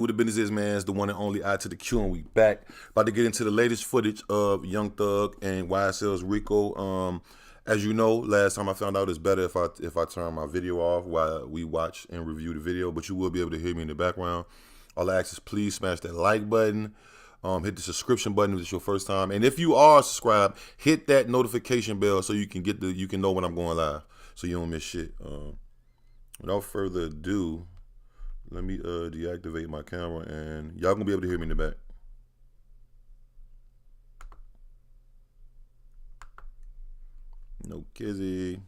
Who the business is, man? It's the one and only I to the Q, and we back. About to get into the latest footage of Young Thug and YSL's Rico. As you know, last time I found out it's better if I turn my video off while we watch and review the video, but you will be able to hear me in the background. All I ask is please smash that like button. Hit the subscription button if it's your first time, and if you are subscribed, hit that notification bell so you can know when I'm going live, so you don't miss shit. Without further ado, let me deactivate my camera, and y'all gonna be able to hear me in the back. No kizzy.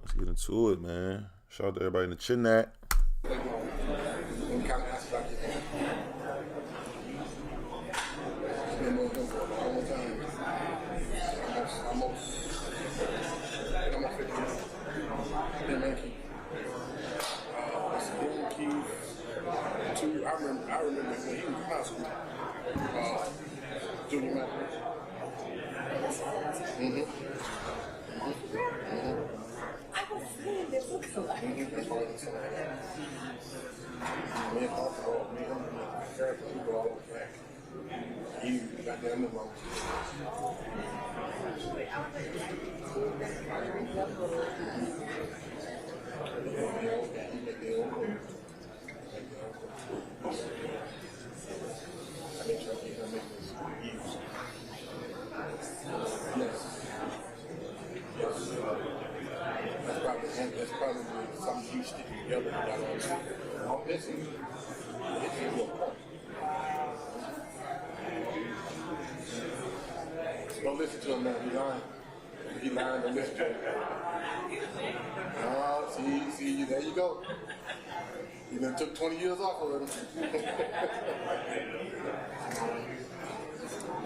Let's get into it, man. Shout out to everybody in the chin that. I remember when he was in high school. Junior Mathematics. I was seeing this look alike. Me and Arthur, me and Eric, we go all the way back. He got down the road. That's probably something you stick together. All this is a point. Don't listen to him now. He lying. He lying. Don't listen to him. Oh, see, there you go. You done took 20 years off of him.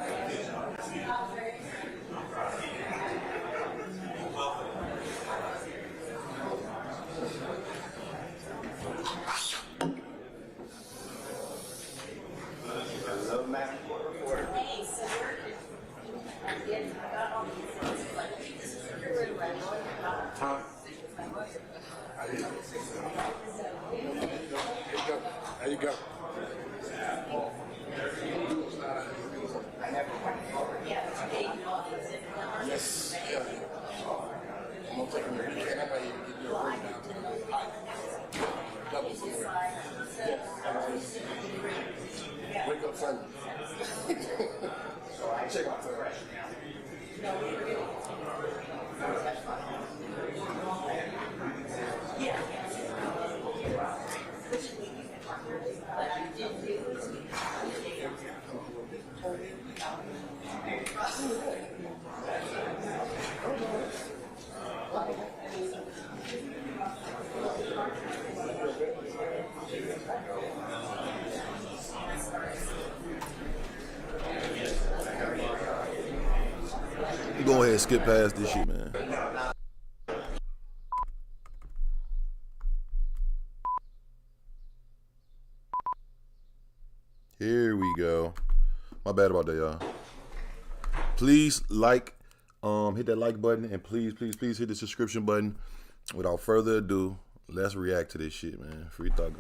Hey, so There you go. Yes. Yeah. I'm gonna take him to the weekend. I might even give you a breakdown to the double zero. Yes. Wake up Sunday. Check out the rest. Go ahead and skip past this shit, man. Here we go. My bad about that, y'all. Please hit that like button, and please hit the subscription button. Without further ado, let's react to this shit, man. Free Thugger.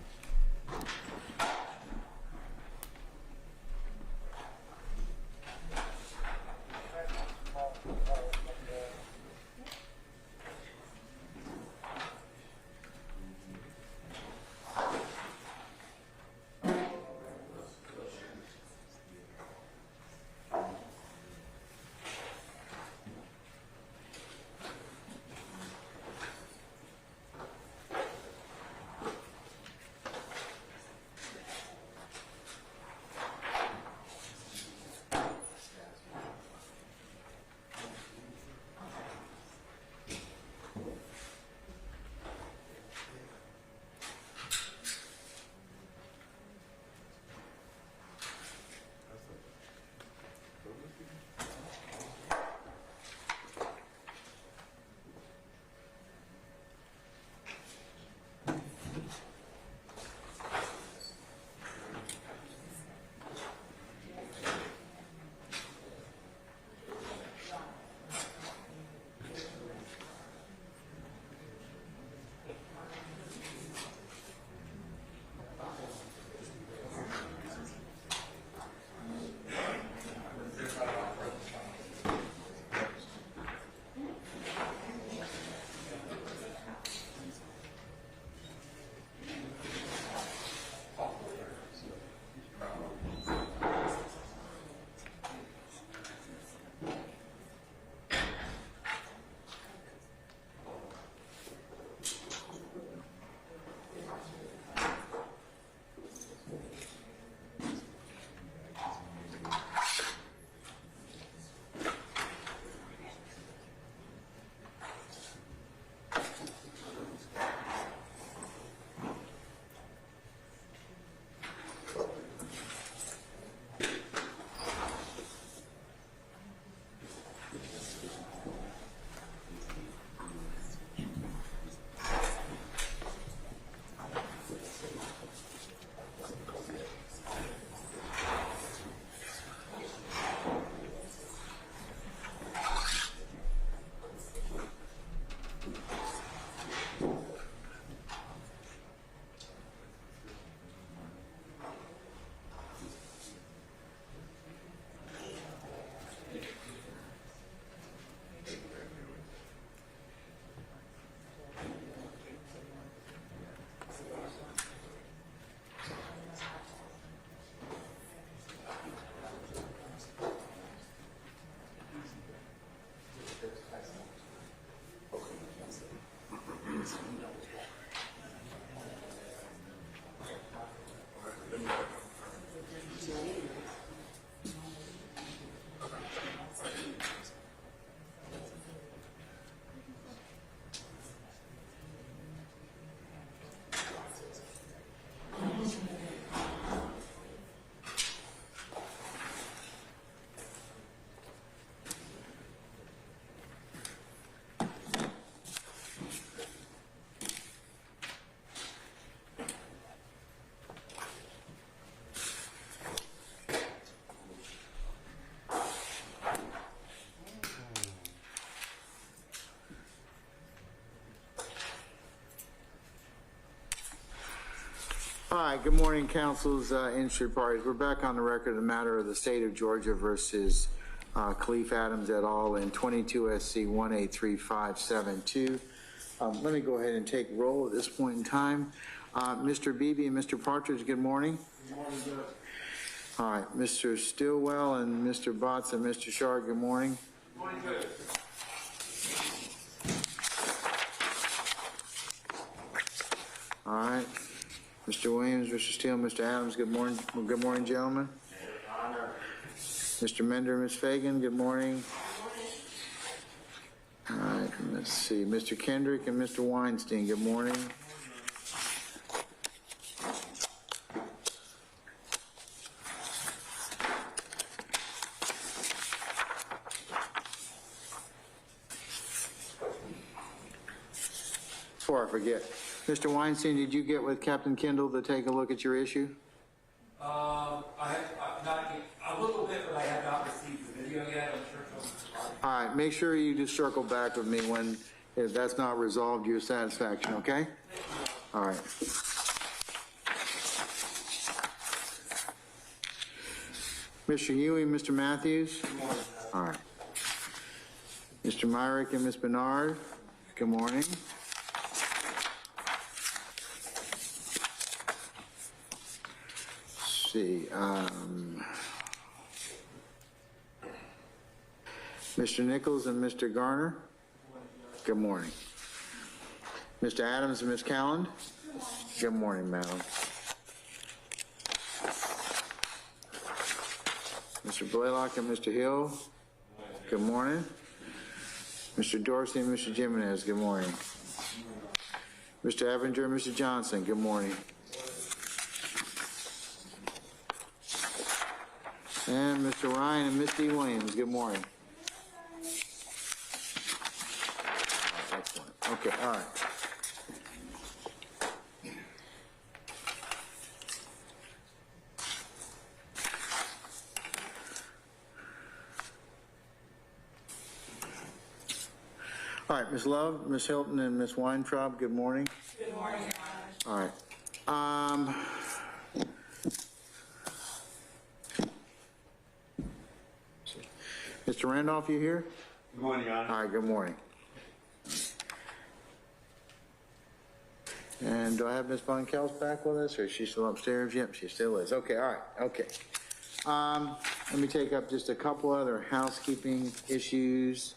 All right, good morning, council's interested parties. We're back on the record, the matter of the state of Georgia versus Khalif Adams et al. In 22 SC 183572. Let me go ahead and take roll at this point in time. Mr. Beebe and Mr. Partridge, good morning. Good morning, Judge. All right, Mr. Stillwell and Mr. Botts and Mr. Shard, good morning. Good morning, Judge. All right, Mr. Williams, Mr. Steele, Mr. Adams, good morning. Well, good morning, gentlemen. Mr. Mender, Ms. Fagan, good morning. All right, let's see, Mr. Kendrick and Mr. Weinstein, good morning. Before I forget, Mr. Weinstein, did you get with Captain Kendall to take a look at your issue? I have not, a little bit, but I have not received the video yet. I'm sure it's All right, make sure you just circle back with me when, if that's not resolved to your satisfaction, okay? All right. Mr. Huey, Mr. Matthews? All right. Mr. Myrick and Ms. Bernard, good morning. Let's see, Mr. Nichols and Mr. Garner, good morning. Mr. Adams and Ms. Calland, good morning, madam. Mr. Blaylock and Mr. Hill, good morning. Mr. Dorsey and Mr. Jimenez, good morning. Mr. Evinger and Mr. Johnson, good morning. And Mr. Ryan and Ms. D. Williams, good morning. Excellent. Okay, all right. All right, Ms. Love, Ms. Hilton, and Ms. Weintraub, good morning. Good morning, Your Honor. All right. Mr. Randolph, you here? Good morning, Your Honor. All right, good morning. And do I have Ms. Von Kels back with us, or is she still upstairs? Yep, she still is. Okay, all right, okay. Let me take up just a couple other housekeeping issues.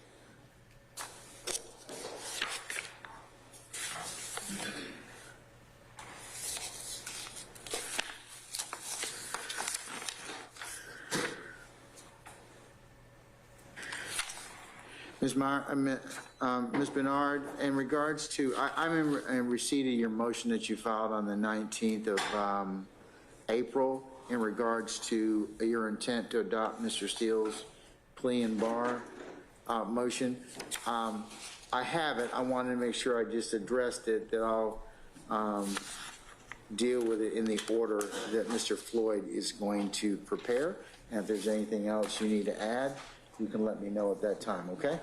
Ms. Bernard, in regards to, I'm in receipt of your motion that you filed on the 19th of April in regards to your intent to adopt Mr. Steele's plea and bar motion. I have it. I wanted to make sure I just addressed it, that I'll deal with it in the order that Mr. Floyd is going to prepare. And if there's anything else you need to add, you can let me know at that time, okay?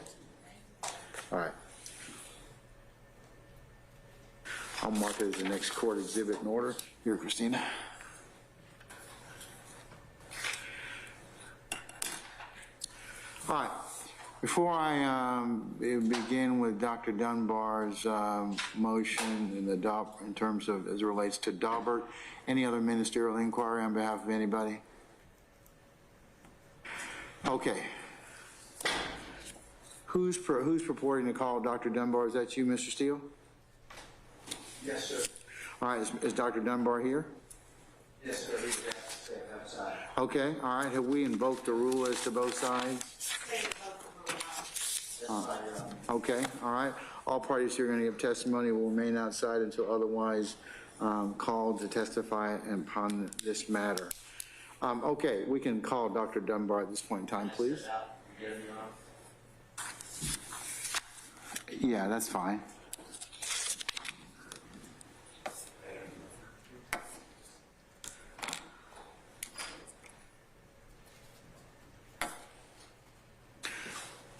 All right. I'll mark it as the next court exhibit in order. Here, Christina. All right. Before I begin with Dr. Dunbar's motion in terms of, as it relates to Daubert, any other ministerial inquiry on behalf of anybody? Okay. Who's purporting to call Dr. Dunbar? Is that you, Mr. Steele? Yes, sir. All right, is Dr. Dunbar here? Yes, sir. He's outside. Okay, all right. Have we invoked the rule as to both sides? Okay, all right. All parties who are going to give testimony will remain outside until otherwise called to testify upon this matter. Okay, we can call Dr. Dunbar at this point in time, please. Yeah, that's fine.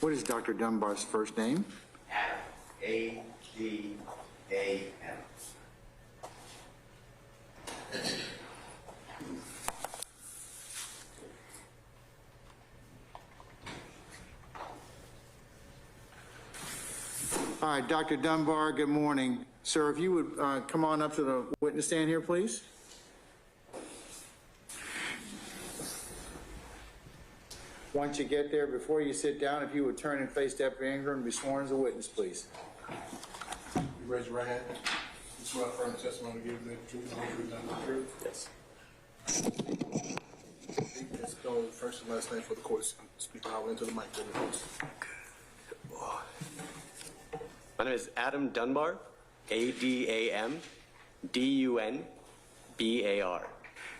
What is Dr. Dunbar's first name? Adam. A-D-A-M. All right, Dr. Dunbar, good morning. Sir, if you would come on up to the witness stand here, please. Once you get there, before you sit down, if you would turn and face Deputy Ingram and be sworn as a witness, please. You raise your right hand. You swear affirm the testimony to give the truth, the whole truth, nothing but the truth. Yes. Yes, spell your first and last name for the court. Speak loud into the mic. My name is Adam Dunbar, ADAMDUNBAR.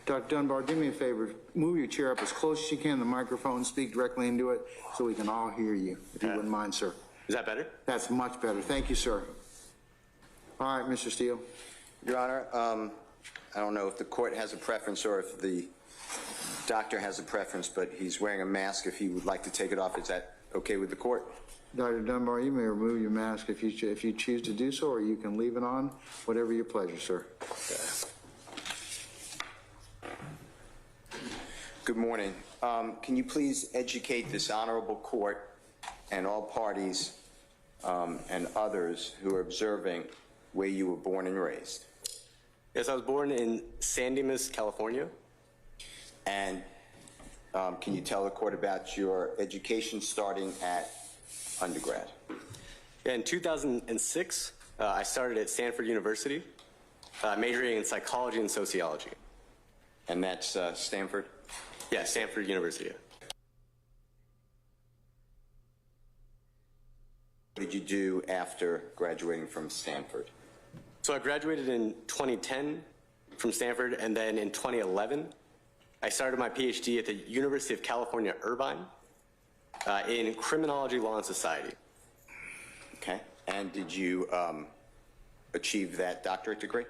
Dr. Dunbar, do me a favor. Move your chair up as close as you can to the microphone. Speak directly into it so we can all hear you, if you wouldn't mind, sir. Is that better? That's much better. Thank you, sir. All right, Mr. Steele. Your Honor, I don't know if the court has a preference or if the doctor has a preference, but he's wearing a mask. If he would like to take it off, is that okay with the court? Dr. Dunbar, you may remove your mask if you choose to do so, or you can leave it on, whatever your pleasure, sir. Good morning. Can you please educate this honorable court and all parties and others who are observing where you were born and raised? Yes, I was born in San Dimas, California. And can you tell the court about your education starting at undergrad? In 2006, I started at Stanford University, majoring in psychology and sociology. And that's Stanford? Yeah, Stanford University. What did you do after graduating from Stanford? So I graduated in 2010 from Stanford, and then in 2011, I started my PhD at the University of California, Irvine, in criminology, law, and society. Okay. And did you achieve that doctorate degree?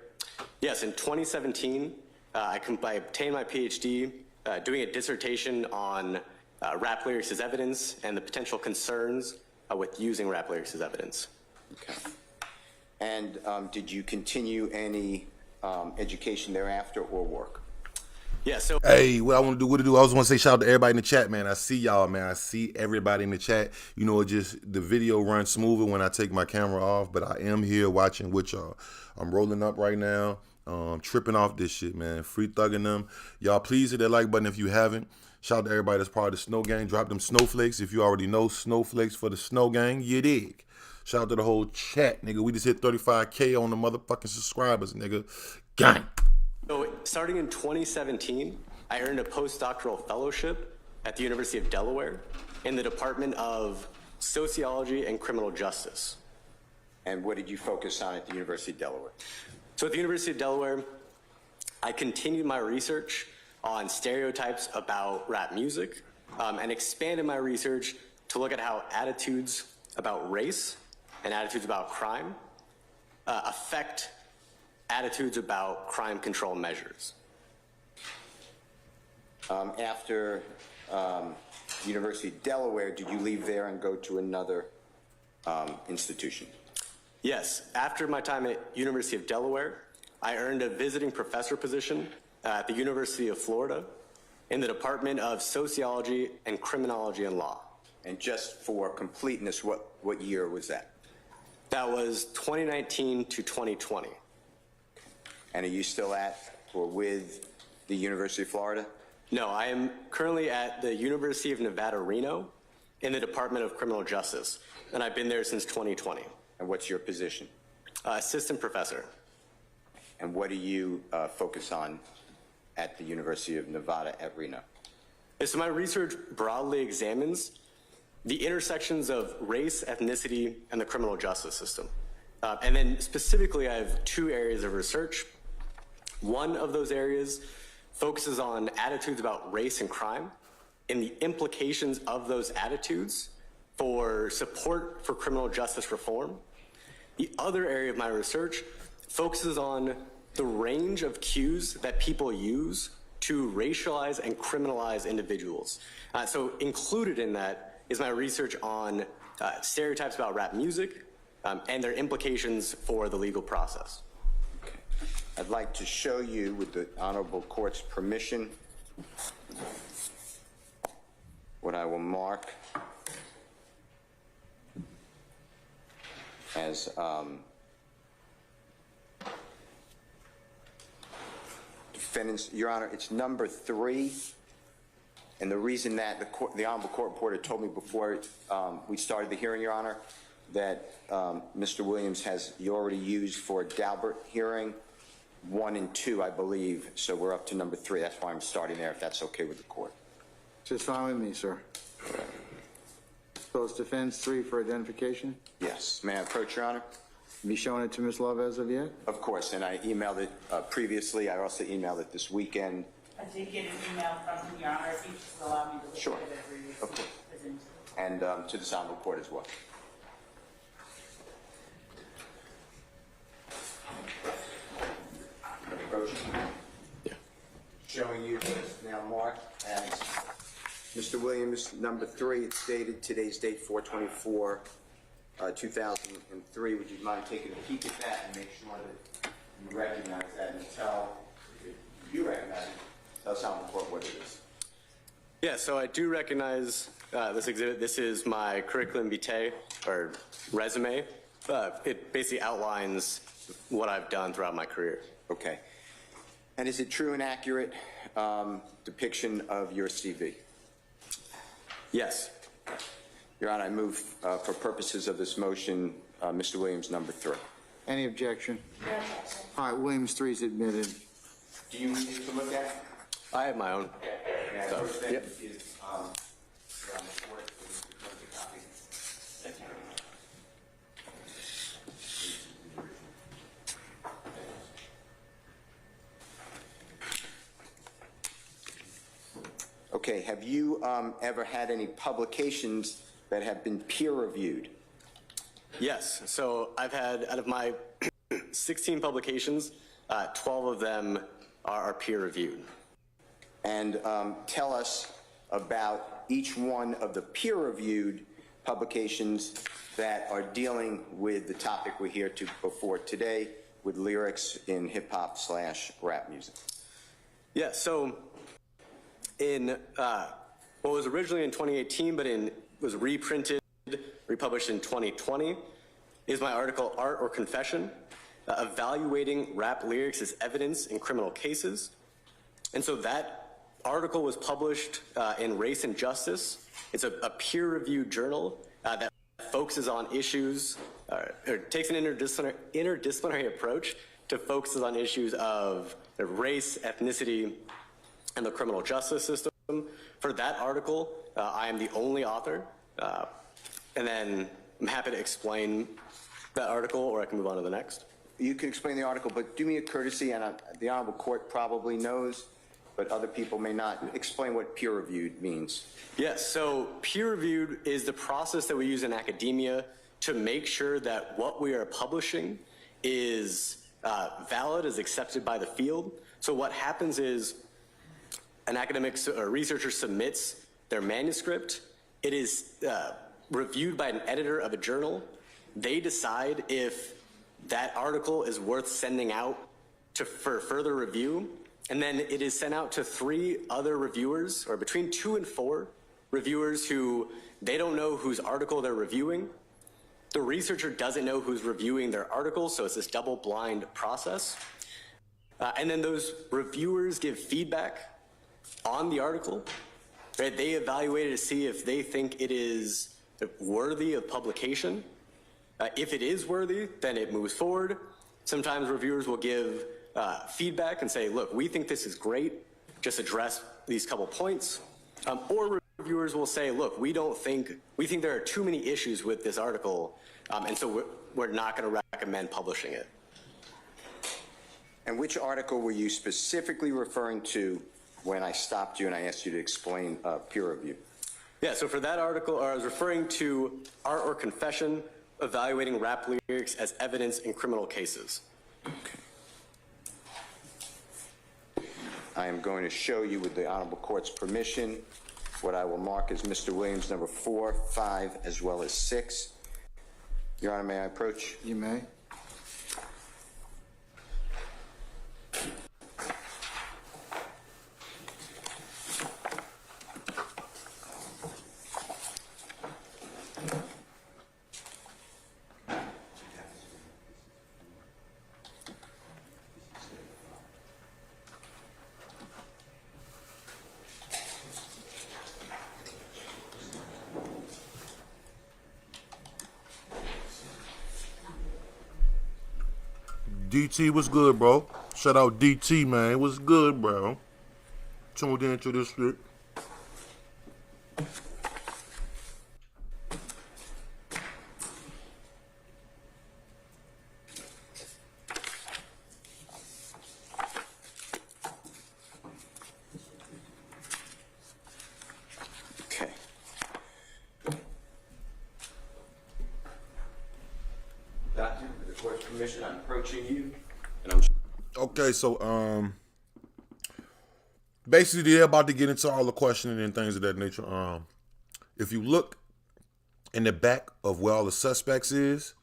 Yes, in 2017, I obtained my PhD doing a dissertation on rap lyrics as evidence and the potential concerns with using rap lyrics as evidence. Okay. And did you continue any education thereafter or work? Yeah, so Hey, what I want to do, I just want to say shout out to everybody in the chat, man. I see y'all, man. I see everybody in the chat. You know, the video runs smoother when I take my camera off, but I am here watching with y'all. I'm rolling up right now, tripping off this shit, man. Free thugging them. Y'all, please hit that like button if you haven't. Shout out to everybody that's part of the Snow Gang. Drop them snowflakes if you already know snowflakes for the Snow Gang. You dig. Shout out to the whole chat, nigga. We just hit 35K on the motherfucking subscribers, nigga. Gang. So starting in 2017, I earned a postdoctoral fellowship at the University of Delaware in the Department of Sociology and Criminal Justice. And what did you focus on at the University of Delaware? So at the University of Delaware, I continued my research on stereotypes about rap music and expanded my research to look at how attitudes about race and attitudes about crime affect attitudes about crime control measures. After University of Delaware, did you leave there and go to another institution? Yes, after my time at University of Delaware, I earned a visiting professor position at the University of Florida in the Department of Sociology and Criminology and Law. And just for completeness, what year was that? That was 2019 to 2020. And are you still at or with the University of Florida? No, I am currently at the University of Nevada, Reno in the Department of Criminal Justice, and I've been there since 2020. And what's your position? Assistant professor. And what do you focus on at the University of Nevada at Reno? So my research broadly examines the intersections of race, ethnicity, and the criminal justice system. And then specifically, I have two areas of research. One of those areas focuses on attitudes about race and crime and the implications of those attitudes for support for criminal justice reform. The other area of my research focuses on the range of cues that people use to racialize and criminalize individuals. So included in that is my research on stereotypes about rap music and their implications for the legal process. Okay. I'd like to show you, with the Honorable Court's permission, what I will mark as defendants. Your Honor, it's number 3. And the reason that the Honorable Court reporter told me before we started the hearing, Your Honor, that Mr. Williams has already used for a Daubert hearing 1 and 2, I believe. So we're up to number 3. That's why I'm starting there, if that's okay with the court. Just fine with me, sir. So it's defense 3 for identification? Yes. May I approach, Your Honor? Be showing it to Ms. Love as of yet? Of course. And I emailed it previously. I also emailed it this weekend. I did get an email from him, Your Honor, if you just allow me to look Sure. at it every week. Of course. Presented. And to the Honorable Court as well. Approach. Yeah. Showing you this now marked as Mr. Williams, number 3. It's dated today's date, 4/24, 2003. Would you mind taking a peek at that and make sure that you recognize that and tell, if you recognize it, tell us how important what it is. Yeah, so I do recognize this exhibit. This is my curriculum vitae, or resume. It basically outlines what I've done throughout my career. Okay. And is it true and accurate depiction of your CV? Yes. Your Honor, I move for purposes of this motion, Mr. Williams, number 3. Any objection? All right, Williams 3 is admitted. Do you need to look at it? I have my own. May I So, first then yep. is, on the court for Mr. Clerk to copy? Thank you. Okay, have you ever had any publications that have been peer-reviewed? Yes, so I've had, out of my 16 publications, 12 of them are peer-reviewed. And tell us about each one of the peer-reviewed publications that are dealing with the topic we're here to before today, with lyrics in hip-hop/rap music. Yeah, so in what was originally in 2018, but was reprinted, republished in 2020, is my article, Art or Confession, Evaluating Rap Lyrics as Evidence in Criminal Cases. And so that article was published in Race and Justice. It's a peer-reviewed journal that focuses on issues, or takes an interdisciplinary approach to focuses on issues of race, ethnicity, and the criminal justice system. For that article, I am the only author. And then I'm happy to explain that article, or I can move on to the next. You can explain the article, but do me a courtesy, and the Honorable Court probably knows, but other people may not. Explain what peer-reviewed means. Yes, so peer-reviewed is the process that we use in academia to make sure that what we are publishing is valid, is accepted by the field. So what happens is an academic or researcher submits their manuscript. It is reviewed by an editor of a journal. They decide if that article is worth sending out for further review. And then it is sent out to 3 other reviewers, or between 2 and 4 reviewers, who they don't know whose article they're reviewing. The researcher doesn't know who's reviewing their article, so it's this double-blind process. And then those reviewers give feedback on the article. Right? They evaluate it to see if they think it is worthy of publication. If it is worthy, then it moves forward. Sometimes reviewers will give feedback and say, look, we think this is great, just address these couple points. Or reviewers will say, look, we think there are too many issues with this article, and so we're not going to recommend publishing it. And which article were you specifically referring to when I stopped you and I asked you to explain peer review? Yeah, so for that article, I was referring to Art or Confession, Evaluating Rap Lyrics as Evidence in Criminal Cases. Okay. I am going to show you, with the Honorable Court's permission, what I will mark as Mr. Williams number 4, 5, as well as 6. Your Honor, may I approach? You may. DT, what's good, bro? Shout out DT, man. What's good, bro? Tuned into this shit. Okay. Doctor, with the court's permission, I'm approaching you, and I'm... Okay, so basically they're about to get into all the questioning and things of that nature. If you look in the back of where all the suspects is,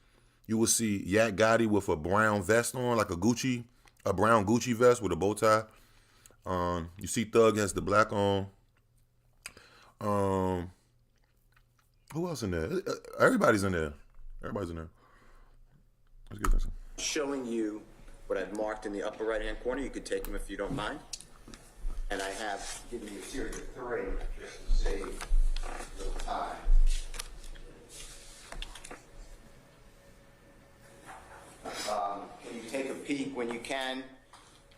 you will see Yak Gotti with a brown vest on, like a brown Gucci vest with a bow tie. You see Thug has the black on. Who else in there? Everybody's in there. Everybody's in there. Let's get this. Showing you what I've marked in the upper right-hand corner. You could take them if you don't mind. And I have given you a series of 3 just to save a little time. Can you take a peek when you can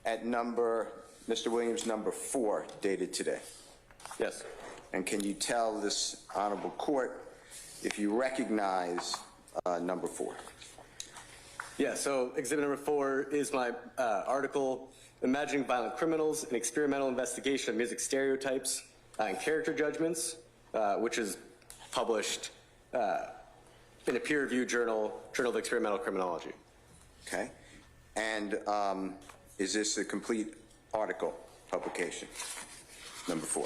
at Mr. Williams, number 4, dated today? Yes. And can you tell this honorable court if you recognize number 4? Yeah, so exhibit number 4 is my article, Imagining Violent Criminals, an Experimental Investigation of Music Stereotypes and Character Judgments, which is published in a peer-reviewed journal, Journal of Experimental Criminology. Okay. And is this a complete article publication, number 4?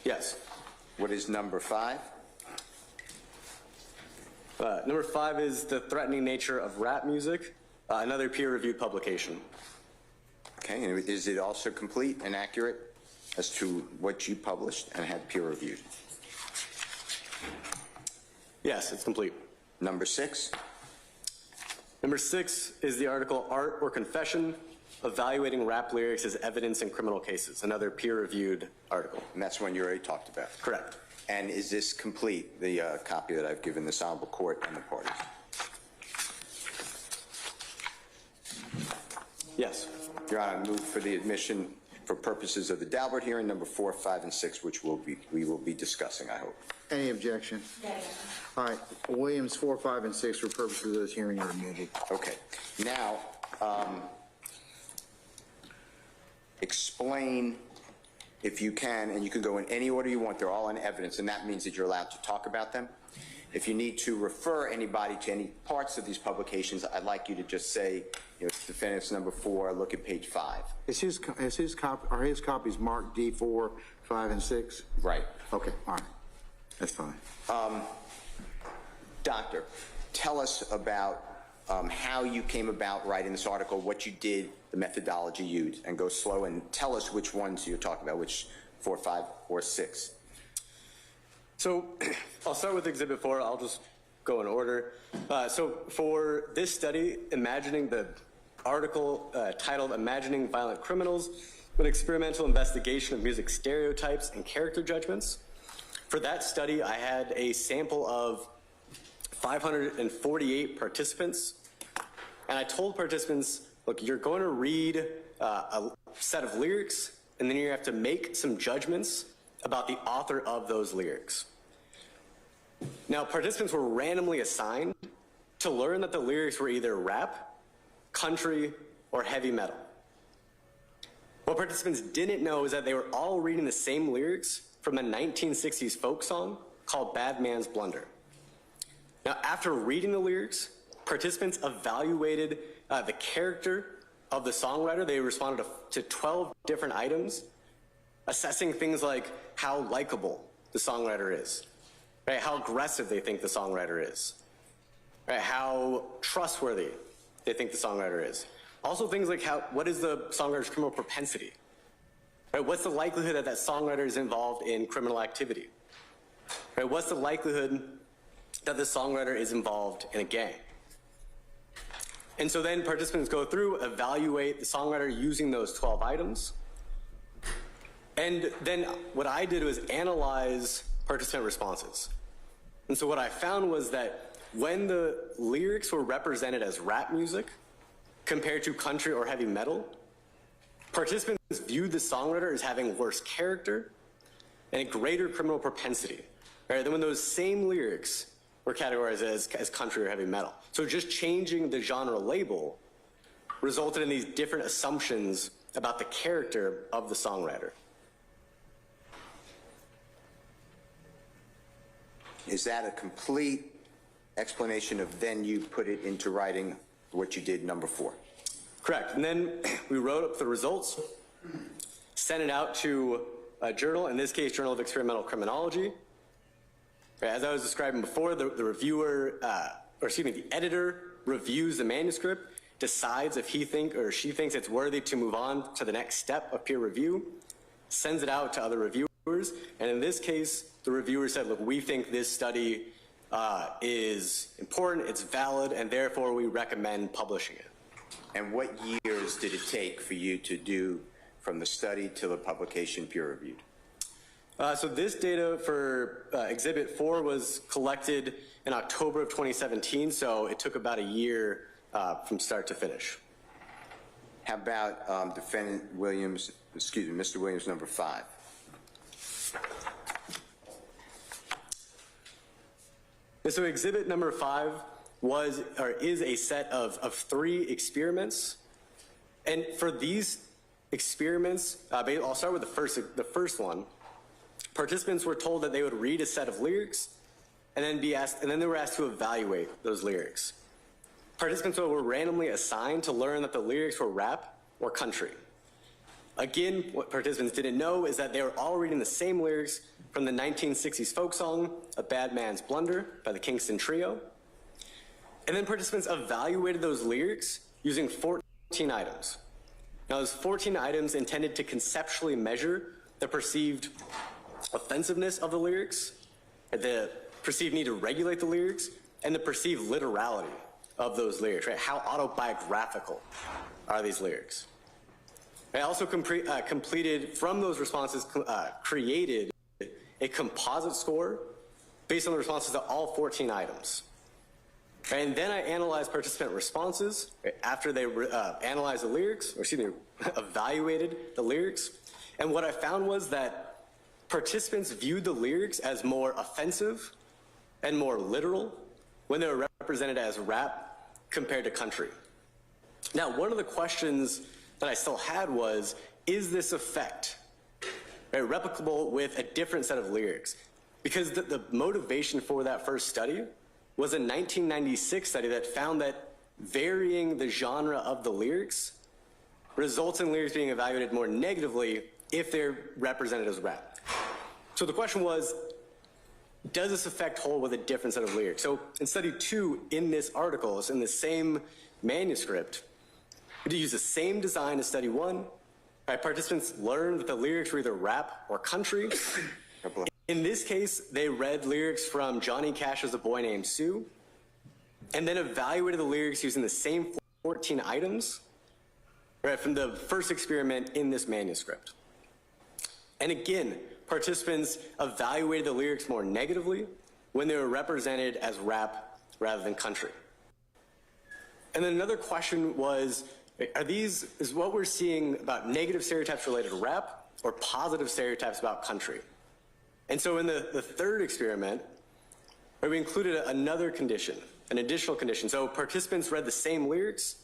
Yes. What is number 5? Number 5 is The Threatening Nature of Rap Music, another peer-reviewed publication. Okay, and is it also complete and accurate as to what you published and had peer-reviewed? Yes, it's complete. Number 6? Number 6 is the article Art or Confession, Evaluating Rap Lyrics as Evidence in Criminal Cases, another peer-reviewed article. And that's one you already talked about. Correct. And is this complete, the copy that I've given this honorable court and the parties? Yes. Your Honor, I move for the admission for purposes of the Daubert hearing, number 4, 5, and 6, which we will be discussing, I hope. Any objection? All right, Williams 4, 5, and 6 for purposes of this hearing are admitted. Okay. Now, explain, if you can, and you can go in any order you want. They're all in evidence, and that means that you're allowed to talk about them. If you need to refer anybody to any parts of these publications, I'd like you to just say, you know, defendant's number 4, look at page 5. Are his copies marked D4, 5, and 6? Right. Okay, all right. That's fine. Doctor, tell us about how you came about writing this article, what you did, the methodology used, and go slow and tell us which ones you're talking about, which 4, 5, or 6. So I'll start with exhibit 4. I'll just go in order. So for this study, the article titled Imagining Violent Criminals, an Experimental Investigation of Music Stereotypes and Character Judgments. For that study, I had a sample of 548 participants. And I told participants, look, you're going to read a set of lyrics, and then you have to make some judgments about the author of those lyrics. Now, participants were randomly assigned to learn that the lyrics were either rap, country, or heavy metal. What participants didn't know is that they were all reading the same lyrics from a 1960s folk song called Bad Man's Blunder. Now, after reading the lyrics, participants evaluated the character of the songwriter. They responded to 12 different items, assessing things like how likable the songwriter is, right? How aggressive they think the songwriter is, right? How trustworthy they think the songwriter is. Also things like what is the songwriter's criminal propensity? Right? What's the likelihood that that songwriter is involved in criminal activity? Right? What's the likelihood that the songwriter is involved in a gang? And so then participants go through, evaluate the songwriter using those 12 items. And then what I did was analyze participant responses. And so what I found was that when the lyrics were represented as rap music compared to country or heavy metal, participants viewed the songwriter as having worse character and a greater criminal propensity, right, than when those same lyrics were categorized as country or heavy metal. So just changing the genre label resulted in these different assumptions about the character of the songwriter. Is that a complete explanation of then you put it into writing what you did number 4? Correct. And then we wrote up the results, sent it out to a journal, in this case, Journal of Experimental Criminology. As I was describing before, the editor reviews the manuscript, decides if he or she thinks it's worthy to move on to the next step of peer review, sends it out to other reviewers, and in this case, the reviewer said, look, we think this study is important, it's valid, and therefore we recommend publishing it. And what years did it take for you to do from the study to the publication peer-reviewed? So this data for Exhibit 4 was collected in October of 2017, so it took about a year from start to finish. How about Mr. Williams, number 5? So Exhibit number 5 is a set of 3 experiments, and for these experiments, I'll start with the first one. Participants were told that they would read a set of lyrics, and then they were asked to evaluate those lyrics. Participants were randomly assigned to learn that the lyrics were rap or country. Again, what participants didn't know is that they were all reading the same lyrics from the 1960s folk song, A Bad Man's Blunder by the Kingston Trio. And then participants evaluated those lyrics using 14 items. Now, those 14 items intended to conceptually measure the perceived offensiveness of the lyrics, the perceived need to regulate the lyrics, and the perceived literality of those lyrics, right? How autobiographical are these lyrics? I also completed, from those responses, created a composite score based on the responses to all 14 items. And then I analyzed participant responses after they analyzed the lyrics, evaluated the lyrics. And what I found was that participants viewed the lyrics as more offensive and more literal when they were represented as rap compared to country. Now, one of the questions that I still had was, is this effect replicable with a different set of lyrics? Because the motivation for that first study was a 1996 study that found that varying the genre of the lyrics results in lyrics being evaluated more negatively if they're represented as rap. So the question was, does this effect hold with a different set of lyrics? So in study 2, in this article, it's in the same manuscript, to use the same design as study 1, participants learned that the lyrics were either rap or country. In this case, they read lyrics from Johnny Cash's A Boy Named Sue, and then evaluated the lyrics using the same 14 items from the first experiment in this manuscript. And again, participants evaluated the lyrics more negatively when they were represented as rap rather than country. And then another question was, is what we're seeing about negative stereotypes related to rap or positive stereotypes about country? And so in the third experiment, we included another condition, an additional condition. So participants read the same lyrics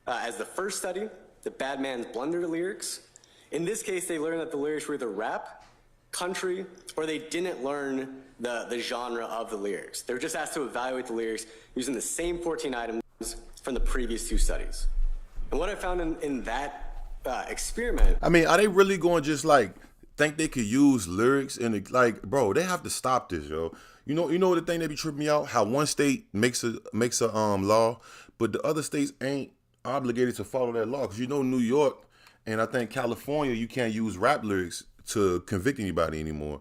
as the first study, the Bad Man's Blunder lyrics. In this case, they learned that the lyrics were either rap, country, or they didn't learn the genre of the lyrics. They were just asked to evaluate the lyrics using the same 14 items from the previous 2 studies. And what I found in that experiment... I mean, are they really going to just, think they could use lyrics in bro, they have to stop this, yo. You know the thing that be tripping me out? How one state makes a law, but the other states ain't obligated to follow that law. Because New York and I think California, you can't use rap lyrics to convict anybody anymore.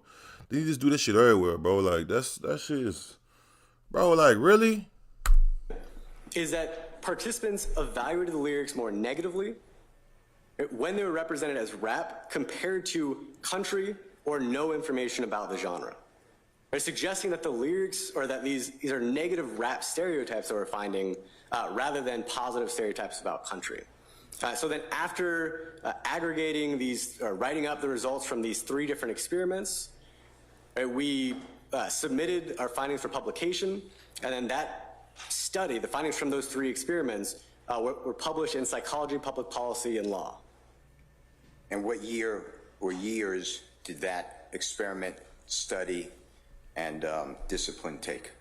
They just do this shit everywhere, bro. That shit is, bro, really? Is that participants evaluated the lyrics more negatively when they were represented as rap compared to country or no information about the genre. They're suggesting that the lyrics, or that these are negative rap stereotypes that we're finding rather than positive stereotypes about country. So then after aggregating these, or writing up the results from these 3 different experiments, we submitted our findings for publication, and then that study, the findings from those 3 experiments, were published in Psychology, Public Policy, and Law. And what year or years did that experiment, study, and discipline take?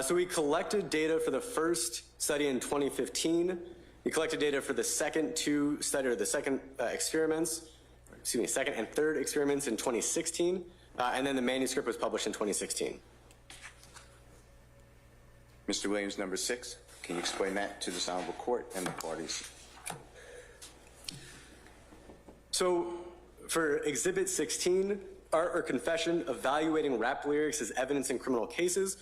So we collected data for the first study in 2015. We collected data for the second 2 study, or the second experiments, excuse me, second and third experiments in 2016, and then the manuscript was published in 2016. Mr. Williams, number 6, can you explain that to this honorable court and the parties? So for Exhibit 16, Art or Confession, Evaluating Rap Lyrics as Evidence in Criminal Cases,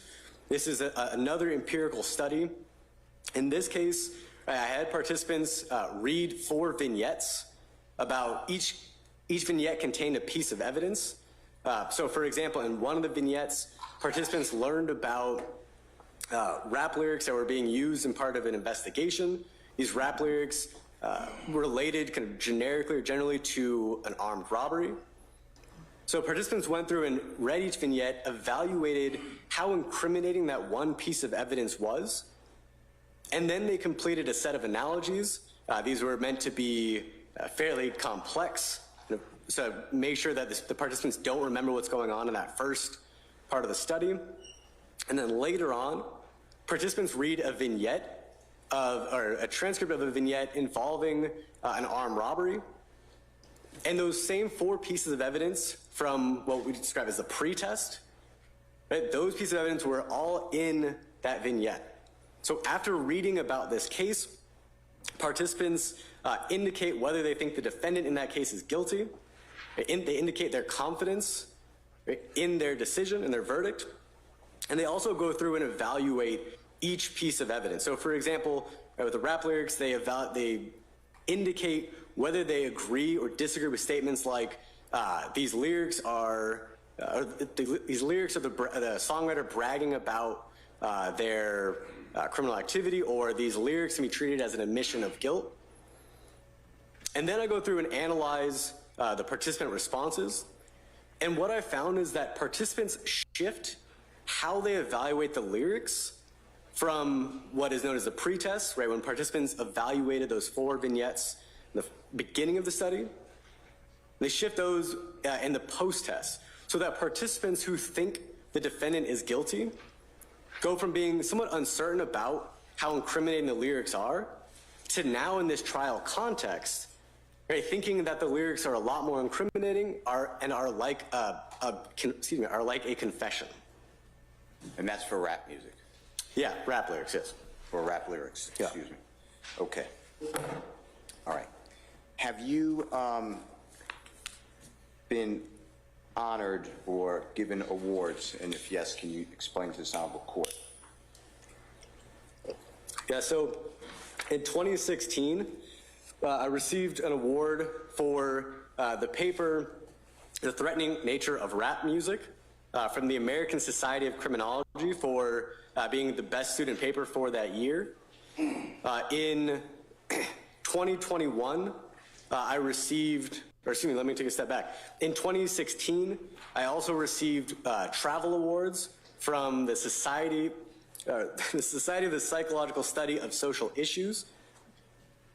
this is another empirical study. In this case, I had participants read 4 vignettes about each vignette contained a piece of evidence. So for example, in one of the vignettes, participants learned about rap lyrics that were being used in part of an investigation. These rap lyrics related kind of generically or generally to an armed robbery. So participants went through and read each vignette, evaluated how incriminating that one piece of evidence was, and then they completed a set of analogies. These were meant to be fairly complex, so make sure that the participants don't remember what's going on in that first part of the study. And then later on, participants read a vignette or a transcript of a vignette involving an armed robbery. And those same 4 pieces of evidence from what we describe as the pretest, right, those pieces of evidence were all in that vignette. So after reading about this case, participants indicate whether they think the defendant in that case is guilty. They indicate their confidence in their decision, in their verdict. And they also go through and evaluate each piece of evidence. So for example, with the rap lyrics, they indicate whether they agree or disagree with statements like these lyrics are the songwriter bragging about their criminal activity, or these lyrics can be treated as an admission of guilt. And then I go through and analyze the participant responses. And what I found is that participants shift how they evaluate the lyrics from what is known as the pretest, right, when participants evaluated those 4 vignettes in the beginning of the study. They shift those in the post-test, so that participants who think the defendant is guilty go from being somewhat uncertain about how incriminating the lyrics are to now in this trial context, right, thinking that the lyrics are a lot more incriminating and are like a confession. And that's for rap music? Yeah, rap lyrics, yes. For rap lyrics, Yeah. excuse me. Okay. All right. Have you been honored or given awards? And if yes, can you explain to this honorable court? Yeah, so in 2016, I received an award for the paper, The Threatening Nature of Rap Music, from the American Society of Criminology for being the best student paper for that year. In 2021, I received, or excuse me, let me take a step back. In 2016, I also received travel awards from the Society of the Psychological Study of Social Issues,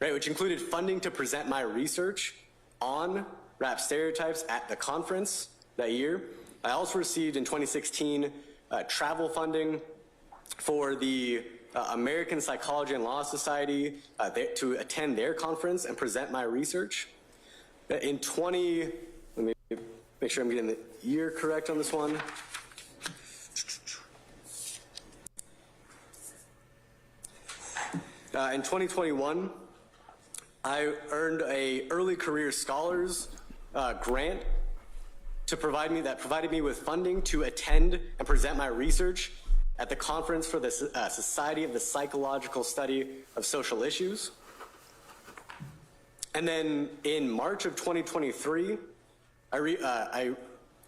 right, which included funding to present my research on rap stereotypes at the conference that year. I also received in 2016 travel funding for the American Psychology and Law Society to attend their conference and present my research. Let me make sure I'm getting the year correct on this one. In 2021, I earned a early career scholars grant that provided me with funding to attend and present my research at the conference for the Society of the Psychological Study of Social Issues. And then in March of 2023, I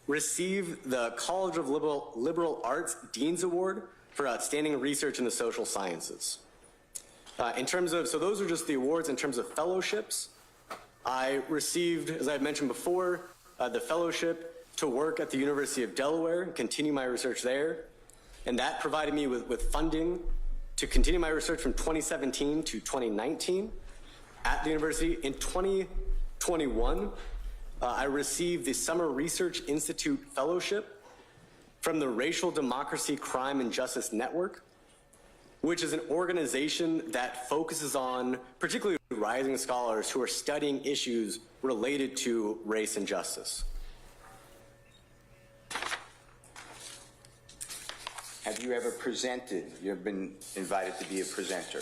received the College of Liberal Arts Dean's Award for outstanding research in the social sciences. So those are just the awards. In terms of fellowships, I received, as I've mentioned before, the fellowship to work at the University of Delaware and continue my research there. And that provided me with funding to continue my research from 2017 to 2019 at the university. In 2021, I received the Summer Research Institute Fellowship from the Racial Democracy, Crime, and Justice Network, which is an organization that focuses on particularly rising scholars who are studying issues related to race and justice. Have you ever presented? You've been invited to be a presenter.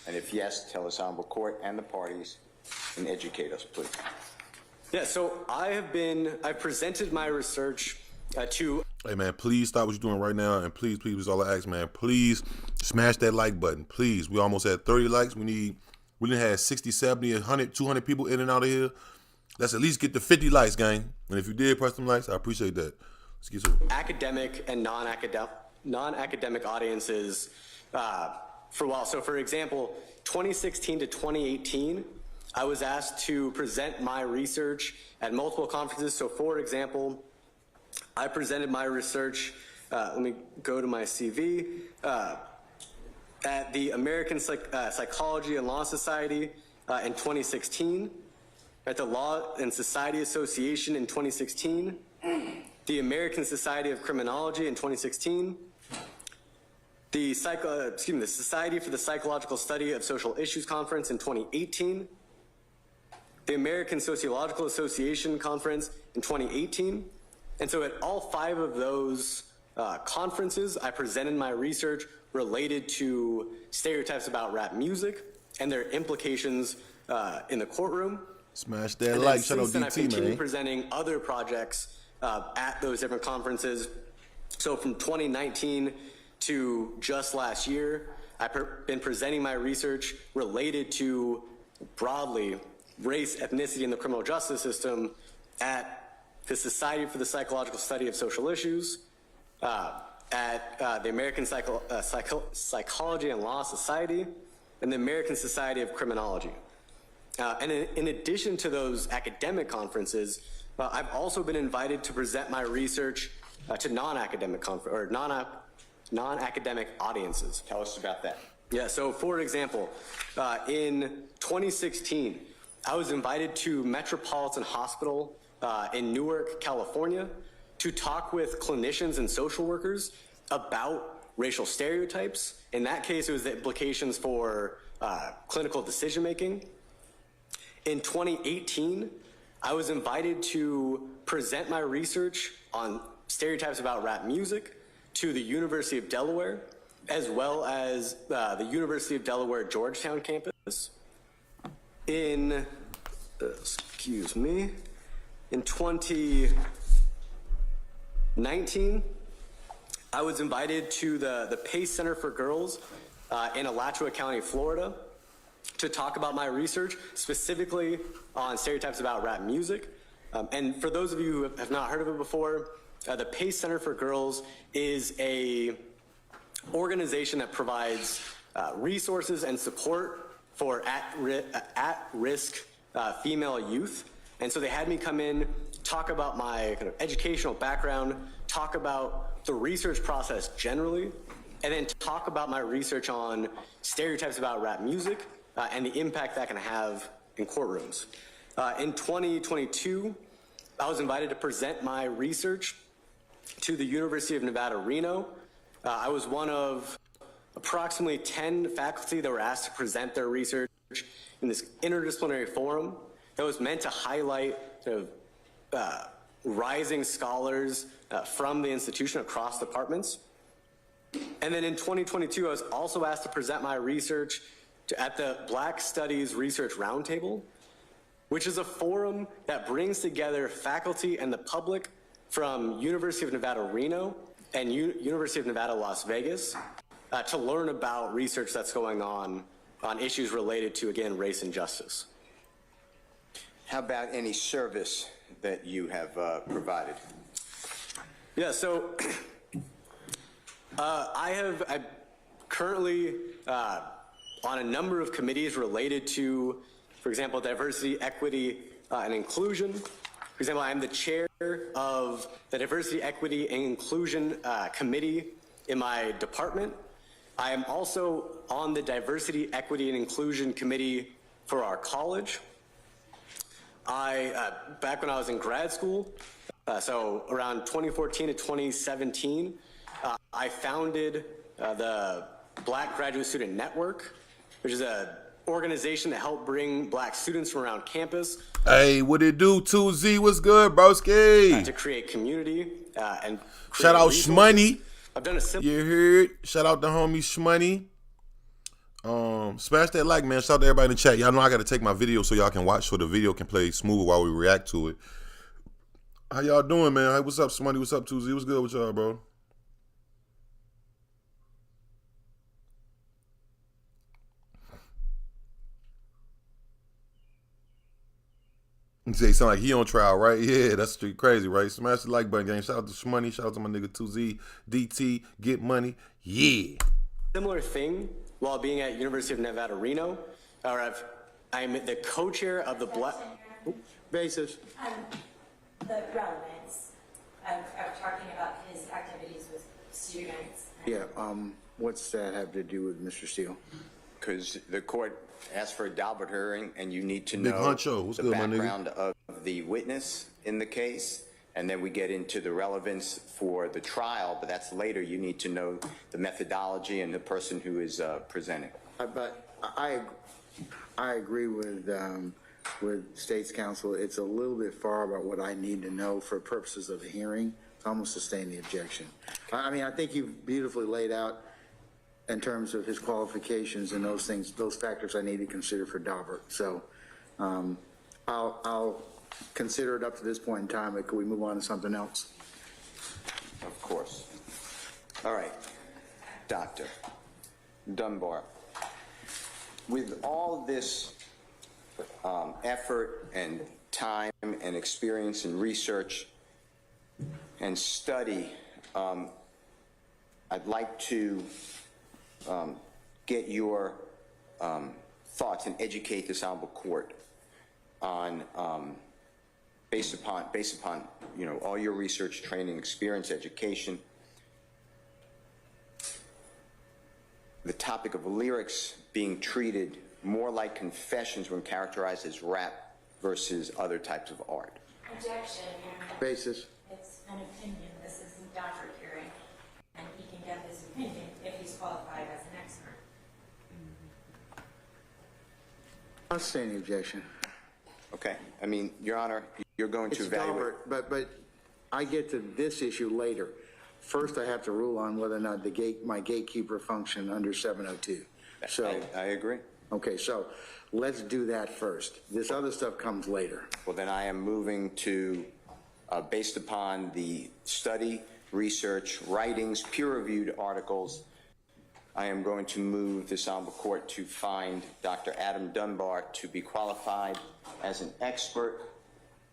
And if yes, tell us, Honorable Court and the parties, and educate us, please. Yeah, so I've presented my research to. Hey man, please stop what you're doing right now, and please, all I ask, man, please smash that like button, please. We almost had 30 likes. We didn't have 60, 70, 100, 200 people in and out of here. Let's at least get to 50 likes, gang. And if you did press them likes, I appreciate that. Let's get to academic and non-academic audiences for a while. So for example, 2016 to 2018, I was asked to present my research at multiple conferences. So for example, I presented my research, let me go to my CV, at the American Psychology and Law Society in 2016, at the Law and Society Association in 2016, the American Society of Criminology in 2016, the Society for the Psychological Study of Social Issues Conference in 2018, the American Sociological Association Conference in 2018. And so at all 5 of those conferences, I presented my research related to stereotypes about rap music and their implications in the courtroom. smash that like. Shout out Since then, I've DT, continued man. presenting other projects at those different conferences. So from 2019 to just last year, I've been presenting my research related to broadly race, ethnicity, and the criminal justice system at the Society for the Psychological Study of Social Issues, at the American Psychology and Law Society, and the American Society of Criminology. And in addition to those academic conferences, I've also been invited to present my research to non-academic non-academic audiences. Tell us about that. Yeah, so for example, in 2016, I was invited to Metropolitan Hospital in Newark, California, to talk with clinicians and social workers about racial stereotypes. In that case, it was the implications for clinical decision-making. In 2018, I was invited to present my research on stereotypes about rap music to the University of Delaware, as well as the University of Delaware Georgetown campus. In 2019, I was invited to the Pace Center for Girls in Alachua County, Florida, to talk about my research, specifically on stereotypes about rap music. And for those of you who have not heard of it before, the Pace Center for Girls is a organization that provides resources and support for at-risk female youth. And so they had me come in, talk about my kind of educational background, talk about the research process generally, and then talk about my research on stereotypes about rap music and the impact that can have in courtrooms. In 2022, I was invited to present my research to the University of Nevada, Reno. I was one of approximately 10 faculty that were asked to present their research in this interdisciplinary forum that was meant to highlight rising scholars from the institution across departments. And then in 2022, I was also asked to present my research at the Black Studies Research Roundtable, which is a forum that brings together faculty and the public from University of Nevada, Reno and University of Nevada, Las Vegas to learn about research that's going on issues related to, again, race and justice. How about any service that you have provided? Yeah, so I'm currently on a number of committees related to, for example, diversity, equity, and inclusion. For example, I'm the chair of the Diversity, Equity, and Inclusion Committee in my department. I am also on the Diversity, Equity, and Inclusion Committee for our college. Back when I was in grad school, so around 2014 to 2017, I founded the Black Graduate Student Network, which is an organization to help bring black students from around campus. Hey, what it do? 2Z, what's good, broski? To create community and Shout out resources. Shmoney. I've done a similar. You heard? Shout out the homie Shmoney. Smash that like, man. Shout out to everybody in the chat. Y'all know I got to take my video so y'all can watch, so the video can play smooth while we react to it. How y'all doing, man? Hey, what's up, Shmoney? What's up, 2Z? What's good with y'all, bro? Say sound like he on trial, right? Yeah, that's street crazy, right? Smash the like button, gang. Shout out to Shmoney. Shout out to my nigga 2Z, DT, get money. Yeah. Similar thing while being at University of Nevada, Reno. I'm the co-chair of the Black. Basis. The relevance of talking about his activities with students. Yeah, what's that have to do with Mr. Steele? Because the court asked for a Daubert hearing, and you need to Big know Huncho. What's the good, my nigga? background of the witness in the case, and then we get into the relevance for the trial, but that's later. You need to know the methodology and the person who is presenting. But I agree with State's Counsel. It's a little bit far about what I need to know for purposes of the hearing. So I'm going to sustain the objection. I mean, I think you've beautifully laid out in terms of his qualifications and those things, those factors I need to consider for Daubert. So I'll consider it up to this point in time, but could we move on to something else? Of course. All right, Dr. Dunbar, with all this effort and time and experience and research and study, I'd like to get your thoughts and educate this honorable court on based upon all your research, training, experience, education, the topic of lyrics being treated more like confessions when characterized as rap versus other types of art. Objection. Basis. It's an opinion. This isn't Dr. Curie, and he can get his opinion if he's qualified as an expert. I'll sustain the objection. Okay, I mean, Your Honor, you're going to It's evaluate. Daubert, but I get to this issue later. First, I have to rule on whether or not my gatekeeper function under 702. So I agree. okay, so let's do that first. This other stuff comes later. Well, then I am moving to, based upon the study, research, writings, peer-reviewed articles, I am going to move this honorable court to find Dr. Adam Dunbar to be qualified as an expert,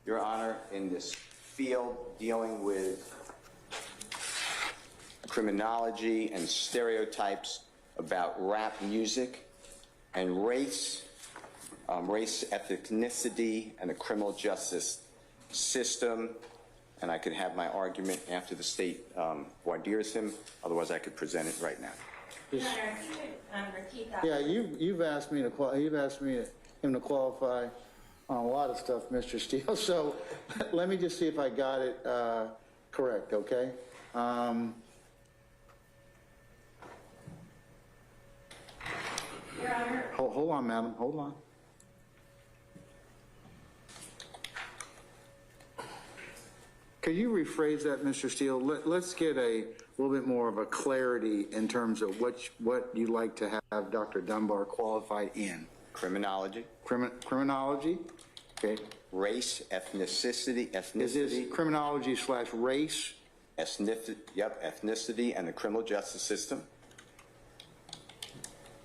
Your Honor, in this field dealing with criminology and stereotypes about rap music and race, ethnicity, and the criminal justice system. And I could have my argument after the state voir dire's him. Otherwise, I could present it right now. Your Honor, if you could repeat that. Yeah, you've asked him to qualify on a lot of stuff, Mr. Steele. So let me just see if I got it correct. Okay. Your Honor. Hold on, madam. Hold on. Could you rephrase that, Mr. Steele? Let's get a little bit more of a clarity in terms of what you'd like to have Dr. Dunbar qualified in. Criminology, Criminology? Okay. race, ethnicity, Is this criminology / race? ethnicity and the criminal justice system.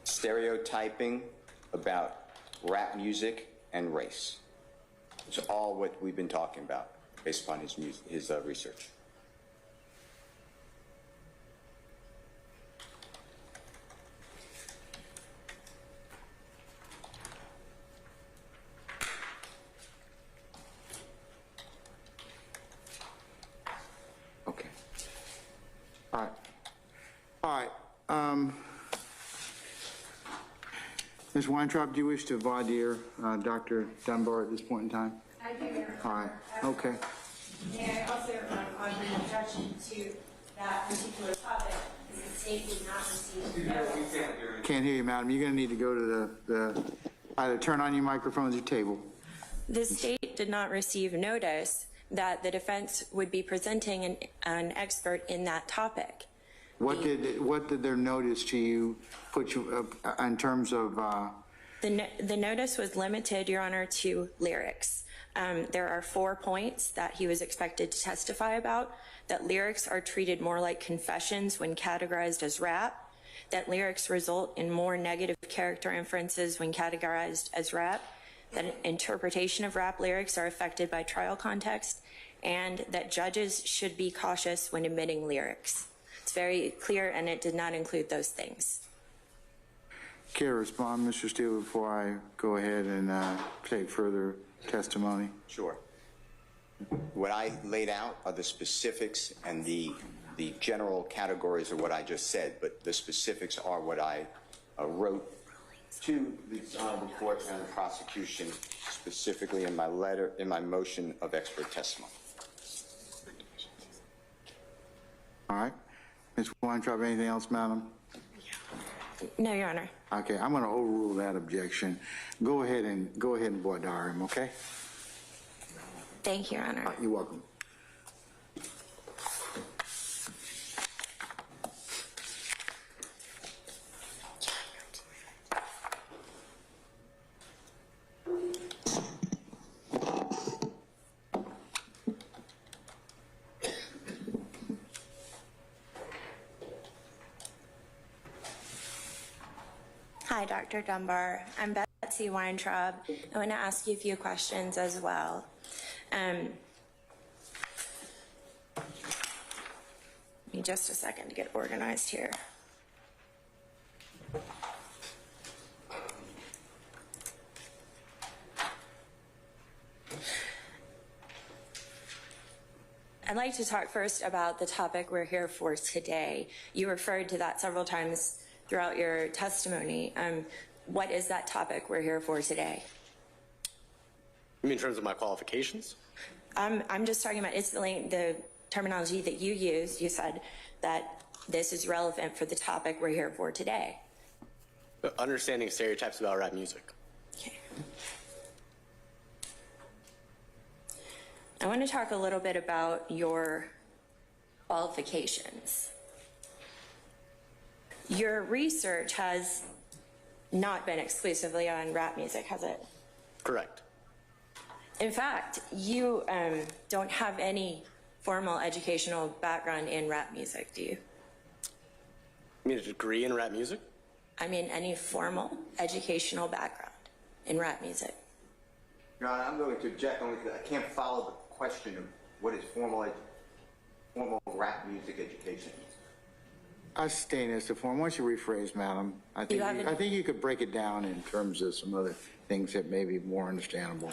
Stereotyping about rap music and race. It's all what we've been talking about based upon his research. Ms. Weintraub, do you wish to voir dire Dr. Dunbar at this point in time? I do, Your Honor. All right, okay. May I also, on the objection to that particular topic, because the state did not receive notice. Can't hear you, madam. You're going to need to go to the either turn on your microphone at your table. The state did not receive notice that the defense would be presenting an expert in that topic. What did their notice to you put you in terms of? The notice was limited, Your Honor, to lyrics. There are 4 points that he was expected to testify about, that lyrics are treated more like confessions when categorized as rap, that lyrics result in more negative character inferences when categorized as rap, that interpretation of rap lyrics are affected by trial context, and that judges should be cautious when admitting lyrics. It's very clear, and it did not include those things. Care to respond, Mr. Steele, before I go ahead and take further testimony? Sure. What I laid out are the specifics, and the general categories are what I just said, but the specifics are what I wrote to the Honorable Court and the prosecution, specifically in my letter, in my motion of expert testimony. All right. Ms. Weintraub, anything else, madam? No, Your Honor. Okay, I'm going to overrule that objection. Go ahead and voir dire him, okay? Thank you, Your Honor. You're welcome. Hi, Dr. Dunbar. I'm Betsy Weintraub. I want to ask you a few questions as well. Give me just a second to get organized here. I'd like to talk first about the topic we're here for today. You referred to that several times throughout your testimony. What is that topic we're here for today? You mean in terms of my qualifications? I'm just talking about instantly the terminology that you used. You said that this is relevant for the topic we're here for today. Understanding stereotypes about rap music. Okay. I want to talk a little bit about your qualifications. Your research has not been exclusively on rap music, has it? Correct. In fact, you don't have any formal educational background in rap music, do you? You mean a degree in rap music? I mean, any formal educational background in rap music? Your Honor, I'm going to object only because I can't follow the question of what is formal rap music education. I sustain this to form. Why don't you rephrase, madam? I think you could break it down in terms of some other things that may be more understandable.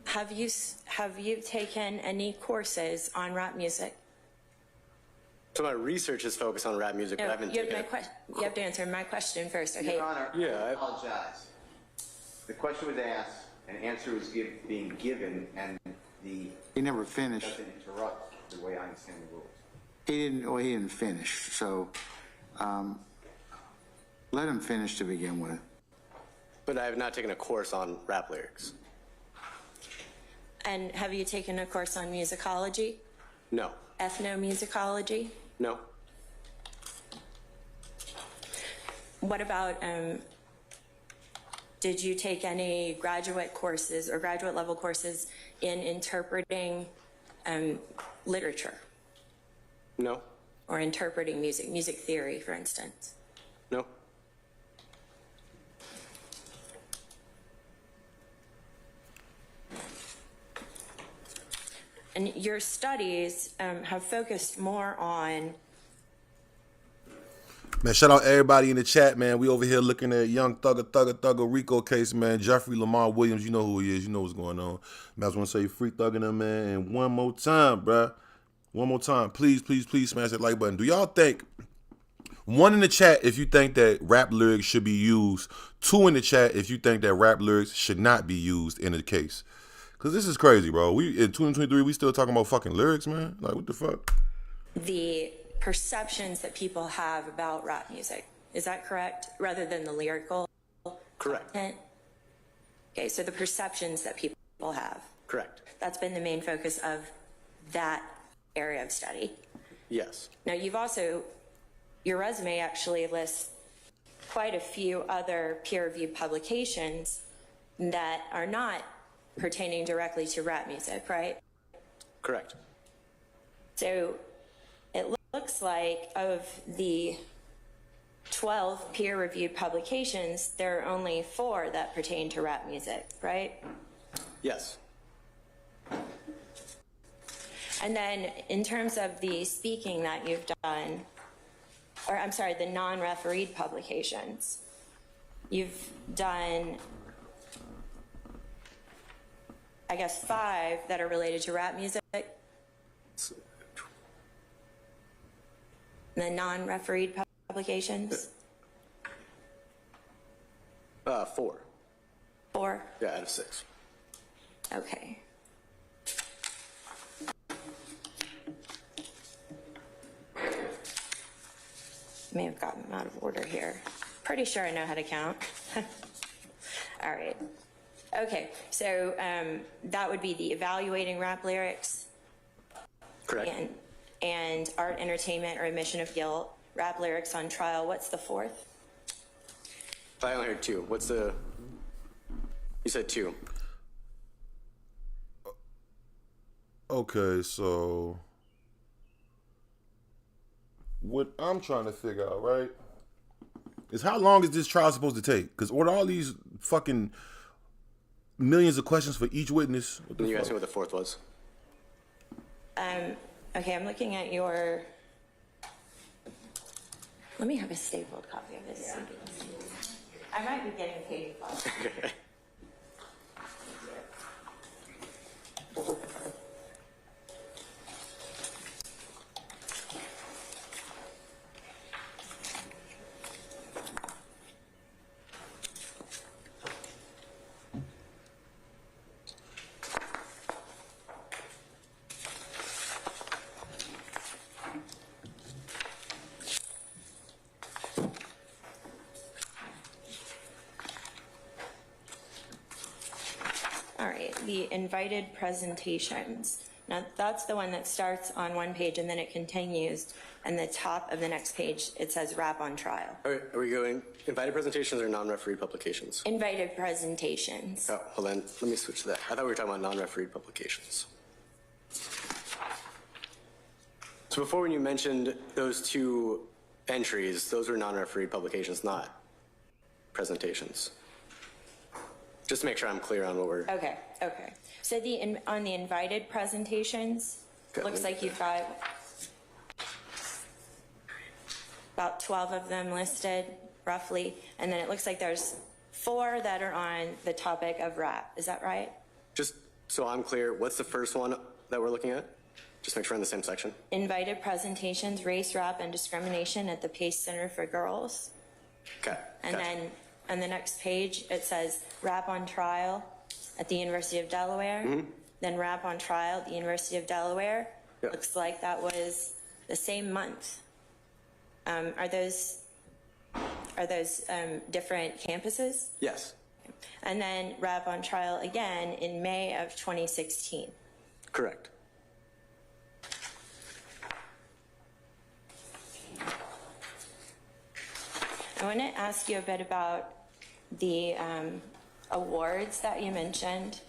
Have you taken any courses on rap music? So my research is focused on rap music, but I haven't taken it. You have to answer my question first, okay? Your Honor, Yeah, I apologize. The question was asked, an answer was being given, and He never finished. doesn't interrupt the way I understand the rules. He didn't finish. So let him finish to begin with. But I have not taken a course on rap lyrics. And have you taken a course on musicology? No. Ethnomusicology? No. What about, did you take any graduate courses or graduate level courses in interpreting literature No. or interpreting music theory, for instance? No. And your studies have focused more on Man, shout out everybody in the chat, man. We over here looking at Young Thugger Rico case, man. Jeffrey Lamar Williams, you know who he is. You know what's going on. Man, I just want to say free thugging him, man. And one more time, bruh. One more time. Please, please, please smash that like button. Do y'all think 1 in the chat if you think that rap lyrics should be used. 2 in the chat if you think that rap lyrics should not be used in a case. Cause this is crazy, bro. We in 2023, we still talking about fucking lyrics, man. Like, what the fuck? The perceptions that people have about rap music. Is that correct? Rather than the lyrical Correct. content? Okay, so the perceptions that people have. Correct. That's been the main focus of that area of study. Yes. Now, you've also, your resume actually lists quite a few other peer-reviewed publications that are not pertaining directly to rap music, right? Correct. So it looks like of the 12 peer-reviewed publications, there are only 4 that pertain to rap music, right? Yes. And then in terms of the speaking that you've done, or I'm sorry, the non-refereed publications, you've done, I guess, 5 that are related to rap music. The non-refereed publications? 4. 4? Yeah, out of 6. Okay. May have gotten them out of order here. Pretty sure I know how to count. All right. Okay, so that would be the evaluating rap lyrics Correct. and art, entertainment, or admission of guilt, rap lyrics on trial. What's the 4th? I only heard 2. What's the? You said 2. Okay, so what I'm trying to figure out, right, is how long is this trial supposed to take? Because order all these fucking millions of questions for each witness. What the And you fuck? asked me what the 4th was. Okay, I'm looking at your. Let me have a stapled copy of this. I might be getting paid. All right, the invited presentations. Now, that's the one that starts on one page and then it continues, and the top of the next page, it says rap on trial. Are we going invited presentations or non-refereed publications? Invited presentations. Oh, well then, let me switch to that. I thought we were talking about non-refereed publications. So before, when you mentioned those 2 entries, those were non-refereed publications, not presentations. Just to make sure I'm clear on what we're... Okay. So on the invited presentations, Okay. looks like you've got about 12 of them listed, roughly, and then it looks like there's 4 that are on the topic of rap. Is that right? Just so I'm clear, what's the first one that we're looking at? Just make sure we're in the same section. Invited presentations, race, rap, and discrimination at the Pace Center for Girls. Okay. And gotcha. then on the next page, it says rap on trial at the University of Delaware. Then rap on trial at the University of Delaware. Yeah. Looks like that was the same month. Are those different campuses? Yes. And then rap on trial again in May of 2016. Correct. I want to ask you a bit about the awards that you mentioned.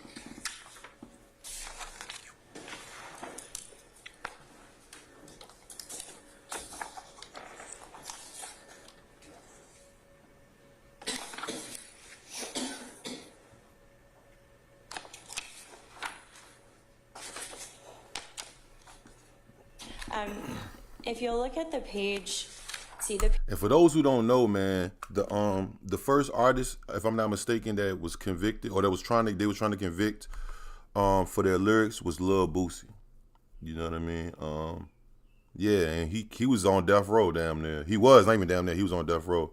If you'll look at the page, see the And for those who don't know, man, the first artist, if I'm not mistaken, that was convicted or that was trying to convict for their lyrics was Lil Boosie. You know what I mean? Yeah, and he was on death row, damn near. He was, not even damn near. He was on death row.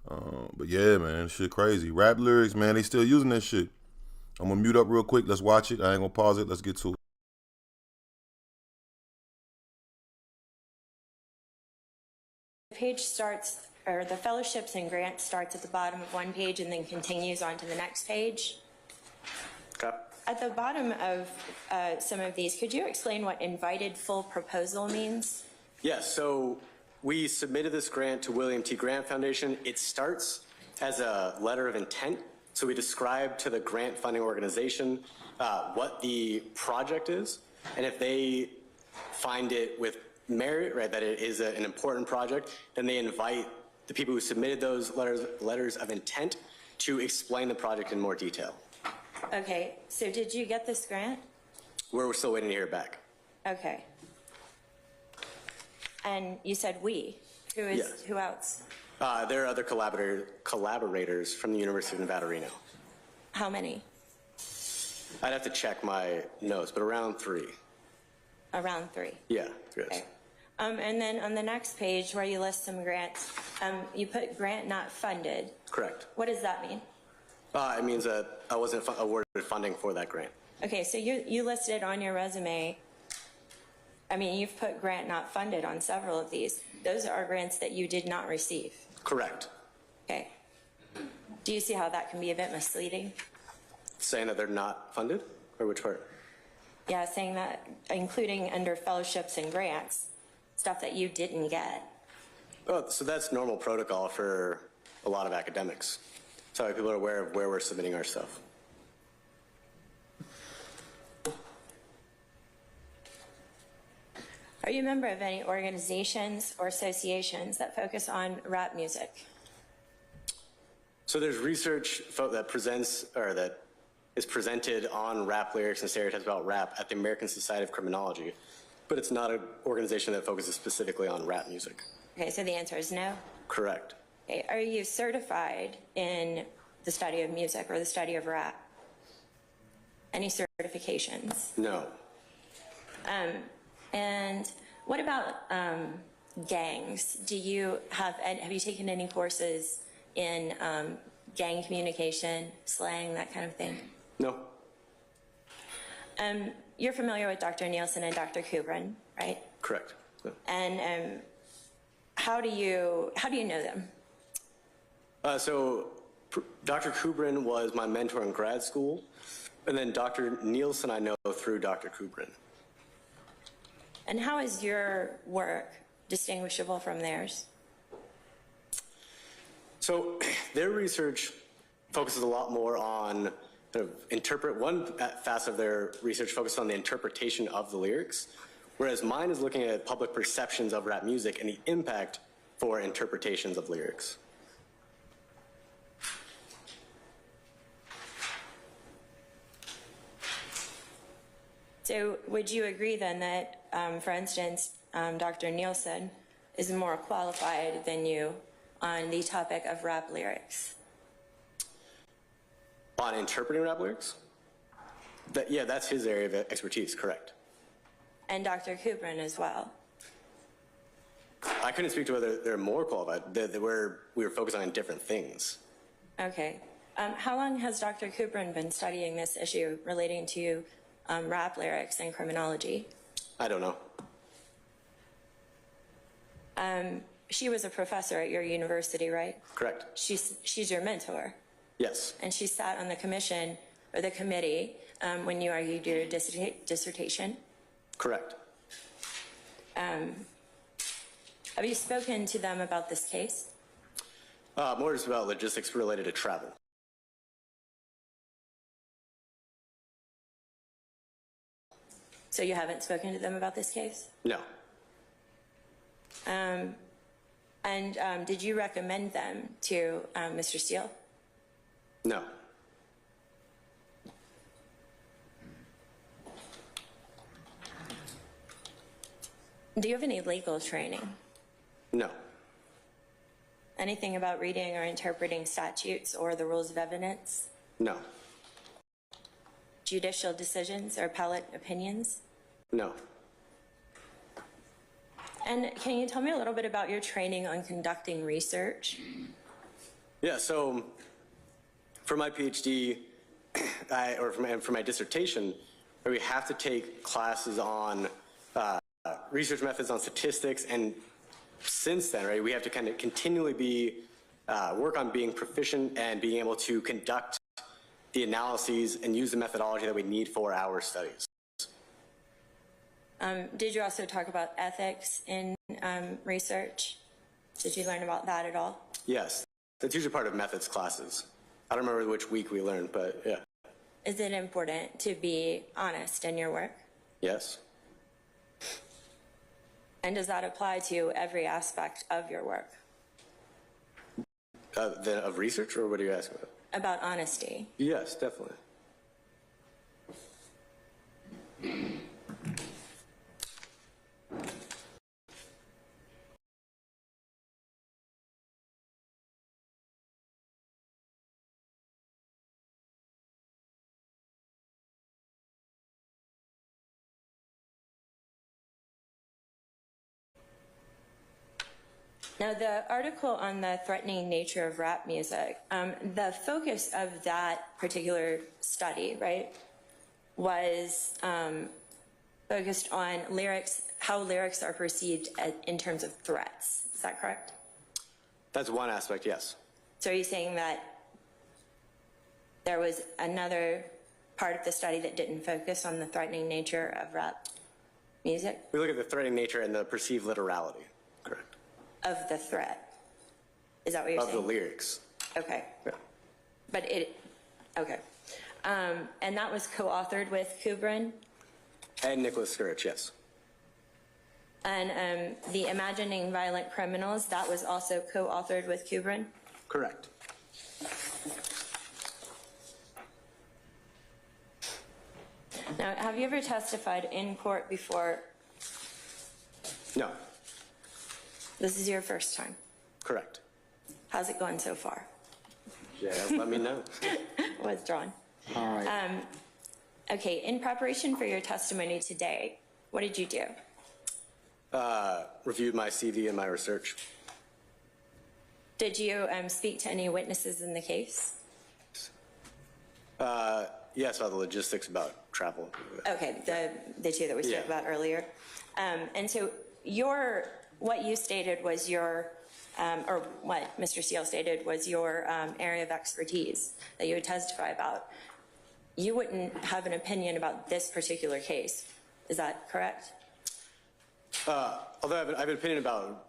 But yeah, man, shit crazy. Rap lyrics, man, they still using that shit. I'm gonna mute up real quick. Let's watch it. I ain't gonna pause it. Let's get to it. The page starts, or the fellowships and grants starts at the bottom of one page and then continues on to the next page. Okay. At the bottom of some of these, could you explain what invited full proposal means? Yes, so we submitted this grant to William T. Grant Foundation. It starts as a letter of intent. So we describe to the grant funding organization what the project is, and if they find it with merit, right, that it is an important project, then they invite the people who submitted those letters of intent to explain the project in more detail. Okay, so did you get this grant? We're still waiting to hear back. Okay. And you said we. Yes. Who else? There are other collaborators from the University of Nevada, Reno. How many? I'd have to check my notes, but around 3. Around 3. Yeah, 3 Okay. And then on the next page where you list some grants, you put grant not funded. Correct. What does that mean? It means that I wasn't awarded funding for that grant. Okay, so you listed on your resume, I mean, you've put grant not funded on several of these. Those are grants that you did not receive. Correct. Okay. Do you see how that can be a bit misleading? Saying that they're not funded? Or which part? Yeah, saying that, including under fellowships and grants, stuff that you didn't get. Oh, so that's normal protocol for a lot of academics. So people are aware of where we're submitting our stuff. Are you a member of any organizations or associations that focus on rap music? So there's research that presents, or that is presented on rap lyrics and stereotypes about rap at the American Society of Criminology, but it's not an organization that focuses specifically on rap music. Okay, so the answer is no. Correct. Okay, are you certified in the study of music or the study of rap? Any certifications? No. And what about gangs? Do you have you taken any courses in gang communication, slang, that kind of thing? No. You're familiar with Dr. Nielsen and Dr. Kubrin, right? Correct. No. And how do you know them? So Dr. Kubrin was my mentor in grad school, and then Dr. Nielsen I know through Dr. Kubrin. And how is your work distinguishable from theirs? So their research focuses a lot more on kind of one facet of their research focused on the interpretation of the lyrics, whereas mine is looking at public perceptions of rap music and the impact for interpretations of lyrics. So would you agree then that, for instance, Dr. Nielsen is more qualified than you on the topic of rap lyrics? On interpreting rap lyrics? Yeah, that's his area of expertise, correct. And Dr. Kubrin as well? I couldn't speak to whether they're more qualified. We were focused on different things. Okay. How long has Dr. Kubrin been studying this issue relating to rap lyrics and criminology? I don't know. She was a professor at your university, right? Correct. She's your mentor. Yes. And she sat on the commission or the committee when you argued your dissertation. Correct. Have you spoken to them about this case? More just about logistics related to travel. So you haven't spoken to them about this case? No. And did you recommend them to Mr. Steele? No. Do you have any legal training? No. Anything about reading or interpreting statutes or the rules of evidence? No. Judicial decisions or appellate opinions? No. And can you tell me a little bit about your training on conducting research? Yeah, so for my PhD, for my dissertation, we have to take classes on research methods, on statistics, and since then, right, we have to kind of continually work on being proficient and being able to conduct the analyses and use the methodology that we need for our studies. Did you also talk about ethics in research? Did you learn about that at all? Yes, that's usually part of methods classes. I don't remember which week we learned, but yeah. Is it important to be honest in your work? Yes. And does that apply to every aspect of your work? Of research, or what are you asking about? About honesty. Yes, definitely. Now, the article on the threatening nature of rap music, the focus of that particular study, right, was focused on lyrics, how lyrics are perceived in terms of threats. Is that correct? That's one aspect, yes. So are you saying that there was another part of the study that didn't focus on the threatening nature of rap music? We look at the threatening nature and the perceived literality, correct? Of the threat. Is that what you're saying? Of the lyrics. Okay. Yeah. But okay. And that was co-authored with Kubrin? And Nicholas Sturridge, yes. And the Imagining Violent Criminals, that was also co-authored with Kubrin? Correct. Now, have you ever testified in court before? No. This is your first time. Correct. How's it going so far? Yeah, let me know. Withdrawn. All right. Okay, in preparation for your testimony today, what did you do? Reviewed my CV and my research. Did you speak to any witnesses in the case? Yes, about the logistics about travel. Okay, the two that we spoke about earlier. And so what you stated was or what Mr. Steele stated was your area of expertise that you would testify about. You wouldn't have an opinion about this particular case. Is that correct? Although I have an opinion about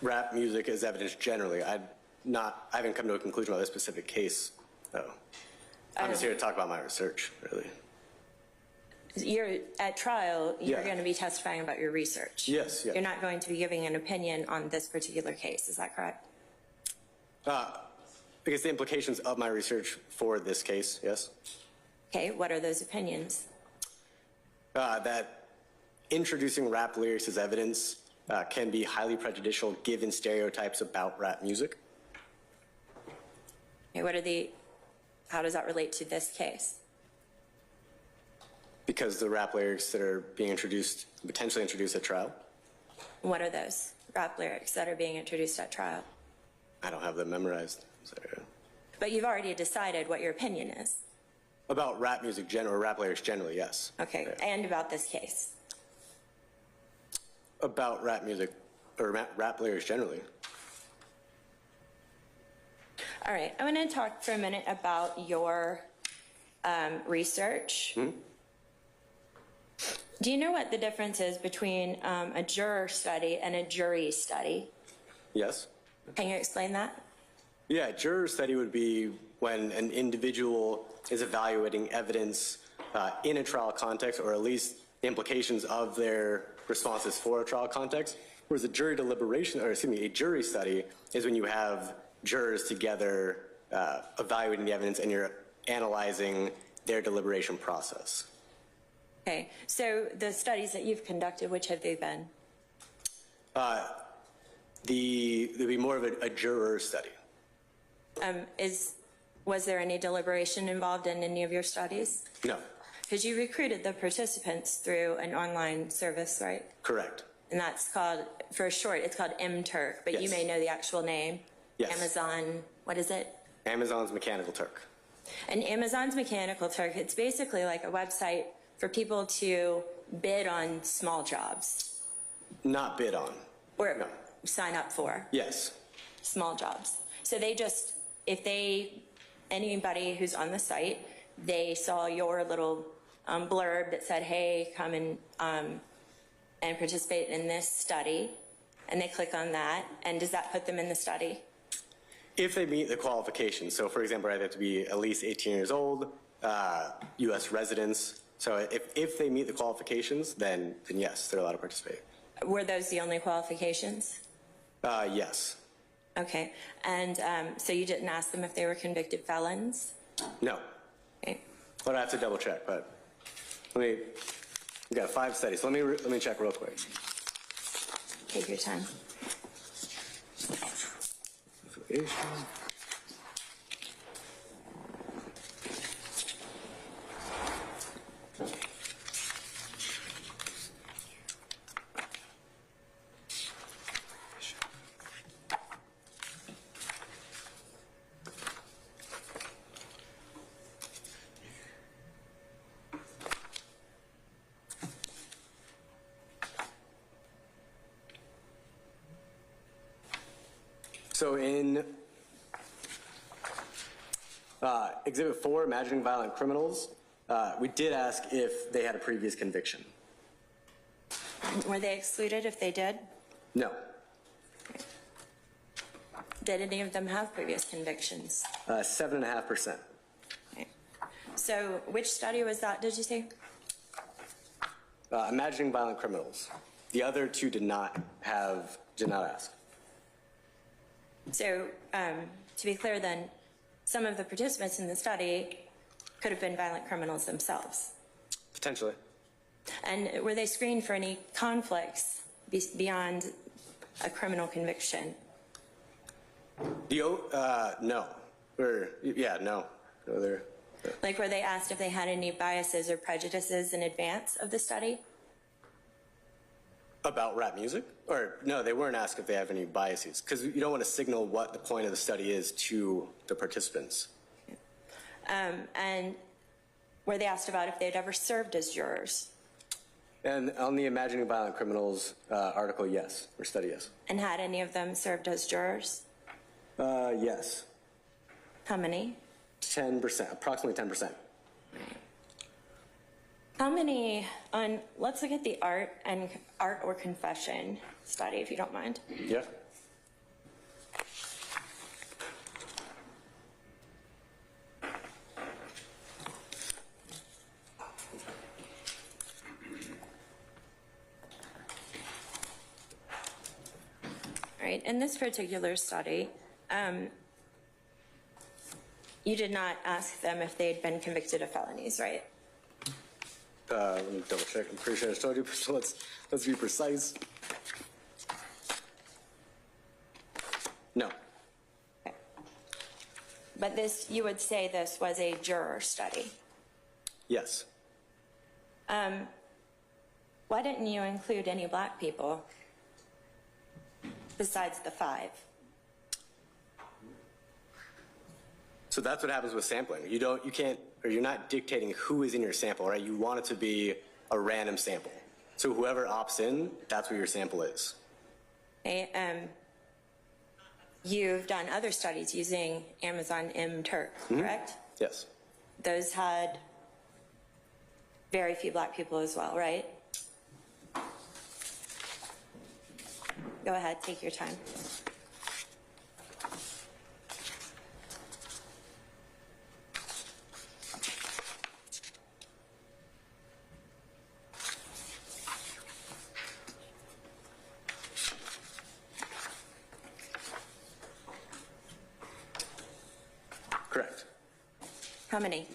rap music as evidence generally, I haven't come to a conclusion about this specific case, though. I'm just here to talk about my research, really. You're at trial, you're Yeah. going to be testifying about your research. Yes, yes. You're not going to be giving an opinion on this particular case. Is that correct? I guess the implications of my research for this case, yes. Okay, what are those opinions? That introducing rap lyrics as evidence can be highly prejudicial given stereotypes about rap music. Okay, how does that relate to this case? Because the rap lyrics that are being introduced, potentially introduced at trial. What are those rap lyrics that are being introduced at trial? I don't have them memorized. So. But you've already decided what your opinion is. About rap music or rap lyrics generally, yes. Okay, Yeah. and about this case. About rap music or rap lyrics generally. All right, I'm going to talk for a minute about your research. Do you know what the difference is between a juror study and a jury study? Yes. Can you explain that? Yeah, juror study would be when an individual is evaluating evidence in a trial context, or at least the implications of their responses for a trial context. Whereas a jury a jury study is when you have jurors together evaluating the evidence and you're analyzing their deliberation process. Okay, so the studies that you've conducted, which have they been? There'd be more of a juror study. Was there any deliberation involved in any of your studies? No. Because you recruited the participants through an online service, right? Correct. And that's called, for short, it's called MTurk, but you Yes. may know the actual name. Yes. Amazon, what is it? Amazon's Mechanical Turk. And Amazon's Mechanical Turk, it's basically like a website for people to bid on small jobs Not bid on. or No. sign up for Yes. small jobs. So they just, anybody who's on the site, they saw your little blurb that said, hey, come and participate in this study, and they click on that, and does that put them in the study? If they meet the qualifications, so for example, they have to be at least 18 years old, U.S. residents. So if they meet the qualifications, then yes, they're allowed to participate. Were those the only qualifications? Yes. Okay, and so you didn't ask them if they were convicted felons? No. Okay. But I have to double check, but we got 5 studies. So let me check real quick. Take your time. So in Exhibit 4, Imagining Violent Criminals, we did ask if they had a previous conviction. Were they excluded if they did? No. Did any of them have previous convictions? 7.5%. Okay. So which study was that, did you say? Imagining Violent Criminals. The other 2 did not ask. So to be clear then, some of the participants in the study could have been violent criminals themselves. Potentially. And were they screened for any conflicts beyond a criminal conviction? No. No. No, Like were they asked if they had any biases or prejudices in advance of the study? About rap music? Or no, they weren't asked if they have any biases, because you don't want to signal what the point of the study is to the participants. And were they asked about if they'd ever served as jurors? And on the Imagining Violent Criminals article, yes, or study, yes. And had any of them served as jurors? Yes. How many? 10%, approximately 10%. How many let's look at the art or confession study, if you don't mind. Yeah. All right, in this particular study, you did not ask them if they'd been convicted of felonies, right? Let me double check. I'm pretty sure I just told you, so let's be precise. No. Okay. But you would say this was a juror study. Yes. Why didn't you include any black people besides the 5? So that's what happens with sampling. You're not dictating who is in your sample, right? You want it to be a random sample. So whoever opts in, that's what your sample is. Okay, you've done other studies using Amazon MTurk, correct? Yes. Those had very few black people as well, right? Go ahead, take your time. Correct. How many?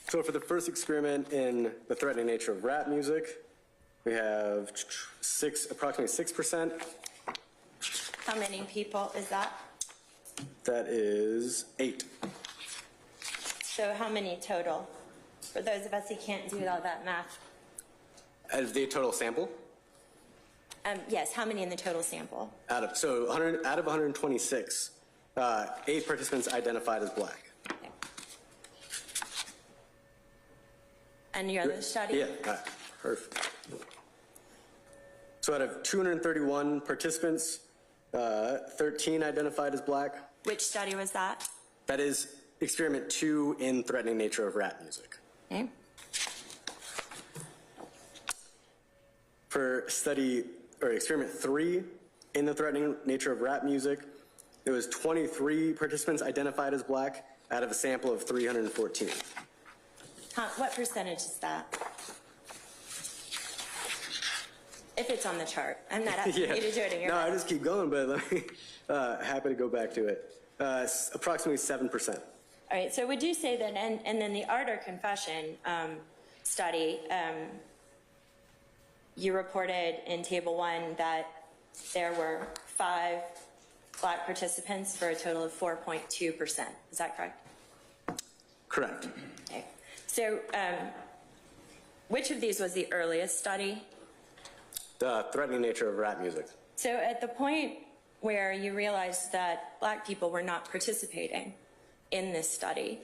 So for the first experiment in the threatening nature of rap music, we have approximately 6%. How many people is that? That is 8. So how many total? For those of us who can't do all that math. As the total sample? Yes, how many in the total sample? Out of 126, 8 participants identified as black. Okay. And your other study? Yeah, perfect. So out of 231 participants, 13 identified as black. Which study was that? That is experiment 2 in threatening nature of rap music. Okay. For experiment 3 in the threatening nature of rap music, there was 23 participants identified as black out of a sample of 314. What percentage is that? If it's on the chart. I'm not asking you to do it in your No, I head. just keep going, but let me, happy to go back to it. Approximately 7%. All right, so would you say that, and then the Ardor Confession study, you reported in Table 1 that there were 5 black participants for a total of 4.2%. Is that correct? Correct. Okay. So which of these was the earliest study? The threatening nature of rap music. So at the point where you realized that black people were not participating in this study,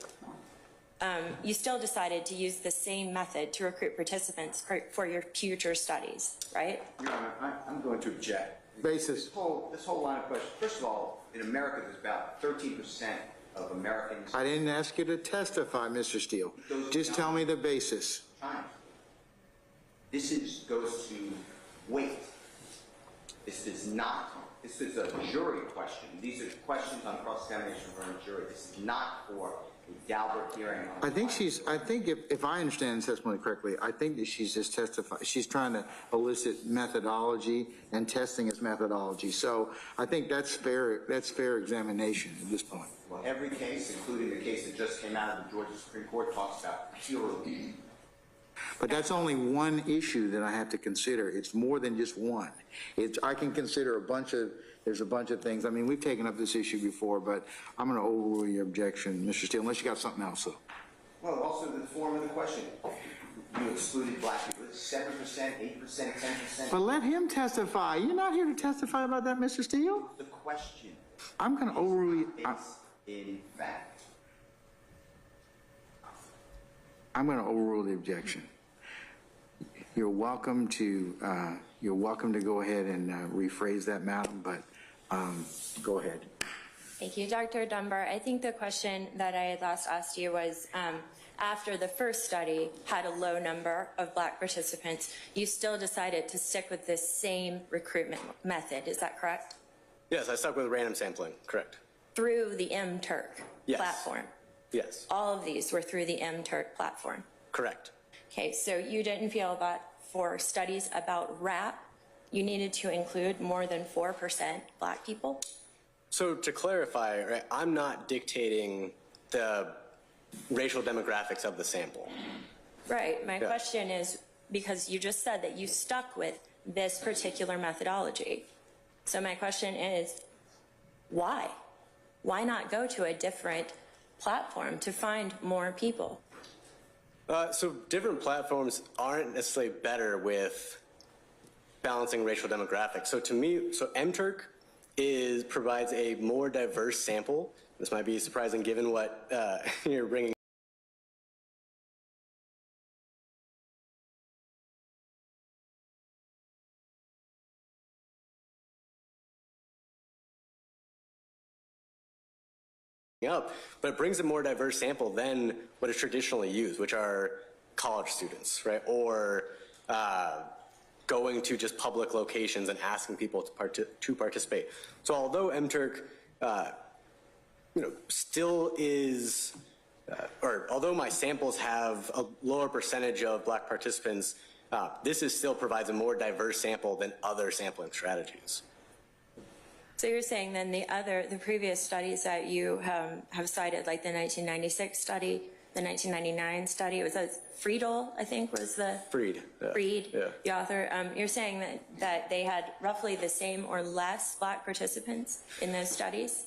you still decided to use the same method to recruit participants for your future studies, right? Your Honor, I'm going to object. Basis. This whole line of questions, first of all, in America, there's about 13% of Americans. I didn't ask you to testify, Mr. Steele. Just tell me the basis. Time. This goes to weight. This is a jury question. These are questions on cross-examination for a jury. This is not for a Daubert hearing. I think if I understand the testimony correctly, I think that she's just testifying. She's trying to elicit methodology and testing his methodology. So I think that's fair examination at this point. Well, every case, including the case that just came out of the Georgia Supreme Court, talks about pure review. But that's only one issue that I have to consider. It's more than just one. I can consider there's a bunch of things. I mean, we've taken up this issue before, but I'm going to overrule your objection, Mr. Steele, unless you got something else. So. Well, also the form of the question. You excluded black people. 7%, 8%, 10%. But let him testify. You're not here to testify about that, Mr. Steele. The question. I'm going to overrule. In fact. I'm going to overrule the objection. You're welcome to go ahead and rephrase that, madam, but go ahead. Thank you, Dr. Dunbar. I think the question that I had last asked you was, after the first study had a low number of black participants, you still decided to stick with this same recruitment method. Is that correct? Yes, I stuck with random sampling. Correct. Through the MTurk platform? Yes. All of these were through the MTurk platform? Correct. Okay, so you didn't feel that for studies about rap, you needed to include more than 4% black people? So to clarify, right, I'm not dictating the racial demographics of the sample. Right. My question is, because you just said that you stuck with this particular methodology. So my question is, why? Why not go to a different platform to find more people? So different platforms aren't necessarily better with balancing racial demographics. So to me, MTurk provides a more diverse sample. This might be surprising given what you're bringing up, but it brings a more diverse sample than what is traditionally used, which are college students, right? Or going to just public locations and asking people to participate. So although MTurk, still is, or although my samples have a lower percentage of black participants, this still provides a more diverse sample than other sampling strategies. So you're saying then the previous studies that you have cited, like the 1996 study, the 1999 study. It was Friedel, I think, was the Freed. Yeah. Freed, Yeah. the author. You're saying that they had roughly the same or less Black participants in those studies?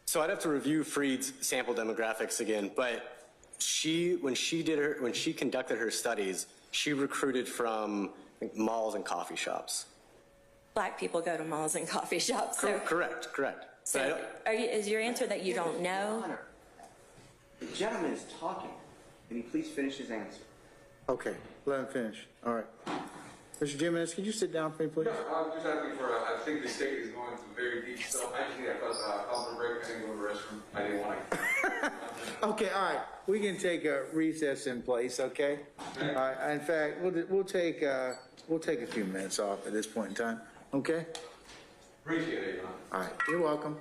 So I'd have to review Freed's sample demographics again, but when she conducted her studies, she recruited from malls and coffee shops. Black people go to malls and coffee shops. So, Correct. so is your answer that you don't know? Honor, the gentleman is talking. Can he please finish his answer? Okay, let him finish. All right. Mr. Jimenez, could you sit down for me, please? I'm just asking for, I think the state is going to very deep, so I just need a call for break, I think go to the restroom. I didn't want to. Okay, all right. We can take a recess in place, okay? All right. In fact, we'll take a few minutes off at this point in time, okay? Appreciate it, Your Honor. All right, you're welcome.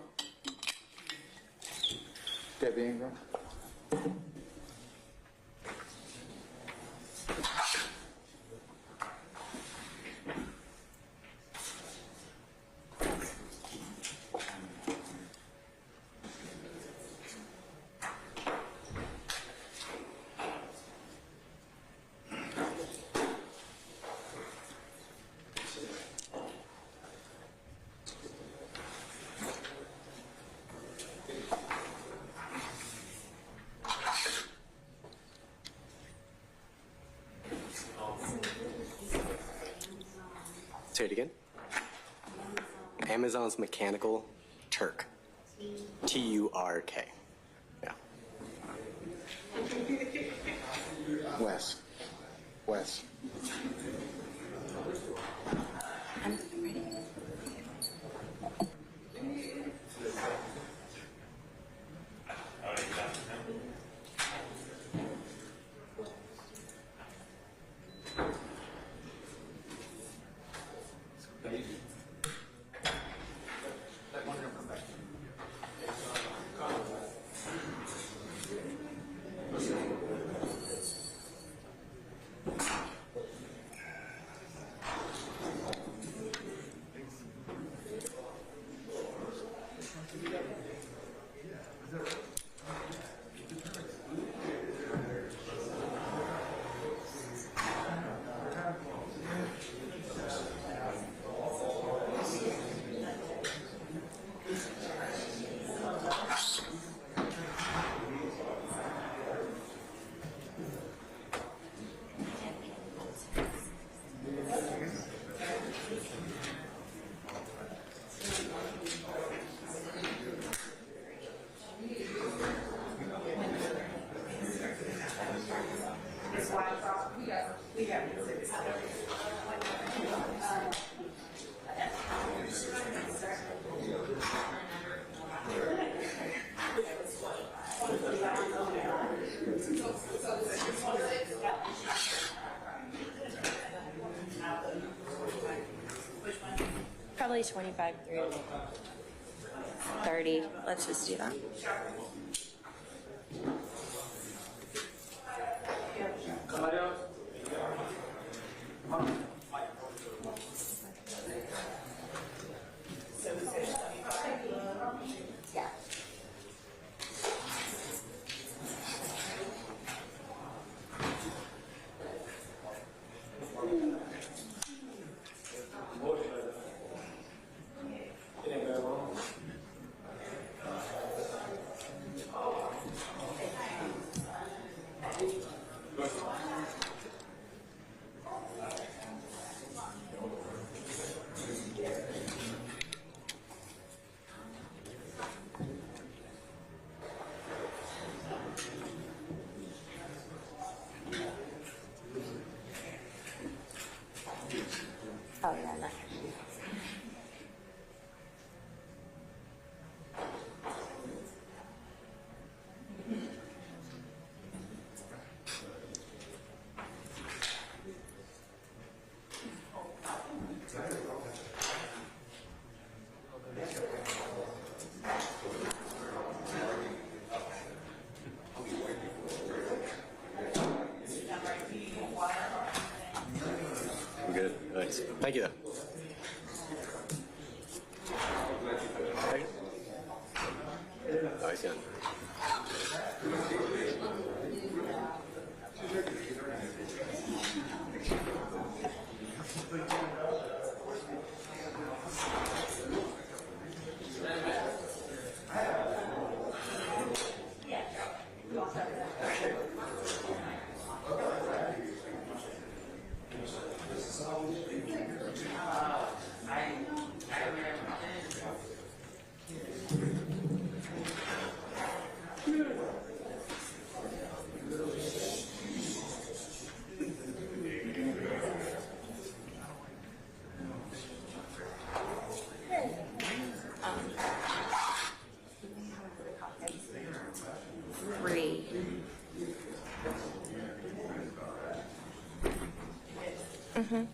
Deputy Ingram? Say it again. Amazon's Mechanical Turk. Turk. Yeah. Wes. Probably 25 through 30. Let's just do that. Oh, yeah, no. I'm good. Thanks. Thank you. Oh, he's done. Three. Mm-hmm.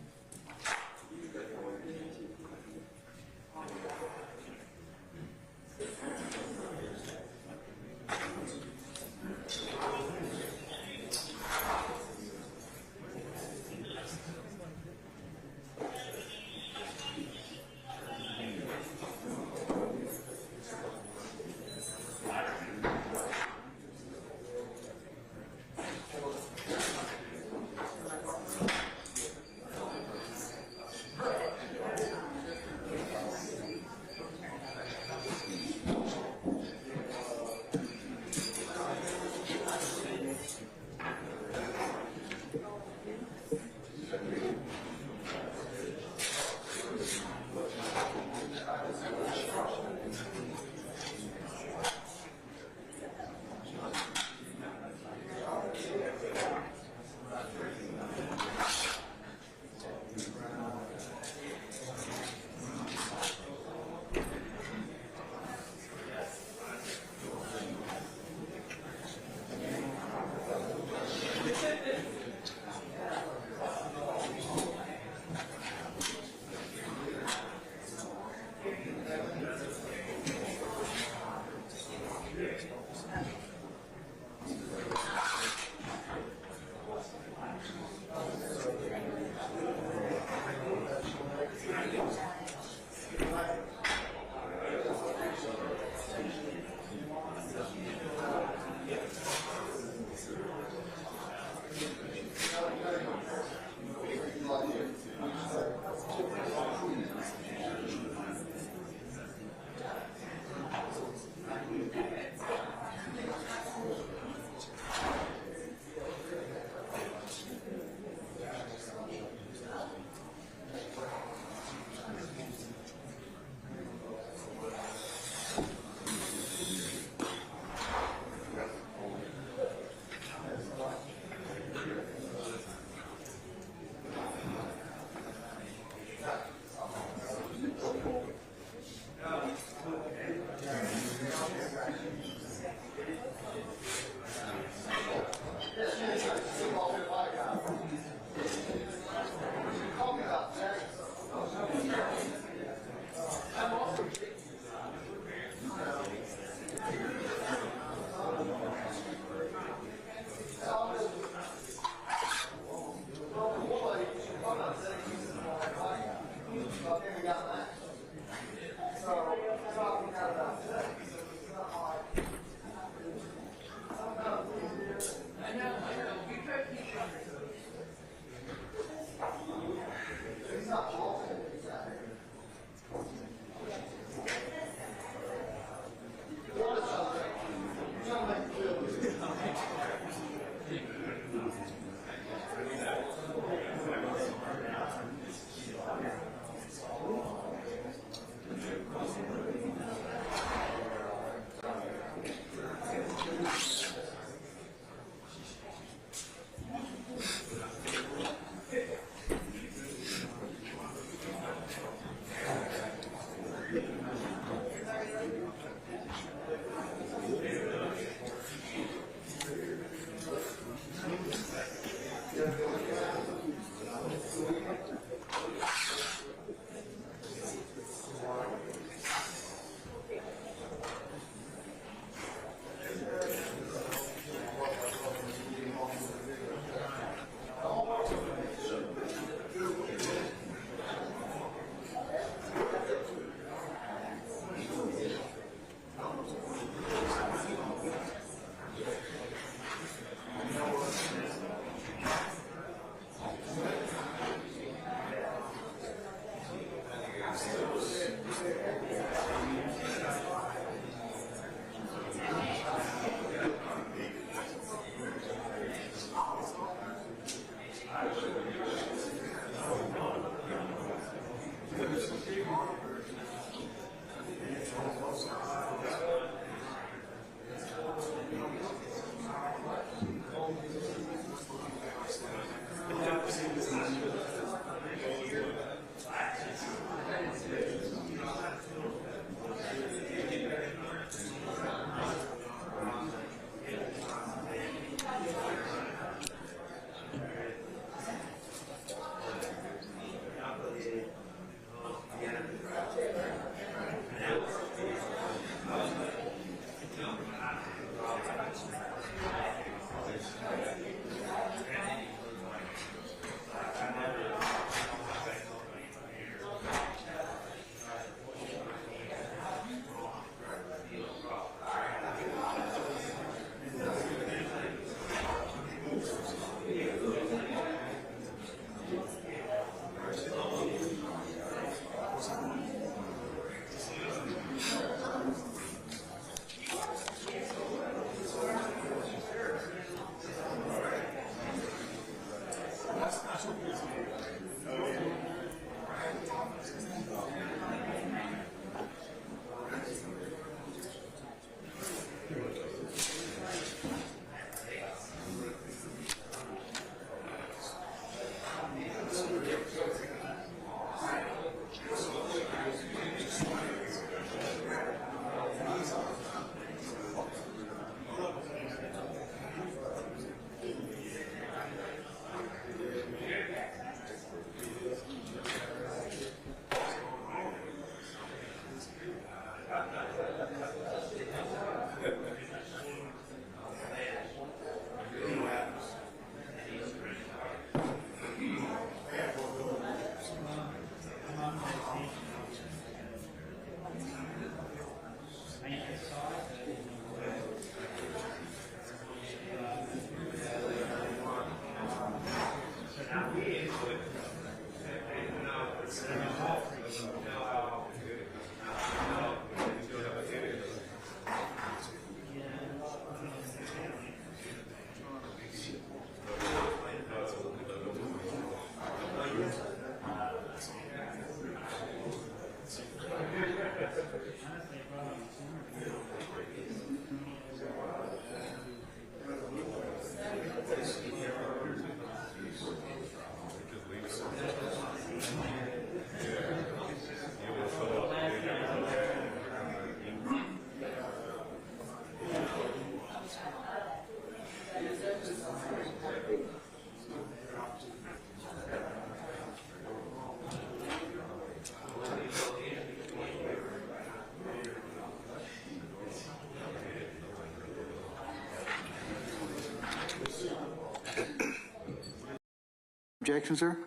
objection, sir?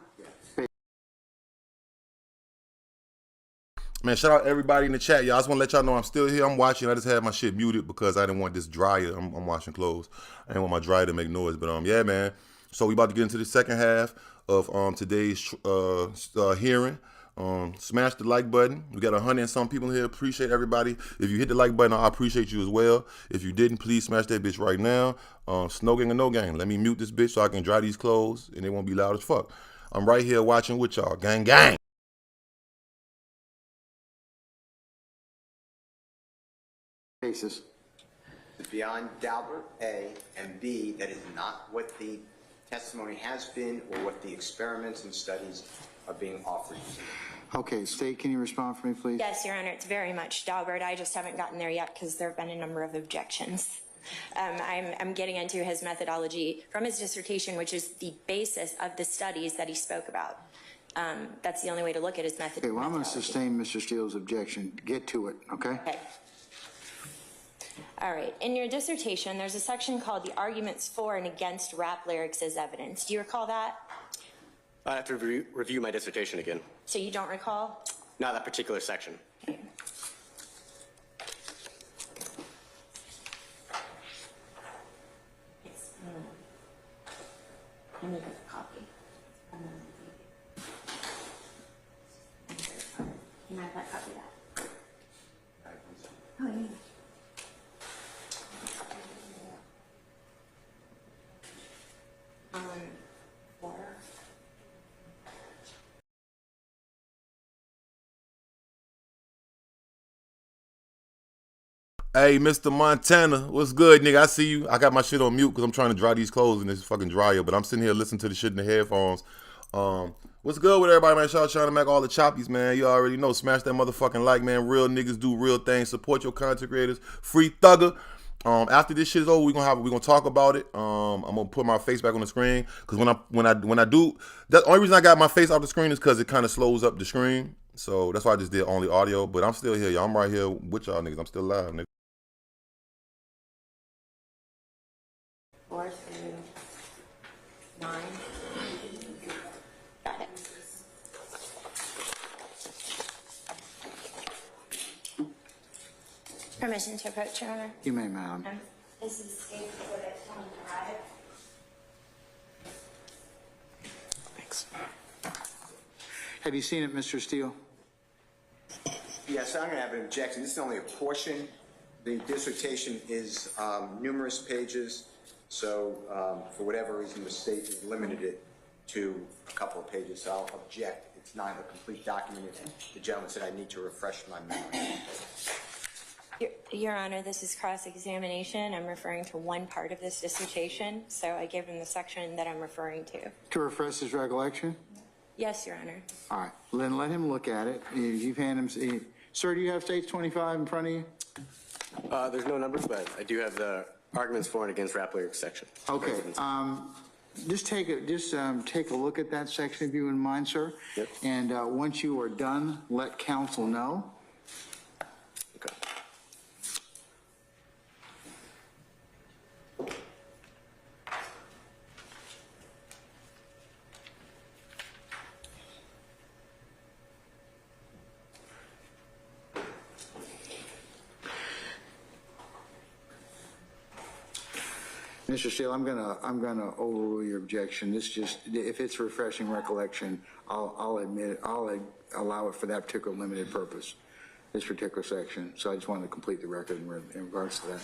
Man, shout out everybody in the chat, y'all. I just want to let y'all know I'm still here. I'm watching. I just had my shit muted because I didn't want this dryer. I'm washing clothes. I didn't want my dryer to make noise. But yeah, man. So we about to get into the second half of today's hearing. Smash the like button. We got 100 and some people here. Appreciate everybody. If you hit the like button, I appreciate you as well. If you didn't, please smash that bitch right now. Snow gang or no gang. Let me mute this bitch so I can dry these clothes and they won't be loud as fuck. I'm right here watching with y'all. Gang, gang. Basis. Beyond Daubert, A, and B, that is not what the testimony has been or what the experiments and studies are being offered. Okay, State, can you respond for me, please? Yes, Your Honor, it's very much Daubert. I just haven't gotten there yet because there have been a number of objections. I'm getting into his methodology from his dissertation, which is the basis of the studies that he spoke about. That's the only way to look at his method. Okay, well, I'm going to sustain Mr. Steele's objection. Get to it, okay? Okay. All right. In your dissertation, there's a section called the arguments for and against rap lyrics as evidence. Do you recall that? I have to review my dissertation again. So you don't recall? Not that particular section. Okay. Let me get a copy. You mind if I copy that? Oh, yeah. Water. Hey, Mr. Montana, what's good, nigga? I see you. I got my shit on mute because I'm trying to dry these clothes in this fucking dryer, but I'm sitting here listening to the shit in the headphones. What's good with everybody, man? Shout out to make all the choppies, man. You already know. Smash that motherfucking like, man. Real niggas do real things. Support your content creators. Free Thugger. After this shit is over, we're gonna talk about it. I'm gonna put my face back on the screen because when I do, the only reason I got my face off the screen is because it kind of slows up the screen. So that's why I just did only audio. But I'm still here, y'all. I'm right here with y'all niggas. I'm still live, nigga. 4 through 9. Got it. Permission to approach, Your Honor. You may, madam. This is State Exhibit 25. Thanks. Have you seen it, Mr. Steele? Yes, I'm going to have an objection. This is only a portion. The dissertation is numerous pages, so for whatever reason, the state has limited it to a couple of pages, so I'll object. It's not a complete document. The gentleman said I need to refresh my memory. Your Honor, this is cross-examination. I'm referring to one part of this dissertation, so I gave him the section that I'm referring to. To refresh his recollection? Yes, Your Honor. All right, then let him look at it. You've handed him, sir, do you have States 25 in front of you? There's no numbers, but I do have the arguments for and against rap lyrics section. Okay, just take a look at that section if you wouldn't mind, sir. Yep. And once you are done, let counsel know. Okay. Mr. Steele, I'm gonna overrule your objection. This just, if it's refreshing recollection, I'll admit it. I'll allow it for that particular limited purpose, this particular section. So I just wanted to complete the record in regards to that.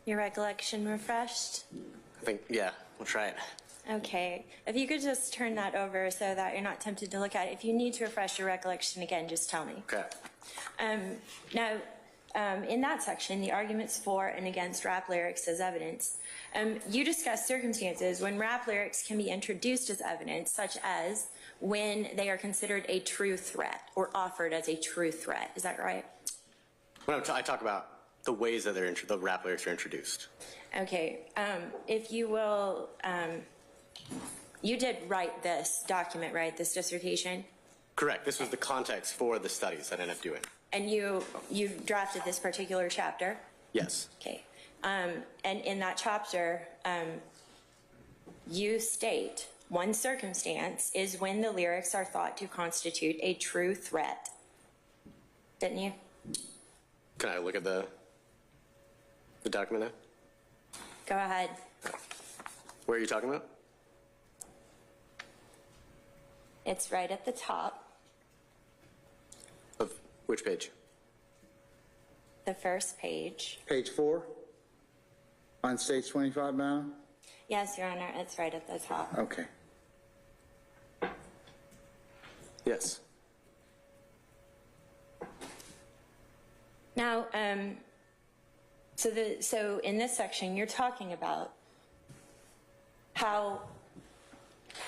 Your recollection refreshed? I think, yeah, we'll try it. Okay. If you could just turn that over so that you're not tempted to look at it. If you need to refresh your recollection again, just tell me. Okay. Now, in that section, the arguments for and against rap lyrics as evidence, you discuss circumstances when rap lyrics can be introduced as evidence, such as when they are considered a true threat or offered as a true threat. Is that right? When I talk about the ways that the rap lyrics are introduced. Okay. If you will, you did write this document, right? This dissertation? Correct. This was the context for the studies that I ended up doing. And you drafted this particular chapter? Yes. Okay. And in that chapter, you state one circumstance is when the lyrics are thought to constitute a true threat. Didn't you? Can I look at the document now? Go ahead. Where are you talking about? It's right at the top, Of which page? the first page. Page 4 on States 25 bound? Yes, Your Honor, it's right at the top. Okay. Yes. Now, so in this section, you're talking about how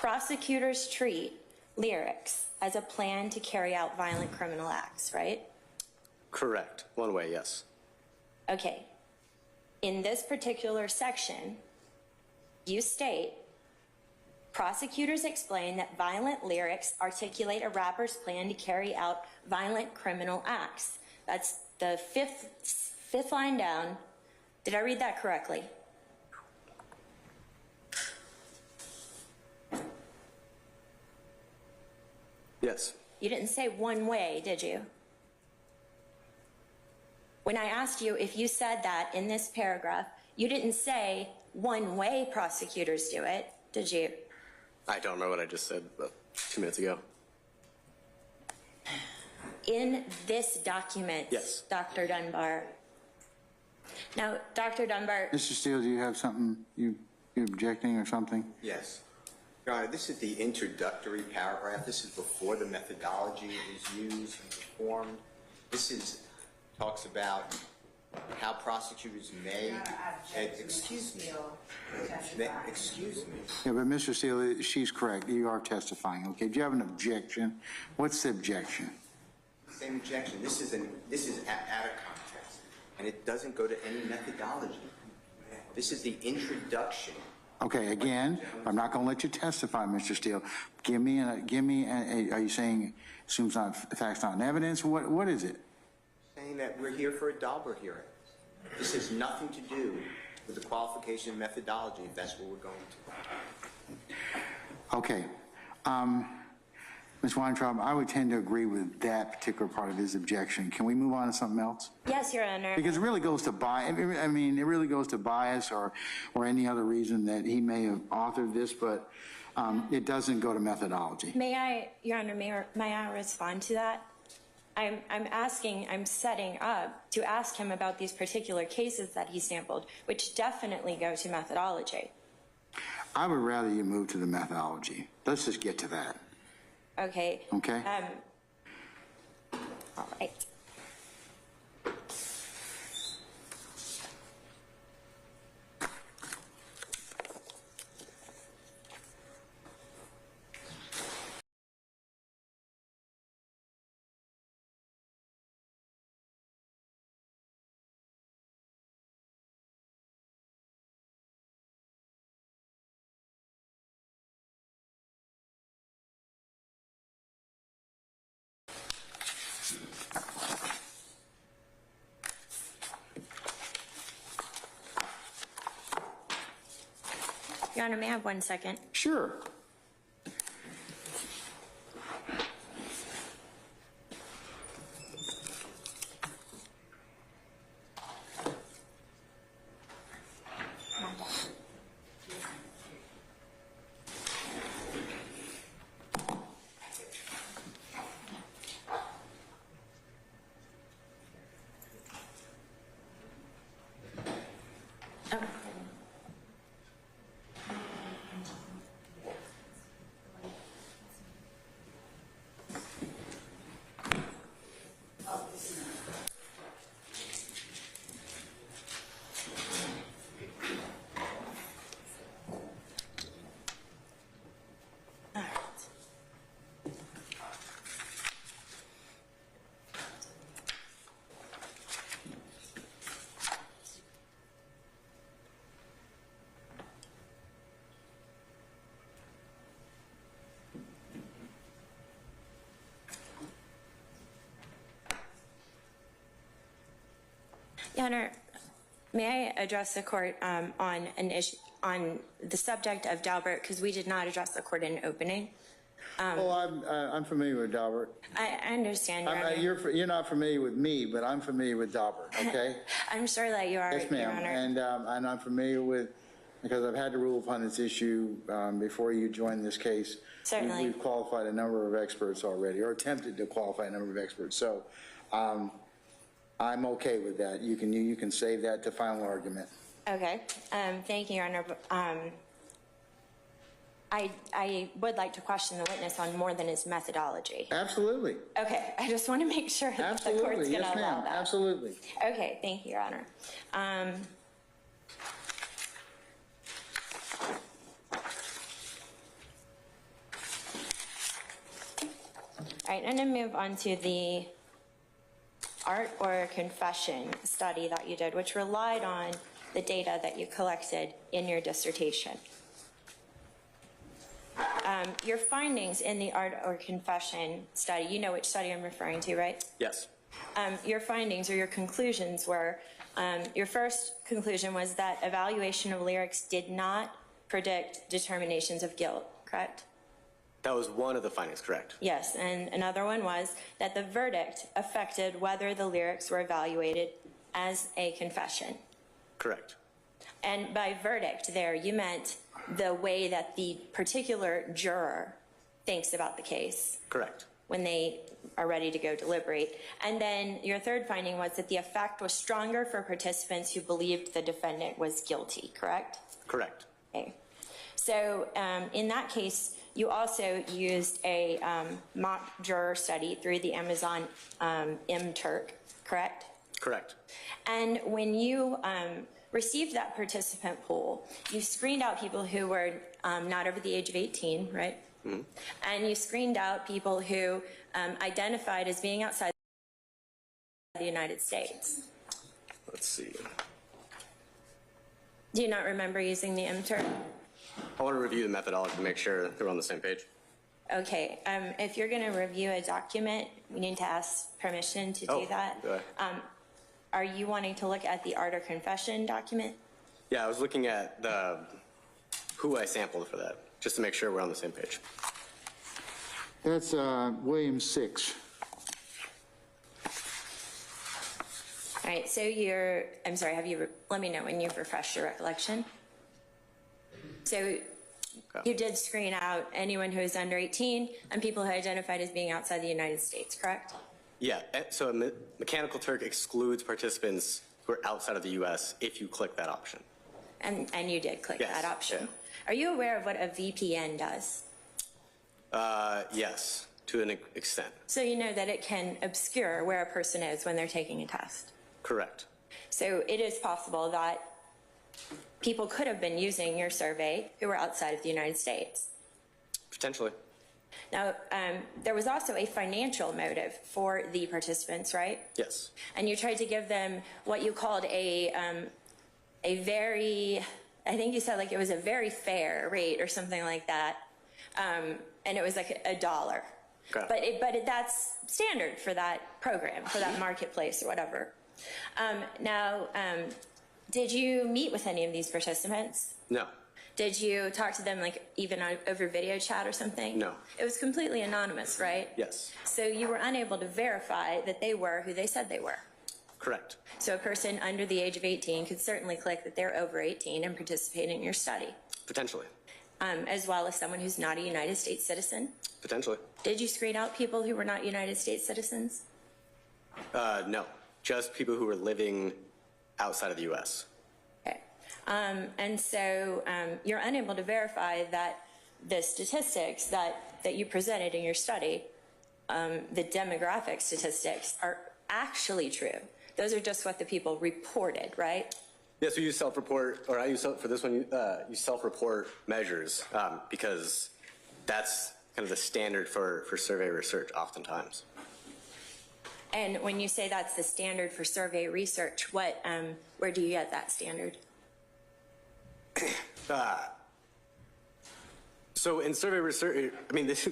prosecutors treat lyrics as a plan to carry out violent criminal acts, right? Correct. One way, yes. Okay. In this particular section, you state, prosecutors explain that violent lyrics articulate a rapper's plan to carry out violent criminal acts. That's the fifth line down. Did I read that correctly? Yes. You didn't say one way, did you? When I asked you if you said that in this paragraph, you didn't say one way prosecutors do it, did you? I don't remember what I just said about 2 minutes ago. In this document, Yes. Dr. Dunbar. Now, Dr. Dunbar, Mr. Steele, do you have something you objecting or something? Yes. Your Honor, this is the introductory paragraph. This is before the methodology is used and performed. This talks about how prosecutors may, excuse me. Yeah, but Mr. Steele, she's correct. You are testifying. Okay. Do you have an objection? What's the objection? Same objection. This is out of context, and it doesn't go to any methodology. This is the introduction. Okay, again, I'm not going to let you testify, Mr. Steele. Give me are you saying assumes not facts, not evidence? What is it? Saying that we're here for a Dauber hearing. This has nothing to do with the qualification methodology, if that's what we're going to. Okay. Ms. Weintraub, I would tend to agree with that particular part of his objection. Can we move on to something else? yes, Your Honor. Because it really goes to bias. I mean, it really goes to bias or any other reason that he may have authored this, but it doesn't go to methodology. May I, Your Honor, may I respond to that? I'm setting up to ask him about these particular cases that he sampled, which definitely go to methodology. I would rather you move to the methodology. Let's just get to that. Okay. Okay. All right. Your Honor, may I have 1 second? Sure. Your Honor, may I address the court on an issue on the subject of Daubert, because we did not address the court in opening. I'm familiar with Daubert. I understand, Your Honor. You're not familiar with me, but I'm familiar with Daubert, okay? I'm sure that you are, Yes, Your ma'am. Honor. And I'm familiar with, because I've had to rule upon this issue before you joined this case. Certainly. We've qualified a number of experts already, or attempted to qualify a number of experts. So I'm okay with that. You can save that to final argument. Okay. Thank you, Your Honor. I would like to question the witness on more than his methodology. Absolutely. Okay. I just want to make sure that the court's Absolutely. going Yes, to allow ma'am. that. Absolutely. Okay. Thank you, Your Honor. All right, I'm going to move on to the art or confession study that you did, which relied on the data that you collected in your dissertation. Your findings in the art or confession study, you know which study I'm referring to, right? Yes. Your findings or your conclusions were, your first conclusion was that evaluation of lyrics did not predict determinations of guilt, correct? That was one of the findings, correct? Yes, and another one was that the verdict affected whether the lyrics were evaluated as a confession. Correct. And by verdict there, you meant the way that the particular juror thinks about the case. Correct. When they are ready to go deliberate. And then your third finding was that the effect was stronger for participants who believed the defendant was guilty, correct? Correct. Okay. So in that case, you also used a mock juror study through the Amazon MTurk, correct? Correct. And when you received that participant pool, you screened out people who were not over the age of 18, right? Mm-hmm. And you screened out people who identified as being outside the United States. Let's see. Do you not remember using the MTurk? I want to review the methodology to make sure they're on the same page. Okay. If you're going to review a document, we need to ask permission to do that. Go ahead. Are you wanting to look at the art or confession document? Yeah, I was looking at who I sampled for that, just to make sure we're on the same page. That's William 6. All right, so I'm sorry, let me know when you've refreshed your recollection. So you did screen out anyone who is under 18 and people who identified as being outside the United States, correct? Yeah, so Mechanical Turk excludes participants who are outside of the U.S. if you click that option. And you did click Yes, that option. yeah. Are you aware of what a VPN does? Yes, to an extent. So you know that it can obscure where a person is when they're taking a test. Correct. So it is possible that people could have been using your survey who were outside of the United States. Potentially. Now, there was also a financial motive for the participants, right? Yes. And you tried to give them what you called a very, I think you said like it was a very fair rate or something like that. And it was like $1. Okay. But that's standard for that program, for that marketplace or whatever. Did you meet with any of these participants? No. Did you talk to them like even over video chat or something? No. It was completely anonymous, right? Yes. So you were unable to verify that they were who they said they were. Correct. So a person under the age of 18 could certainly click that they're over 18 and participate in your study. Potentially. As well as someone who's not a United States citizen. Potentially. Did you screen out people who were not United States citizens? No. Just people who were living outside of the U.S. Okay. And so you're unable to verify that the statistics that you presented in your study, the demographic statistics, are actually true. Those are just what the people reported, right? Yeah, so you self-report, or I use for this one, you self-report measures because that's kind of the standard for survey research oftentimes. And when you say that's the standard for survey research, where do you get that standard? So in survey research, I mean, this,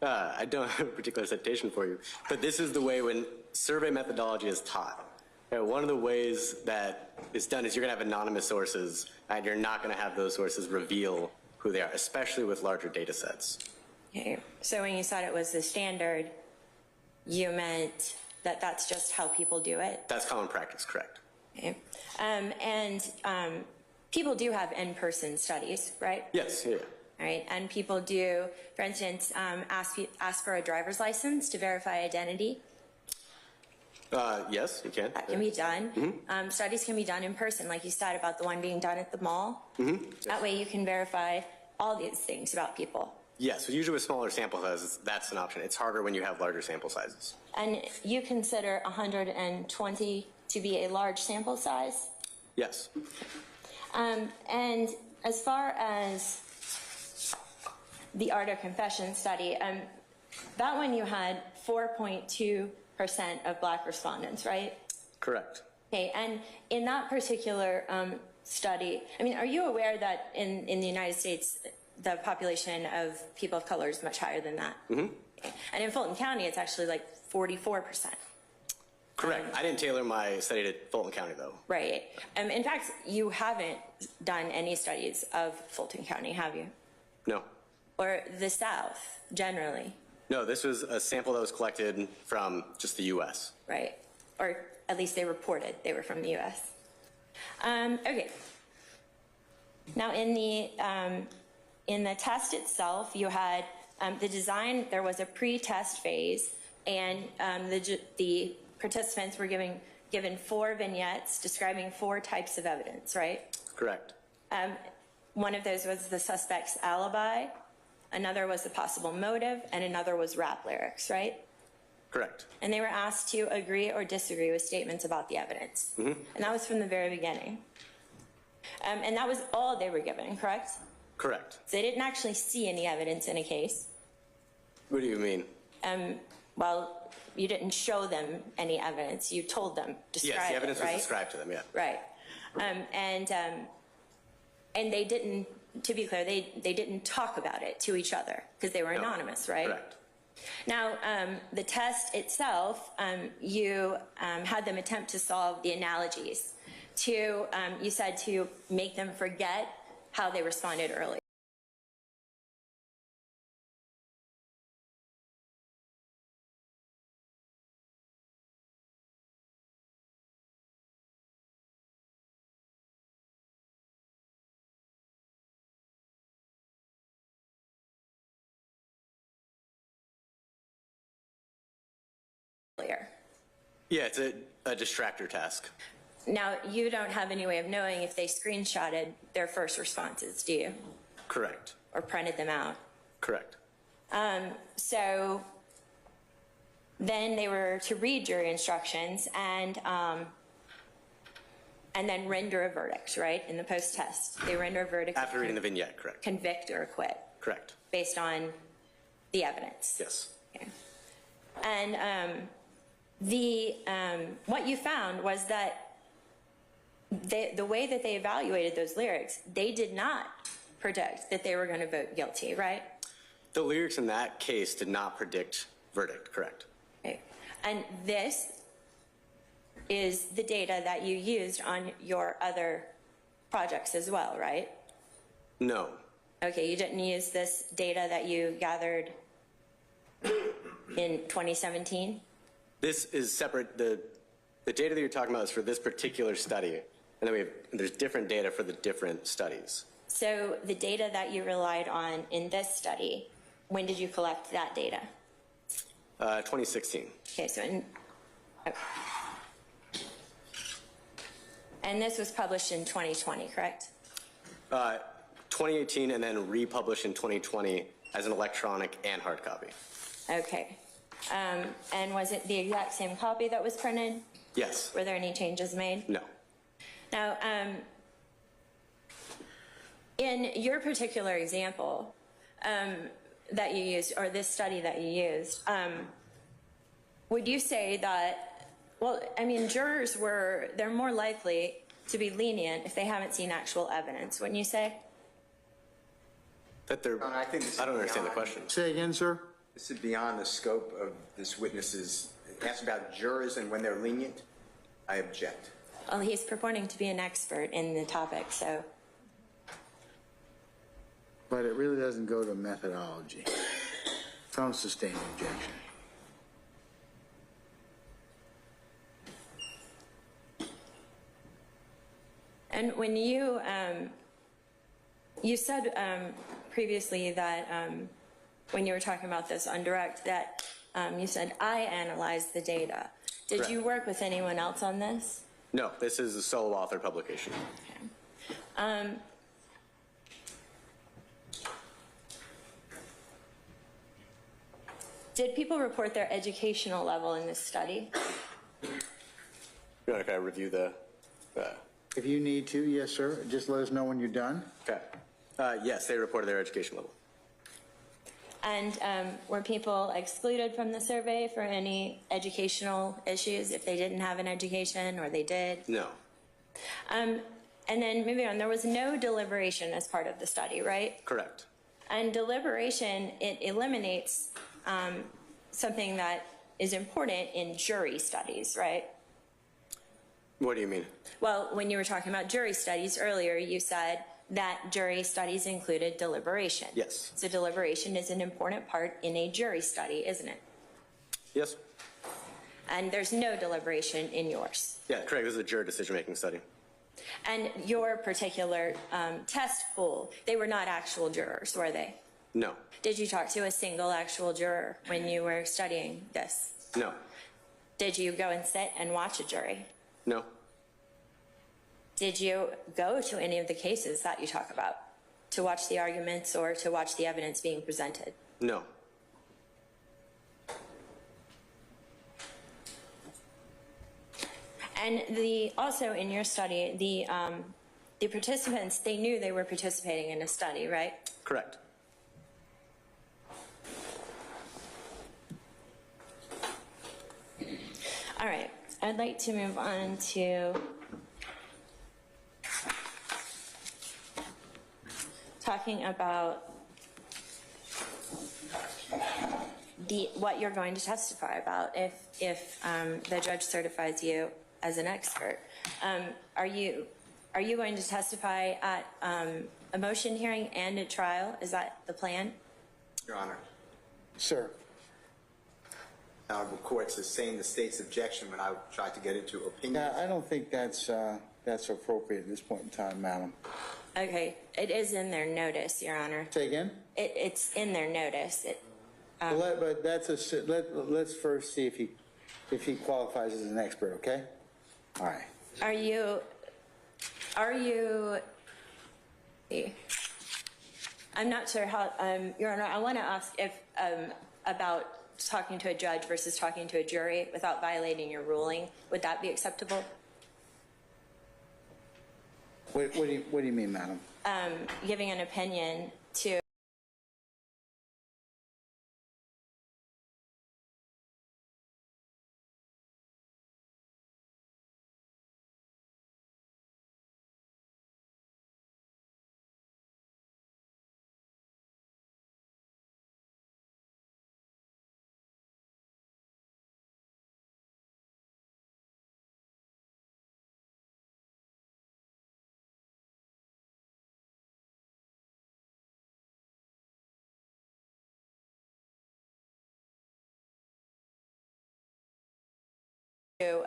I don't have a particular citation for you, but this is the way when survey methodology is taught. One of the ways that it's done is you're going to have anonymous sources, and you're not going to have those sources reveal who they are, especially with larger data sets. Okay. So when you said it was the standard, you meant that that's just how people do it? That's common practice, correct? Okay. People do have in-person studies, right? Yes, yeah. All right, and people do, for instance, ask for a driver's license to verify identity. Yes, you can. That can be done. Studies can be done in person, like you said about the one being done at the mall. That way you can verify all these things about people. Yes, usually with smaller sample sizes, that's an option. It's harder when you have larger sample sizes. And you consider 120 to be a large sample size? Yes. And as far as the Art of Confession study, that one you had 4.2% of Black respondents, right? Correct. Okay, and in that particular study, I mean, are you aware that in the United States, the population of people of color is much higher than that? Okay. And in Fulton County, it's actually like 44%. Correct. I didn't tailor my study to Fulton County, though. Right. In fact, you haven't done any studies of Fulton County, have you? No. Or the South, generally? No, this was a sample that was collected from just the U.S. Right. Or at least they reported they were from the U.S. Okay. Now, in the test itself, you had the design. There was a pre-test phase, and the participants were given 4 vignettes describing 4 types of evidence. Right. Correct. One of those was the suspect's alibi. Another was the possible motive, and another was rap lyrics. Right. Correct. And they were asked to agree or disagree with statements about the evidence. And that was from the very beginning. And that was all they were given, correct? Correct. So they didn't actually see any evidence in a case. What do you mean? Well, you didn't show them any evidence. You told them, describe Yes, the evidence it, right? was described to them, yeah. Right. And they didn't, to be clear, they didn't talk about it to each other because they were anonymous, right? Correct. Now, the test itself, you had them attempt to solve the analogies to, you said to make them forget how they responded earlier. Yeah, it's a distractor task. Now, you don't have any way of knowing if they screenshotted their first responses, do you? Correct. Or printed them out? Correct. So then they were to read jury instructions and then render a verdict, right, in the post-test. They render a verdict. After reading the vignette, correct. Convict or acquit. Correct. Based on the evidence. Yes. Okay. And what you found was that the way that they evaluated those lyrics, they did not predict that they were going to vote guilty, right? The lyrics in that case did not predict verdict, correct. Okay. And this is the data that you used on your other projects as well, right? No. Okay, you didn't use this data that you gathered in 2017? This is separate. The data that you're talking about is for this particular study, and then there's different data for the different studies. So the data that you relied on in this study, when did you collect that data? 2016. Okay, so and this was published in 2020, correct? 2018, and then republished in 2020 as an electronic and hard copy. Okay. And was it the exact same copy that was printed? Yes. Were there any changes made? No. Now, in your particular example that you used, or this study that you used, would you say that, well, I mean, jurors they're more likely to be lenient if they haven't seen actual evidence, wouldn't you say? That they're, I think this I don't is understand the beyond- question. Say again, sir? This is beyond the scope of this witness's, asked about jurors and when they're lenient. I object. Well, he's purporting to be an expert in the topic, so. But it really doesn't go to methodology. Don't sustain the objection. And when you said previously that when you were talking about this on direct, that you said, I analyzed the data. Did Correct. you work with anyone else on this? No, this is a solo author publication. Did people report their educational level in this study? You want to kind of review the, If you need to, yes, sir. Just let us know when you're done. okay. Yes, they reported their education level. And were people excluded from the survey for any educational issues if they didn't have an education or they did? No. And then moving on, there was no deliberation as part of the study, right? Correct. And deliberation, it eliminates something that is important in jury studies, right? What do you mean? Well, when you were talking about jury studies earlier, you said that jury studies included deliberation. Yes. So deliberation is an important part in a jury study, isn't it? Yes. And there's no deliberation in yours. Yeah, correct. This is a juror decision-making study. And your particular test pool, they were not actual jurors, were they? No. Did you talk to a single actual juror when you were studying this? No. Did you go and sit and watch a jury? No. Did you go to any of the cases that you talk about to watch the arguments or to watch the evidence being presented? No. And also in your study, the participants, they knew they were participating in a study, right? Correct. All right, I'd like to move on to talking about what you're going to testify about if the judge certifies you as an expert. Are you going to testify at a motion hearing and a trial? Is that the plan? Your Honor, Sir. Honorable Court sustained the state's objection when I tried to get into opinions. Yeah, I don't think that's appropriate at this point in time, madam. Okay, it is in their notice, Your Honor. Say again? It's in their notice. But let's first see if he qualifies as an expert, okay? All right. Are you, I'm not sure how, Your Honor, I want to ask if, about talking to a judge versus talking to a jury without violating your ruling. Would that be acceptable? What do you mean, madam? Giving an opinion to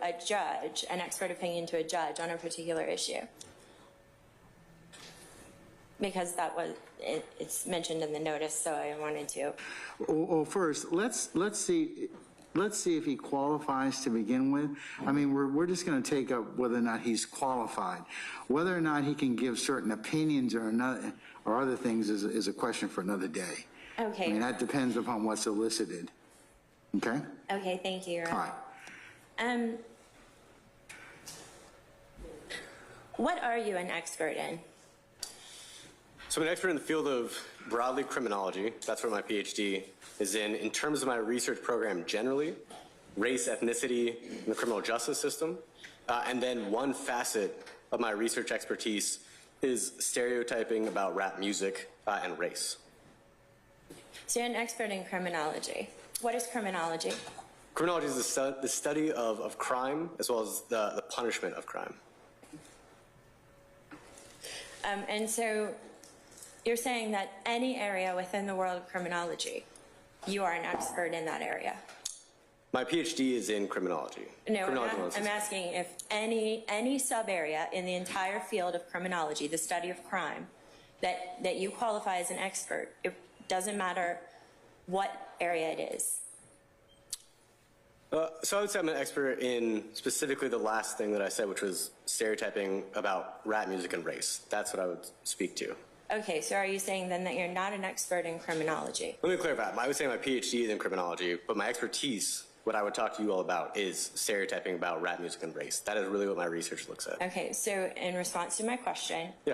a judge, an expert opinion to a judge on a particular issue? Because that was, it's mentioned in the notice, so I wanted to. Well, first, let's see if he qualifies to begin with. I mean, we're just going to take up whether or not he's qualified. Whether or not he can give certain opinions or other things is a question for another day. Okay. I mean, that depends upon what's elicited. Okay? Okay, thank you, Your All Honor. right. What are you an expert in? So I'm an expert in the field of broadly criminology. That's what my PhD is in terms of my research program generally, race, ethnicity, and the criminal justice system. And then one facet of my research expertise is stereotyping about rap music and race. So you're an expert in criminology. What is criminology? Criminology is the study of crime as well as the punishment of crime. And so you're saying that any area within the world of criminology, you are an expert in that area? My PhD is in criminology. No, Criminology I'm asking if any sub-area in the entire field of criminology, the study of crime, that you qualify as an expert. It doesn't matter what area it is. So I would say I'm an expert in specifically the last thing that I said, which was stereotyping about rap music and race. That's what I would speak to. Okay, so are you saying then that you're not an expert in criminology? Let me clarify. I would say my PhD is in criminology, but my expertise, what I would talk to you all about, is stereotyping about rap music and race. That is really what my research looks at. Okay, so in response to my question, Yeah.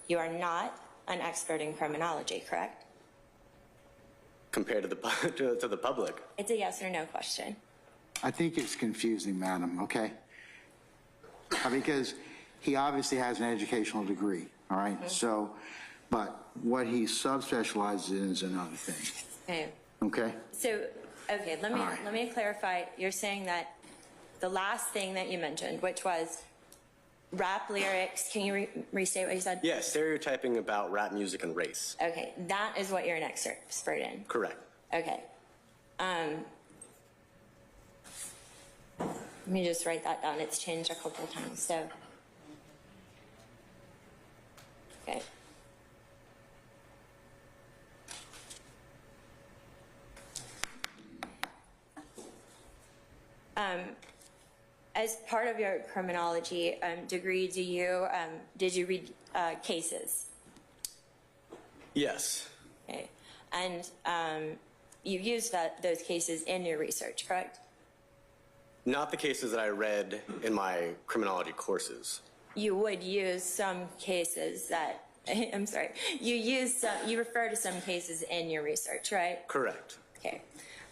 you are not an expert in criminology, correct? Compared to the to the public. It's a yes or no question. I think it's confusing, madam, okay? Because he obviously has an educational degree, all right? So, but what he subspecializes in is another thing, Okay. okay? So, okay, let All right. me clarify. You're saying that the last thing that you mentioned, which was rap lyrics, can you restate what you said? Yeah, stereotyping about rap music and race. Okay, that is what you're an expert in. Correct. Okay. Let me just write that down. It's changed a couple of times, so. Okay. As part of your criminology degree, did you read cases? Yes. Okay. And you used those cases in your research, correct? Not the cases that I read in my criminology courses. You would use some cases that, I'm sorry, you refer to some cases in your research, right? Correct. Okay.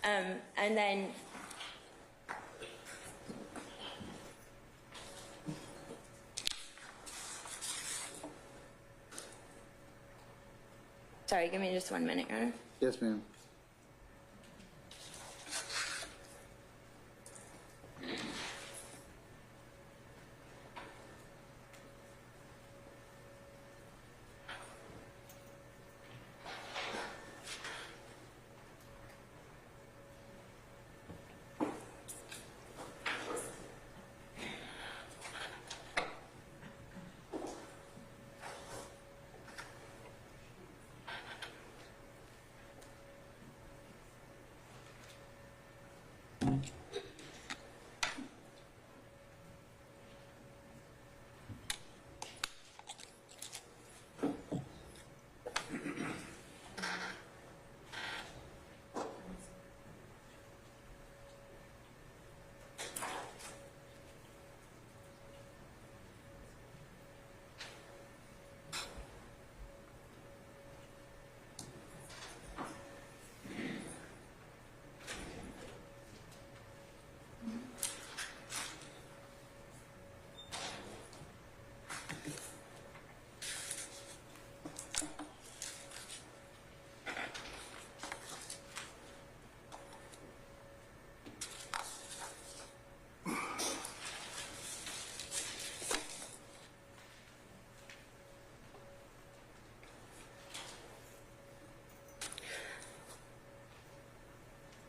And then, sorry, give me just 1 minute, Your Honor. Yes, ma'am.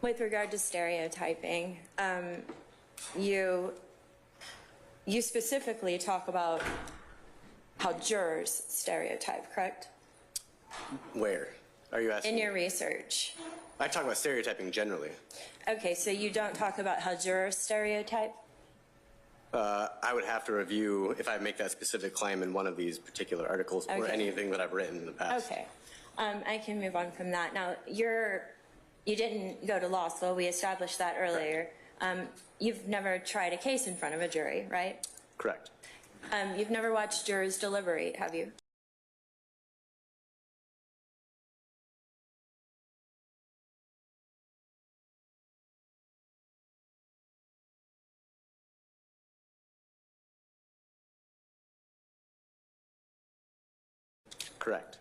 With regard to stereotyping, you specifically talk about how jurors stereotype, correct? Where? Are you asking? In your research. I talk about stereotyping generally. Okay, so you don't talk about how jurors stereotype? I would have to review if I make that specific claim in one of these particular articles or Okay. anything that I've written in the past. Okay, I can move on from that. Now, you didn't go to law school, we established that earlier. You've never tried a case in front of a jury, right? Correct. You've never watched jurors deliberate, have you? Correct.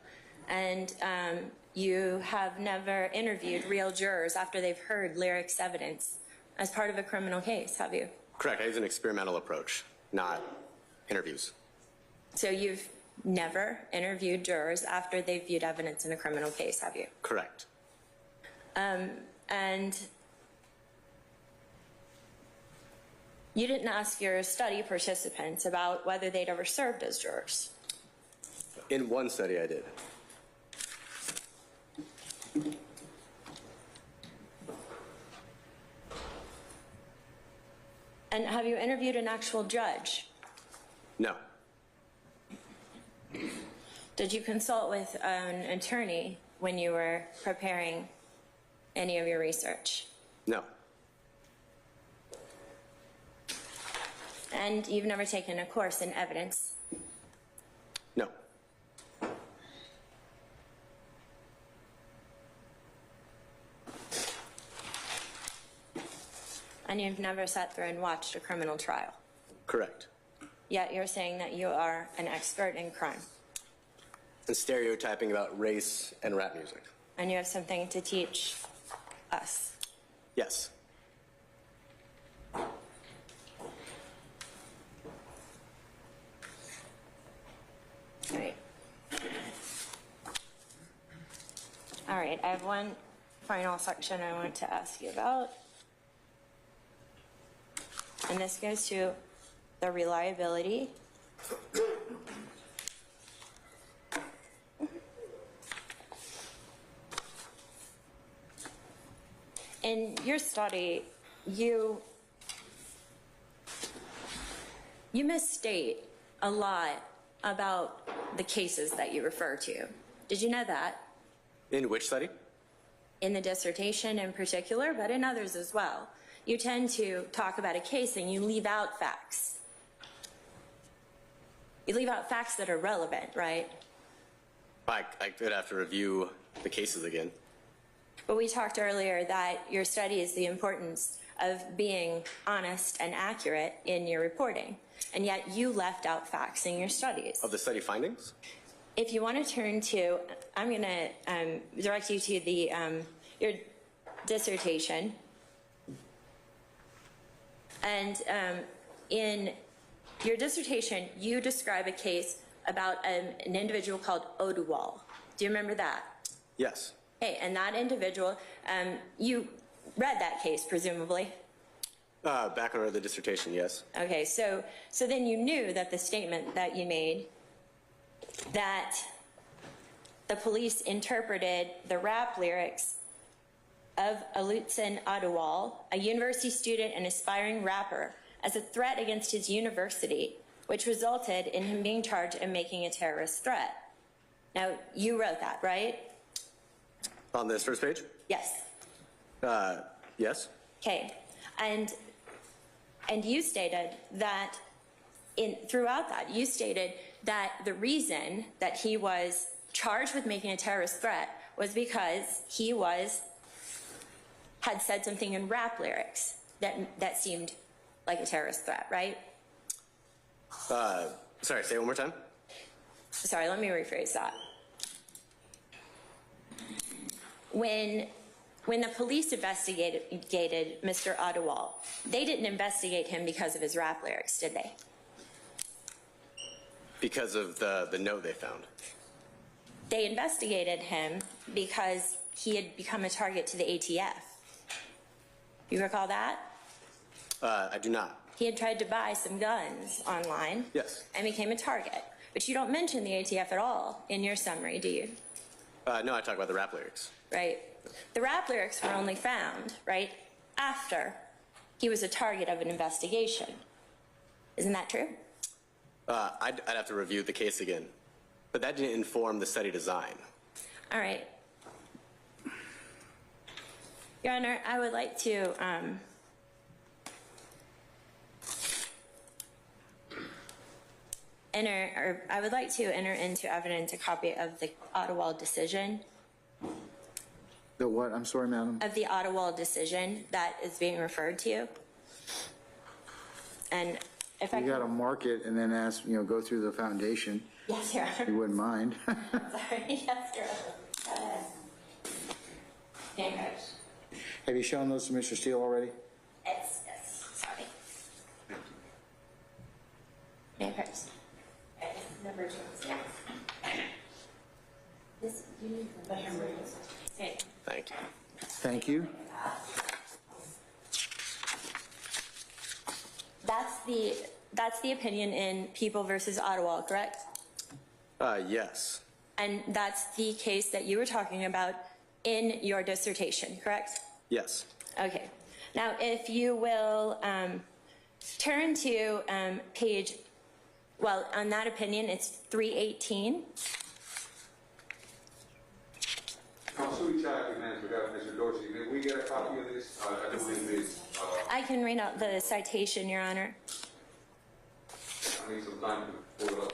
And you have never interviewed real jurors after they've heard lyrics evidence as part of a criminal case, have you? Correct. I use an experimental approach, not interviews. So you've never interviewed jurors after they've viewed evidence in a criminal case, have you? Correct. And you didn't ask your study participants about whether they'd ever served as jurors. In one study, I did. And have you interviewed an actual judge? No. Did you consult with an attorney when you were preparing any of your research? No. And you've never taken a course in evidence? No. And you've never sat through and watched a criminal trial? Correct. Yet you're saying that you are an expert in crime. And stereotyping about race and rap music. And you have something to teach us. Yes. All right, I have one final section I want to ask you about. And this goes to the reliability. In your study, you misstate a lot about the cases that you refer to. Did you know that? In which study? In the dissertation in particular, but in others as well. You tend to talk about a case and you leave out facts. You leave out facts that are relevant, right? I could have to review the cases again. But we talked earlier that your study is the importance of being honest and accurate in your reporting. And yet you left out facts in your studies. Of the study findings? If you want to turn to, I'm going to direct you to the your dissertation. And in your dissertation, you describe a case about an individual called Oduwal. Do you remember that? Yes. Okay, and that individual, you read that case, presumably? Back under the dissertation, yes. Okay, so then you knew that the statement that you made, that the police interpreted the rap lyrics of Alutsen Oduwal, a university student and aspiring rapper, as a threat against his university, which resulted in him being charged and making a terrorist threat. Now, you wrote that, right? On this first page? Yes. Yes. Okay, and you stated that throughout that, you stated that the reason that he was charged with making a terrorist threat was because he had said something in rap lyrics that seemed like a terrorist threat, right? Sorry, say it one more time. Sorry, let me rephrase that. When the police investigated Mr. Oduwal, they didn't investigate him because of his rap lyrics, did they? Because of the note they found. They investigated him because he had become a target to the ATF. You recall that? I do not. He had tried to buy some guns online. Yes. And became a target. But you don't mention the ATF at all in your summary, do you? No, I talk about the rap lyrics. Right. The rap lyrics were only found, right, after he was a target of an investigation. Isn't that true? I'd have to review the case again. But that didn't inform the study design. All right. Your Honor, I would like to enter into evidence a copy of the Oduwal decision. The what? I'm sorry, madam. Of the Oduwal decision that is being referred to. And if I You got to mark it and then ask, go through the foundation. Yes, Your If Honor. you wouldn't mind. Sorry. Yes, Your Honor. Go ahead. Stand correct. Have you shown those to Mr. Steele already? Okay. Thank you. Thank you. That's the opinion in People versus Ottawa, correct? Yes. And that's the case that you were talking about in your dissertation, correct? Yes. Okay. Now, if you will turn to page, well, on that opinion, it's 318. Council, we try to manage without Mr. Dorsey. May we get a copy of this? I don't believe this. I can read out the citation, Your Honor. I need some time to pull it up.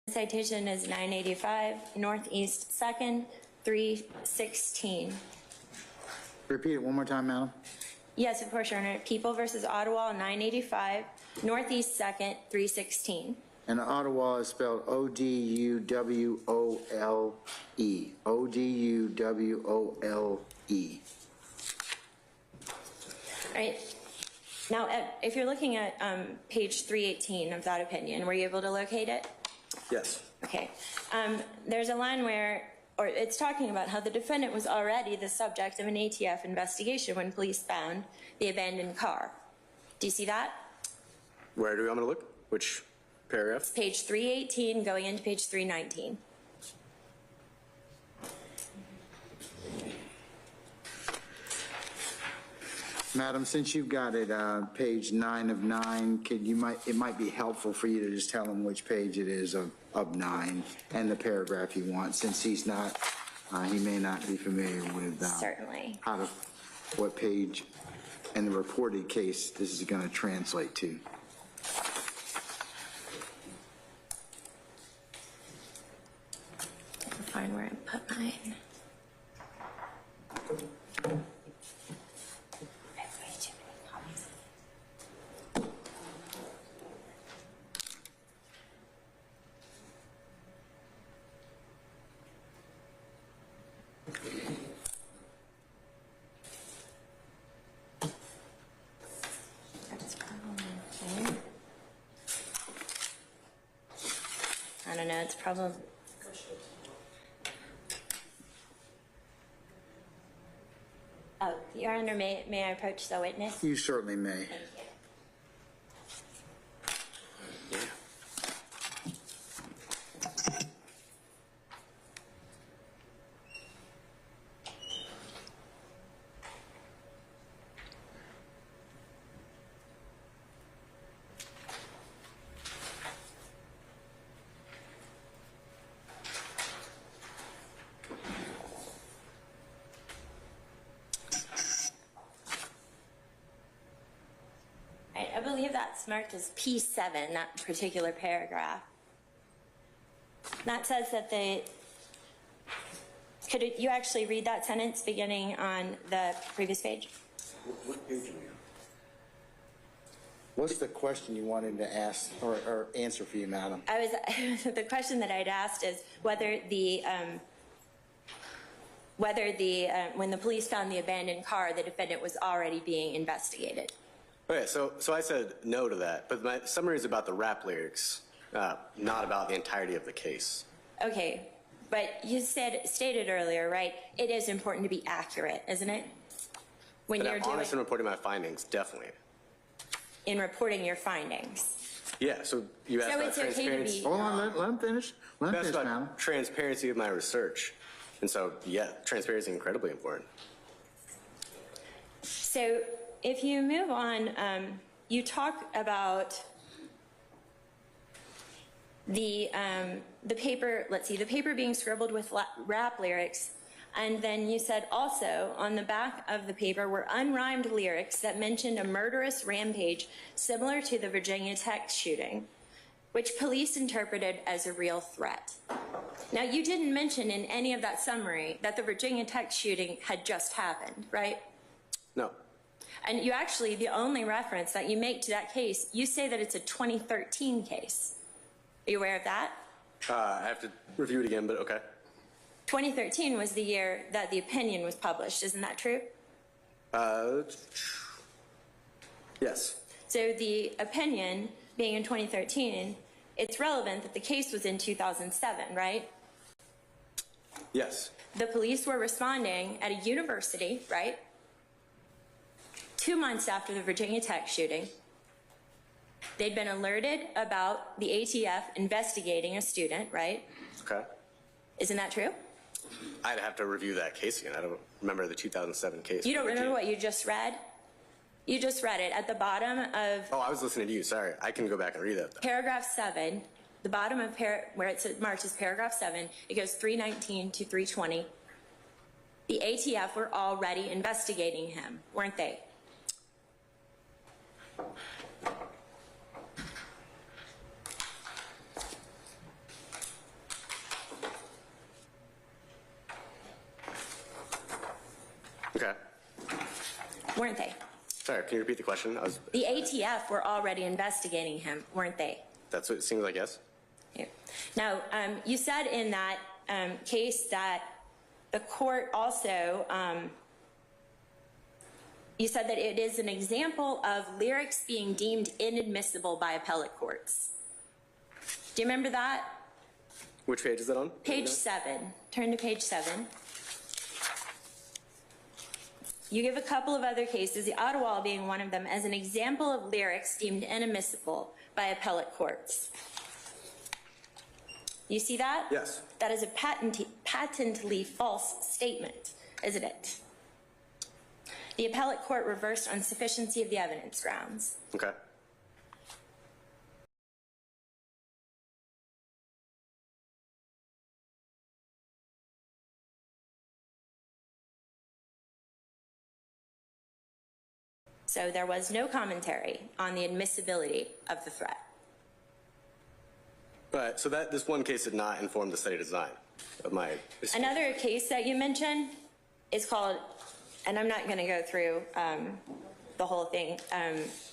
This citation is 985 Northeast 2nd, 316. Repeat it one more time, madam. Yes, of course, Your Honor. People versus Ottawa, 985 Northeast 2nd, 316. And Ottawa is spelled O-D-U-W-O-L-E. O-D-U-W-O-L-E. All right. Now, if you're looking at page 318 of that opinion, were you able to locate it? Yes. Okay. There's a line where, or it's talking about how the defendant was already the subject of an ATF investigation when police found the abandoned car. Do you see that? Where do we want me to look? Which paragraph? It's page 318 going into page 319. Madam, since you've got it, page 9 of 9, it might be helpful for you to just tell him which page it is of 9 and the paragraph you want, since he may not be familiar with Certainly. what page in the reported case this is going to translate to. Find where I put mine. I have way too many copies. That's probably okay. I don't know, it's probably. Oh, Your Honor, may I approach the witness? You certainly may. Thank you. I believe that's marked as P7, that particular paragraph. That says that could you actually read that sentence beginning on the previous page? What page are you on? What's the question you wanted to ask or answer for you, madam? The question that I'd asked is whether the whether when the police found the abandoned car, the defendant was already being investigated. Okay, so I said no to that, but my summary is about the rap lyrics, not about the entirety of the case. Okay, but you stated earlier, right, it is important to be accurate, isn't it? When But you're I'm honest in reporting my findings, definitely. in reporting your findings. Yeah, so you asked So about it's okay to transparency. be, Hold on, let him finish. Let You him asked finish, madam. about transparency of my research. And so, yeah, transparency is incredibly important. so if you move on, you talk about the paper, let's see, the paper being scribbled with rap lyrics, and then you said also on the back of the paper were unrhymed lyrics that mentioned a murderous rampage similar to the Virginia Tech shooting, which police interpreted as a real threat. Now, you didn't mention in any of that summary that the Virginia Tech shooting had just happened, right? No. And you actually, the only reference that you make to that case, you say that it's a 2013 case. Are you aware of that? I have to review it again, but okay. 2013 was the year that the opinion was published, isn't that true? Yes. So the opinion being in 2013, it's relevant that the case was in 2007, right? Yes. The police were responding at a university, right? 2 months after the Virginia Tech shooting. They'd been alerted about the ATF investigating a student, right? Okay. Isn't that true? I'd have to review that case again. I don't remember the 2007 case. You don't remember what you just read? You just read it at the bottom of Oh, I was listening to you. Sorry. I can go back and read that, though. paragraph 7, the bottom of where it marches paragraph 7, it goes 319 to 320. The ATF were already investigating him, weren't they? Okay. Weren't they? Sorry, can you repeat the question? The ATF were already investigating him, weren't they? That's what it seems like, yes? Yeah. Now, you said in that case that the court also, you said that it is an example of lyrics being deemed inadmissible by appellate courts. Do you remember that? Which page is that on? Page 7. Turn to page 7. You give a couple of other cases, the Ottawa being one of them, as an example of lyrics deemed inadmissible by appellate courts. You see that? Yes. That is a patently false statement, isn't it? The appellate court reversed on sufficiency of the evidence grounds. Okay. So there was no commentary on the admissibility of the threat. Right, so this one case did not inform the study design of my... Another case that you mentioned is called, and I'm not going to go through the whole thing.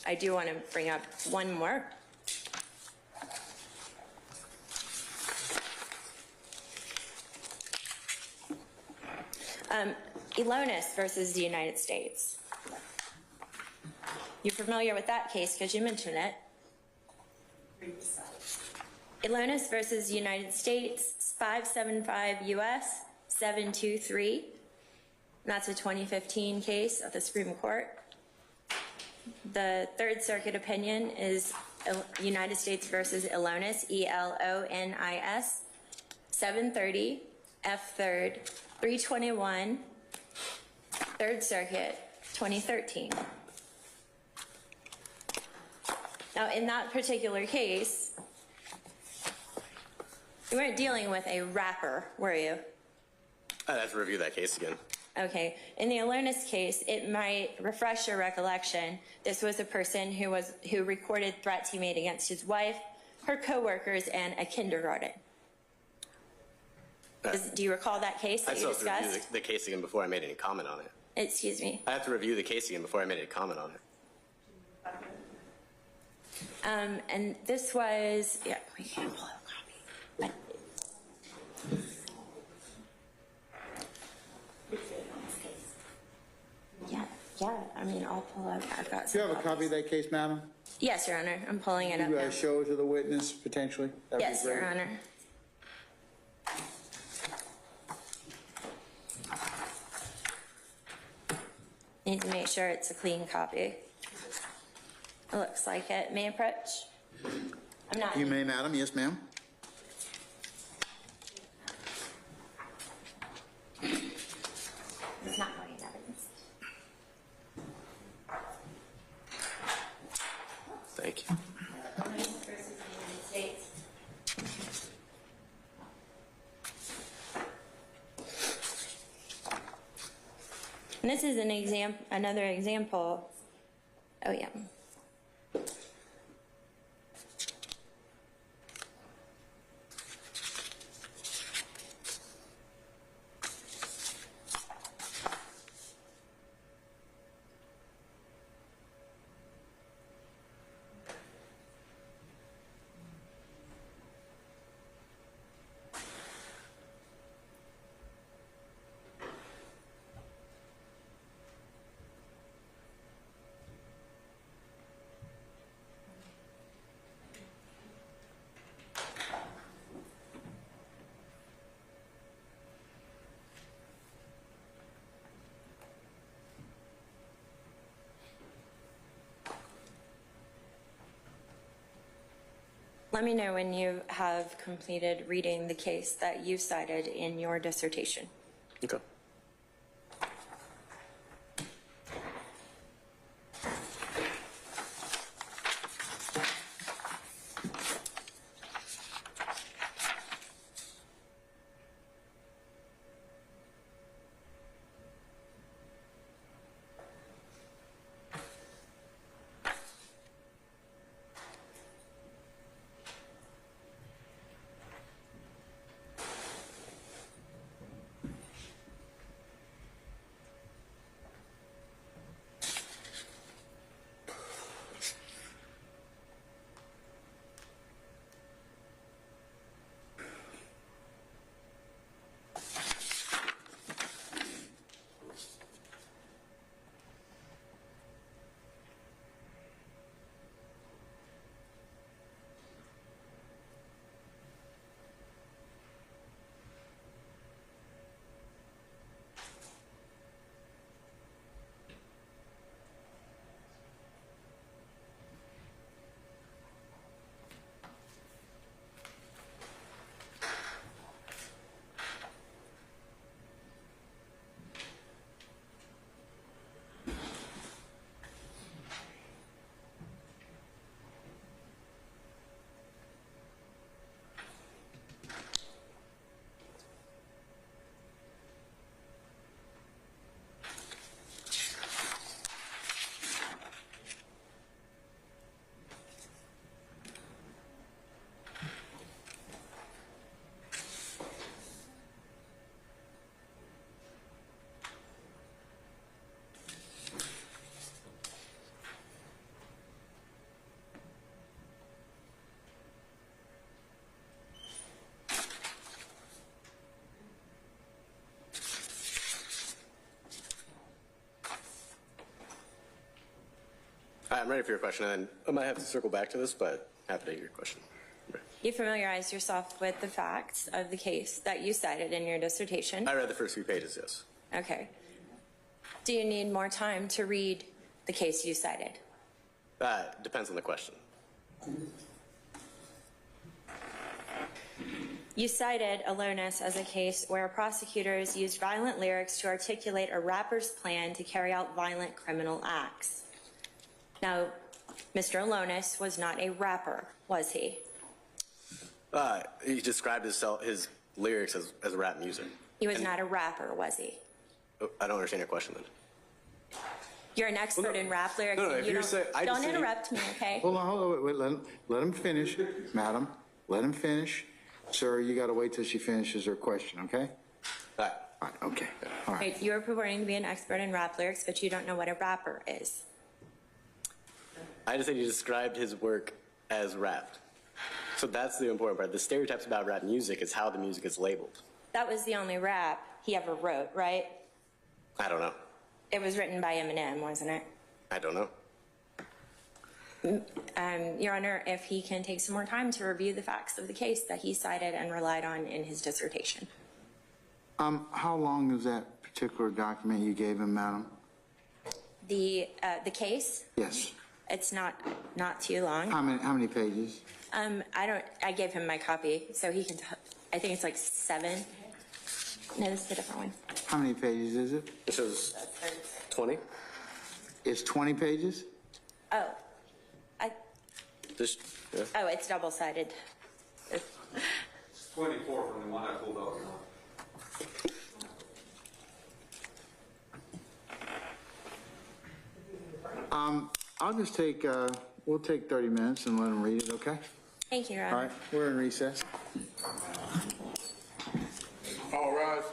I do want to bring up one more. Elonis versus the United States. You're familiar with that case because you mentioned it. Elonis versus United States, 575 U.S. 723. That's a 2015 case of the Supreme Court. The Third Circuit opinion is United States versus Elonis, E-L-O-N-I-S, 730 F3rd 321, Third Circuit, 2013. Now, in that particular case, you weren't dealing with a rapper, were you? I'd have to review that case again. Okay. In the Elonis case, it might refresh your recollection. This was a person who recorded threats he made against his wife, her coworkers, and a kindergarten. Do you recall that case that you discussed? I still have to review the case again before I made any comment on it. Excuse me. I have to review the case again before I made any comment on it. And this was, yeah, we can pull out a copy. Yeah, I mean, I'll pull up, I've got Do you some have a copy of that case, madam? Yes, Your Honor, I'm pulling it up You now. show it to the witness potentially? That'd be Yes, Your great. Honor. Need to make sure it's a clean copy. It looks like it. May I approach? I'm not. You may, madam. Yes, ma'am. It's not going in evidence. Thank you. Versus the United States. And this is another example. Oh yeah. Let me know when you have completed reading the case that you cited in your dissertation. Okay. I'm ready for your question, and I might have to circle back to this, but happy to hear your question. You familiarize yourself with the facts of the case that you cited in your dissertation? I read the first few pages, yes. Okay. Do you need more time to read the case you cited? Depends on the question. You cited Alonis as a case where prosecutors used violent lyrics to articulate a rapper's plan to carry out violent criminal acts. Now, Mr. Alonis was not a rapper, was he? He described his lyrics as rap music. He was not a rapper, was he? I don't understand your question then. You're an expert in rap lyrics. No, and if you're saying, I just don't said interrupt me, okay? Hold on, wait, let him finish. Madam, let him finish. Sir, you got to wait till she finishes her question, okay? All All right, okay, all right. Right, you're purporting to be an expert in rap lyrics, but you don't know what a rapper is. I just said you described his work as rap. So that's the important part. The stereotypes about rap music is how the music is labeled. That was the only rap he ever wrote, right? I don't know. It was written by Eminem, wasn't it? I don't know. Your Honor, if he can take some more time to review the facts of the case that he cited and relied on in his dissertation. How long is that particular document you gave him, madam? The case, Yes. it's not too long. How many pages? I gave him my copy, so he can, I think it's like 7. No, this is a different one. How many pages is it? This is 20? It's 20 pages? Oh, This, yeah. oh, it's double-sided. 24 from the one I pulled up. I'll just take, we'll take 30 minutes and let him read it, okay? Thank you, Your All Honor. right, we're in recess. All rise.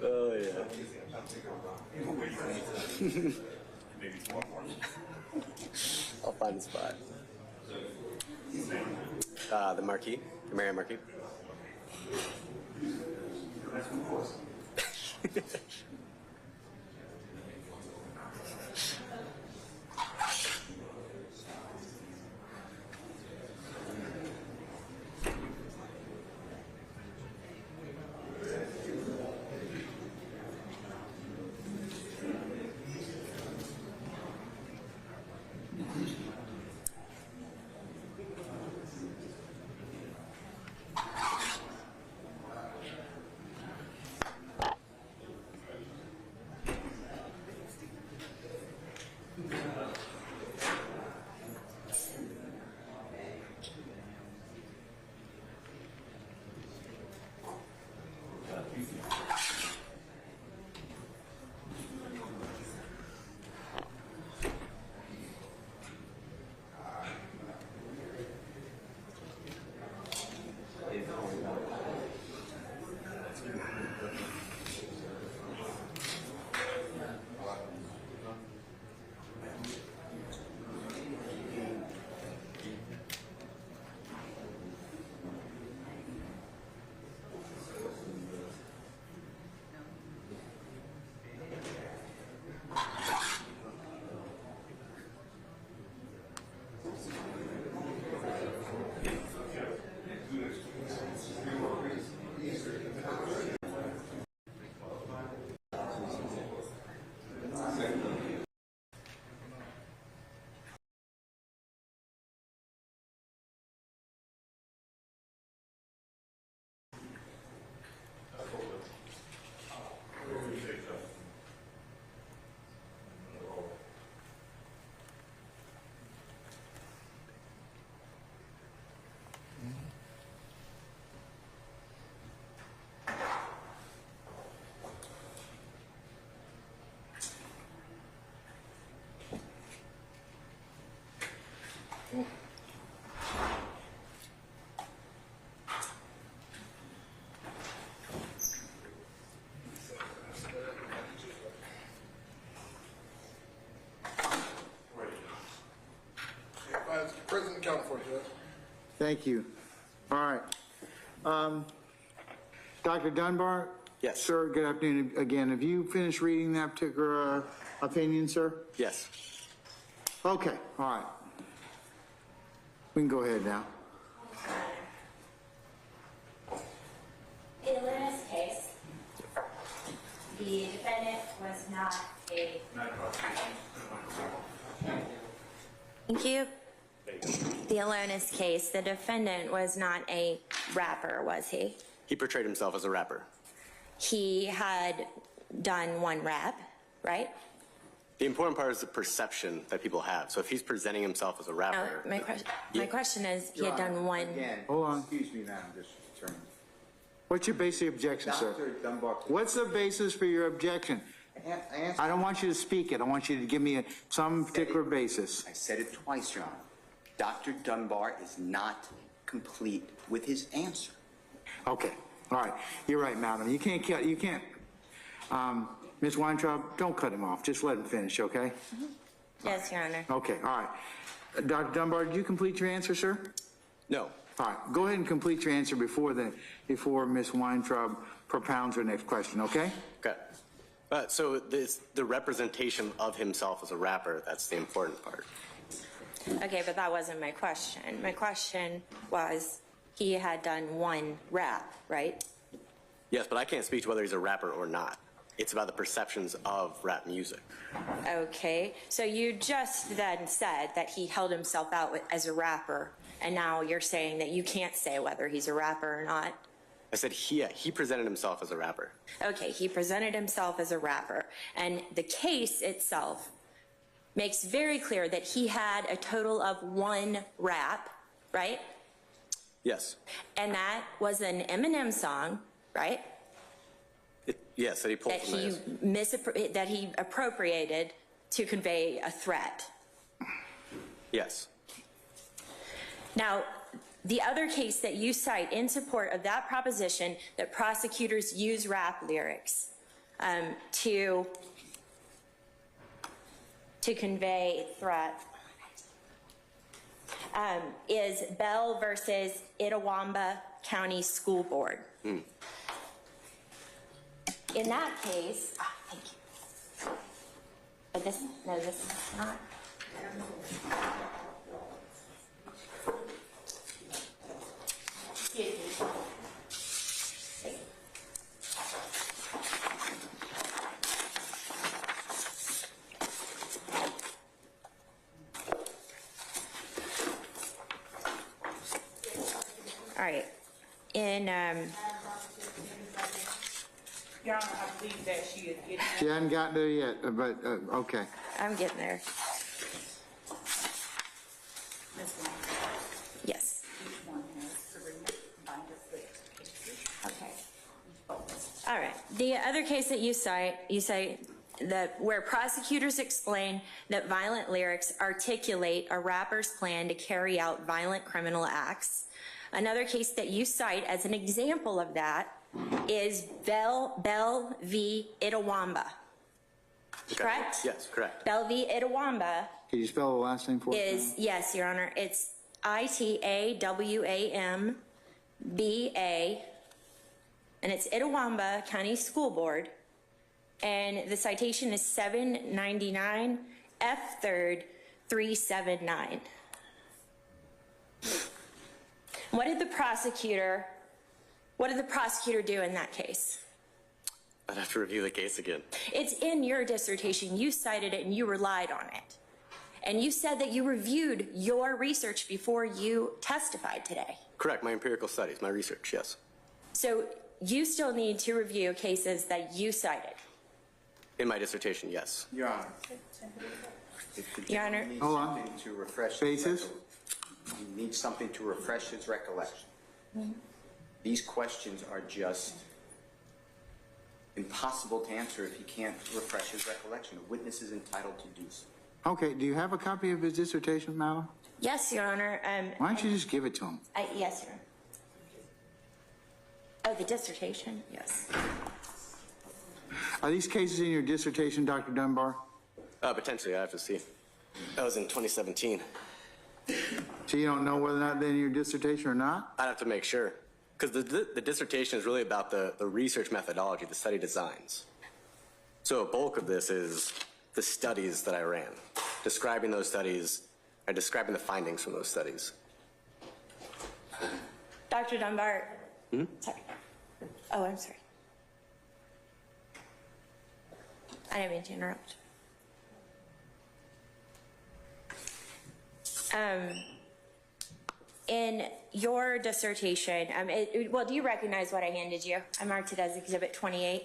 Oh, yeah. I'll find the spot. The Marquis, the Marriott Marquis. President count for you, Judge. Thank you. All right. Dr. Dunbar? Yes. Sir, good afternoon again. Have you finished reading that particular opinion, sir? Yes. Okay, all right. We can go ahead now. In Lena's case, the defendant was not a. Thank you. The Alonis case, the defendant was not a rapper, was he? He portrayed himself as a rapper. He had done one rap, right? The important part is the perception that people have. So if he's presenting himself as a No, rapper, my question is, he had done one. Again, Hold on. excuse me, Madam District Attorney. What's your basic objection, sir? Dr. Dunbar. What's the basis for your objection? Answer. I don't want you to speak it. I want you to give me some particular basis. I said it twice, Your Honor. Dr. Dunbar is not complete with his answer. Okay, all right. You're right, madam. You can't, Ms. Weintraub, don't cut him off. Just let him finish, okay? Yes, Your Honor. Okay, all right. Dr. Dunbar, did you complete your answer, sir? no. All right, go ahead and complete your answer before Ms. Weintraub propounds her next question, okay? Okay. So the representation of himself as a rapper, that's the important part. Okay, but that wasn't my question. My question was, he had done one rap, right? Yes, but I can't speak to whether he's a rapper or not. It's about the perceptions of rap music. Okay, so you just then said that he held himself out as a rapper, and now you're saying that you can't say whether he's a rapper or not. I said he presented himself as a rapper. Okay, he presented himself as a rapper, and the case itself makes very clear that he had a total of one rap, right? Yes. And that was an Eminem song, right? Yes, that he pulled from this. That he appropriated to convey a threat. Yes. Now, the other case that you cite in support of that proposition that prosecutors use rap lyrics to convey threat is Bell versus Itawamba County School Board. In that case, thank you. But this is not. Excuse me. All right. In Your Honor, I believe that she is getting. She hadn't gotten there yet, but, okay. I'm getting there. Ms. Wong, Yes. each one has to bind us with. Okay. All right. The other case that you say that where prosecutors explain that violent lyrics articulate a rapper's plan to carry out violent criminal acts. Another case that you cite as an example of that is Bell v. Itawamba. Okay. Correct? Yes, correct. Bell v. Itawamba Can you spell the last name for us? is, yes, Your Honor, it's Itawamba, and it's Itawamba County School Board, and the citation is 799 F 3rd 379. What did the prosecutor do in that case? I'd have to review the case again. It's in your dissertation. You cited it and you relied on it. And you said that you reviewed your research before you testified today. Correct, my empirical studies, my research, yes. So you still need to review cases that you cited. In my dissertation, yes. Your Honor. Your Honor. Needs Hold on. something to refresh. Basis? He needs something to refresh his recollection. These questions are just impossible to answer if he can't refresh his recollection. A witness is entitled to do so. Okay, do you have a copy of his dissertation, madam? Yes, Your Honor. Why don't you just give it to him? Yes, Your Honor. Oh, the dissertation? Yes. Are these cases in your dissertation, Dr. Dunbar? Potentially, I have to see. That was in 2017. So you don't know whether or not they're in your dissertation or not? I'd have to make sure. Because the dissertation is really about the research methodology, the study designs. So a bulk of this is the studies that I ran, describing those studies, and describing the findings from those studies. Dr. Dunbar. Sorry. Oh, I'm sorry. I didn't mean to interrupt. In your dissertation, well, do you recognize what I handed you? I marked it as Exhibit 28.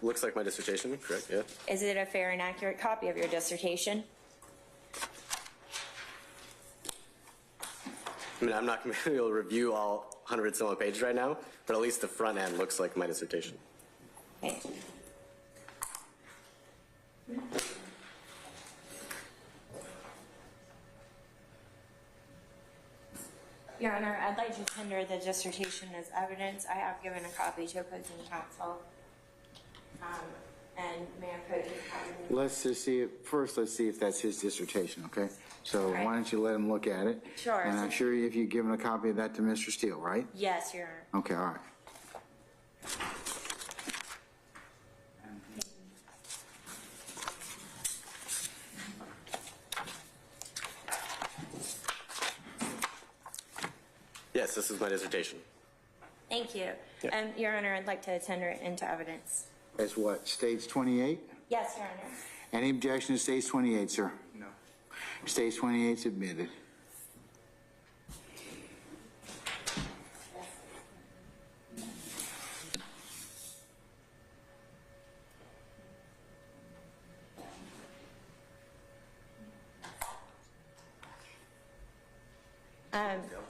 Looks like my dissertation, correct? Yeah. Is it a fair and accurate copy of your dissertation? I mean, I'm not going to be able to review all 100 and some odd pages right now, but at least the front end looks like my dissertation. Okay. Your Honor, I'd like to tender the dissertation as evidence. I have given a copy to opposing counsel. And may I put it in? Let's just see it, first let's see if that's his dissertation, okay? So right. why don't you let him look at it? Sure. And I'm sure if you've given a copy of that to Mr. Steele, right? Yes, Your Honor. Okay, all right. Yes, this is my dissertation. Thank you. Yeah. Your Honor, I'd like to tender it into evidence. As what, States 28? Yes, Your Honor. Any objection to States 28, sir? No. States 28 submitted.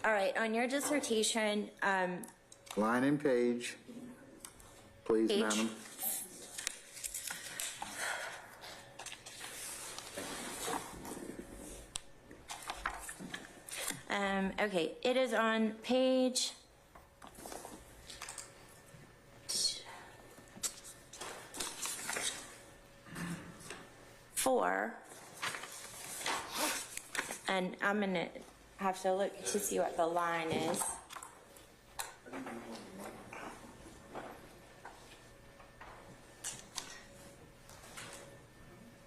All right, on your dissertation, Line and page. Please, Page. madam. okay, it is on page 4, and I'm gonna have to look to see what the line is.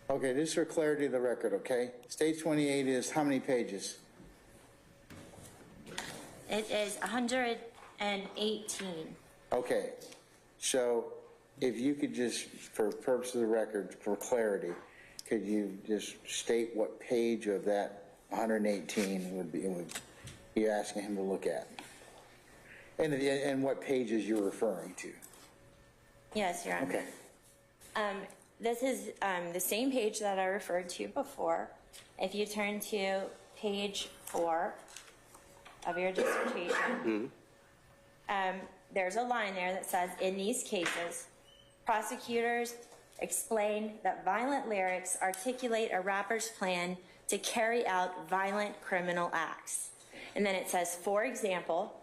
Okay, this is for clarity of the record, okay? State 28 is how many pages? It is 118. Okay, so if you could just, for purpose of the record, for clarity, could you just state what page of that 118 would be asking him to look at? And what pages you're referring to? Yes, Your Honor. Okay. This is the same page that I referred to before. If you turn to page 4 of your dissertation, there's a line there that says, in these cases, prosecutors explain that violent lyrics articulate a rapper's plan to carry out violent criminal acts. And then it says, for example,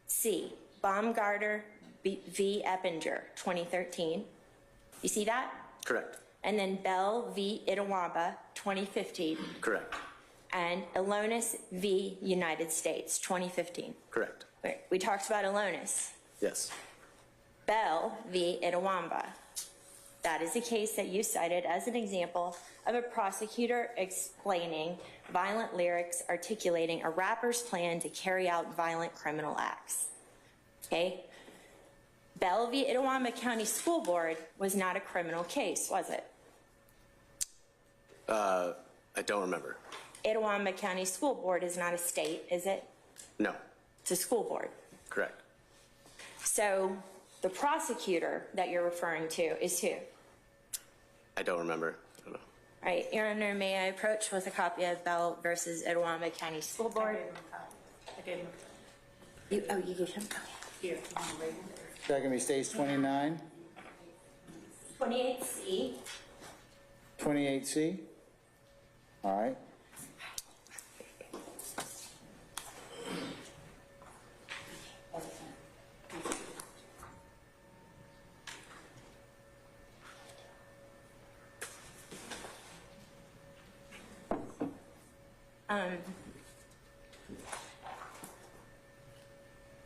C, Baumgartner v. Eppinger, 2013. You see that? Correct. And then Bell v. Itawamba, 2015. Correct. And Alonis v. United States, 2015. Correct. We talked about Alonis. Yes. Bell v. Itawamba. That is a case that you cited as an example of a prosecutor explaining violent lyrics articulating a rapper's plan to carry out violent criminal acts. Okay? Bell v. Itawamba County School Board was not a criminal case, was it? I don't remember. Itawamba County School Board is not a state, is it? No. It's a school board. Correct. So the prosecutor that you're referring to is who? I don't remember. I don't know. All right, Your Honor, may I approach with a copy of Bell versus Itawamba County School Board? I gave him You gave him? here. You want to read it? Is that going to be States 29? 28C. 28C? All right.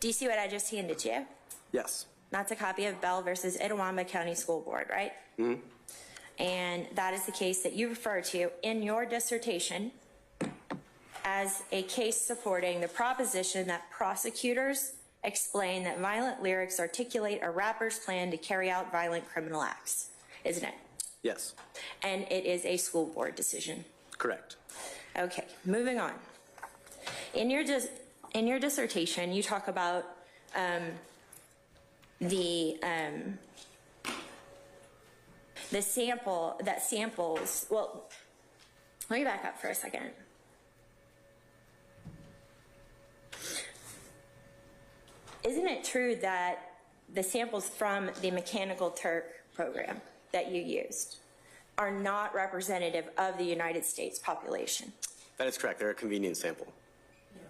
Do you see what I just handed you? Yes. That's a copy of Bell versus Itawamba County School Board, right? Mm-hmm. And that is the case that you refer to in your dissertation as a case supporting the proposition that prosecutors explain that violent lyrics articulate a rapper's plan to carry out violent criminal acts, isn't it? Yes, And it is a school board decision. correct. Okay, moving on. In your dissertation, you talk about the samples. Well, let me back up for a second. Isn't it true that the samples from the Mechanical Turk program that you used are not representative of the United States population? That is correct. They're a convenience sample.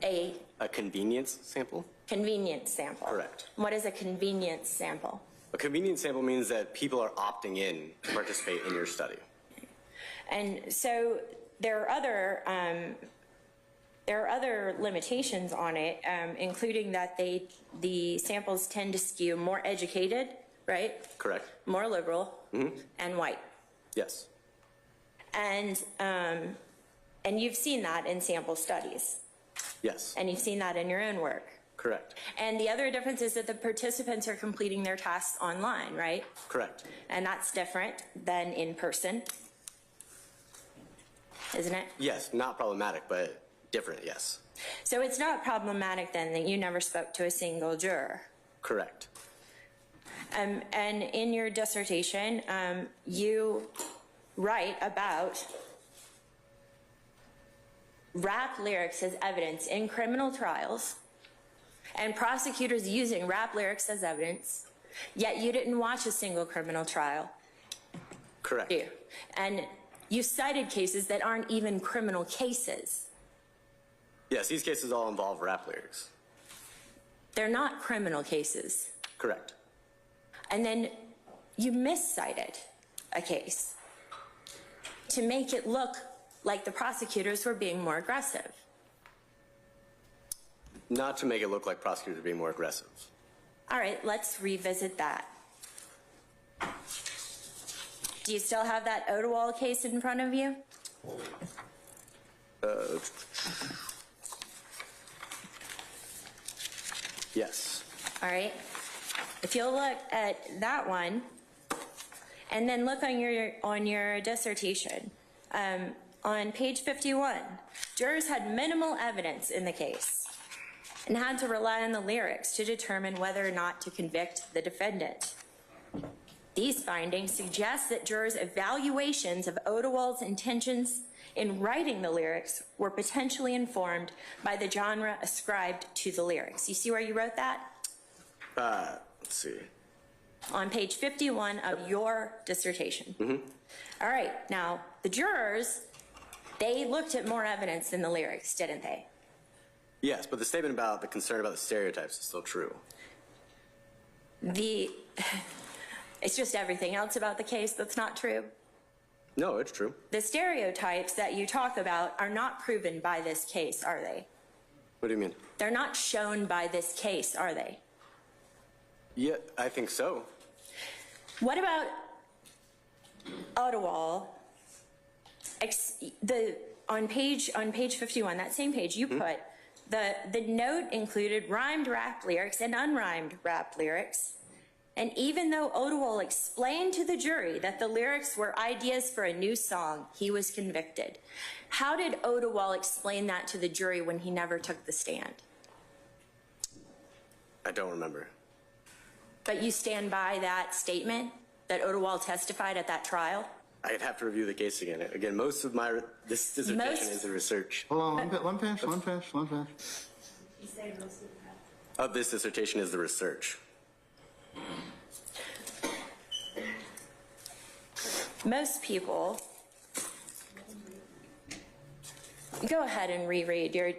A A convenience sample? convenience sample. Correct. What is a convenience sample? A convenience sample means that people are opting in to participate in your study. And so there are other limitations on it, including that the samples tend to skew more educated, right? Correct? More liberal and white. Yes. And you've seen that in sample studies, Yes. and you've seen that in your own work. Correct. And the other difference is that the participants are completing their tasks online, right? Correct. And that's different than in person, isn't it? Yes, not problematic, but different, yes. So it's not problematic then that you never spoke to a single juror. Correct. And in your dissertation, you write about rap lyrics as evidence in criminal trials and prosecutors using rap lyrics as evidence, yet you didn't watch a single criminal trial, Correct. did you? And you cited cases that aren't even criminal cases. Yes, these cases all involve rap lyrics. They're not criminal cases. Correct. And then you miscited a case to make it look like the prosecutors were being more aggressive. Not to make it look like prosecutors are being more aggressive. All right, let's revisit that. Do you still have that Odewall case in front of you? Yes. All right. If you'll look at that one, and then look on your dissertation, on page 51, jurors had minimal evidence in the case and had to rely on the lyrics to determine whether or not to convict the defendant. These findings suggest that jurors' evaluations of Odewall's intentions in writing the lyrics were potentially informed by the genre ascribed to the lyrics. You see where you wrote that? Let's see. On page 51 of your dissertation. All right, now, the jurors, they looked at more evidence than the lyrics, didn't they? Yes, but the statement about the concern about the stereotypes is still true. It's just everything else about the case that's not true. No, it's true. The stereotypes that you talk about are not proven by this case, are they? What do you mean? They're not shown by this case, are they? Yeah, I think so. What about Odewall? On page 51, that same page, you put the note included rhymed rap lyrics and unrhymed rap lyrics. And even though Odewall explained to the jury that the lyrics were ideas for a new song, he was convicted. How did Odewall explain that to the jury when he never took the stand? I don't remember. But you stand by that statement that Odewall testified at that trial? I'd have to review the case again. Again, most of this dissertation is a research. Hold on, let him finish. Of this dissertation is the research. Most people, go ahead and reread your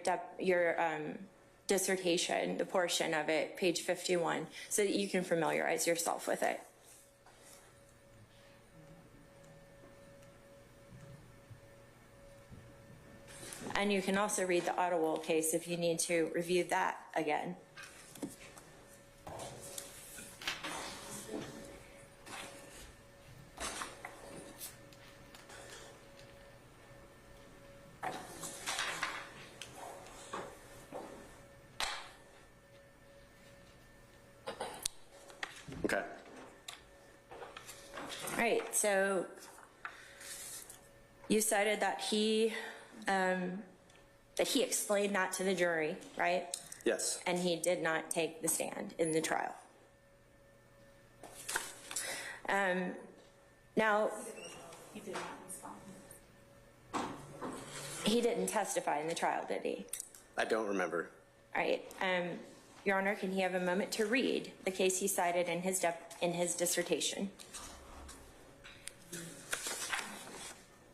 dissertation, the portion of it, page 51, so that you can familiarize yourself with it. And you can also read the Odewall case if you need to review that again. Okay. All right, so you cited that he explained that to the jury, right? Yes. And he did not take the stand in the trial. Now, He did not respond. he didn't testify in the trial, did he? I don't remember. All right, Your Honor, can he have a moment to read the case he cited in his dissertation?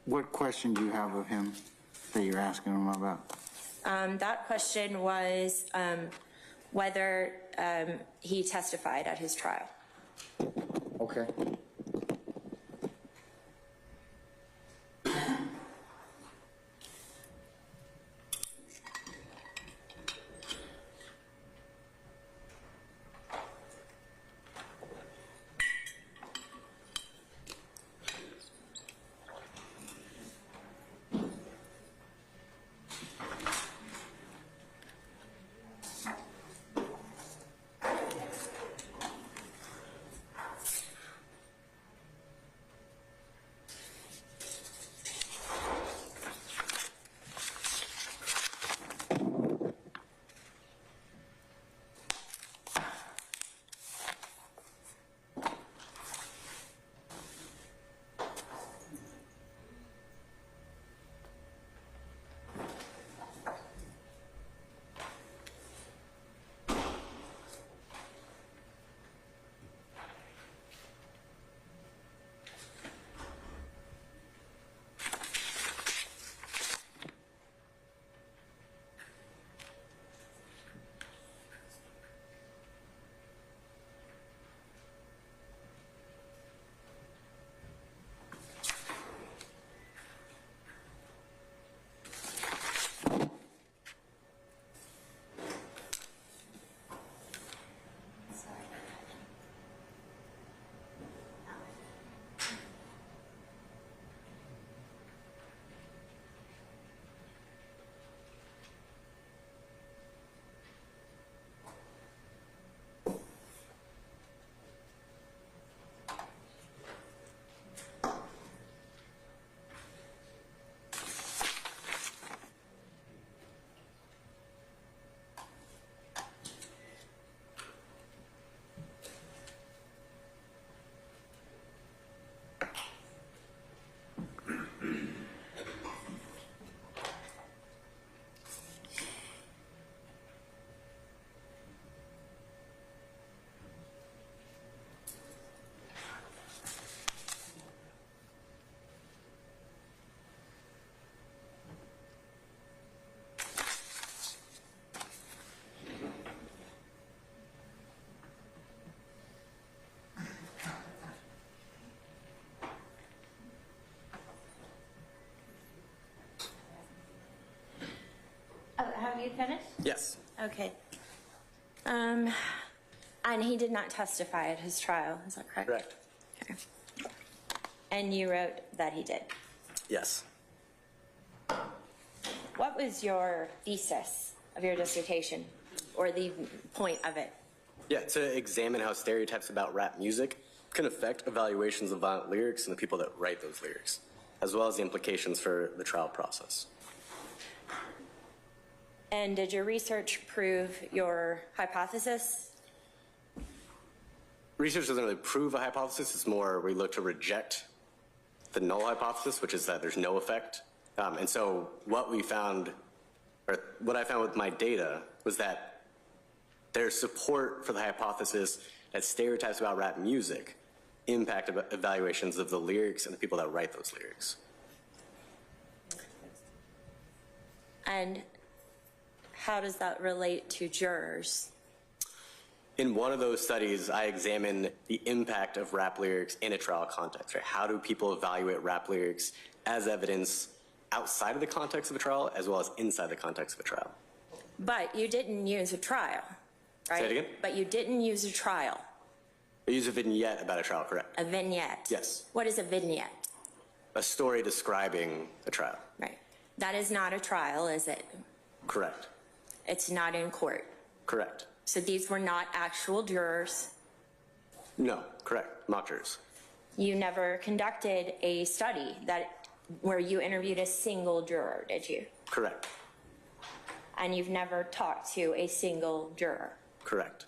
What question do you have of him that you're asking him about? That question was whether he testified at his trial. Okay. Have you finished? Yes. Okay. And he did not testify at his trial, is that correct? Correct. Okay. And you wrote that he did. Yes. What was your thesis of your dissertation, or the point of it? Yeah, to examine how stereotypes about rap music can affect evaluations of violent lyrics and the people that write those lyrics, as well as the implications for the trial process. And did your research prove your hypothesis? Research doesn't really prove a hypothesis. It's more we look to reject the null hypothesis, which is that there's no effect. And so what we found, or what I found with my data, was that there's support for the hypothesis that stereotypes about rap music impact evaluations of the lyrics and the people that write those lyrics. And how does that relate to jurors? In one of those studies, I examined the impact of rap lyrics in a trial context. Right? How do people evaluate rap lyrics as evidence outside of the context of a trial as well as inside the context of a trial? But you didn't use a trial, right? Say it again? But you didn't use a trial. I use a vignette about a trial, correct? A vignette. Yes. What is a vignette? A story describing a trial. Right. That is not a trial, is it? Correct. It's not in court. Correct. So these were not actual jurors. No, correct. Mock jurors. You never conducted a study where you interviewed a single juror, did you? Correct. And you've never talked to a single juror? Correct.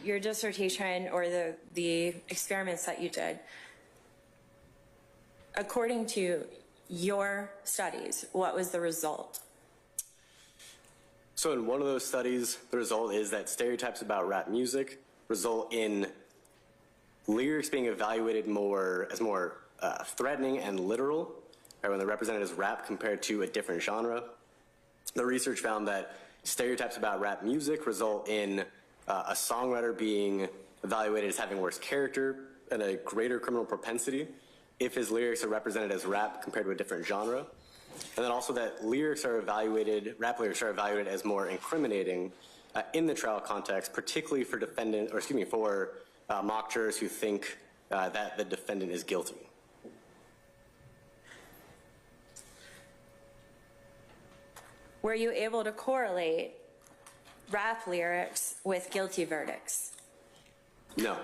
Your dissertation or the experiments that you did, according to your studies, what was the result? So in one of those studies, the result is that stereotypes about rap music result in lyrics being evaluated as more threatening and literal, right, when they're represented as rap compared to a different genre. The research found that stereotypes about rap music result in a songwriter being evaluated as having worse character and a greater criminal propensity if his lyrics are represented as rap compared to a different genre. And then also that rap lyrics are evaluated as more incriminating in the trial context, particularly for mock jurors who think that the defendant is guilty. Were you able to correlate rap lyrics with guilty verdicts? No.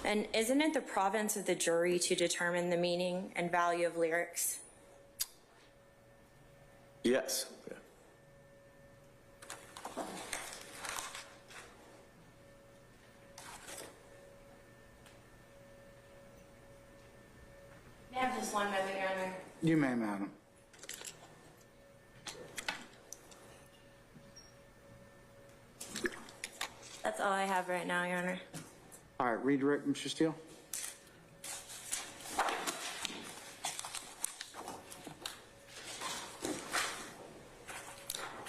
And isn't it the province of the jury to determine the meaning and value of lyrics? Yes. Yeah. May I have just one moment, Your Honor? You may, madam. That's all I have right now, Your Honor. All right, redirect, Mr. Steele.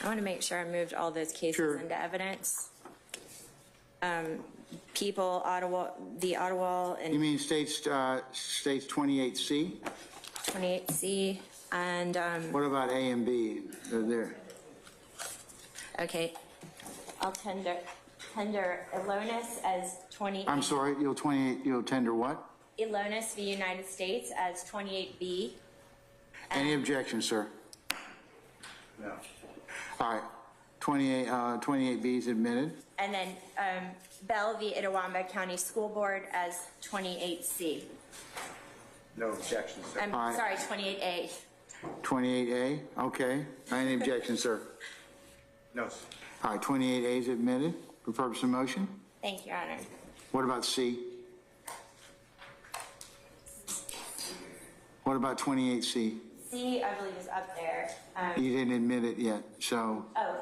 I want to make sure I moved all those cases Sure. into evidence. People, Ottawa, You and mean states 28C? 28C, and, What about A and B? They're there. okay. I'll tender Elonis as 28. I'm sorry, you'll tender what? Elonis v. United States as 28B. Any objection, sir? No. All right, 28B is admitted. And then Bell v. Itawamba County School Board as 28C. No objection, sir. I'm Aye. sorry, 28A. 28A, okay. Any objection, sir? No, sir. All right, 28A is admitted for purpose of motion. Thank you, Your Honor. What about C? What about 28C? C, I believe, is up there. You didn't admit it yet, so, Oh,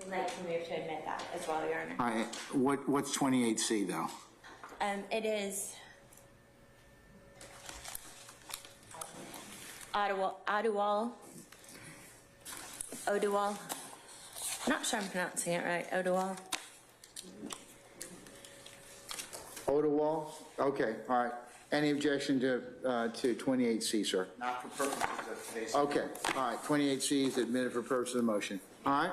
I'd like to move to admit that as well, Your Honor. all right, what's 28C though? It is Oduwal. Not sure I'm pronouncing it right. Oduwal. Odewall? Okay, all right. Any objection to 28C, sir? Not for purposes of today's. Okay, all right, 28C is admitted for purpose of the motion. All right?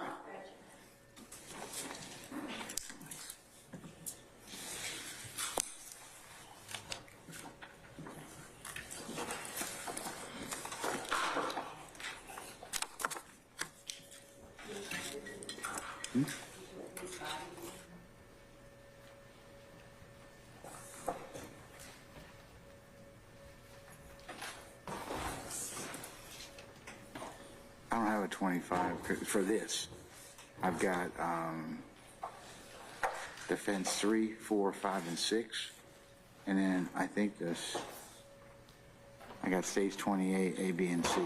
I don't have a 25 for this. I've got defense 3, 4, 5, and 6. And then I think I got stage 28, A, B, and C.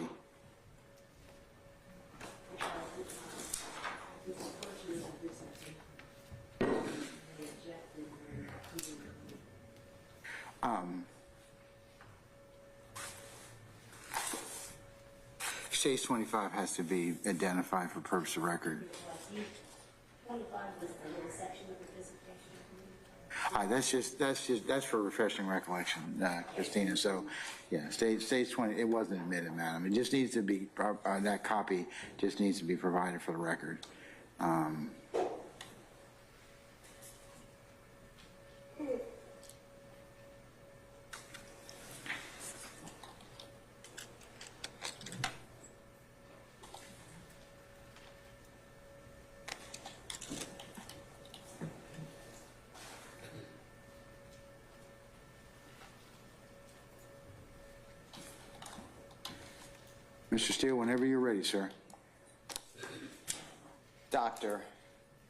Stage 25 has to be identified for purpose of record. 25 was the little section of the dissertation. All right, that's for refreshing recollection, Christina. So, yeah, stage 20, it wasn't admitted, madam. It just needs to be, that copy just needs to be provided for the record. Mr. Steele, whenever you're ready, sir. Doctor,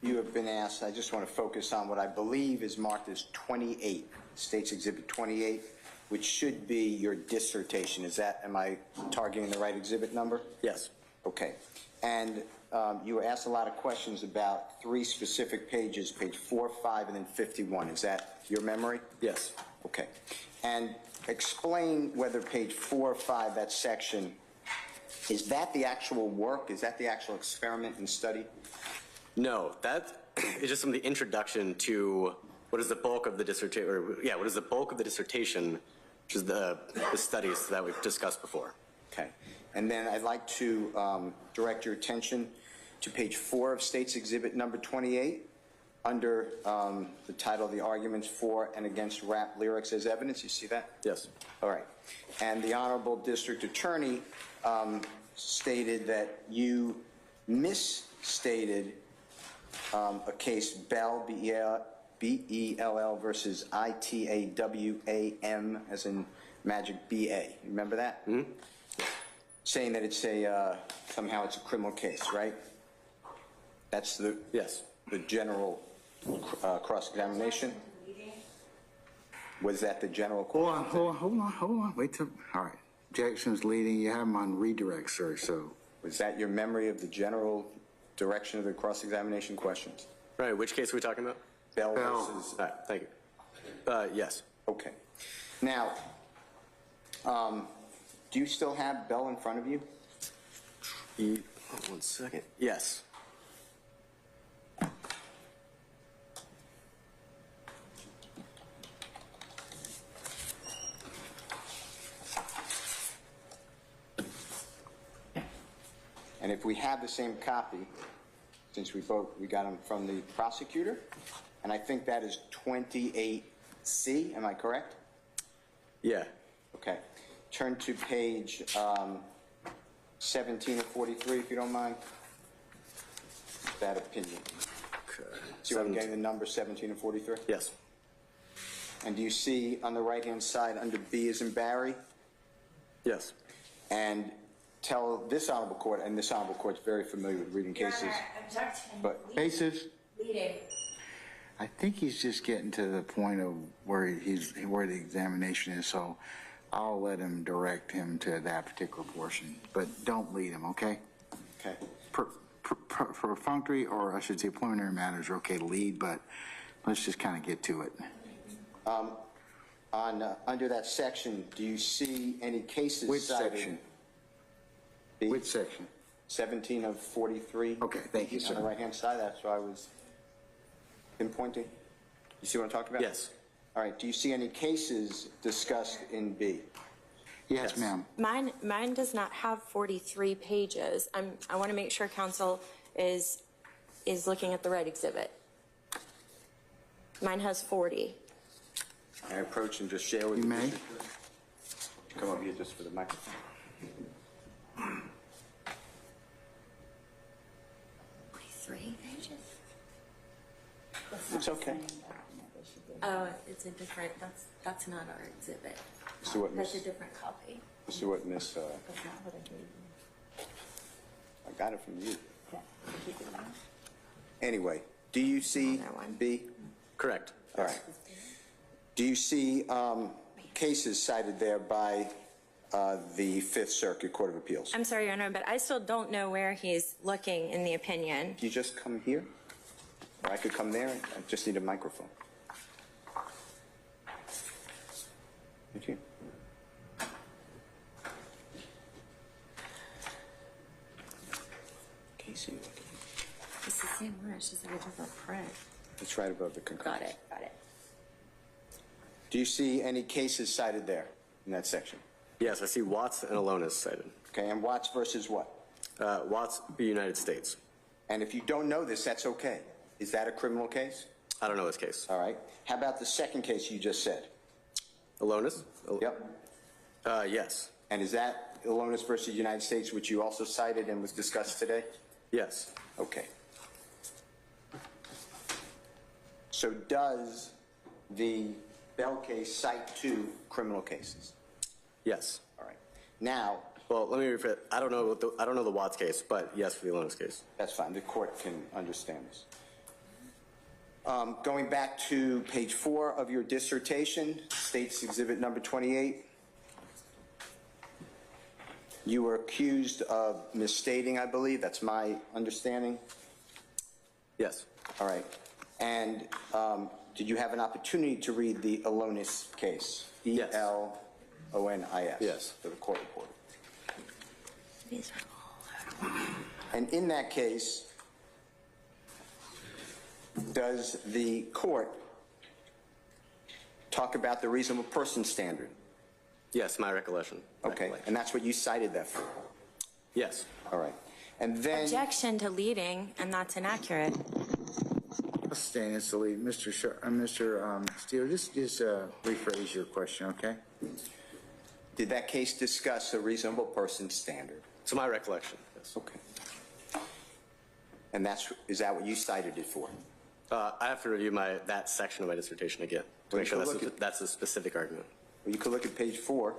you have been asked, I just want to focus on what I believe is marked as 28, State's Exhibit 28, which should be your dissertation. Am I targeting the right exhibit number? Yes. Okay. And you were asked a lot of questions about 3 specific pages, page 4, 5, and then 51. Is that your memory? Yes. Okay. And explain whether page 4 or 5, that section, is that the actual work? Is that the actual experiment and study? No, that is just some of the introduction to what is the bulk of the dissertation, what is the bulk of the dissertation, which is the studies that we've discussed before. Okay. And then I'd like to direct your attention to page 4 of State's Exhibit number 28, under the title of the arguments for and against rap lyrics as evidence. You see that? Yes. All right. And the Honorable District Attorney stated that you misstated a case Bell, B-E-L-L versus I-T-A-W-A-M, as in magic B-A. Remember that? Mm-hmm. Saying that it's somehow it's a criminal case, right? That's the general cross-examination. Was that the general question? Hold on. Wait till, all right. Jackson's leading. You have him on redirect, sir, so. Was that your memory of the general direction of the cross-examination questions? Right, which case are we talking about? Bell versus... All right, thank you. Yes. Okay. Now, do you still have Bell in front of you? 1 second. Yes. And if we have the same copy, since we got them from the prosecutor, and I think that is 28C, am I correct? Yeah. Okay. Turn to page 17 of 43, if you don't mind. That opinion. Okay. See what I'm getting, the number 17 of 43? Yes. And do you see on the right-hand side under B as in Barry? Yes. And tell this honorable court, and this honorable court's very familiar with reading cases. Objection. But Cases? Leading. I think he's just getting to the point of where the examination is, so I'll let him direct him to that particular portion, but don't lead him, okay? Okay. Perfunctory, or I should say preliminary matters are okay to lead, but let's just kind of get to it. Under that section, do you see any cases Which cited? section? B? Which section? 17 of 43. Okay, thank you, sir. On the right-hand side, that's what I was pinpointing. You see what I'm talking about? Yes. All right. Do you see any cases discussed in B? Yes, ma'am. Mine does not have 43 pages. I want to make sure counsel is looking at the right exhibit. Mine has 40. I approach and just share with You the may. district. Come up here just for the microphone. 43 pages? It's okay. Oh, it's a different, that's not our exhibit. See what That's a Miss. different copy. See what Miss. That's not what I gave you. I got it from you. Anyway, do you see That one. B? Correct. All right. Do you see cases cited there by the Fifth Circuit Court of Appeals? I'm sorry, Your Honor, but I still don't know where he's looking in the opinion. Can you just come here? Or I could come there. I just need a microphone. Thank you. Casey. It's the same one, it's just like a different print. It's right above the concurrence. Got it. Do you see any cases cited there in that section? Yes, I see Watts and Alonis cited. Okay, and Watts versus what? Watts, the United States. And if you don't know this, that's okay. Is that a criminal case? I don't know this case. All right. How about the second case you just said? Alonis? Yep. Yes. And is that Alonis versus United States, which you also cited and was discussed today? Yes. Okay. So does the Bell case cite 2 criminal cases? Yes. All right. Now, Well, let me rephrase. I don't know the Watts case, but yes for the Alonis case. that's fine. The court can understand this. Going back to page 4 of your dissertation, State's Exhibit number 28. You were accused of misstating, I believe. That's my understanding. Yes. All right. And did you have an opportunity to read the Alonis case? Yes. Elonis. Yes. For the court reporter. These are all And in that case, does the court talk about the reasonable person standard? Yes, my recollection. Okay. And that's what you cited that for? Yes. All right. And then... objection to leading, and that's inaccurate. Staying as the lead, Mr. Steele, just rephrase your question, okay? Did that case discuss a reasonable person standard? To my recollection, yes. Okay. And is that what you cited it for? I have to review that section of my dissertation again to make sure that's a specific argument. Well, you could look at page 4.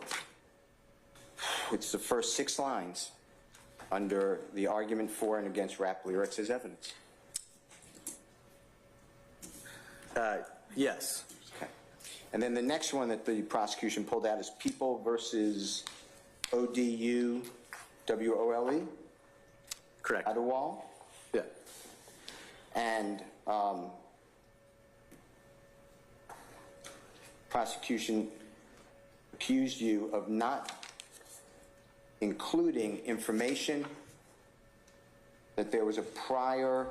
It's the first 6 lines under the argument for and against rap lyrics as evidence. Yes. Okay. And then the next one that the prosecution pulled out is People versus ODU WOLE? Correct. Adewale? Yeah. And prosecution accused you of not including information that there was a prior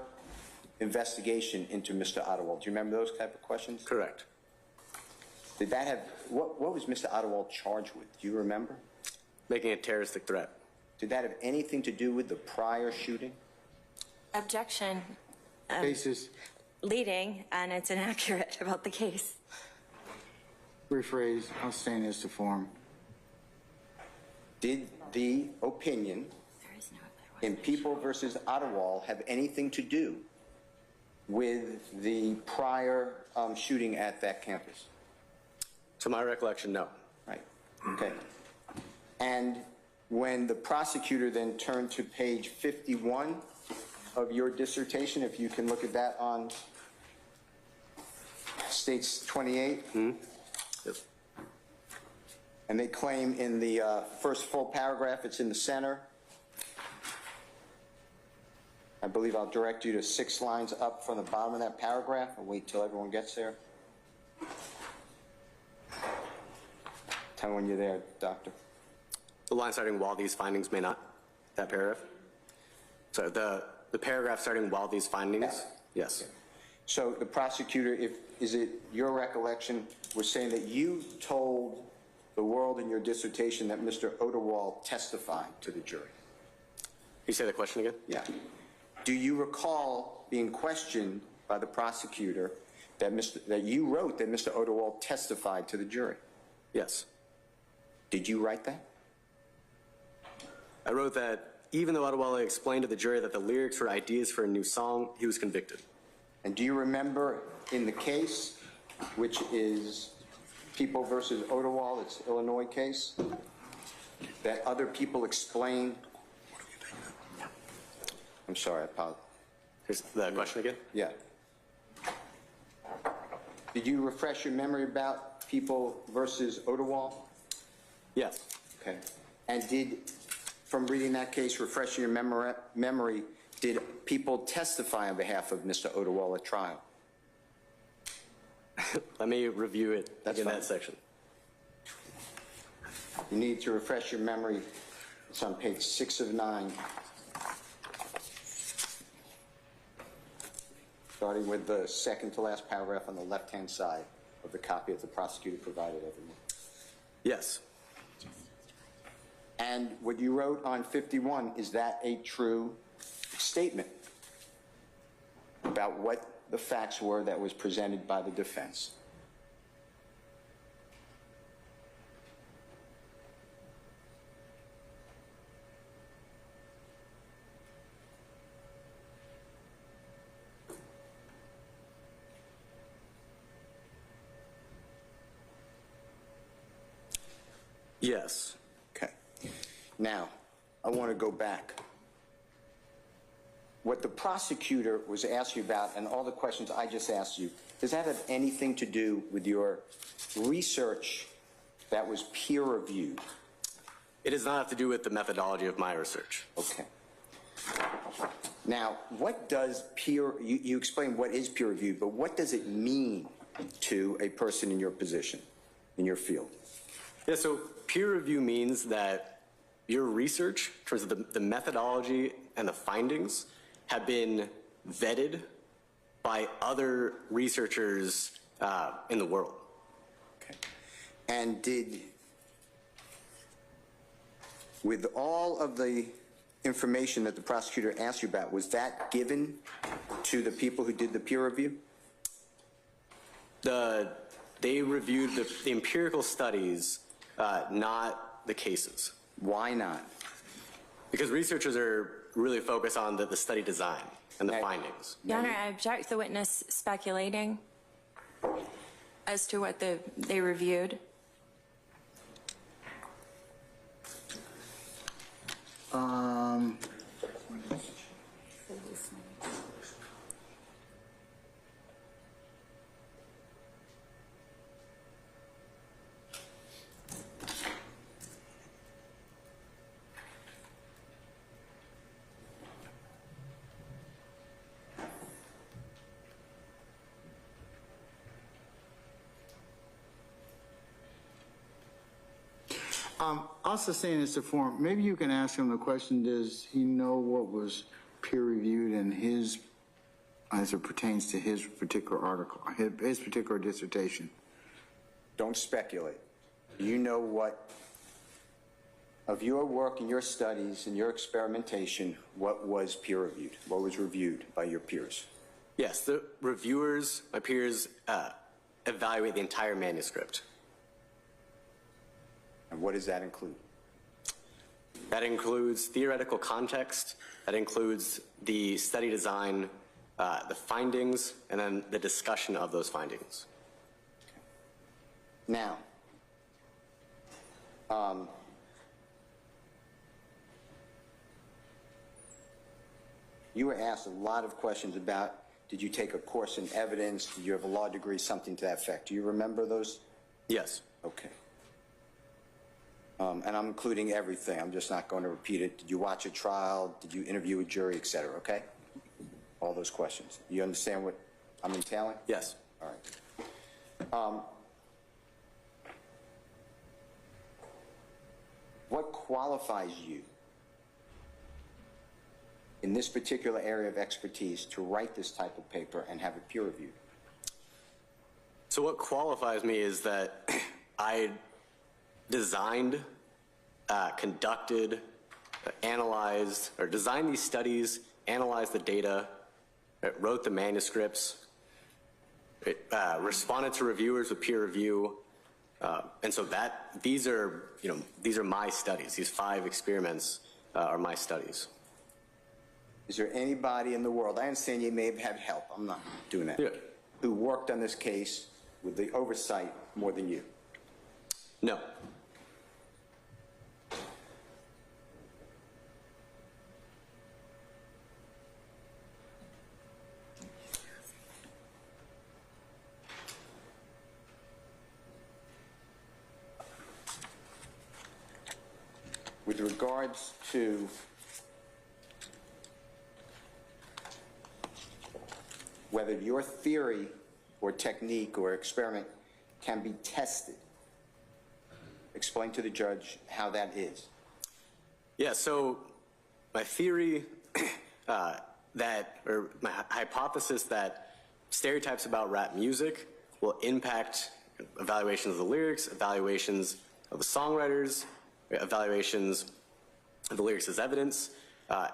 investigation into Mr. Adewale. Do you remember those type of questions? Correct. Did that have, what was Mr. Adewale charged with? Do you remember? Making a terroristic threat. Did that have anything to do with the prior shooting? Objection. Cases, Leading, and it's inaccurate about the case. rephrase, I'll stand as to form. Did the opinion There is no other way. in People versus Adewale have anything to do with the prior shooting at that campus? To my recollection, no. Right. Okay. And when the prosecutor then turned to page 51 of your dissertation, if you can look at that on States 28, Yes. and they claim in the first full paragraph, it's in the center. I believe I'll direct you to 6 lines up from the bottom of that paragraph. I'll wait till everyone gets there. Tell me when you're there, Doctor. The line starting while these findings may not, that paragraph? So the paragraph starting while these findings? Yes. So the prosecutor, is it your recollection, was saying that you told the world in your dissertation that Mr. Adewale testified to the jury? Can you say the question again? Yeah. Do you recall being questioned by the prosecutor that you wrote that Mr. Adewale testified to the jury? Yes. Did you write that? I wrote that even though Adewale explained to the jury that the lyrics were ideas for a new song, he was convicted. And do you remember in the case, which is People versus Adewale, it's Illinois case, that other people explained? I'm sorry, I apologize. Here's the question again? Yeah. Did you refresh your memory about People versus Adewale? Yes. Okay. And did, from reading that case, refreshing your memory, did people testify on behalf of Mr. Adewale at trial? Let me review it That's in fine. that section. You need to refresh your memory. It's on page 6 of 9. starting with the second to last paragraph on the left-hand side of the copy that the prosecutor provided everyone. Yes. And what you wrote on 51, is that a true statement about what the facts were that was presented by the defense? Yes. Okay. Now, I want to go back. What the prosecutor was asking you about and all the questions I just asked you, does that have anything to do with your research that was peer-reviewed? It does not have to do with the methodology of my research. Okay. Now, what does you explained what is peer-reviewed, but what does it mean to a person in your position, in your field? Yeah, so peer review means that your research, in terms of the methodology and the findings, have been vetted by other researchers in the world. Okay. And with all of the information that the prosecutor asked you about, was that given to the people who did the peer review? They reviewed the empirical studies, not the cases. Why not? Because researchers are really focused on the study design and the findings. Your Honor, I object the witness speculating as to what they reviewed. Also saying it's a form, maybe you can ask him the question, does he know what was peer-reviewed in his, as it pertains to his particular article, his particular dissertation? Don't speculate. You know what, of your work and your studies and your experimentation, what was peer-reviewed? What was reviewed by your peers? Yes, the reviewers, my peers, evaluate the entire manuscript. And what does that include? That includes theoretical context, that includes the study design, the findings, and then the discussion of those findings. Now, you were asked a lot of questions about, did you take a course in evidence? Did you have a law degree? Something to that effect. Do you remember those? Yes. Okay. And I'm including everything. I'm just not going to repeat it. Did you watch a trial? Did you interview a jury, et cetera? Okay? All those questions. You understand what I'm entailing? Yes. All right. What qualifies you in this particular area of expertise to write this type of paper and have it peer reviewed? So what qualifies me is that I designed, conducted, analyzed, or designed these studies, analyzed the data, wrote the manuscripts, responded to reviewers with peer review, and so these are my studies. These 5 experiments are my studies. Is there anybody in the world, I understand you may have had help, I'm not doing that, Yeah. who worked on this case with the oversight more than you? No. With regards to whether your theory or technique or experiment can be tested, explain to the judge how that is. Yeah, so my theory or my hypothesis that stereotypes about rap music will impact evaluations of the lyrics, evaluations of the songwriters, evaluations of the lyrics as evidence, can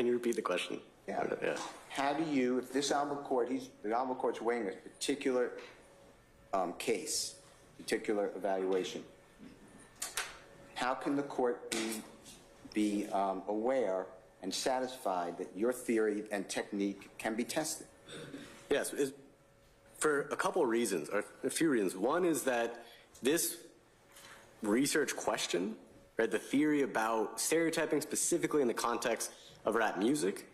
you repeat the question? Yeah. How do you, if this honorable court, the honorable court's weighing a particular case, particular evaluation, how can the court be aware and satisfied that your theory and technique can be tested? Yes, for a couple of reasons, or a few reasons. One is that this research question, right, the theory about stereotyping specifically in the context of rap music,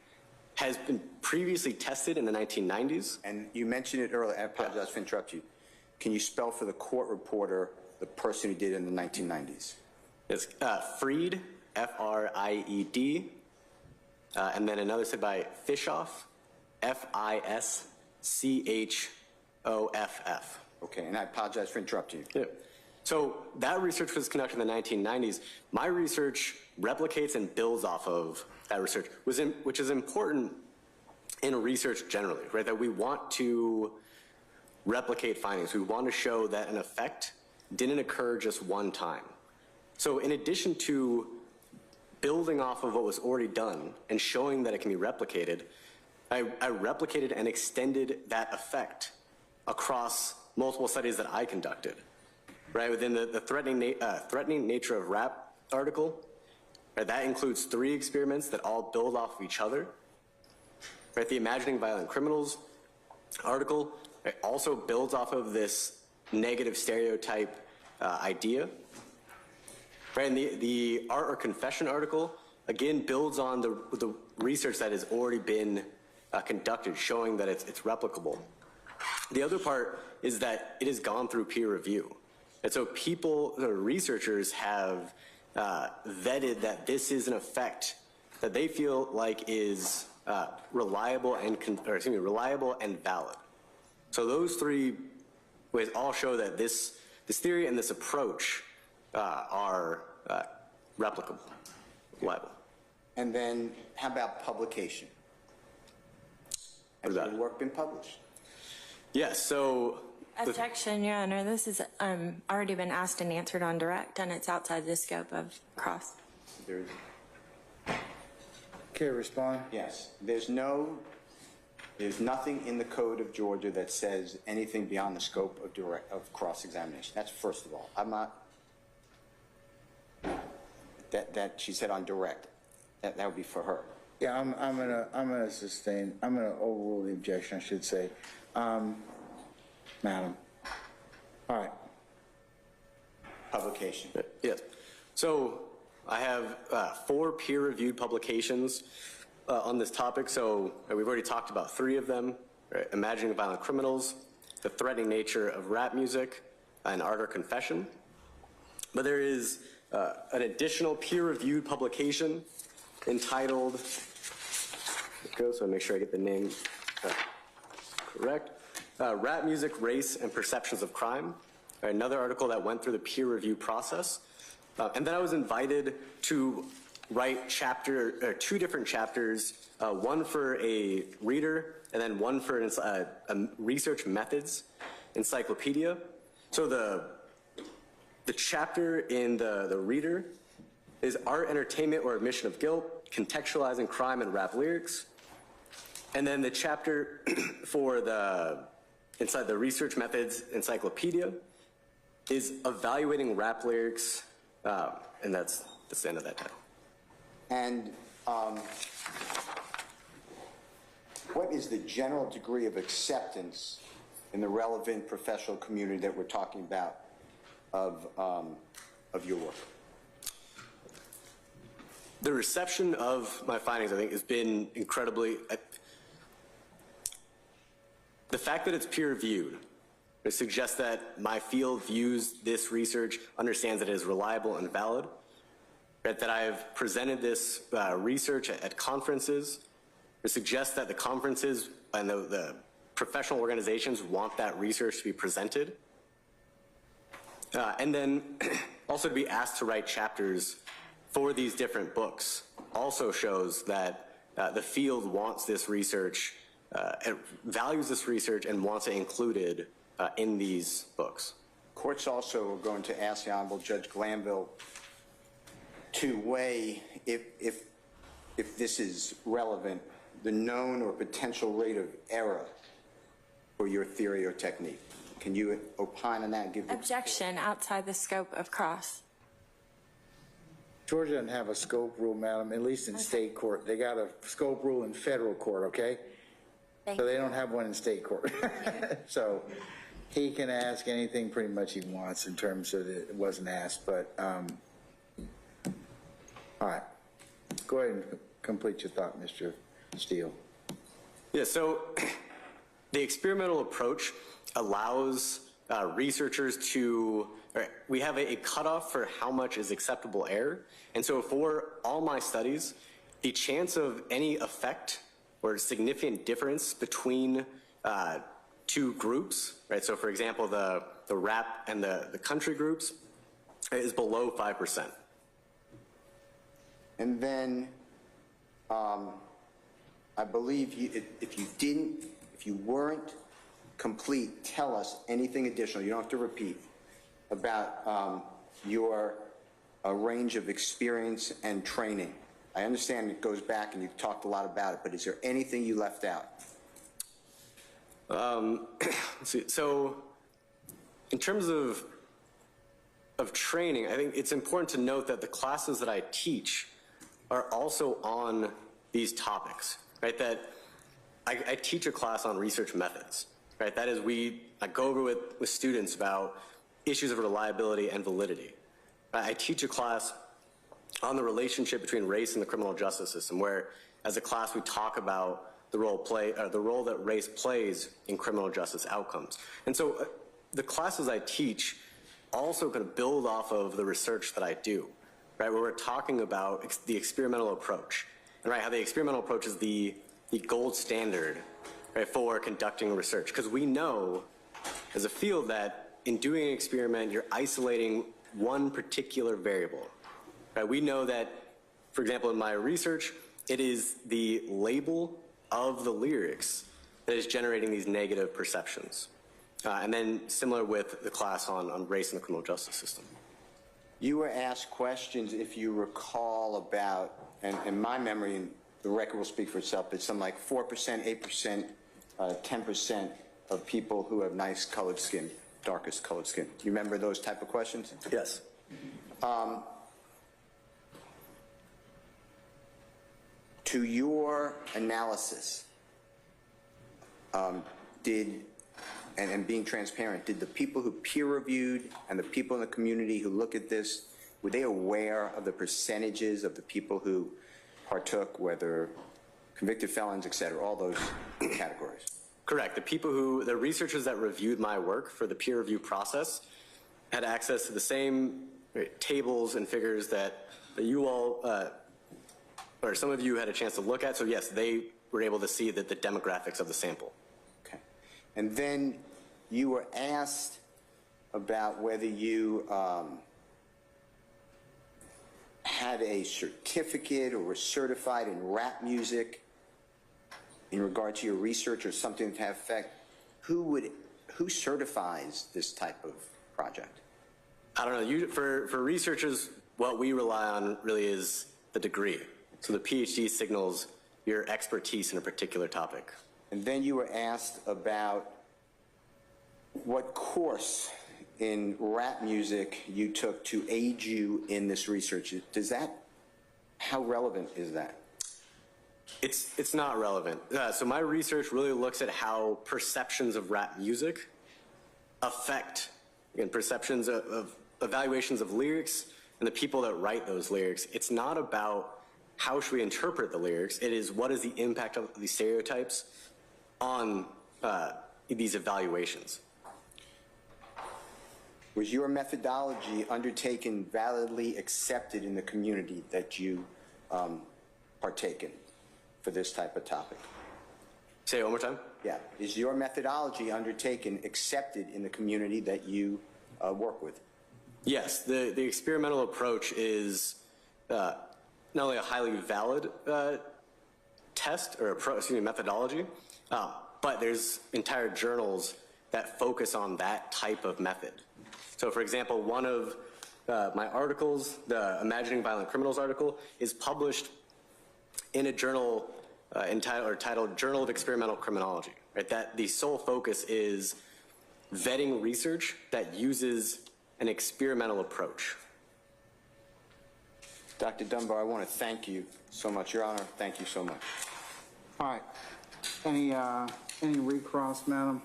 has been previously tested in the 1990s. And you mentioned it earlier, I apologize for interrupting you. Can you spell for the court reporter the person who did it in the 1990s? It's Fried, F-R-I-E-D, and then another said by Fischoff, F-I-S-C-H-O-F-F. Okay, and I apologize for interrupting you. Yeah. So that research was conducted in the 1990s. My research replicates and builds off of that research, which is important in research generally, right? That we want to replicate findings. We want to show that an effect didn't occur just one time. So in addition to building off of what was already done and showing that it can be replicated, I replicated and extended that effect across multiple studies that I conducted. Right, within the threatening nature of rap article, right, that includes 3 experiments that all build off of each other. Right, the Imagining Violent Criminals article, right, also builds off of this negative stereotype idea. Right, and the Art or Confession article, again, builds on the research that has already been conducted, showing that it's replicable. The other part is that it has gone through peer review. And so researchers have vetted that this is an effect that they feel like is reliable and valid. So those 3 ways all show that this theory and this approach are replicable, reliable. And then how about publication? Has your work been published? Yes, so... Objection, Your Honor. This has already been asked and answered on direct, and it's outside the scope of cross. Okay, respond. Yes. There's nothing in the Code of Georgia that says anything beyond the scope of cross-examination. That's first of all. I'm not, that she said on direct. That would be for her. Yeah, I'm gonna overrule the objection, I should say. Madam. All right. Publication. Yes. So I have 4 peer-reviewed publications on this topic. So we've already talked about 3 of them, right? Imagining Violent Criminals, The Threatening Nature of Rap Music, and Art or Confession. But there is an additional peer-reviewed publication entitled, so I make sure I get the name correct. Rap Music, Race, and Perceptions of Crime, another article that went through the peer review process. And then I was invited to write 2 different chapters, one for a reader and then one for a research methods encyclopedia. So the chapter in the reader is Art, Entertainment, or Admission of Guilt, Contextualizing Crime and Rap Lyrics. And then the chapter for inside the Research Methods Encyclopedia is Evaluating Rap Lyrics, and that's the end of that title. And what is the general degree of acceptance in the relevant professional community that we're talking about of your work? The reception of my findings, I think, has been incredibly... The fact that it's peer-reviewed, it suggests that my field views this research, understands that it is reliable and valid, that I have presented this research at conferences. It suggests that the conferences and the professional organizations want that research to be presented. And then also to be asked to write chapters for these different books also shows that the field wants this research, and values this research and wants it included in these books. Courts also are going to ask the Honorable Judge Glanville to weigh, if this is relevant, the known or potential rate of error for your theory or technique. Can you opine on that? Give Objection outside the scope of cross. Georgia doesn't have a scope rule, madam, at least in state court. They got a scope rule in federal court, okay? So they don't have one in state court. So he can ask anything pretty much he wants in terms of it wasn't asked, but, all right. Go ahead and complete your thought, Mr. Steele. Yeah, so the experimental approach allows researchers to, we have a cutoff for how much is acceptable error. And so for all my studies, the chance of any effect or significant difference between two groups, right? So for example, the rap and the country groups is below 5%. And then, I believe if you weren't complete, tell us anything additional, you don't have to repeat, about your range of experience and training. I understand it goes back and you've talked a lot about it, but is there anything you left out? Let's see. So in terms of training, I think it's important to note that the classes that I teach are also on these topics, right? That I teach a class on research methods, right? That is, I go over with students about issues of reliability and validity. I teach a class on the relationship between race and the criminal justice system, where as a class we talk about the role that race plays in criminal justice outcomes. And so the classes I teach also kind of build off of the research that I do, right? Where we're talking about the experimental approach, and right, how the experimental approach is the gold standard, right, for conducting research. Because we know as a field that in doing an experiment, you're isolating one particular variable, right? We know that, for example, in my research, it is the label of the lyrics that is generating these negative perceptions. And then similar with the class on race and the criminal justice system. You were asked questions, if you recall, about, and my memory, and the record will speak for itself, but something like 4%, 8%, 10% of people who have nice colored skin, darkest colored skin. Do you remember those type of questions? Yes. To your analysis, and being transparent, did the people who peer reviewed and the people in the community who look at this, were they aware of the percentages of the people who partook, whether convicted felons, et cetera, all those categories? Correct. The researchers that reviewed my work for the peer review process had access to the same tables and figures that you all, or some of you had a chance to look at. So yes, they were able to see the demographics of the sample. Okay. And then you were asked about whether you had a certificate or were certified in rap music in regard to your research or something to that effect. Who certifies this type of project? I don't know. For researchers, what we rely on really is the degree. So the PhD signals your expertise in a particular topic. And then you were asked about what course in rap music you took to aid you in this research. How relevant is that? It's not relevant. So my research really looks at how perceptions of rap music affect, again, perceptions of evaluations of lyrics and the people that write those lyrics. It's not about how should we interpret the lyrics. It is what is the impact of these stereotypes on these evaluations. Was your methodology undertaken validly accepted in the community that you partake in for this type of topic? Say it one more time? Yeah. Is your methodology undertaken accepted in the community that you work with? Yes. The experimental approach is not only a highly valid methodology, but there's entire journals that focus on that type of method. So for example, one of my articles, the Imagining Violent Criminals article, is published in a journal titled Journal of Experimental Criminology, right? That the sole focus is vetting research that uses an experimental approach. Dr. Dunbar, I want to thank you so much. Your Honor, thank you so much. All right. Any recross, madam?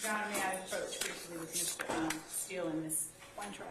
Your Honor, may I approach briefly with Mr. Steele and Ms. Weintraub?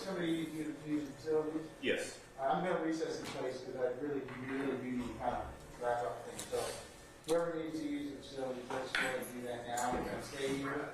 somebody use the facilities? Yes. I'm going to recess in place because I really do need to kind of wrap up things. So whoever needs to use the facilities, let's go ahead and do that now. We're going to stay here.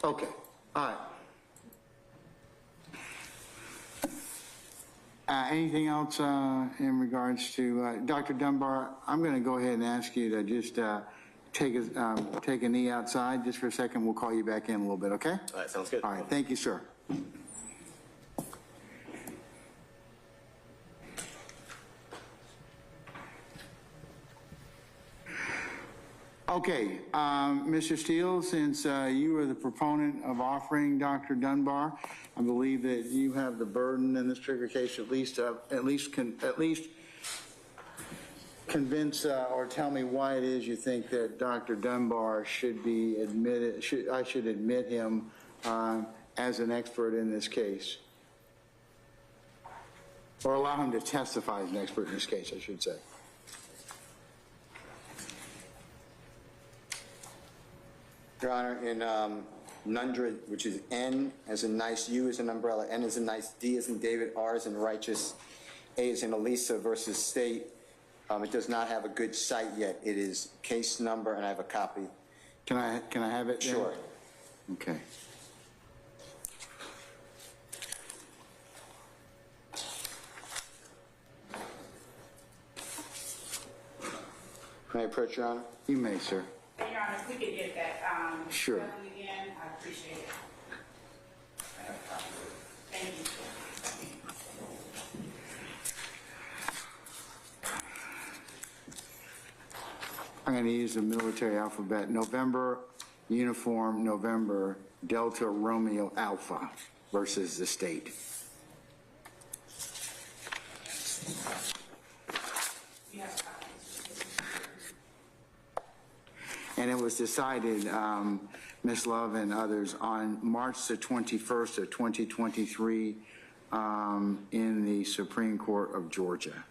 Okay, all right. Anything else in regards to, Dr. Dunbar, I'm going to go ahead and ask you to just take a knee outside just for a second. We'll call you back in a little bit, okay? All right, sounds good. All right, thank you, sir. Okay, Mr. Steele, since you are the proponent of offering Dr. Dunbar, I believe that you have the burden in this trigger case at least convince or tell me why it is you think that Dr. Dunbar should be admitted. I should admit him as an expert in this case, or allow him to testify as an expert in this case, I should say. Your Honor, in Nundra, which is N as in nice, U as in umbrella, N as in nice, D as in David, R as in righteous, A as in Elisa versus State, it does not have a good site yet. It is case number, and I have a copy. Can I have it then? Sure. Okay. May I approach, Your Honor? You may, sir. Your Honor, if we could get that, Sure. done again, I appreciate it. Thank you. I'm going to use the military alphabet. November, uniform, November, Delta, Romeo, Alpha versus the state. And it was decided, Ms. Love and others, on March the 21st of 2023 in the Supreme Court of Georgia.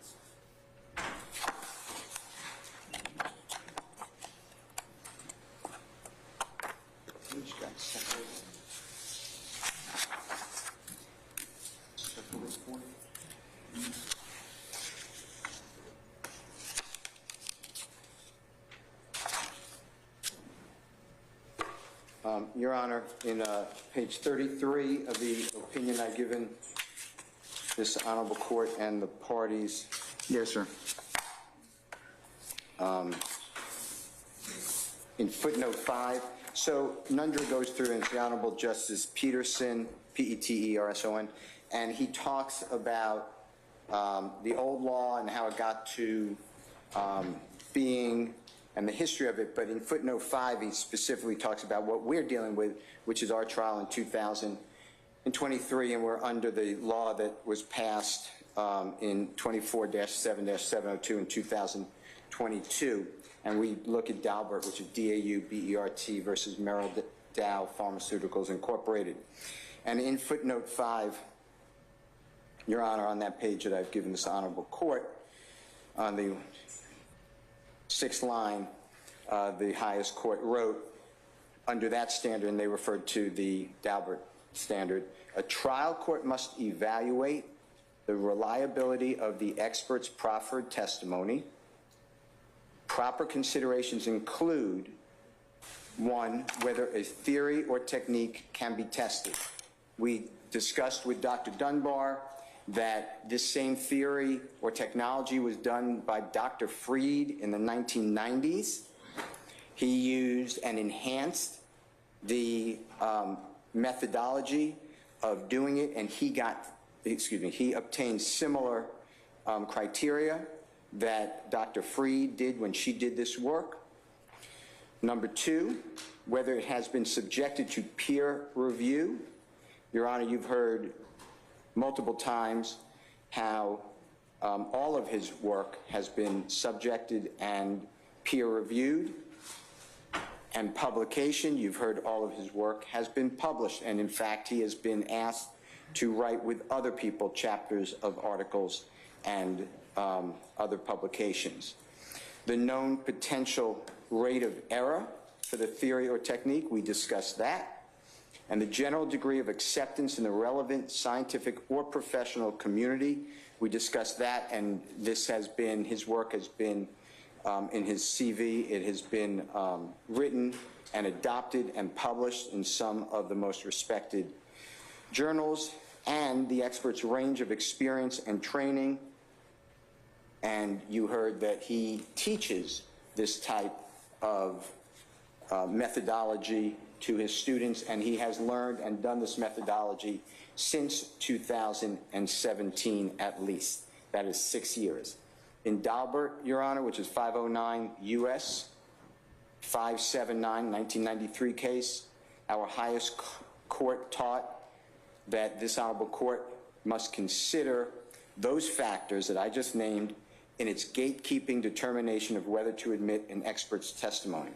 Your Honor, in page 33 of the opinion I've given this honorable court and the parties. Yes, sir. In footnote 5, so Nundra goes through, and it's the Honorable Justice Peterson, Peterson, and he talks about the old law and how it got to being and the history of it, but in footnote 5, he specifically talks about what we're dealing with, which is our trial in 2023, and we're under the law that was passed in 24-7-702 in 2022. And we look at Daubert, which is D-A-U-B-E-R-T versus Merrill Dow Pharmaceuticals Incorporated. And in footnote 5, Your Honor, on that page that I've given this honorable court, on the 6th line, the highest court wrote, under that standard, and they referred to the Daubert standard, a trial court must evaluate the reliability of the expert's proffered testimony. Proper considerations include, 1, whether a theory or technique can be tested. We discussed with Dr. Dunbar that this same theory or technology was done by Dr. Freed in the 1990s. He used and enhanced the methodology of doing it, and he obtained similar criteria that Dr. Freed did when she did this work. Number 2, whether it has been subjected to peer review. Your Honor, you've heard multiple times how all of his work has been subjected and peer reviewed. And publication, you've heard all of his work has been published, and in fact he has been asked to write with other people chapters of articles and other publications. The known potential rate of error for the theory or technique, we discussed that. And the general degree of acceptance in the relevant scientific or professional community, we discussed that, and this has been, his work has been in his CV, it has been written and adopted and published in some of the most respected journals, and the expert's range of experience and training. And you heard that he teaches this type of methodology to his students, and he has learned and done this methodology since 2017 at least. That is 6 years. In Daubert, Your Honor, which is 509 U.S. 579, 1993 case, our highest court taught that this honorable court must consider those factors that I just named in its gatekeeping determination of whether to admit an expert's testimony.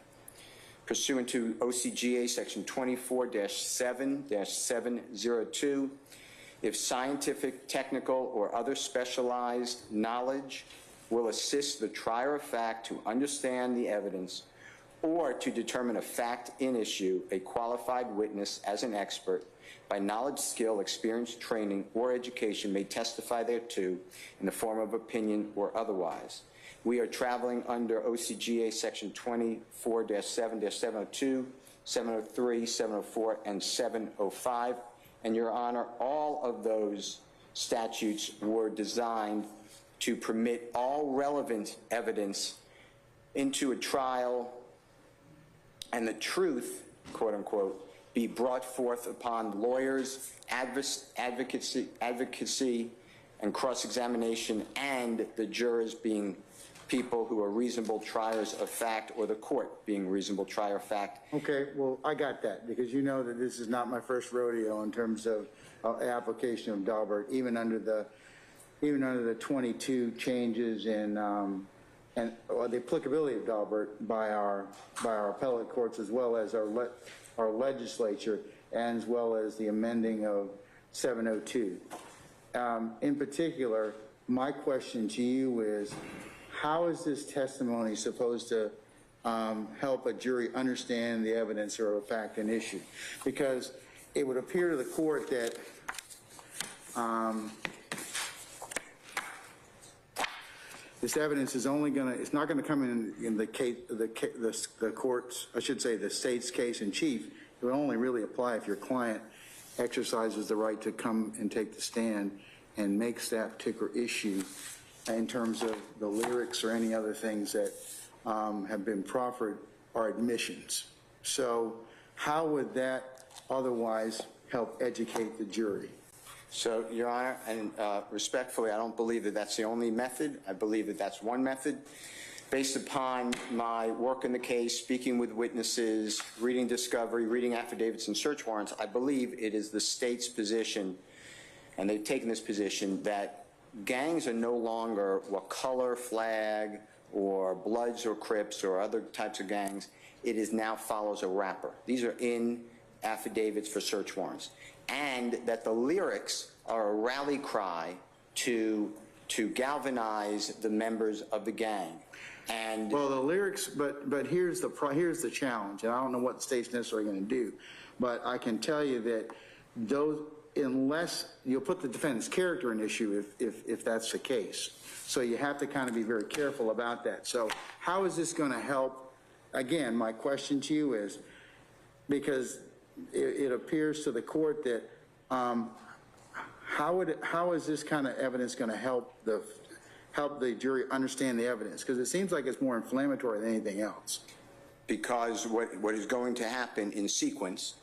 Pursuant to OCGA section 24-7-702, if scientific, technical, or other specialized knowledge will assist the trier of fact to understand the evidence or to determine a fact in issue, a qualified witness as an expert by knowledge, skill, experience, training, or education may testify thereto in the form of opinion or otherwise. We are traveling under OCGA section 24-7-702, 703, 704, and 705. And Your Honor, all of those statutes were designed to permit all relevant evidence into a trial and the truth, quote unquote, be brought forth upon lawyers, advocacy, and cross-examination, and the jurors being people who are reasonable triers of fact, or the court being reasonable trier of fact. Okay, well, I got that, because you know that this is not my first rodeo in terms of application of Daubert, even under the 22 changes in the applicability of Daubert by our appellate courts, as well as our legislature, and as well as the amending of 702. In particular, my question to you is, how is this testimony supposed to help a jury understand the evidence or a fact and issue? Because it would appear to the court that this evidence is only going to, it's not going to come in the case, the court's, I should say the state's case in chief. It would only really apply if your client exercises the right to come and take the stand and makes that particular issue in terms of the lyrics or any other things that have been proffered are admissions. So how would that otherwise help educate the jury? So, Your Honor, and respectfully, I don't believe that that's the only method. I believe that that's one method. Based upon my work in the case, speaking with witnesses, reading discovery, reading affidavits and search warrants, I believe it is the state's position, and they've taken this position, that gangs are no longer what color, flag, or Bloods or Crips or other types of gangs. It is now follows a wrapper. These are in affidavits for search warrants. And that the lyrics are a rally cry to galvanize the members of the gang. And well, the lyrics, but here's the challenge, and I don't know what the state's necessarily going to do, but I can tell you that those unless, you'll put the defendant's character in issue if that's the case. So you have to kind of be very careful about that. So how is this going to help? Again, my question to you is, because it appears to the court that, how is this kind of evidence going to help the jury understand the evidence? Because it seems like it's more inflammatory than anything else. Because what is going to happen in sequence,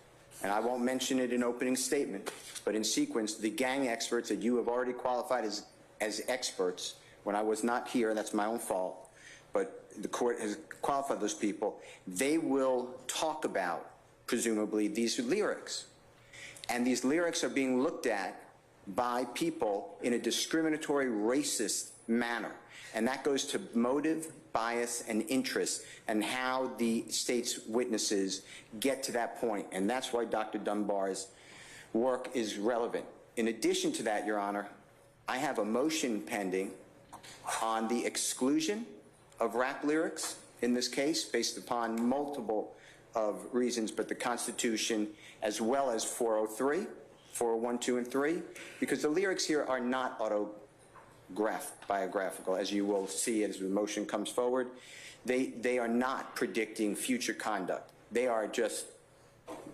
and I won't mention it in opening statement, but in sequence, the gang experts that you have already qualified as experts, when I was not here, that's my own fault, but the court has qualified those people, they will talk about, presumably, these lyrics. And these lyrics are being looked at by people in a discriminatory, racist manner. And that goes to motive, bias, and interest, and how the state's witnesses get to that point. And that's why Dr. Dunbar's work is relevant. In addition to that, Your Honor, I have a motion pending on the exclusion of rap lyrics in this case, based upon multiple of reasons, but the Constitution, as well as 403, 401, 2, and 3, because the lyrics here are not biographical, as you will see as the motion comes forward. They are not predicting future conduct. They are just,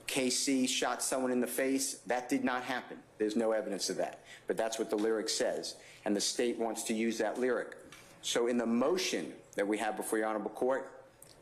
KC shot someone in the face. That did not happen. There's no evidence of that. But that's what the lyric says, and the state wants to use that lyric. So in the motion that we have before your Honorable Court,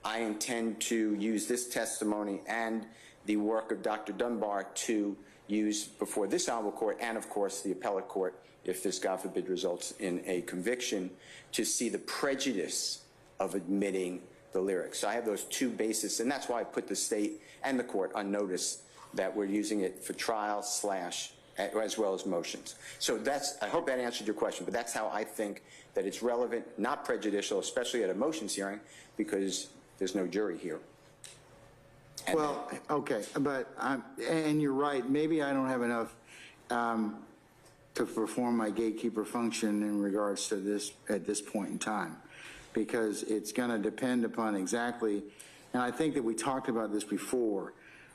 I intend to use this testimony and the work of Dr. Dunbar to use before this Honorable Court and, of course, the appellate court, if this, God forbid, results in a conviction, to see the prejudice of admitting the lyrics. So I have those two bases, and that's why I put the state and the court on notice that we're using it for trial / as well as motions. So that's, I hope that answered your question, but that's how I think that it's relevant, not prejudicial, especially at a motions hearing, because there's no jury here. And well, okay, but and you're right. Maybe I don't have enough to perform my gatekeeper function in regards to this at this point in time, because it's going to depend upon exactly, and I think that we talked about this before,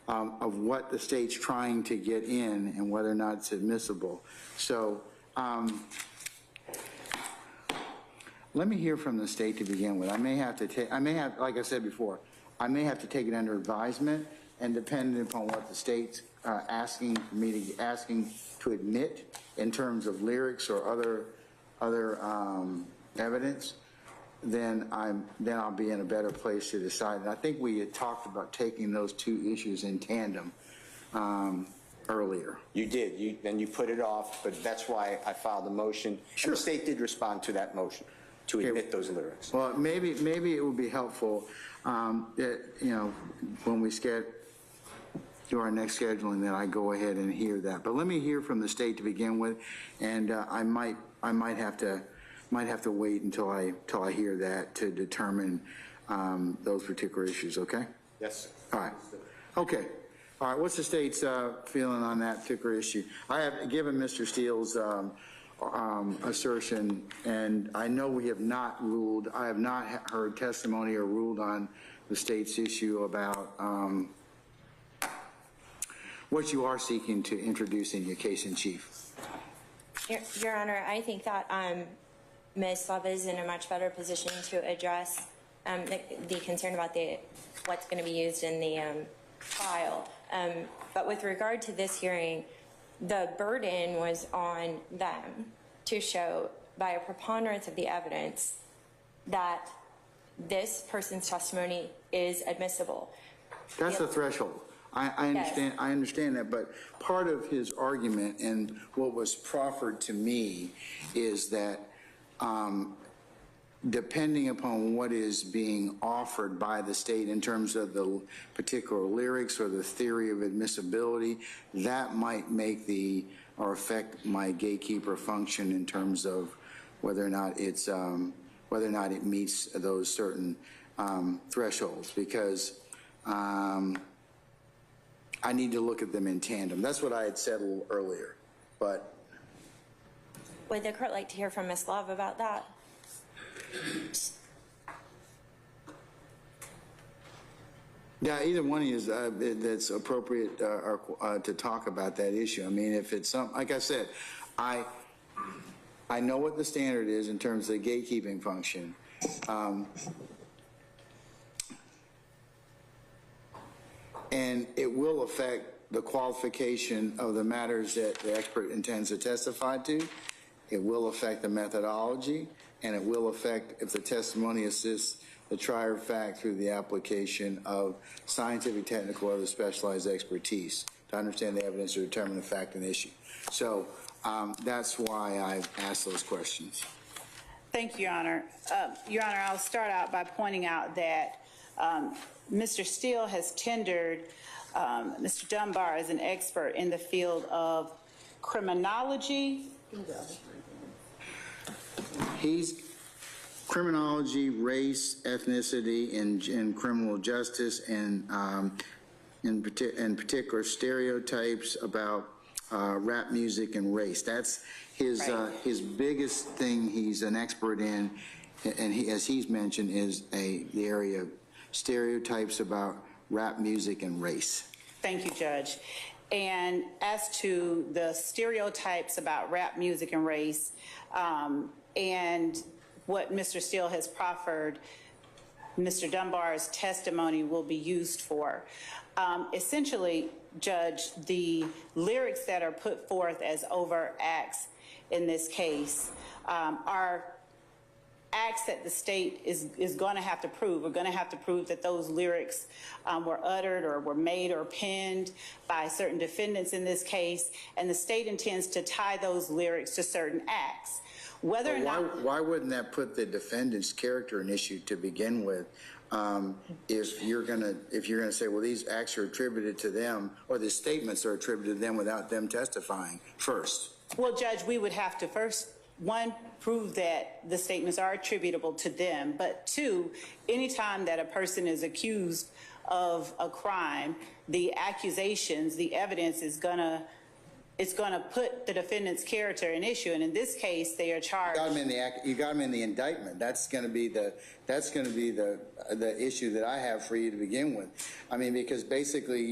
of what the state's trying to get in and whether or not it's admissible. So let me hear from the state to begin with. I may have, like I said before, I may have to take it under advisement, and depending upon what the state's asking to admit in terms of lyrics or other evidence, then I'll be in a better place to decide. And I think we had talked about taking those two issues in tandem earlier. you did, then you put it off, but that's why I filed the motion. Sure. And the state did respond to that motion to admit those lyrics. Well, maybe it would be helpful that, when we do our next scheduling, that I go ahead and hear that. But let me hear from the state to begin with, and I might have to wait until I hear that to determine those particular issues. Okay. Yes, sir. All right. Okay. All right. What's the state's feeling on that particular issue? I have given Mr. Steele's assertion, and I know we have not ruled. I have not heard testimony or ruled on the state's issue about what you are seeking to introduce in your case in chief. Your Honor, I think that Ms. Love is in a much better position to address the concern about what's going to be used in the trial. But with regard to this hearing, the burden was on them to show by a preponderance of the evidence that this person's testimony is admissible. That's the threshold. I understand. Yes. I understand that, but part of his argument and what was proffered to me is that depending upon what is being offered by the state in terms of the particular lyrics or the theory of admissibility, that might make or affect my gatekeeper function in terms of whether or not it's whether or not it meets those certain thresholds, because I need to look at them in tandem. That's what I had said a little earlier, but. Would the court like to hear from Ms. Love about that? Yeah, either one is that's appropriate to talk about that issue. I mean, if it's some, like I said, I know what the standard is in terms of the gatekeeping function. And it will affect the qualification of the matters that the expert intends to testify to. It will affect the methodology, and it will affect if the testimony assists the trier of fact through the application of scientific, technical, or other specialized expertise to understand the evidence to determine the fact and issue. So that's why I've asked those questions. Thank you, Your Honor. Your Honor, I'll start out by pointing out that Mr. Steele has tendered Mr. Dunbar as an expert in the field of criminology. He's criminology, race, ethnicity, and criminal justice, and in particular stereotypes about rap music and race. That's his his biggest thing. He's an expert in, and he, as he's mentioned, is the area of stereotypes about rap music and race. Thank you, Judge. And as to the stereotypes about rap music and race, and what Mr. Steele has proffered, Mr. Dunbar's testimony will be used for. Essentially, Judge, the lyrics that are put forth as overt acts in this case are acts that the state is going to have to prove. We're going to have to prove that those lyrics were uttered or were made or penned by certain defendants in this case, and the state intends to tie those lyrics to certain acts. Whether or not, why wouldn't that put the defendant's character in issue to begin with? If you're gonna say, well, these acts are attributed to them, or the statements are attributed to them without them testifying first. well, Judge, we would have to first, one, prove that the statements are attributable to them, but two, anytime that a person is accused of a crime, the accusations, the evidence is it's going to put the defendant's character in issue, and in this case, they are charged. You got them in the indictment. That's going to be the issue that I have for you to begin with. I mean, because basically if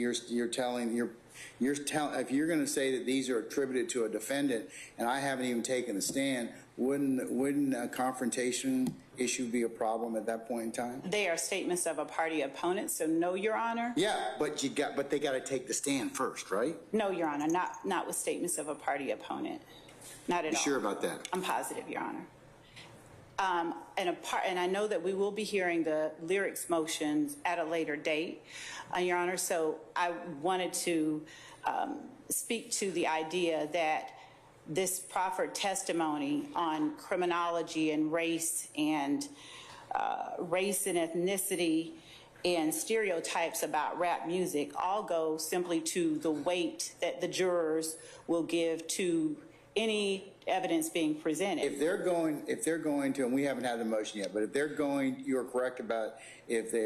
you're going to say that these are attributed to a defendant, and I haven't even taken a stand, wouldn't a confrontation issue be a problem at that point in time? They are statements of a party opponent, so no, Your Honor. Yeah, but they got to take the stand first, right? No, Your Honor, not with statements of a party opponent. Not at all. You sure about that? I'm positive, Your Honor. And I know that we will be hearing the lyrics motions at a later date, Your Honor, so I wanted to speak to the idea that this proffered testimony on criminology and race and ethnicity and stereotypes about rap music all go simply to the weight that the jurors will give to any evidence being presented. If they're going to, and we haven't had the motion yet, but if they're going, you're correct about if they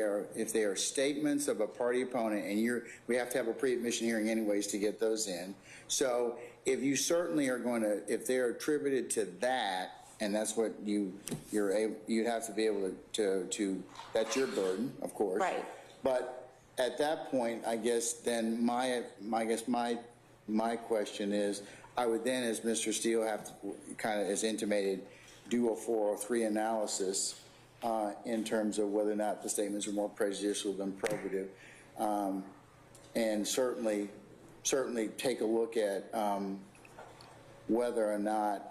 are statements of a party opponent, and we have to have a pre-admission hearing anyways to get those in. So if you certainly are going to, if they're attributed to that, and that's what you'd have to be able to that's your burden, of course. Right. But at that point, I guess then my question is, I would then, as Mr. Steele have to kind of, as intimated, do a 403 analysis in terms of whether or not the statements are more prejudicial than probative, and certainly take a look at whether or not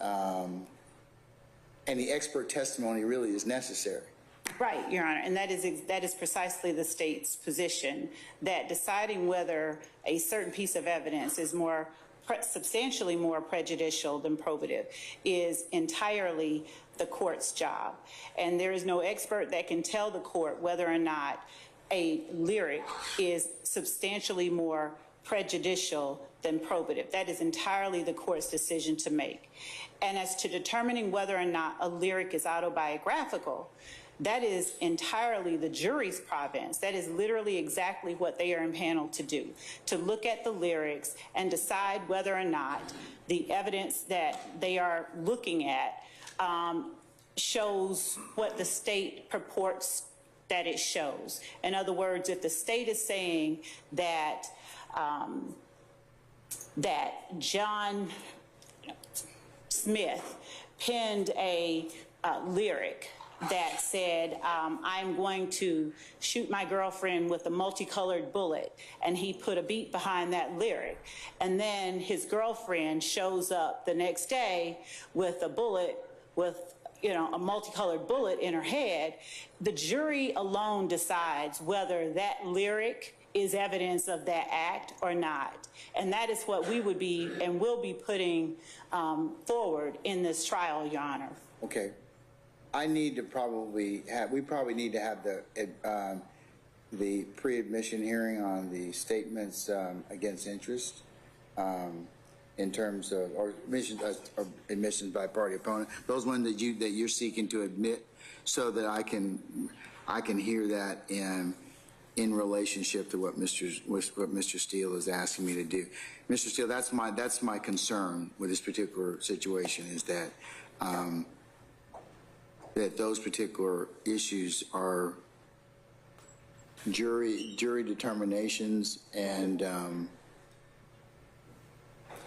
any expert testimony really is necessary. Right, Your Honor, and that is precisely the state's position, that deciding whether a certain piece of evidence is substantially more prejudicial than probative is entirely the court's job. And there is no expert that can tell the court whether or not a lyric is substantially more prejudicial than probative. That is entirely the court's decision to make. And as to determining whether or not a lyric is autobiographical, that is entirely the jury's province. That is literally exactly what they are impaneled to do, to look at the lyrics and decide whether or not the evidence that they are looking at shows what the state purports that it shows. In other words, if the state is saying that that John Smith penned a lyric that said, I'm going to shoot my girlfriend with a multicolored bullet, and he put a beat behind that lyric, and then his girlfriend shows up the next day with a bullet, with a multicolored bullet in her head, the jury alone decides whether that lyric is evidence of that act or not. And that is what we would be and will be putting forward in this trial, Your Honor. Okay. I need to probably have, we probably need to have the pre-admission hearing on the statements against interest in terms of, or admissions by party opponent, those ones that you're seeking to admit, so that I can hear that in relationship to what Mr. Steele is asking me to do. Mr. Steele, that's my concern with this particular situation, is that that those particular issues are jury determinations, and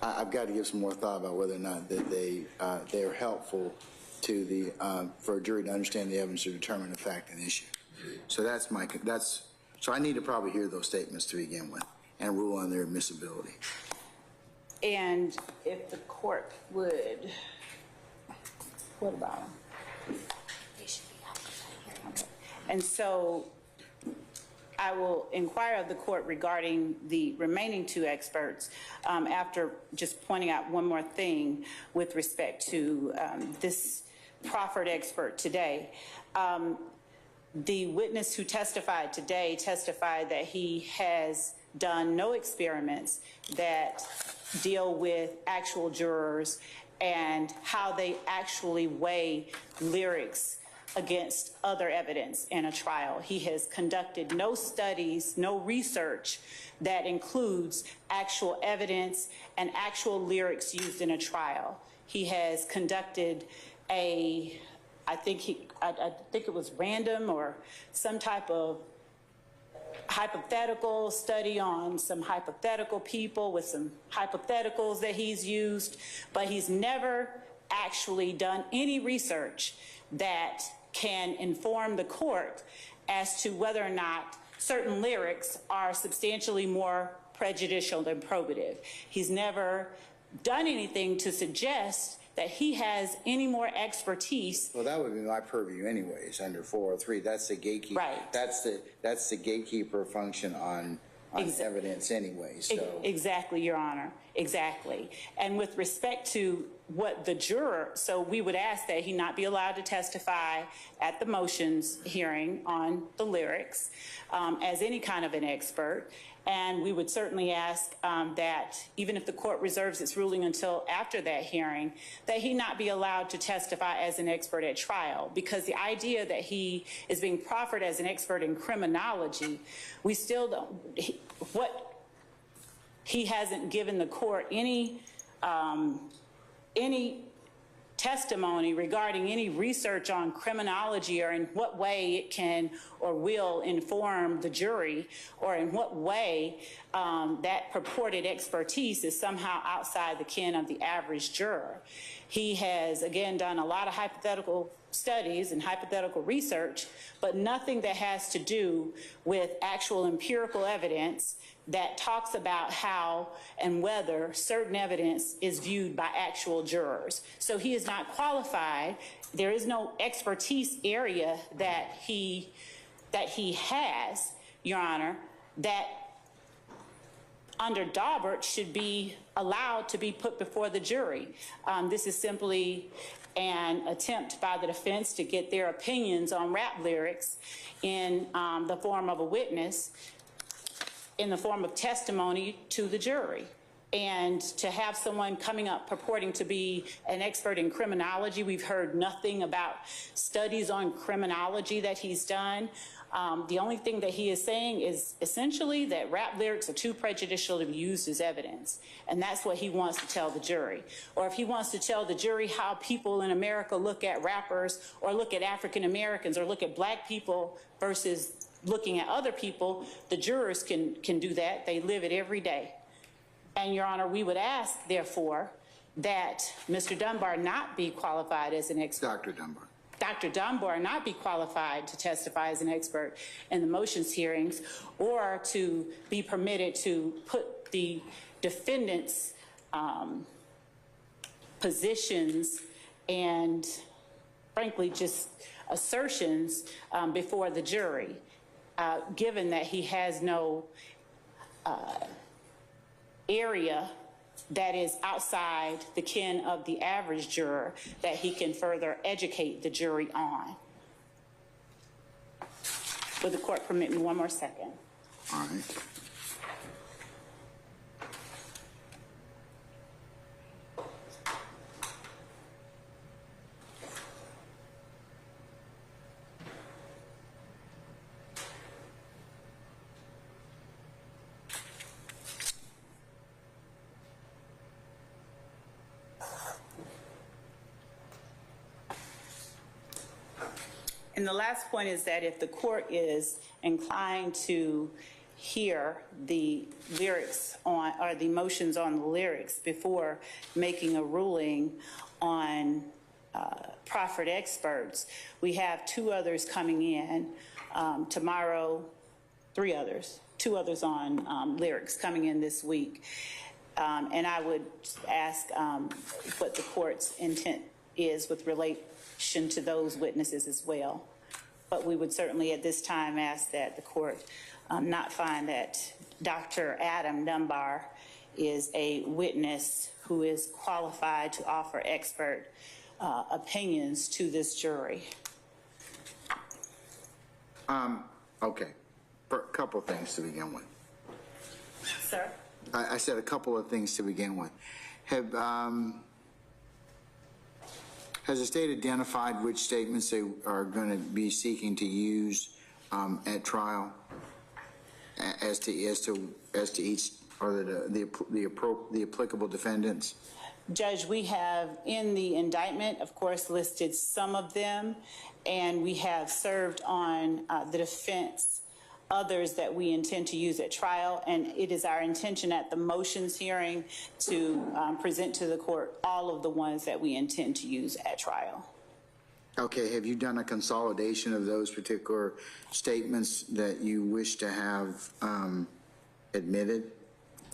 I've got to give some more thought about whether or not that they are helpful to the for a jury to understand the evidence to determine the fact and issue. So so I need to probably hear those statements to begin with and rule on their admissibility. And if the court would, what about them? They should be out of that hearing. And so I will inquire of the court regarding the remaining two experts after just pointing out one more thing with respect to this proffered expert today. The witness who testified today testified that he has done no experiments that deal with actual jurors and how they actually weigh lyrics against other evidence in a trial. He has conducted no studies, no research that includes actual evidence and actual lyrics used in a trial. He has conducted I think it was random or some type of hypothetical study on some hypothetical people with some hypotheticals that he's used, but he's never actually done any research that can inform the court as to whether or not certain lyrics are substantially more prejudicial than probative. He's never done anything to suggest that he has any more expertise. Well, that would be my purview anyways, under 403. That's the gatekeeper. Right. That's the gatekeeper function on evidence anyway. So. Exactly, Your Honor. Exactly. And with respect to what the juror, so we would ask that he not be allowed to testify at the motions hearing on the lyrics as any kind of an expert. And we would certainly ask that even if the court reserves its ruling until after that hearing, that he not be allowed to testify as an expert at trial, because the idea that he is being proffered as an expert in criminology, we still don't, he hasn't given the court any testimony regarding any research on criminology or in what way it can or will inform the jury, or in what way that purported expertise is somehow outside the ken of the average juror. He has, again, done a lot of hypothetical studies and hypothetical research, but nothing that has to do with actual empirical evidence that talks about how and whether certain evidence is viewed by actual jurors. So he is not qualified. There is no expertise area that he has, Your Honor, that under Daubert should be allowed to be put before the jury. This is simply an attempt by the defense to get their opinions on rap lyrics in the form of a witness, in the form of testimony to the jury. And to have someone coming up purporting to be an expert in criminology, we've heard nothing about studies on criminology that he's done. The only thing that he is saying is essentially that rap lyrics are too prejudicial to be used as evidence. And that's what he wants to tell the jury. Or if he wants to tell the jury how people in America look at rappers or look at African Americans or look at black people versus looking at other people, the jurors can do that. They live it every day. And, Your Honor, we would ask, therefore, that Mr. Dunbar not be qualified as an expert. Dr. Dunbar. Dr. Dunbar not be qualified to testify as an expert in the motions hearings, or to be permitted to put the defendant's positions and, frankly, just assertions before the jury, given that he has no area that is outside the ken of the average juror that he can further educate the jury on. Would the court permit me one more second? All right. And the last point is that if the court is inclined to hear the lyrics on, or the motions on the lyrics before making a ruling on proffered experts, we have two others coming in tomorrow, two others on lyrics coming in this week. And I would ask what the court's intent is with relation to those witnesses as well. But we would certainly at this time ask that the court not find that Dr. Adam Dunbar is a witness who is qualified to offer expert opinions to this jury. Okay. For a couple of things to begin with. Sir? I said a couple of things to begin with. Has the state identified which statements they are going to be seeking to use at trial, as to each or the applicable defendants? Judge, we have in the indictment, of course, listed some of them, and we have served on the defense others that we intend to use at trial, and it is our intention at the motions hearing to present to the court all of the ones that we intend to use at trial. Okay, have you done a consolidation of those particular statements that you wish to have admitted?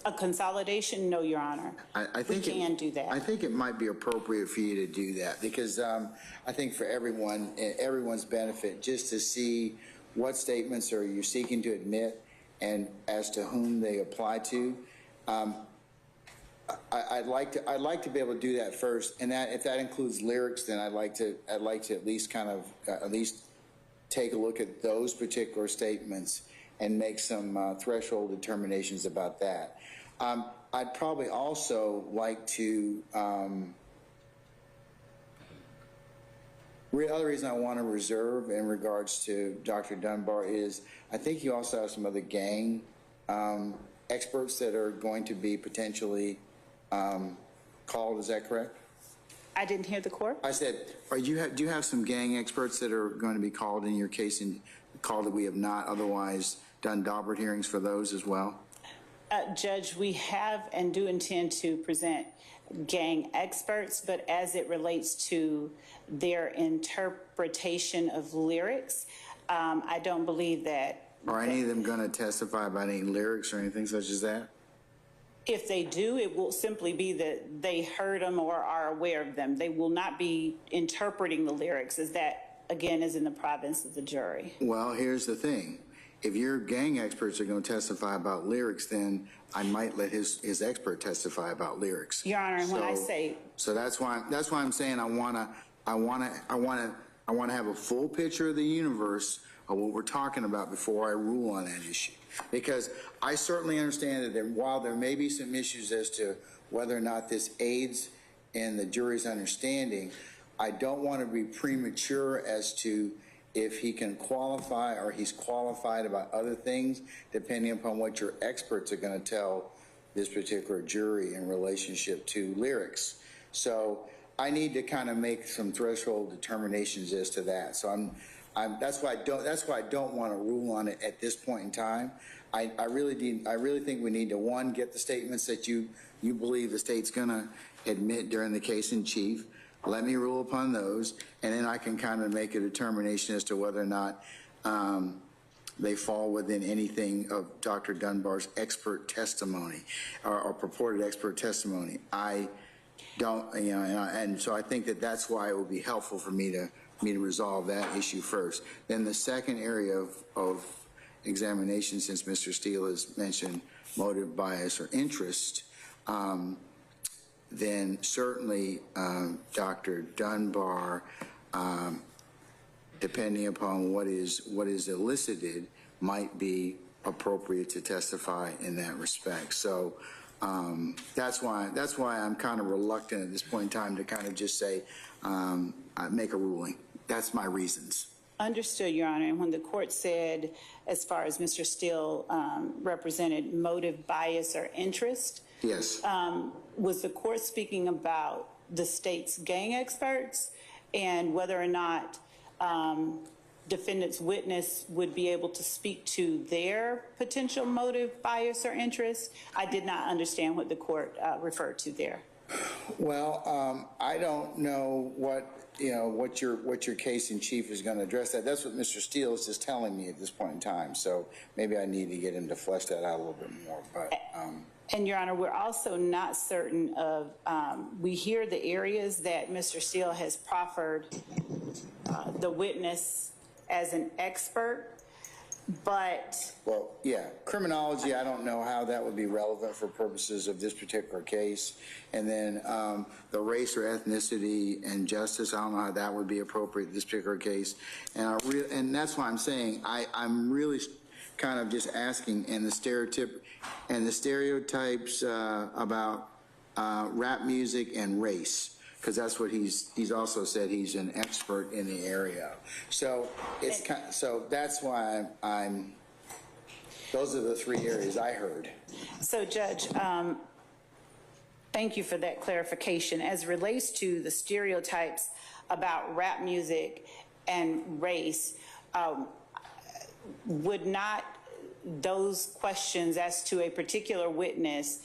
A consolidation? No, Your Honor. I think we can do that. I think it might be appropriate for you to do that, because I think for everyone's benefit, just to see what statements are you seeking to admit and as to whom they apply to. I'd like to be able to do that first, and that if that includes lyrics, then I'd like to at least kind of at least take a look at those particular statements and make some threshold determinations about that. I'd probably also like to. The other reason I want to reserve in regards to Dr. Dunbar is I think you also have some other gang experts that are going to be potentially called. Is that correct? I didn't hear the court. I said, do you have some gang experts that are going to be called in your case, and called that we have not otherwise done Daubert hearings for those as well? Judge, we have and do intend to present gang experts, but as it relates to their interpretation of lyrics, I don't believe that. Are any of them going to testify about any lyrics or anything such as that? If they do, it will simply be that they heard them or are aware of them. They will not be interpreting the lyrics, as that, again, is in the province of the jury. Well, here's the thing. If your gang experts are going to testify about lyrics, then I might let his expert testify about lyrics. Your Honor, when I say, so that's why I'm saying I want to have a full picture of the universe of what we're talking about before I rule on that issue. Because I certainly understand that while there may be some issues as to whether or not this aids in the jury's understanding, I don't want to be premature as to if he can qualify or he's qualified about other things, depending upon what your experts are going to tell this particular jury in relationship to lyrics. So I need to kind of make some threshold determinations as to that. So that's why I don't want to rule on it at this point in time. I really think we need to, one, get the statements that you believe the state's going to admit during the case in chief. Let me rule upon those, and then I can kind of make a determination as to whether or not they fall within anything of Dr. Dunbar's expert testimony or purported expert testimony. I don't, you know, and so I think that that's why it would be helpful for me to resolve that issue first. Then the second area of examination, since Mr. Steele has mentioned motive, bias, or interest, then certainly Dr. Dunbar, depending upon what is elicited, might be appropriate to testify in that respect. So that's why I'm kind of reluctant at this point in time to kind of just say make a ruling. That's my reasons. Understood, Your Honor. And when the court said, as far as Mr. Steele represented motive, bias, or interest, yes, was the court speaking about the state's gang experts and whether or not defendant's witness would be able to speak to their potential motive, bias, or interest? I did not understand what the court referred to there. Well, I don't know what your case in chief is going to address that. That's what Mr. Steele is just telling me at this point in time. So maybe I need to get him to flesh that out a little bit more. But and Your Honor, we're also not certain of. We hear the areas that Mr. Steele has proffered the witness as an expert, but well, yeah, criminology. I don't know how that would be relevant for purposes of this particular case. And then the race or ethnicity and justice. I don't know how that would be appropriate in this particular case. And that's why I'm saying I'm really kind of just asking, and the stereotypes about rap music and race, because that's what he's also said he's an expert in the area. So it's so that's why I'm. Those are the three areas I heard. So, Judge, thank you for that clarification. As it relates to the stereotypes about rap music and race, would not those questions as to a particular witness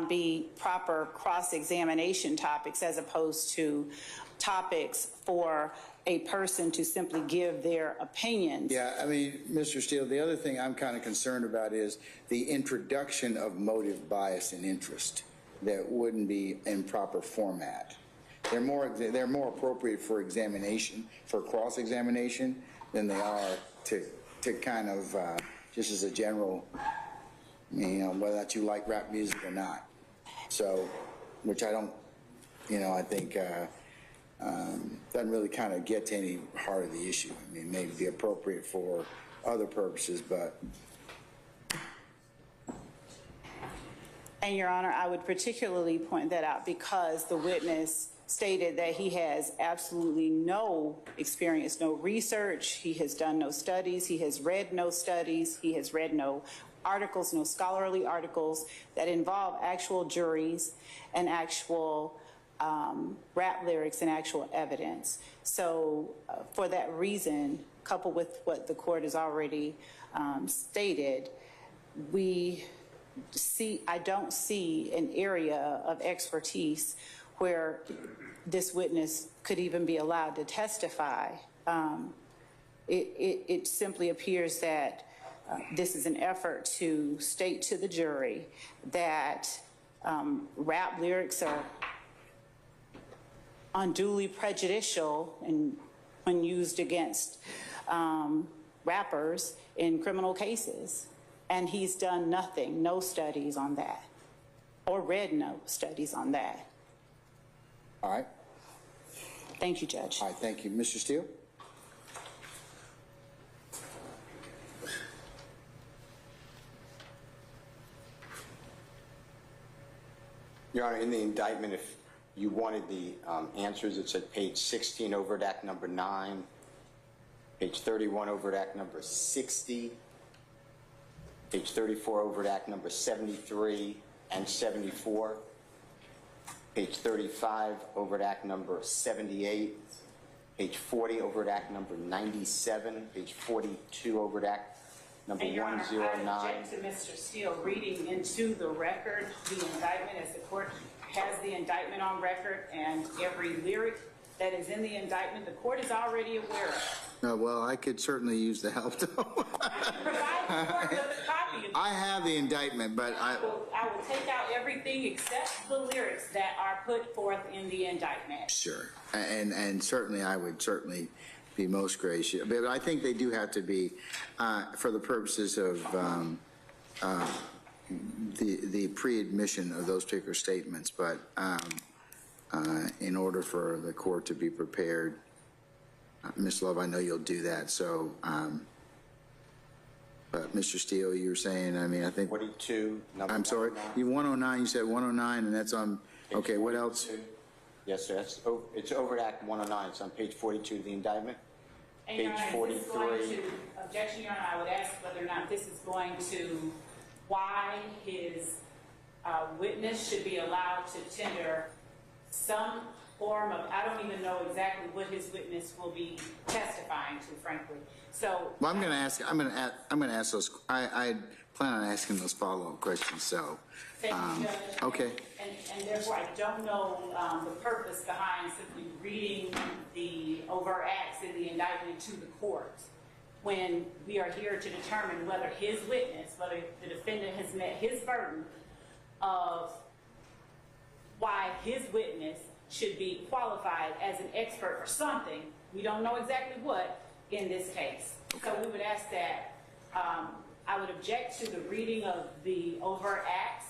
be proper cross-examination topics as opposed to topics for a person to simply give their opinions? Yeah, I mean, Mr. Steele, the other thing I'm kind of concerned about is the introduction of motive, bias, and interest that wouldn't be in proper format. They're more appropriate for examination, for cross-examination, than they are to kind of just as a general, you know, whether or not you like rap music or not. So, which I don't, you know, I think doesn't really kind of get to any heart of the issue. I mean, maybe be appropriate for other purposes, but. And Your Honor, I would particularly point that out because the witness stated that he has absolutely no experience, no research, he has done no studies, he has read no studies, he has read no articles, no scholarly articles that involve actual juries and actual rap lyrics and actual evidence. So for that reason, coupled with what the court has already stated, I don't see an area of expertise where this witness could even be allowed to testify. It simply appears that this is an effort to state to the jury that rap lyrics are unduly prejudicial and when used against rappers in criminal cases. And he's done nothing, no studies on that, or read no studies on that. All right. Thank you, Judge. All right, thank you. Mr. Steele? Your Honor, in the indictment, if you wanted the answers, it's at page 16, overt act number 9, Page 31, overt act number 60. Page 34, overt act number 73 and 74. Page 35, overt act number 78. Page 40, overt act number 97. Page 42, overt act number And Your Honor, 109. I object to Mr. Steele reading into the record the indictment, as the court has the indictment on record, and every lyric that is in the indictment, the court is already aware of. Well, I could certainly use the help, though. Provide the court with a copy of I have the indictment, but I will take out everything except the lyrics that are put forth in the indictment. Sure, and certainly I would certainly be most gracious, but I think they do have to be for the purposes of the pre-admission of those particular statements. But in order for the court to be prepared, Ms. Love, I know you'll do that. So, but Mr. Steele, you were saying, I mean, I think 42, number I'm sorry, 109. you 109. You said 109, and that's on. Okay, what else? Yes, sir. It's overt act 109. It's on page 42 of the indictment. And Your Page Honor, is this going 43. to, objection, Your Honor, I would ask whether or not this is going to, why his witness should be allowed to tender some form of, I don't even know exactly what his witness will be testifying to, frankly. So. Well, I'm going to ask those. I plan on asking those follow-up questions. So, Thank you, Judge. okay. And therefore, I don't know the purpose behind simply reading the overt acts in the indictment to the court when we are here to determine whether his witness, whether the defendant has met his burden of why his witness should be qualified as an expert for something. We don't know exactly what in this case. So we would ask that I would object to the reading of the overt acts.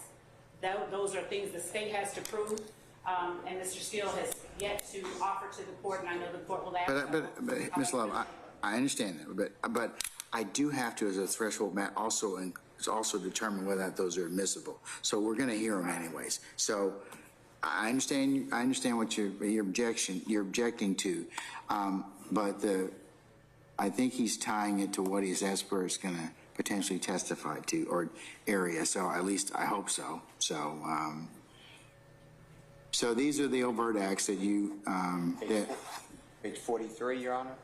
Those are things the state has to prove, and Mr. Steele has yet to offer to the court, and I know the court will ask. But Ms. Love, I understand that, but I do have to, as a threshold matter, also determine whether or not those are admissible. So we're going to hear them anyways. So I understand what your objecting to, but I think he's tying it to what his expert is going to potentially testify to or area. So at least I hope so. So, so these are the overt acts that you Page 43, Your Honor.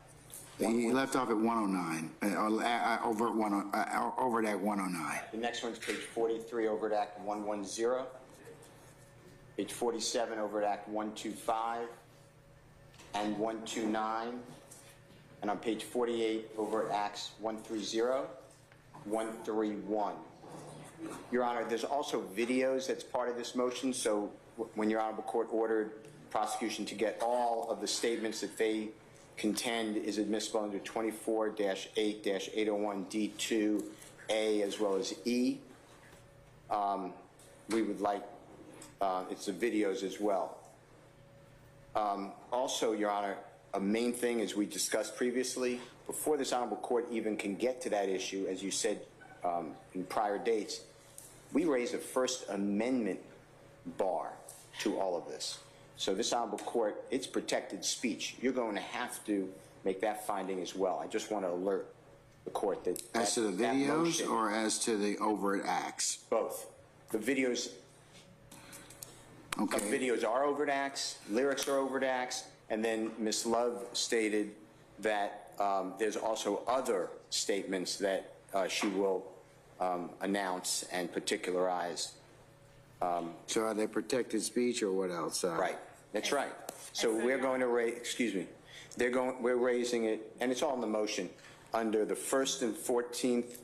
you left off at 109, overt act 109. The next one's page 43, overt act 110. Page 47, overt act 125 and 129. And on page 48, overt acts 130, 131. Your Honor, there's also videos that's part of this motion. So when Your Honorable Court ordered prosecution to get all of the statements that they contend is admissible under 24-8-801D2A as well as E, we would like it's the videos as well. Also, Your Honor, a main thing, as we discussed previously, before this Honorable Court even can get to that issue, as you said in prior dates, we raise a First Amendment bar to all of this. So this Honorable Court, it's protected speech. You're going to have to make that finding as well. I just want to alert the court that As to the videos or as to the overt acts? Both. The videos. Okay. Videos are overt acts, lyrics are overt acts, and then Ms. Love stated that there's also other statements that she will announce and particularize. So are they protected speech or what else? Right. That's right. So we're going to raise, excuse me, we're raising it, and it's all in the motion, under the First and 14th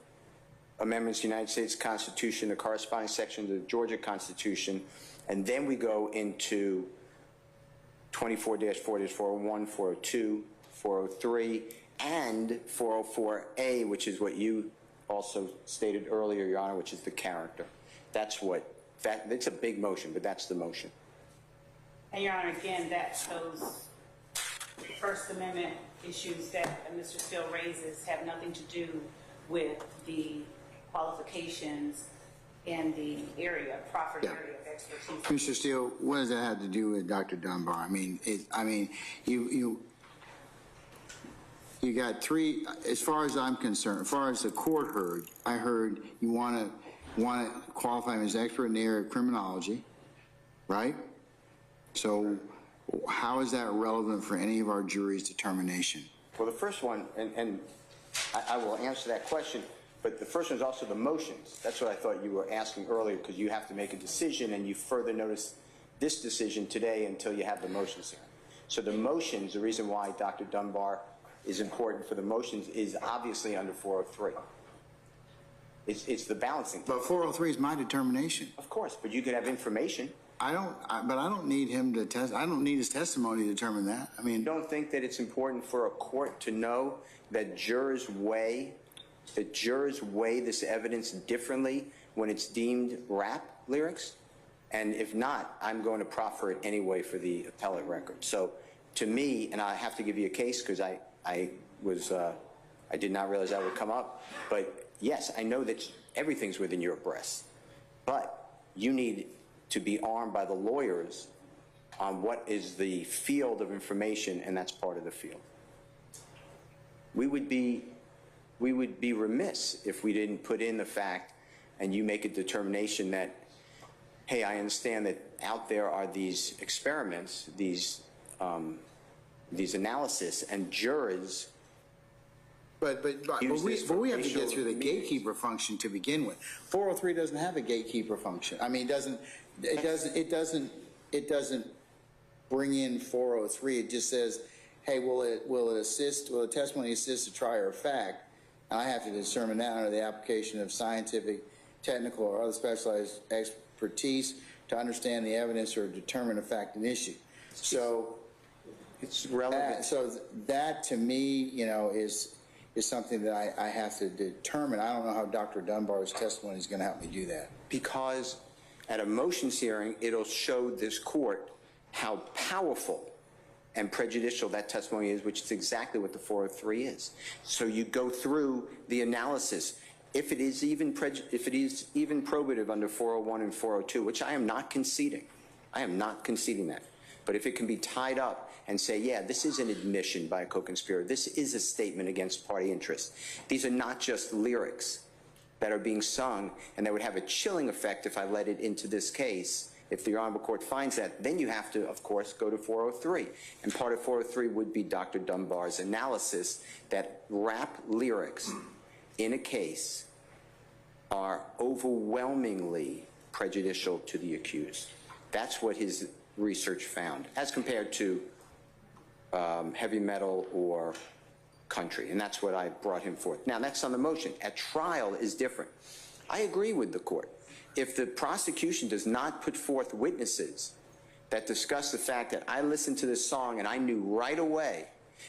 Amendments to the United States Constitution, the corresponding section of the Georgia Constitution, and then we go into 24-4-401, 402, 403, and 404A, which is what you also stated earlier, Your Honor, which is the character. That's it's a big motion, but that's the motion. And Your Honor, again, those First Amendment issues that Mr. Steele raises have nothing to do with the qualifications in the area, proffered area of expertise. Mr. Steele, what does that have to do with Dr. Dunbar? I mean, you You got three, as far as I'm concerned, as far as the court heard, I heard you want to qualify him as expert in the area of criminology, right? So how is that relevant for any of our jury's determination? Well, the first one, and I will answer that question, but the first one is also the motions. That's what I thought you were asking earlier, because you have to make a decision, and you further notice this decision today until you have the motions here. So the motions, the reason why Dr. Dunbar is important for the motions is obviously under 403. It's the balancing. But 403 is my determination. Of course, but you could have information. But I don't need him to test. I don't need his testimony to determine that. I mean, You don't think that it's important for a court to know that jurors weigh this evidence differently when it's deemed rap lyrics? And if not, I'm going to proffer it anyway for the appellate record. So to me, and I have to give you a case because I did not realize that would come up, but yes, I know that everything's within your breast, but you need to be armed by the lawyers on what is the field of information, and that's part of the field. We would be remiss if we didn't put in the fact, and you make a determination that, hey, I understand that out there are these experiments, these analysis, and jurors. But we have to get through the gatekeeper function to begin with. 403 doesn't have a gatekeeper function. I mean, it doesn't bring in 403. It just says, hey, will the testimony assist a trier of fact? And I have to determine that under the application of scientific, technical, or other specialized expertise to understand the evidence or determine a fact and issue. So it's relevant. So that to me, is something that I have to determine. I don't know how Dr. Dunbar's testimony is going to help me do that. Because at a motions hearing, it'll show this court how powerful and prejudicial that testimony is, which is exactly what the 403 is. So you go through the analysis. If it is even probative under 401 and 402, which I am not conceding. I am not conceding that. But if it can be tied up and say, yeah, this is an admission by a co-conspirator, this is a statement against party interest. These are not just lyrics that are being sung, and that would have a chilling effect if I let it into this case. If the Honorable Court finds that, then you have to, of course, go to 403. And part of 403 would be Dr. Dunbar's analysis that rap lyrics in a case are overwhelmingly prejudicial to the accused. That's what his research found, as compared to heavy metal or country, and that's what I brought him forth. Now, that's on the motion. At trial is different. I agree with the court. If the prosecution does not put forth witnesses that discuss the fact that I listened to this song and I knew right away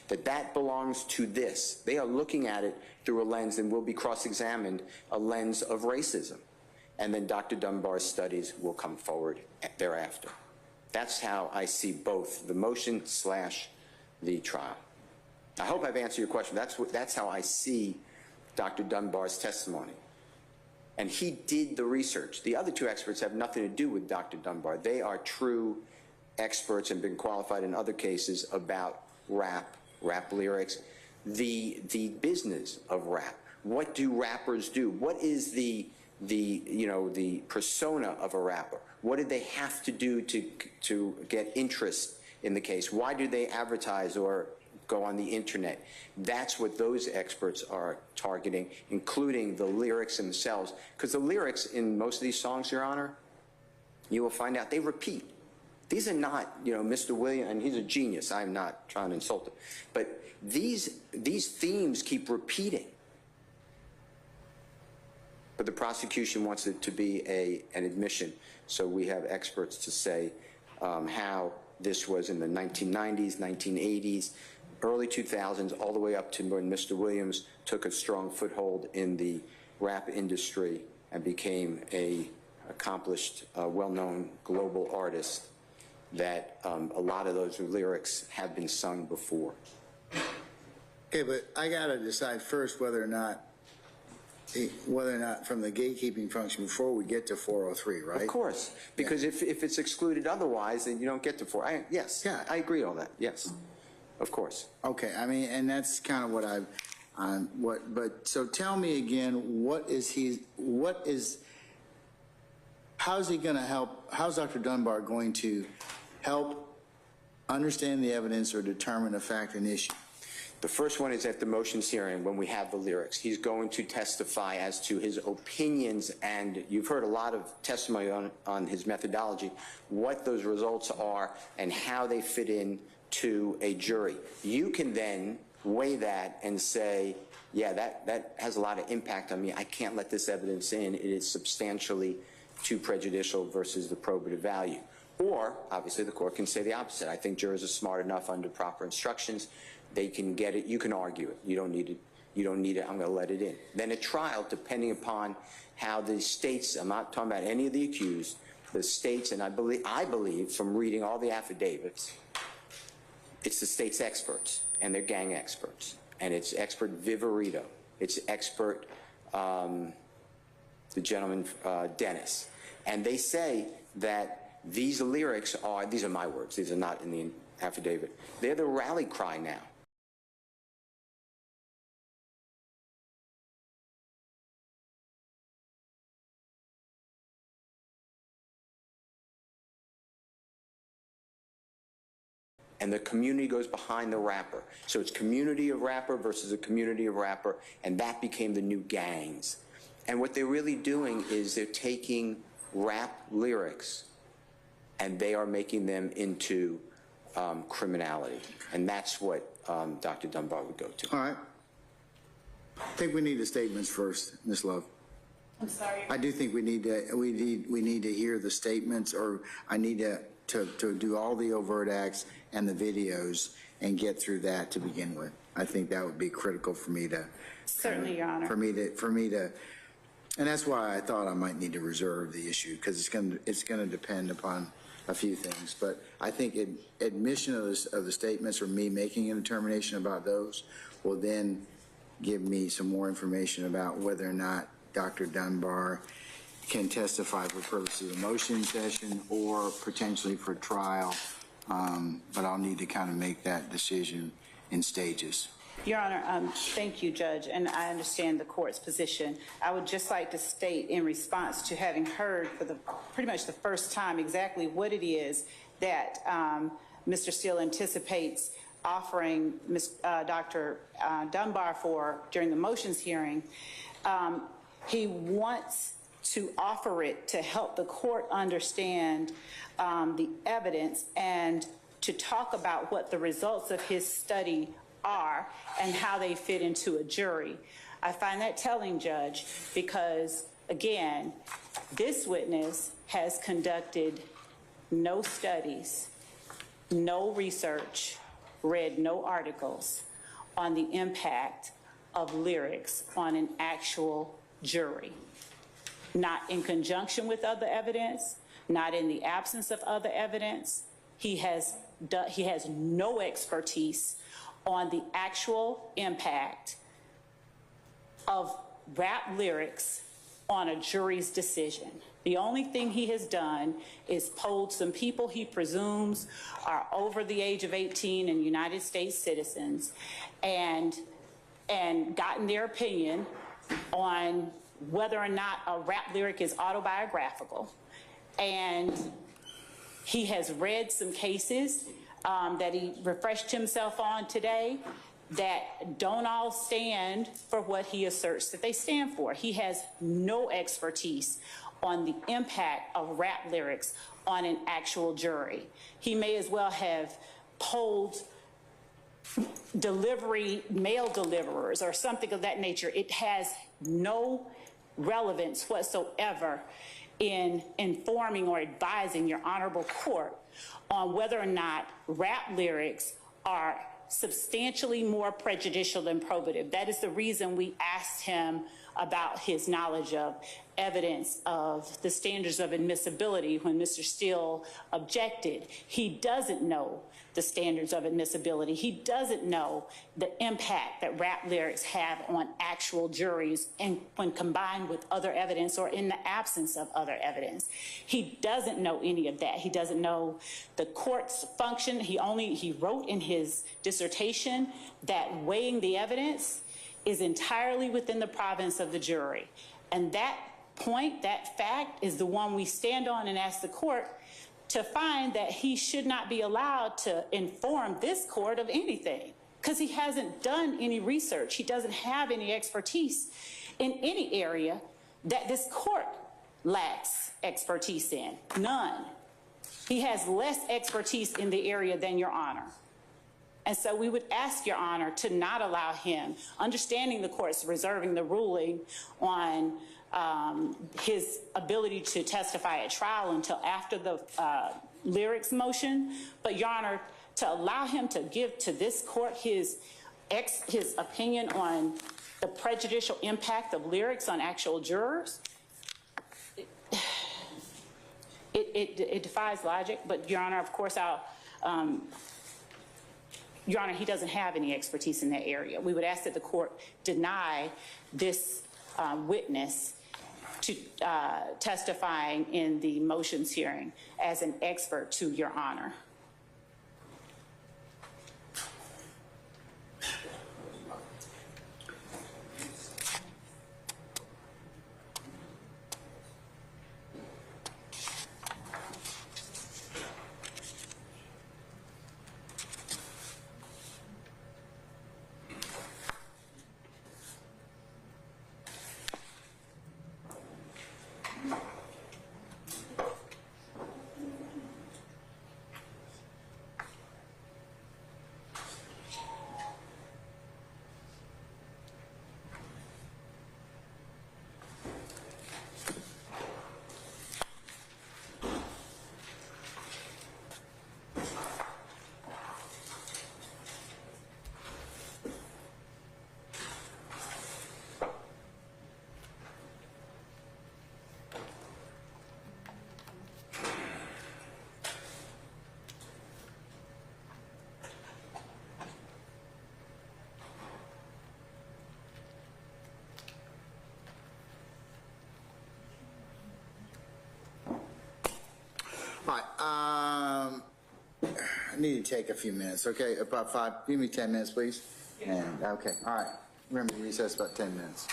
that that belongs to this, they are looking at it through a lens, and will be cross-examined, a lens of racism. And then Dr. Dunbar's studies will come forward thereafter. That's how I see both the motion / the trial. I hope I've answered your question. That's how I see Dr. Dunbar's testimony. And he did the research. The other two experts have nothing to do with Dr. Dunbar. They are true experts and been qualified in other cases about rap lyrics, the business of rap. What do rappers do? What is the persona of a rapper? What did they have to do to get interest in the case? Why do they advertise or go on the internet? That's what those experts are targeting, including the lyrics themselves. Because the lyrics in most of these songs, Your Honor, you will find out they repeat. These are not, Mr. Williams, and he's a genius. I'm not trying to insult him. But these themes keep repeating. But the prosecution wants it to be an admission. So we have experts to say how this was in the 1990s, 1980s, early 2000s, all the way up to when Mr. Williams took a strong foothold in the rap industry and became a accomplished, well-known global artist, that a lot of those lyrics have been sung before. Okay, but I got to decide first whether or not from the gatekeeping function before we get to 403, right? Of course, because if it's excluded otherwise, then you don't get to 4. Yes, yeah. I agree on that, yes. Of course. Okay, I mean, and that's kind of what but so tell me again, how's he going to help, how's Dr. Dunbar going to help understand the evidence or determine a fact and issue? The first one is at the motions hearing when we have the lyrics. He's going to testify as to his opinions, and you've heard a lot of testimony on his methodology, what those results are and how they fit in to a jury. You can then weigh that and say, yeah, that has a lot of impact on me. I can't let this evidence in. It is substantially too prejudicial versus the probative value. Or, obviously, the court can say the opposite. I think jurors are smart enough under proper instructions. They can get it. You can argue it. You don't need it. You don't need it. I'm going to let it in. Then at trial, depending upon how the states, I'm not talking about any of the accused, the states, and I believe from reading all the affidavits, it's the state's experts, and they're gang experts. And it's expert Viverito. It's expert, the gentleman, Dennis. And they say that these lyrics are, these are my words, these are not in the affidavit, they're the rally cry now. And the community goes behind the rapper. So it's community of rapper versus a community of rapper, and that became the new gangs. And what they're really doing is they're taking rap lyrics and they are making them into criminality. And that's what Dr. Dunbar would go to. All right. I think we need the statements first, Ms. Love. I'm sorry. I do think we need to hear the statements, or I need to do all the overt acts and the videos and get through that to begin with. I think that would be critical for me to. Certainly, Your Honor. For me to, and that's why I thought I might need to reserve the issue, because it's going to depend upon a few things. But I think admission of the statements, or me making a determination about those, will then give me some more information about whether or not Dr. Dunbar can testify for purposes of a motion session or potentially for trial. But I'll need to kind of make that decision in stages. Your Honor, thank you, Judge, and I understand the court's position. I would just like to state, in response to having heard for pretty much the first time exactly what it is that Mr. Steele anticipates offering Dr. Dunbar for during the motions hearing, he wants to offer it to help the court understand the evidence and to talk about what the results of his study are and how they fit into a jury. I find that telling, Judge, because, again, this witness has conducted no studies, no research, read no articles on the impact of lyrics on an actual jury. Not in conjunction with other evidence, not in the absence of other evidence. He has no expertise on the actual impact of rap lyrics on a jury's decision. The only thing he has done is polled some people he presumes are over the age of 18 and United States citizens, and gotten their opinion on whether or not a rap lyric is autobiographical. And he has read some cases that he refreshed himself on today that don't all stand for what he asserts that they stand for. He has no expertise on the impact of rap lyrics on an actual jury. He may as well have polled mail deliverers or something of that nature. It has no relevance whatsoever in informing or advising your honorable court on whether or not rap lyrics are substantially more prejudicial than probative. That is the reason we asked him about his knowledge of evidence of the standards of admissibility when Mr. Steele objected. He doesn't know the standards of admissibility. He doesn't know the impact that rap lyrics have on actual juries and when combined with other evidence or in the absence of other evidence. He doesn't know any of that. He doesn't know the court's function. He wrote in his dissertation that weighing the evidence is entirely within the province of the jury. And that point, that fact, is the one we stand on and ask the court to find that he should not be allowed to inform this court of anything because he hasn't done any research. He doesn't have any expertise in any area that this court lacks expertise in. None. He has less expertise in the area than Your Honor. And so we would ask Your Honor to not allow him, understanding the court's reserving the ruling on his ability to testify at trial until after the lyrics motion, but Your Honor, to allow him to give to this court his opinion on the prejudicial impact of lyrics on actual jurors, it defies logic. But Your Honor, of course, Your Honor, he doesn't have any expertise in that area. We would ask that the court deny this witness to testifying in the motions hearing as an expert to Your Honor. All right, I need to take a few minutes, okay? About 5, give me 10 minutes, please. And, okay, all right. Remember, recess about 10 minutes.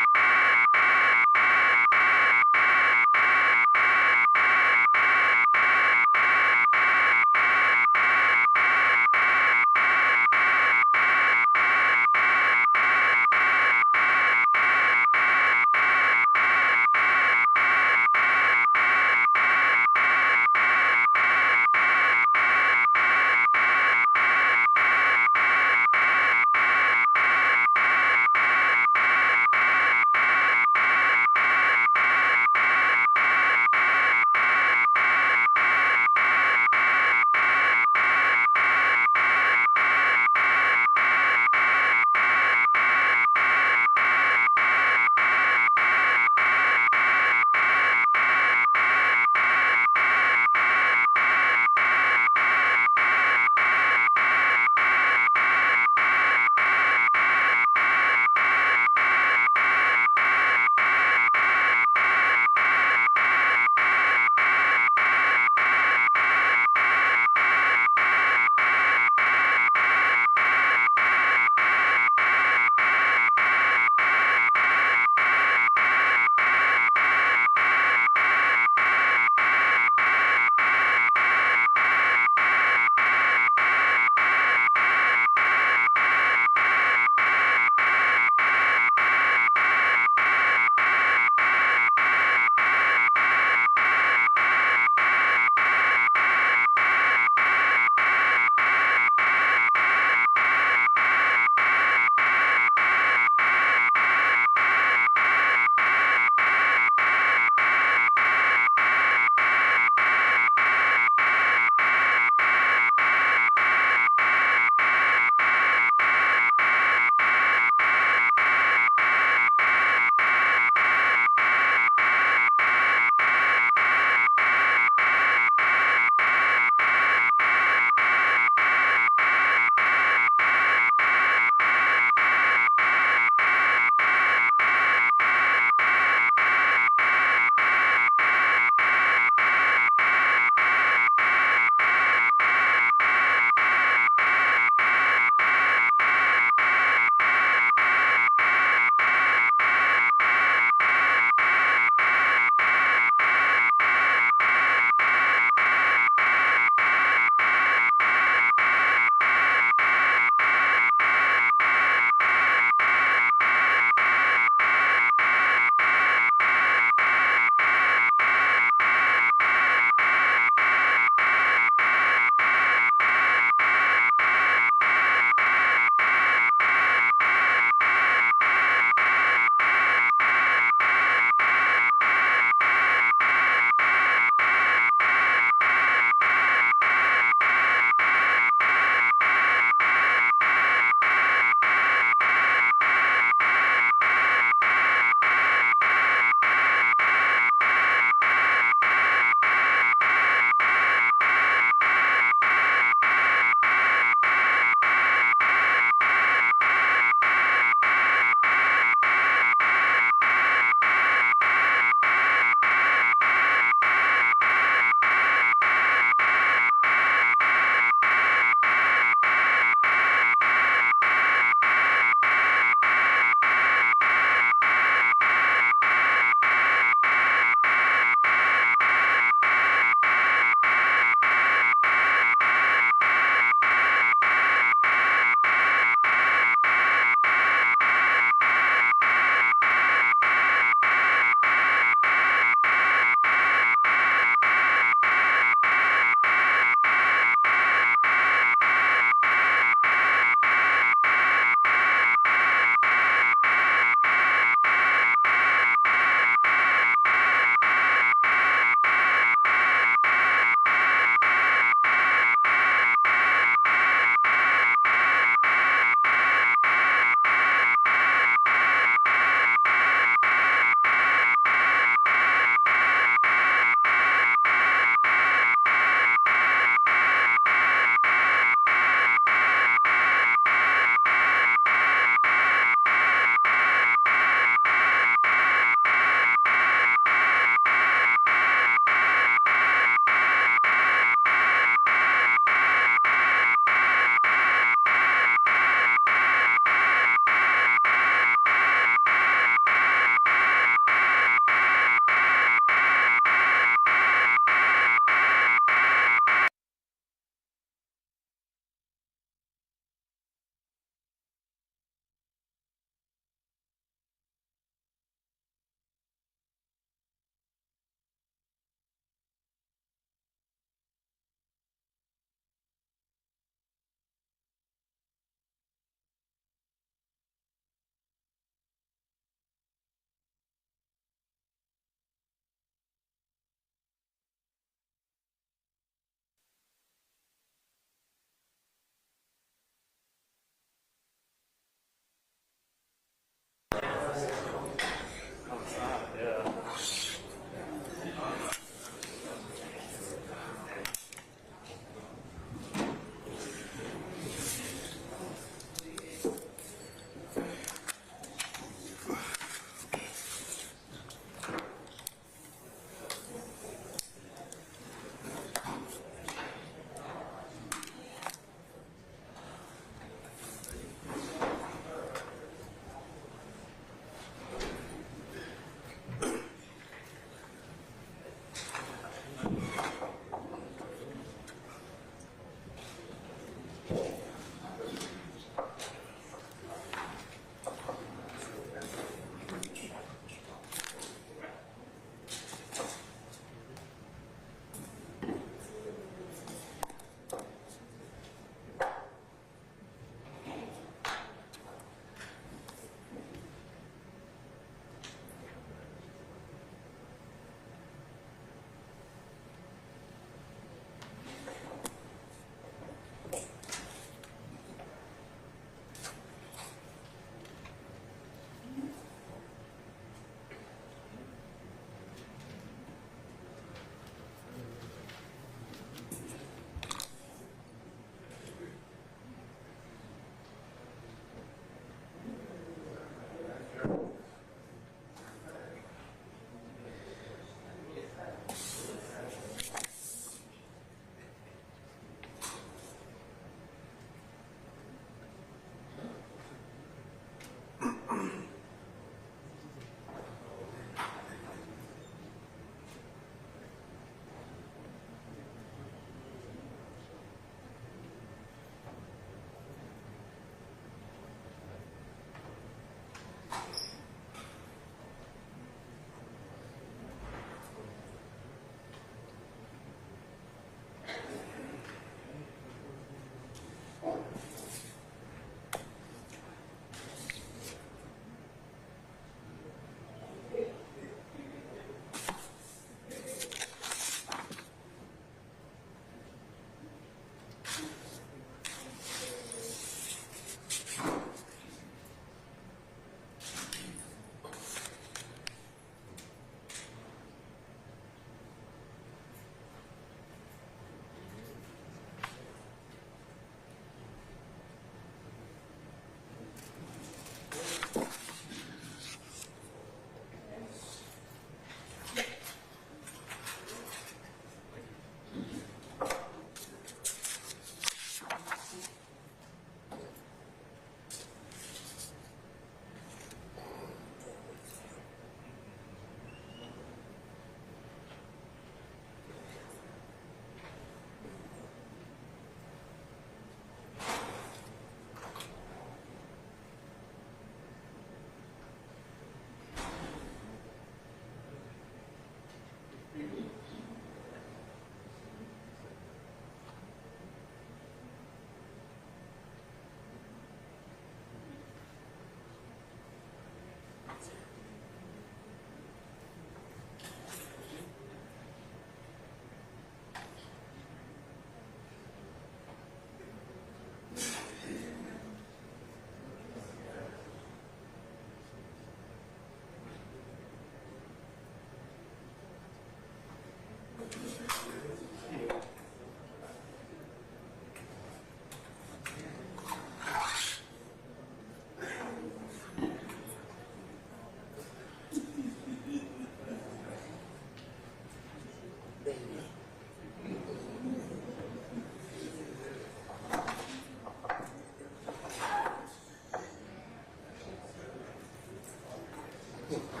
Yes,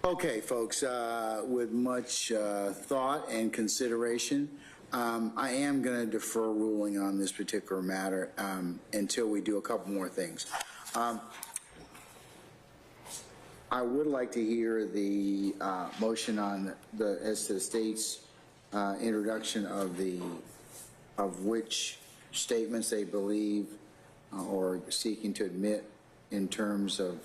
Okay, folks, with much thought and consideration, I am going to defer ruling on this particular matter until we do a couple more things. I would like to hear the motion on as to the state's introduction of which statements they believe or seeking to admit in terms of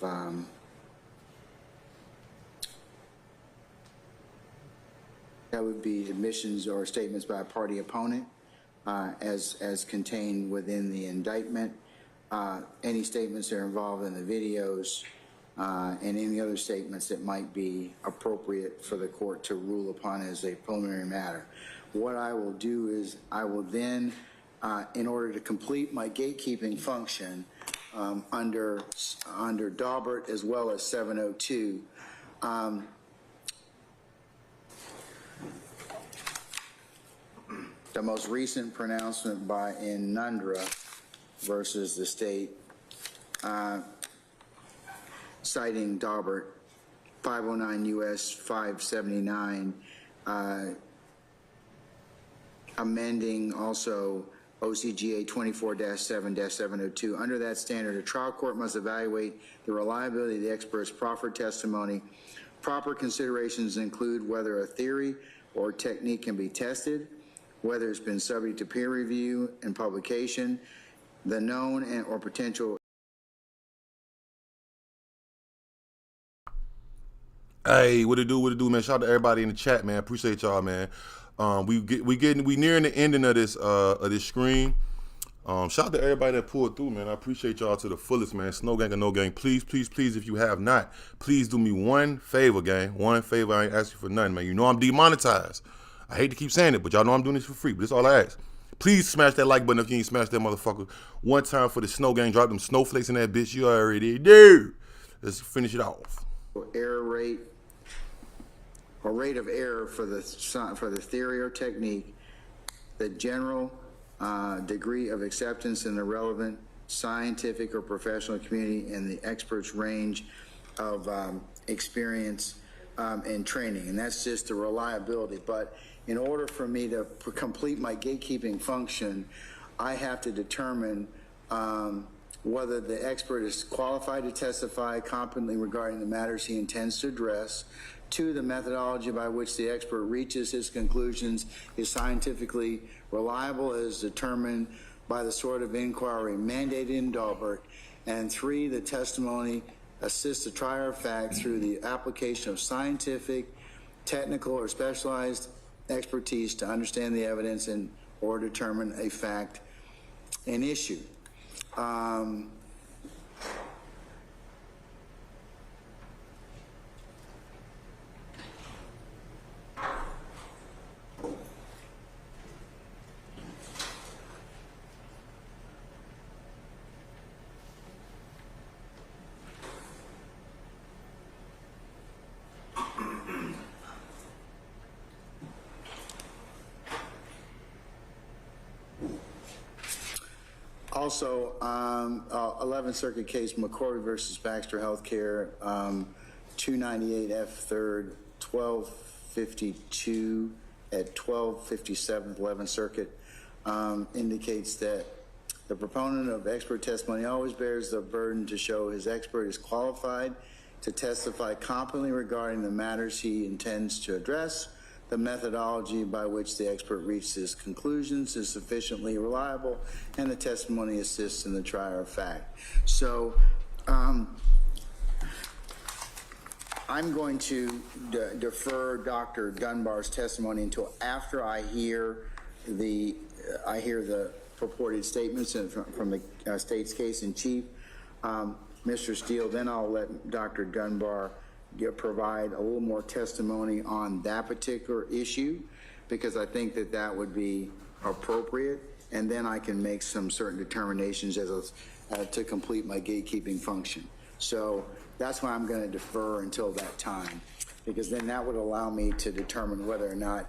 that would be admissions or statements by a party opponent as contained within the indictment, any statements that are involved in the videos, and any other statements that might be appropriate for the court to rule upon as a preliminary matter. What I will do is I will then, in order to complete my gatekeeping function under Daubert as well as 702, the most recent pronouncement in Nundra versus the state, citing Daubert, 509 U.S. 579, amending also OCGA 24-7-702. Under that standard, a trial court must evaluate the reliability of the expert's proffered testimony. Proper considerations include whether a theory or technique can be tested, whether it's been subject to peer review and publication, the known and or potential. Hey, what it do, man? Shout out to everybody in the chat, man. Appreciate y'all, man. We nearing the ending of this screen. Shout out to everybody that pulled through, man. I appreciate y'all to the fullest, man. Snow Gang or no gang, please, please, please, if you have not, please do me one favor, gang. One favor. I ain't asking for nothing, man. You know I'm demonetized. I hate to keep saying it, but y'all know I'm doing this for free. But that's all I ask. Please smash that like button if you ain't smashed that motherfucker. One time for the Snow Gang. Drop them snowflakes in that bitch. You already do. Let's finish it off. Error rate or rate of error for the theory or technique, the general degree of acceptance in the relevant scientific or professional community, and the expert's range of experience and training. And that's just the reliability. But in order for me to complete my gatekeeping function, I have to determine whether the expert is qualified to testify competently regarding the matters he intends to address. 2, the methodology by which the expert reaches his conclusions is scientifically reliable as determined by the sort of inquiry mandated in Daubert. And 3, the testimony assists the trier of fact through the application of scientific, technical, or specialized expertise to understand the evidence and or determine a fact, an issue. Also, 11th Circuit case McCorvey versus Baxter Healthcare, 298 F 3rd, 1252 at 1257th 11th Circuit, indicates that the proponent of expert testimony always bears the burden to show his expert is qualified to testify competently regarding the matters he intends to address. The methodology by which the expert reaches his conclusions is sufficiently reliable, and the testimony assists in the trier of fact. So I'm going to defer Dr. Dunbar's testimony until after I hear the purported statements from the state's case in chief. Mr. Steele, then I'll let Dr. Dunbar provide a little more testimony on that particular issue, because I think that would be appropriate, and then I can make some certain determinations to complete my gatekeeping function. So that's why I'm going to defer until that time, because then that would allow me to determine whether or not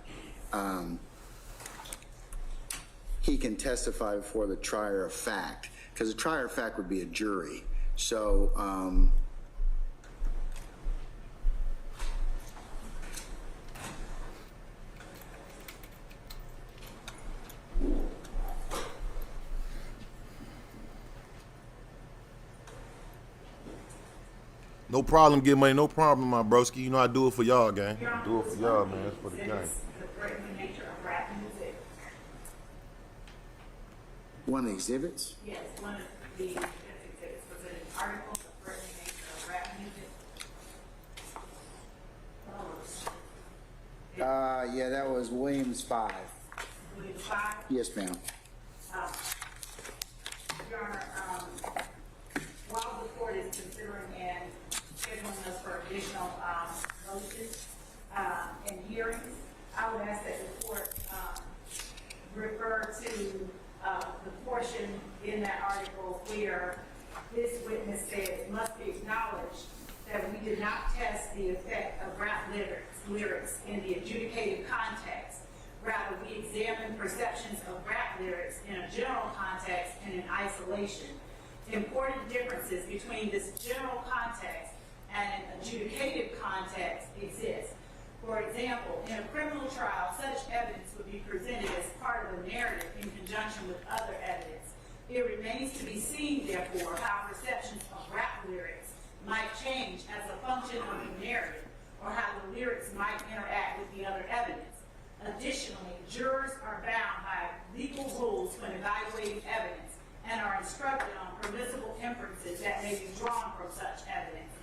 he can testify before the trier of fact, because the trier of fact would be a jury. So No problem, get money, no problem, my broski. You know I do it for y'all, gang. I do it for y'all, man. It's for the gang. The threatening nature of rap music. One of the exhibits? Yes, one of the exhibits was an article, the threatening nature of rap music. Yeah, that was Williams 5. Williams 5. Yes, ma'am. Your Honor, while the court is considering and scheduling us for additional motions and hearings, I would ask that the court refer to the portion in that article where this witness said it must be acknowledged that we did not test the effect of rap lyrics in the adjudicated context. Rather, we examined perceptions of rap lyrics in a general context and in isolation. Important differences between this general context and an adjudicated context exist. For example, in a criminal trial, such evidence would be presented as part of a narrative in conjunction with other evidence. It remains to be seen, therefore, how perceptions of rap lyrics might change as a function of the narrative, or how the lyrics might interact with the other evidence. Additionally, jurors are bound by legal rules when evaluating evidence and are instructed on permissible inferences that may be drawn from such evidence.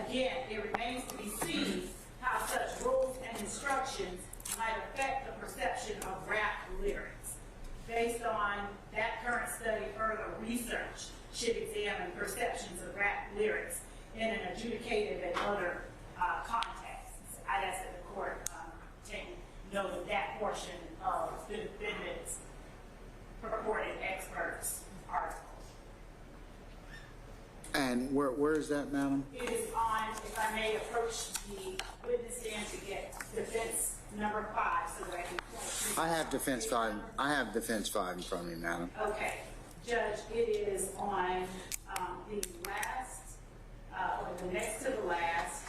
Again, it remains to be seen how such rules and instructions might affect the perception of rap lyrics. Based on that current study, further research should examine perceptions of rap lyrics in an adjudicated and other contexts. I'd ask that the court take note of that portion of the defendant's purported experts' article. And where is that, madam? It is on, if I may approach the witness stand to get defense number 5 so that I can point to. I have defense 5. I have defense 5 in front of me, madam. Okay, Judge, it is on the last, or the next to the last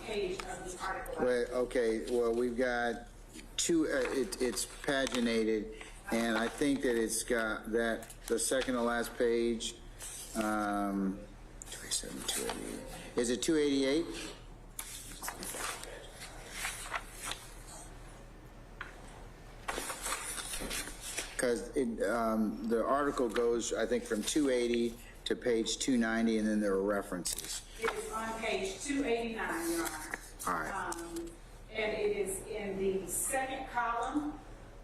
page of the article. Wait, okay, well, we've got two, it's paginated, and I think that it's got that, the second to last page, 27, 288. Is it 288? Because the article goes, I think, from 280 to page 290, and then there are references. It is on page 289, Your Honor. All right. And it is in the second column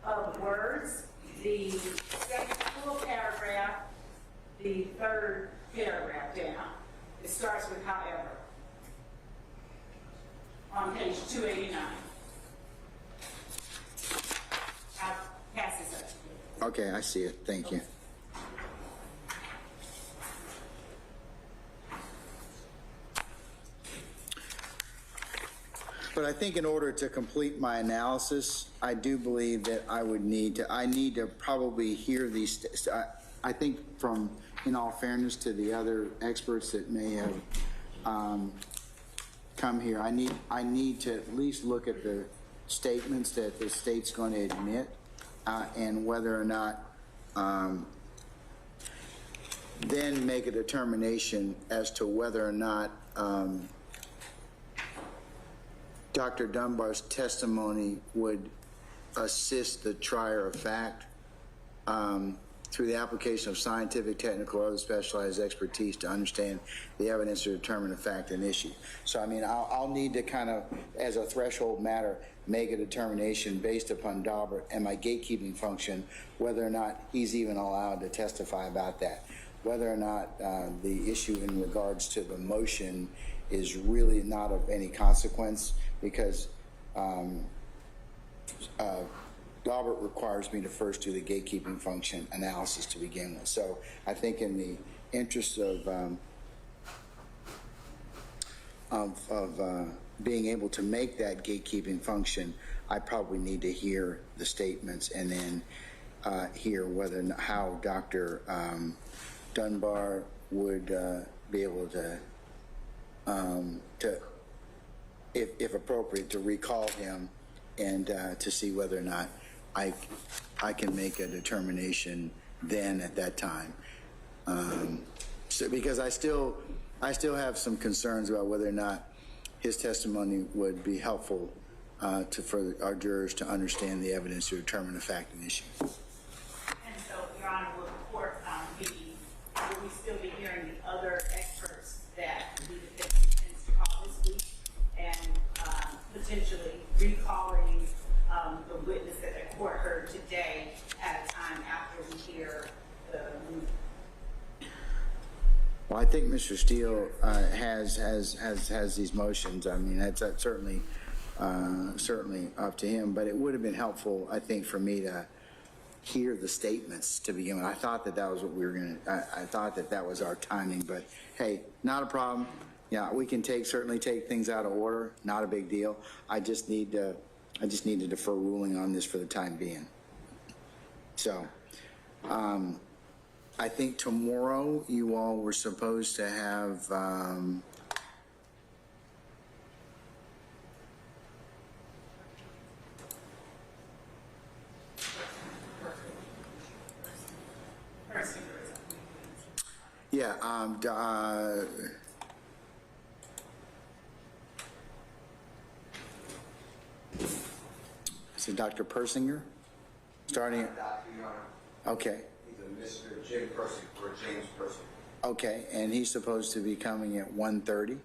of words, the second full paragraph, the third paragraph down. It starts with however. On page 289. I'll pass this up to you. Okay, I see it. Thank you. But I think in order to complete my analysis, I do believe that I need to probably hear these. I think from, in all fairness to the other experts that may have come here, I need to at least look at the statements that the state's going to admit, and whether or not then make a determination as to whether or not Dr. Dunbar's testimony would assist the trier of fact through the application of scientific, technical, or other specialized expertise to understand the evidence to determine a fact and issue. So, I mean, I'll need to kind of, as a threshold matter, make a determination based upon Daubert and my gatekeeping function, whether or not he's even allowed to testify about that, whether or not the issue in regards to the motion is really not of any consequence, because Daubert requires me to first do the gatekeeping function analysis to begin with. So I think in the interest of being able to make that gatekeeping function, I probably need to hear the statements and then hear whether and how Dr. Dunbar would be able to if appropriate, to recall him and to see whether or not I can make a determination then at that time. So because I still I still have some concerns about whether or not his testimony would be helpful for our jurors to understand the evidence to determine the fact and issue. And so, Your Honor, will the court will we still be hearing the other experts that the defense intends to call this week, and potentially recalling the witness that the court heard today at a time after we hear the Well, I think Mr. Steele has these motions. I mean, that's certainly up to him, but it would have been helpful, I think, for me to hear the statements to begin with. I thought that was what we were going to, I thought that was our timing, but hey, not a problem. Yeah, we can certainly take things out of order, not a big deal. I just need to defer ruling on this for the time being. So, I think tomorrow you all were supposed to have, is it Dr. Persinger? Starting at, okay. Mr. Jim Persinger, or James Persinger. Okay, and he's supposed to be coming at 1:30?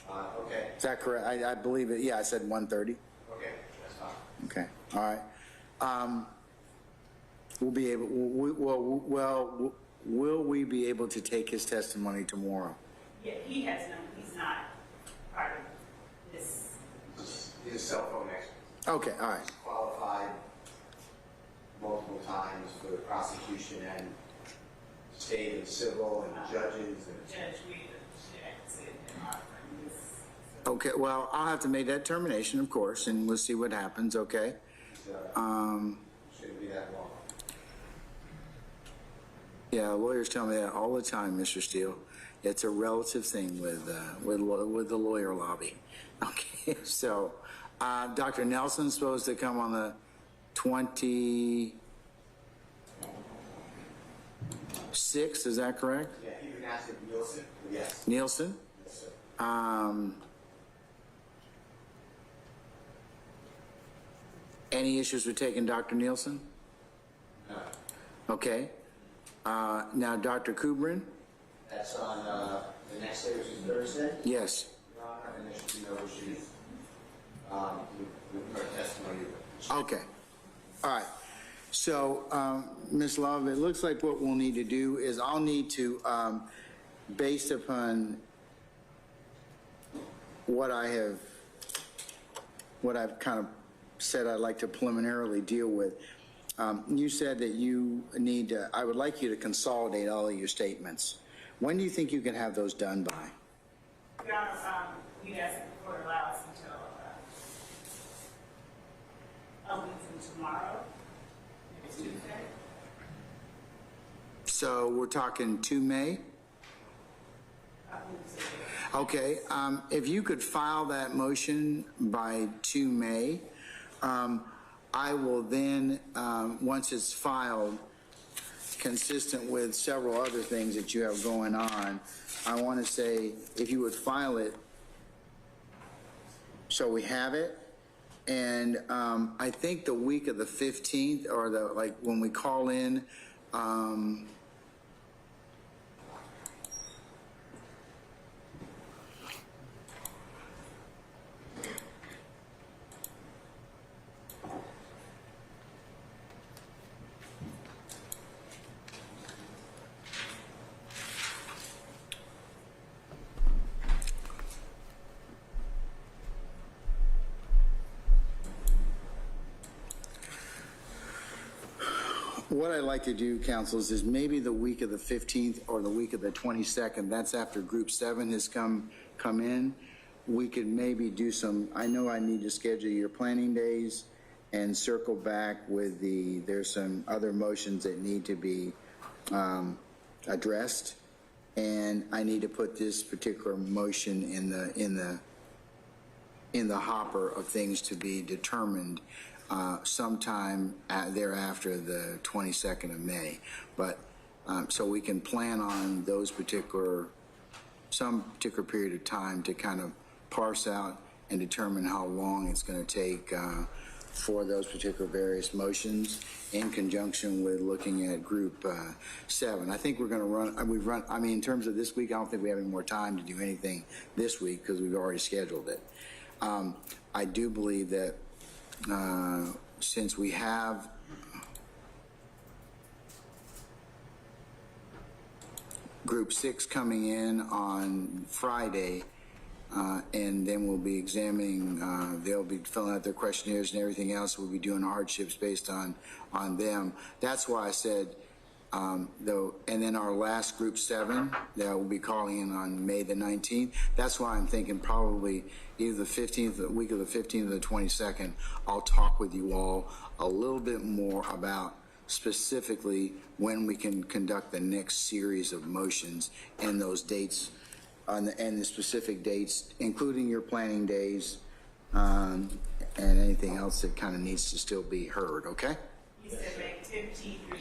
Okay. Is that correct? I believe it, yeah, I said 1:30. Okay, that's fine. Okay, all right. We'll be able, will we be able to take his testimony tomorrow? Yeah, he's not part of this. He's a cell phone expert. Okay, all right. He's qualified multiple times for the prosecution and state and civil and judges and. Judge, we should this. Okay, well, I'll have to make that determination, of course, and we'll see what happens, okay? Shouldn't be that long. Yeah, lawyers tell me that all the time, Mr. Steele. It's a relative thing with the lawyer lobby. Okay, so Dr. Nelson's supposed to come on the 26th, is that correct? Yeah, you can ask Nielsen. Yes. Nielsen? Yes, sir. Any issues with taking Dr. Nielsen? No. Okay. Now, Dr. Kubrin? That's on the next day, which is Thursday, Yes. Your Honor, and there should be no issues with her testimony. Okay. All right. So, Ms. Love, it looks like what we'll need to do is I'll need to, based upon what I've kind of said I'd like to preliminarily deal with. You said that you need to, I would like you to consolidate all of your statements. When do you think you can have those done by? Your Honor, you guys could allow us until a week from tomorrow, next Tuesday. So we're talking 2 May? Okay, if you could file that motion by 2 May, I will then, once it's filed, consistent with several other things that you have going on, I want to say if you would file it so we have it. And I think the week of the 15th or when we call in, what I'd like to do, councils, is maybe the week of the 15th or the week of the 22nd. That's after Group 7 has come in. We could maybe do some, I know I need to schedule your planning days and circle back with there's some other motions that need to be addressed. And I need to put this particular motion in the hopper of things to be determined sometime thereafter the 22nd of May. But so we can plan on those particular some particular period of time to kind of parse out and determine how long it's going to take for those particular various motions in conjunction with looking at group 7. I think we're going to run, I mean, in terms of this week, I don't think we have any more time to do anything this week because we've already scheduled it. I do believe that since we have Group 6 coming in on Friday, and then we'll be examining, they'll be filling out their questionnaires and everything else. We'll be doing hardships based on them. That's why I said, though, and then our last Group 7 that we'll be calling in on May the 19th. That's why I'm thinking probably either the 15th, the week of the 15th or the 22nd, I'll talk with you all a little bit more about specifically when we can conduct the next series of motions and those dates and the specific dates, including your planning days and anything else that kind of needs to still be heard, okay? You said May 15th through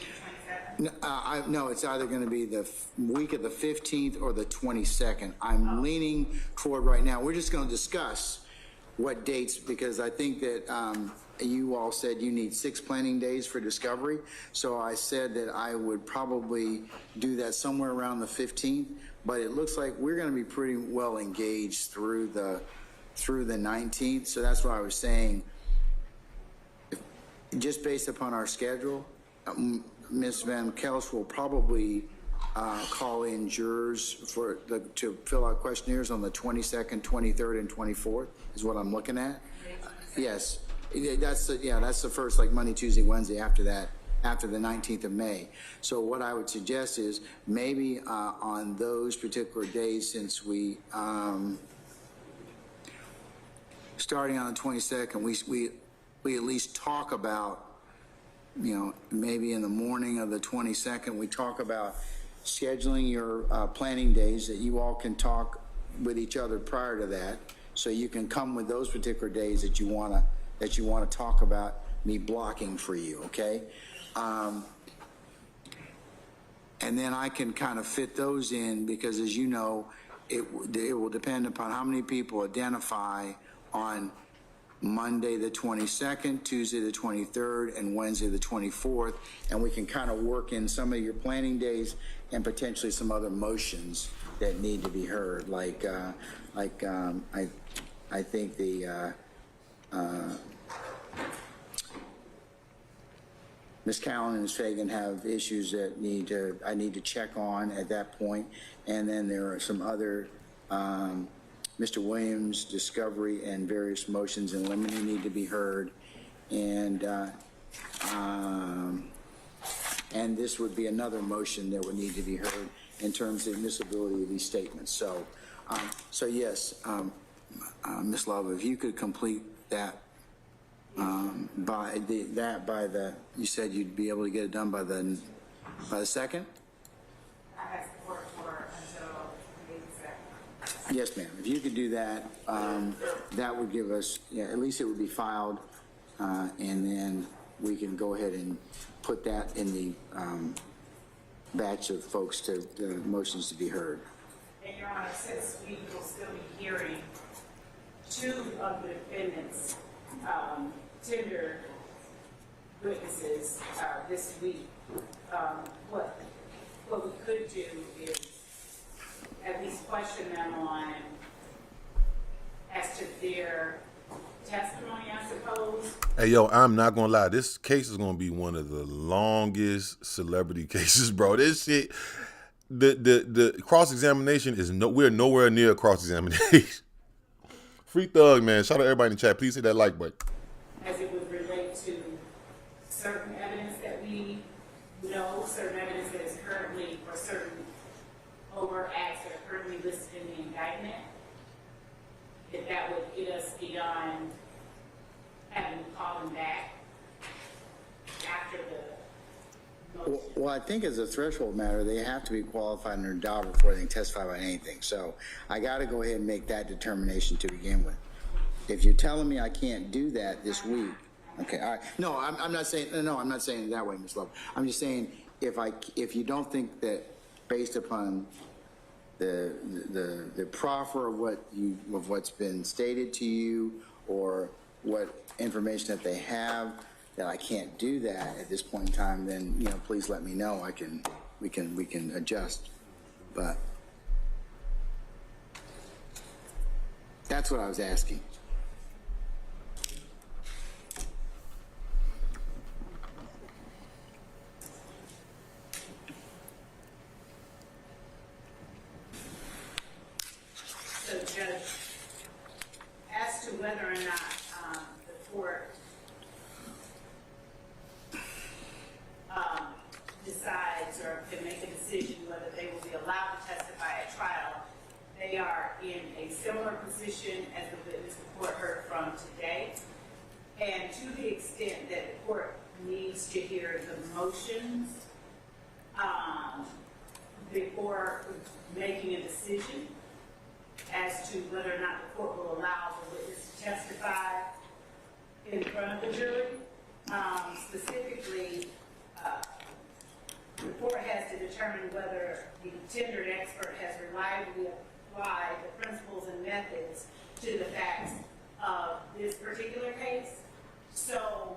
the 27th? No, it's either going to be the week of the 15th or the 22nd. I'm leaning toward right now. We're just going to discuss what dates, because I think that you all said you need 6 planning days for discovery. So I said that I would probably do that somewhere around the 15th, but it looks like we're going to be pretty well engaged through the 19th. So that's why I was saying, just based upon our schedule, Ms. Van Kels will probably call in jurors to fill out questionnaires on the 22nd, 23rd, and 24th is what I'm looking at. Yes, that's the first, like Monday, Tuesday, Wednesday after that, after the 19th of May. So what I would suggest is maybe on those particular days, since we starting on the 22nd, we at least talk about, you know, maybe in the morning of the 22nd, we talk about scheduling your planning days that you all can talk with each other prior to that, so you can come with those particular days that you want to talk about me blocking for you, okay? And then I can kind of fit those in, because as you know, it will depend upon how many people identify on Monday the 22nd, Tuesday the 23rd, and Wednesday the 24th, and we can kind of work in some of your planning days and potentially some other motions that need to be heard, like I think the Ms. Cowan and Ms. Fagan have issues that I need to check on at that point, and then there are some other Mr. Williams' discovery and various motions in limine need to be heard, and this would be another motion that would need to be heard in terms of admissibility of these statements. So, yes, Ms. Love, if you could complete that you said you'd be able to get it done by the 2nd? I have support for until May 2nd. Yes, ma'am. If you could do that, that would give us, at least it would be filed, and then we can go ahead and put that in the batch of folks to the motions to be heard. And Your Honor, since we will still be hearing 2 of the defendants' tender witnesses this week, what we could do is at least question them on as to their testimony, I suppose. Hey, yo, I'm not gonna lie. This case is gonna be one of the longest celebrity cases, bro. This shit, the cross-examination is we're nowhere near cross-examination. Free Thug, man. Shout out everybody in the chat. Please hit that like button. As it would relate to certain evidence that we know, certain evidence that is currently, or certain overt acts that are currently listed in the indictment, that would get us beyond having to call them back after the motion. Well, I think as a threshold matter, they have to be qualified under DAW before they can testify about anything. So I got to go ahead and make that determination to begin with. If you're telling me I can't do that this week, okay, all right. No, I'm not saying it that way, Ms. Love. I'm just saying if you don't think that based upon the proffer of what's been stated to you, or what information that they have, that I can't do that at this point in time, then, you know, please let me know. We can adjust. But that's what I was asking. So, Judge, as to whether or not the court decides or can make a decision whether they will be allowed to testify at trial, they are in a similar position as the witness the court heard from today. And to the extent that the court needs to hear the motions before making a decision as to whether or not the court will allow the witness to testify in front of the jury. Specifically, the court has to determine whether the tendered expert has reliably applied the principles and methods to the facts of this particular case. So,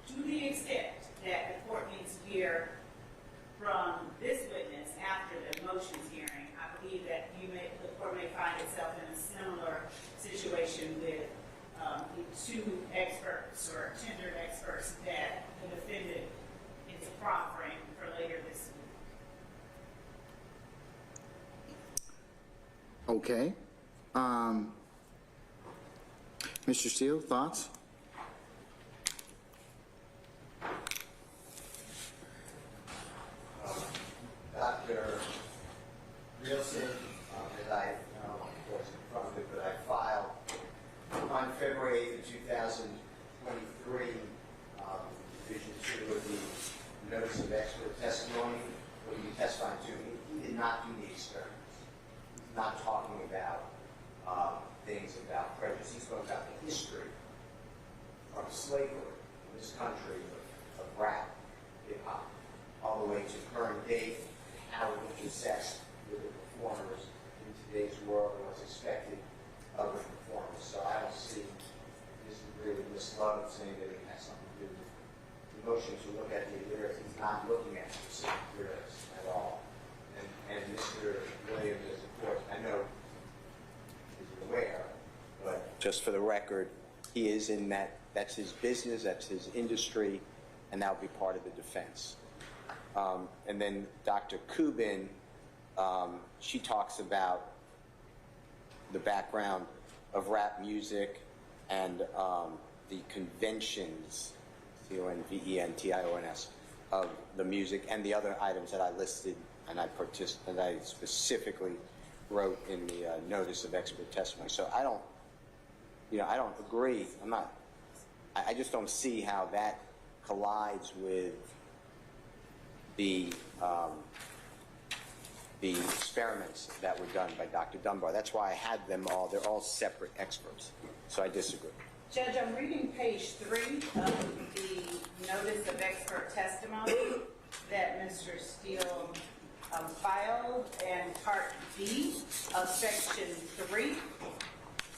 to the extent that the court needs to hear from this witness after the motions hearing, I believe that the court may find itself in a similar situation with the two experts or tendered experts that the defendant is proffering for later this week. Okay. Mr. Steele, thoughts? Dr. Nielsen, as I, of course, in front of it, but I filed on February 8th, 2023, Division 2 of the Notice of Expert Testimony, what you testified to. He did not do the experiments. He's not talking about things about prejudice. He spoke about the history from slavery in this country of rap, hip-hop, all the way to current day, how it intersects with the performers in today's world and what's expected of the performers. So I don't see this really Ms. Love saying that it has something to do with the motion to look at the lyrics. He's not looking at specific lyrics at all. And Mr. Williams, as of course, I know is aware, but Just for the record, he is in that, that's his business, that's his industry, and that will be part of the defense. And then Dr. Kubin, she talks about the background of rap music and the conventions, CONVENTIONS, of the music and the other items that I listed and I specifically wrote in the notice of expert testimony. So I don't agree. I just don't see how that collides with the experiments that were done by Dr. Dunbar. That's why I had them all. They're all separate experts. So I disagree. Judge, I'm reading page 3 of the Notice of Expert Testimony that Mr. Steele filed, and Part B of Section 3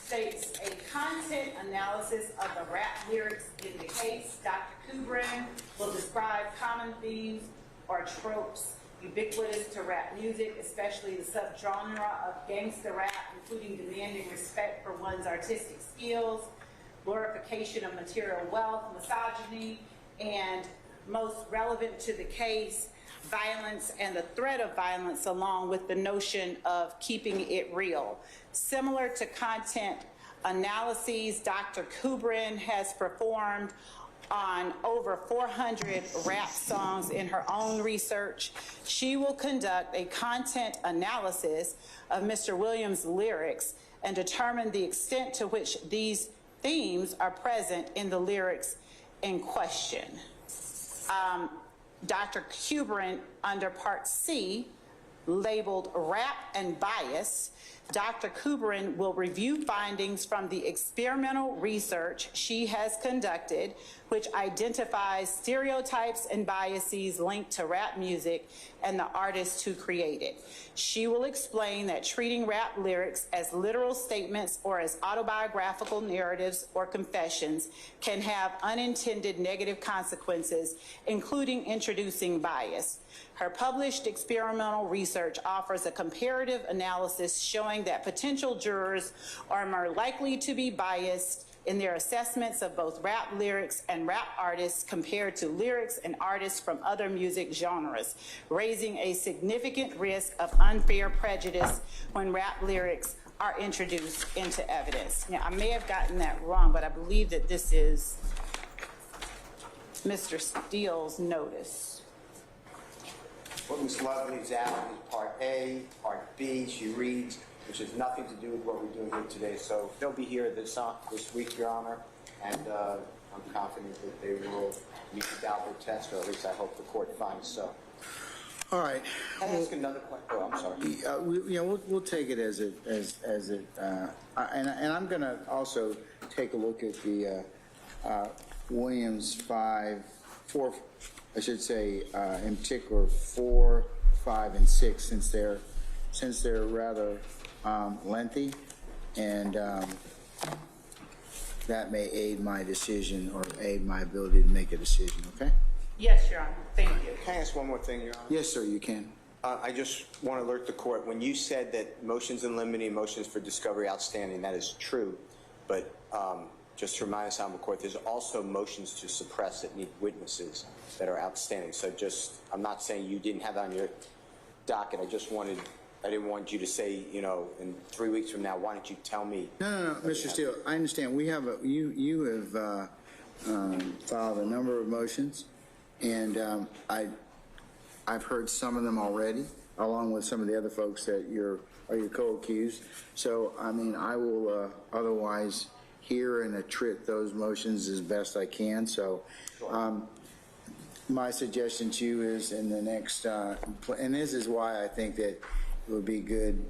states a content analysis of the rap lyrics in the case. Dr. Kubrin will describe common themes or tropes ubiquitous to rap music, especially the subgenre of gangster rap, including demanding respect for one's artistic skills, glorification of material wealth, misogyny, and most relevant to the case, violence and the threat of violence, along with the notion of keeping it real. Similar to content analyses Dr. Kubrin has performed on over 400 rap songs in her own research, she will conduct a content analysis of Mr. Williams' lyrics and determine the extent to which these themes are present in the lyrics in question. Dr. Kubrin, under Part C, labeled Rap and Bias, Dr. Kuberin will review findings from the experimental research she has conducted, which identifies stereotypes and biases linked to rap music and the artists who create it. She will explain that treating rap lyrics as literal statements or as autobiographical narratives or confessions can have unintended negative consequences, including introducing bias. Her published experimental research offers a comparative analysis showing that potential jurors are more likely to be biased in their assessments of both rap lyrics and rap artists compared to lyrics and artists from other music genres, raising a significant risk of unfair prejudice when rap lyrics are introduced into evidence. Now, I may have gotten that wrong, but I believe that this is Mr. Steele's notice. What Ms. Love leaves out is Part A, Part B, she reads, which has nothing to do with what we're doing here today. So they'll be here this week, Your Honor, and I'm confident that they will meet the Daubert test, or at least I hope the court finds so. All right. Can I ask another question? Oh, I'm sorry. We'll take it as it, and I'm going to also take a look at the Williams 4, I should say, in particular 4, 5, and 6, since they're rather lengthy, and that may aid my decision or aid my ability to make a decision. Okay? Yes, Your Honor. Thank you. Can I ask one more thing, Your Honor? Yes, sir. You can. I just want to alert the court. When you said that motions in limine, motions for discovery outstanding, that is true, but just to remind us, Honorable Court, there's also motions to suppress that need witnesses that are outstanding. So I'm not saying you didn't have that on your docket. I didn't want you to say, in 3 weeks from now, why don't you tell me? No, Mr. Steele, I understand. We have you have filed a number of motions, and I've heard some of them already, along with some of the other folks that are your co-accused. So, I mean, I will otherwise hear and attrit those motions as best I can. So, my suggestion to you is in the next, and this is why I think that it would be good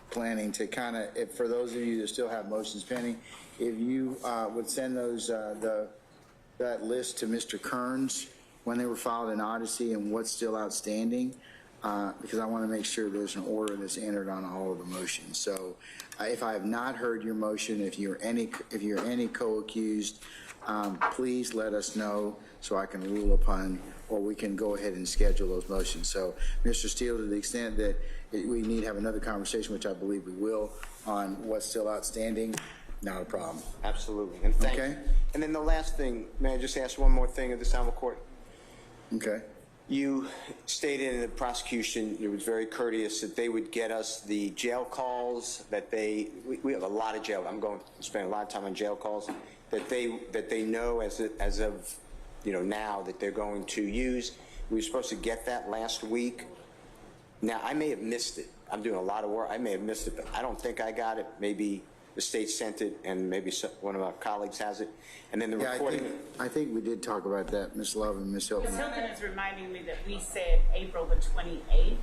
planning to kind of, for those of you that still have motions pending, if you would send those that list to Mr. Kearns when they were filed in Odyssey and what's still outstanding, because I want to make sure there's an order that's entered on all of the motions. So if I have not heard your motion, if you're any co-accused, please let us know so I can rule upon, or we can go ahead and schedule those motions. So, Mr. Steele, to the extent that we need to have another conversation, which I believe we will, on what's still outstanding, not a problem. Absolutely. And thank you. And then the last thing, may I just ask one more thing of this Honorable Court? Okay. You stated in the prosecution, it was very courteous, that they would get us the jail calls that we have a lot of jail. I'm going to spend a lot of time on jail calls that they know as of now that they're going to use. We were supposed to get that last week. Now, I may have missed it. I'm doing a lot of work. I may have missed it, but I don't think I got it. Maybe the state sent it, and maybe one of our colleagues has it. And then the recording. I think we did talk about that, Ms. Love and Ms. Hilton. Ms. Hilton is reminding me that we said April the 28th.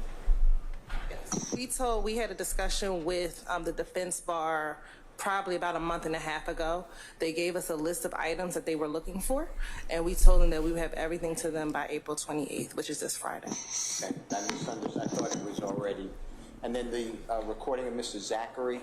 We had a discussion with the defense bar probably about a month and a half ago. They gave us a list of items that they were looking for, and we told them that we would have everything to them by April 28th, which is this Friday. Okay. I misunderstood. I thought it was already. And then the recording of Mr. Zachary.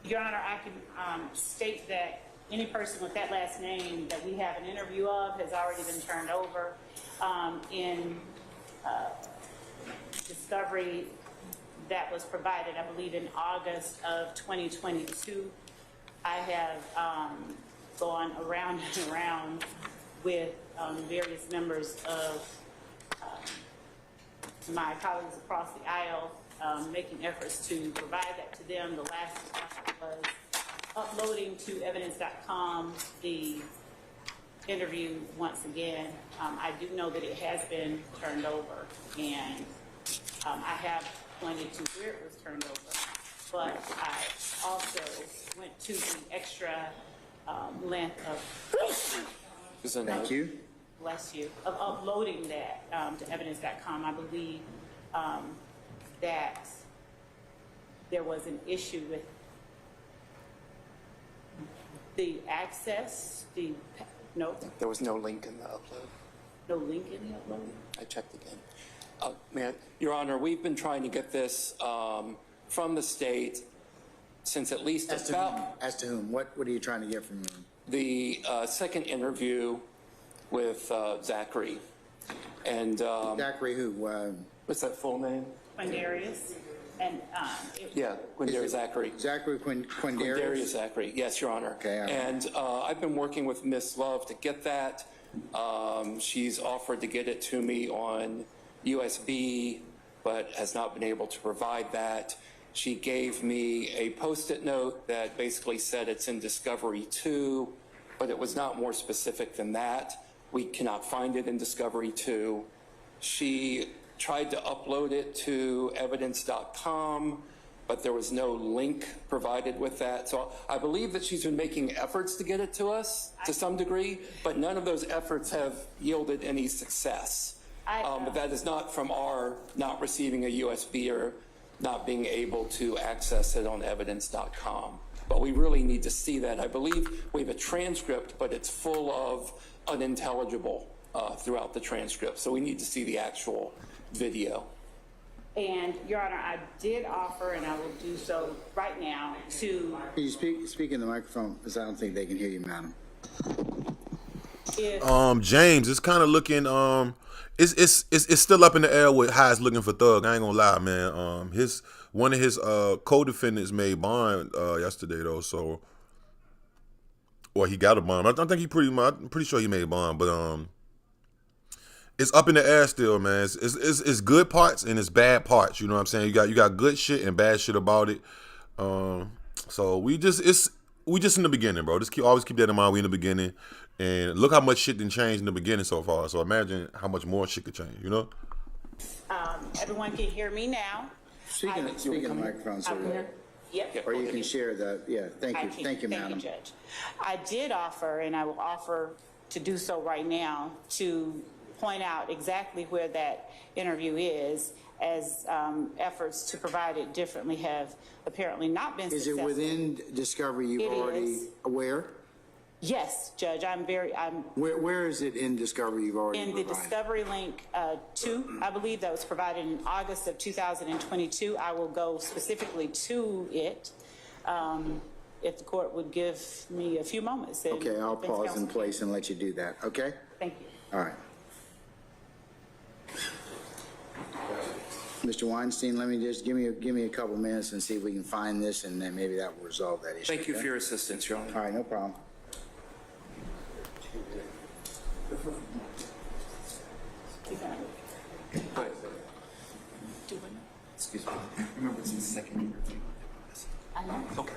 Your Honor, I can state that any person with that last name that we have an interview of has already been turned over. In discovery that was provided, I believe, in August of 2022, I have gone around and around with various members of my colleagues across the aisle, making efforts to provide that to them. The last was uploading to evidence.com the interview once again. I do know that it has been turned over, and I have pointed to where it was turned over, but I also went to the extra length of, Thank you. bless you, of uploading that to evidence.com. I believe that there was an issue with the access, no, There was no link in the upload. no link in the upload. I checked again. Your Honor, we've been trying to get this from the state since at least As to whom? What are you trying to get from them? the second interview with Zachary. And Zachary who? what's that full name? Quindarius, and Yeah, Quindarius Zachary. Zachary Quindarius? Quindarius Zachary, yes, Your Honor. Okay, all right. And I've been working with Miss Love to get that. She's offered to get it to me on USB, but has not been able to provide that. She gave me a Post-it note that basically said it's in Discovery 2, but it was not more specific than that. We cannot find it in Discovery 2. She tried to upload it to evidence.com, but there was no link provided with that. So I believe that she's been making efforts to get it to us to some degree, but none of those efforts have yielded any success. But that is not from our not receiving a USB or not being able to access it on evidence.com. But we really need to see that. I believe we have a transcript, but it's full of unintelligible throughout the transcript. So we need to see the actual video. And Your Honor, I did offer, and I will do so right now, to Can you speak in the microphone, because I don't think they can hear you, madam. James, it's kind of looking it's still up in the air with how it's looking for Thug. I ain't gonna lie, man. One of his co-defendants made bond yesterday though, so or he got a bond. I'm pretty sure he made bond, but it's up in the air still, man. It's good parts and it's bad parts. You know what I'm saying? You got good shit and bad shit about it. So we just in the beginning, bro. Just always keep that in mind. We in the beginning, and look how much shit done changed in the beginning so far. So imagine how much more shit could change. You know? everyone can hear me now. Speak in the microphone, so Yep. or you can share the, thank you, Thank you, madam. Judge. I did offer, and I will offer to do so right now, to point out exactly where that interview is, as efforts to provide it differently have apparently not been Is successful. it within Discovery you've It already, is. where? Yes, Judge, Where is it in Discovery you've already in the provided? Discovery Link 2, I believe that was provided in August of 2022. I will go specifically to it if the court would give me a few moments. And Okay, I'll defense pause in counsel can- place and let you do that, okay? Thank you. All right. Mr. Weinstein, let me just give me a couple minutes and see if we can find this, and then maybe that will resolve that issue. Thank you okay? for your assistance, Your Honor. All right, no problem. Excuse me. Remember, it's the second interview. I know. Okay.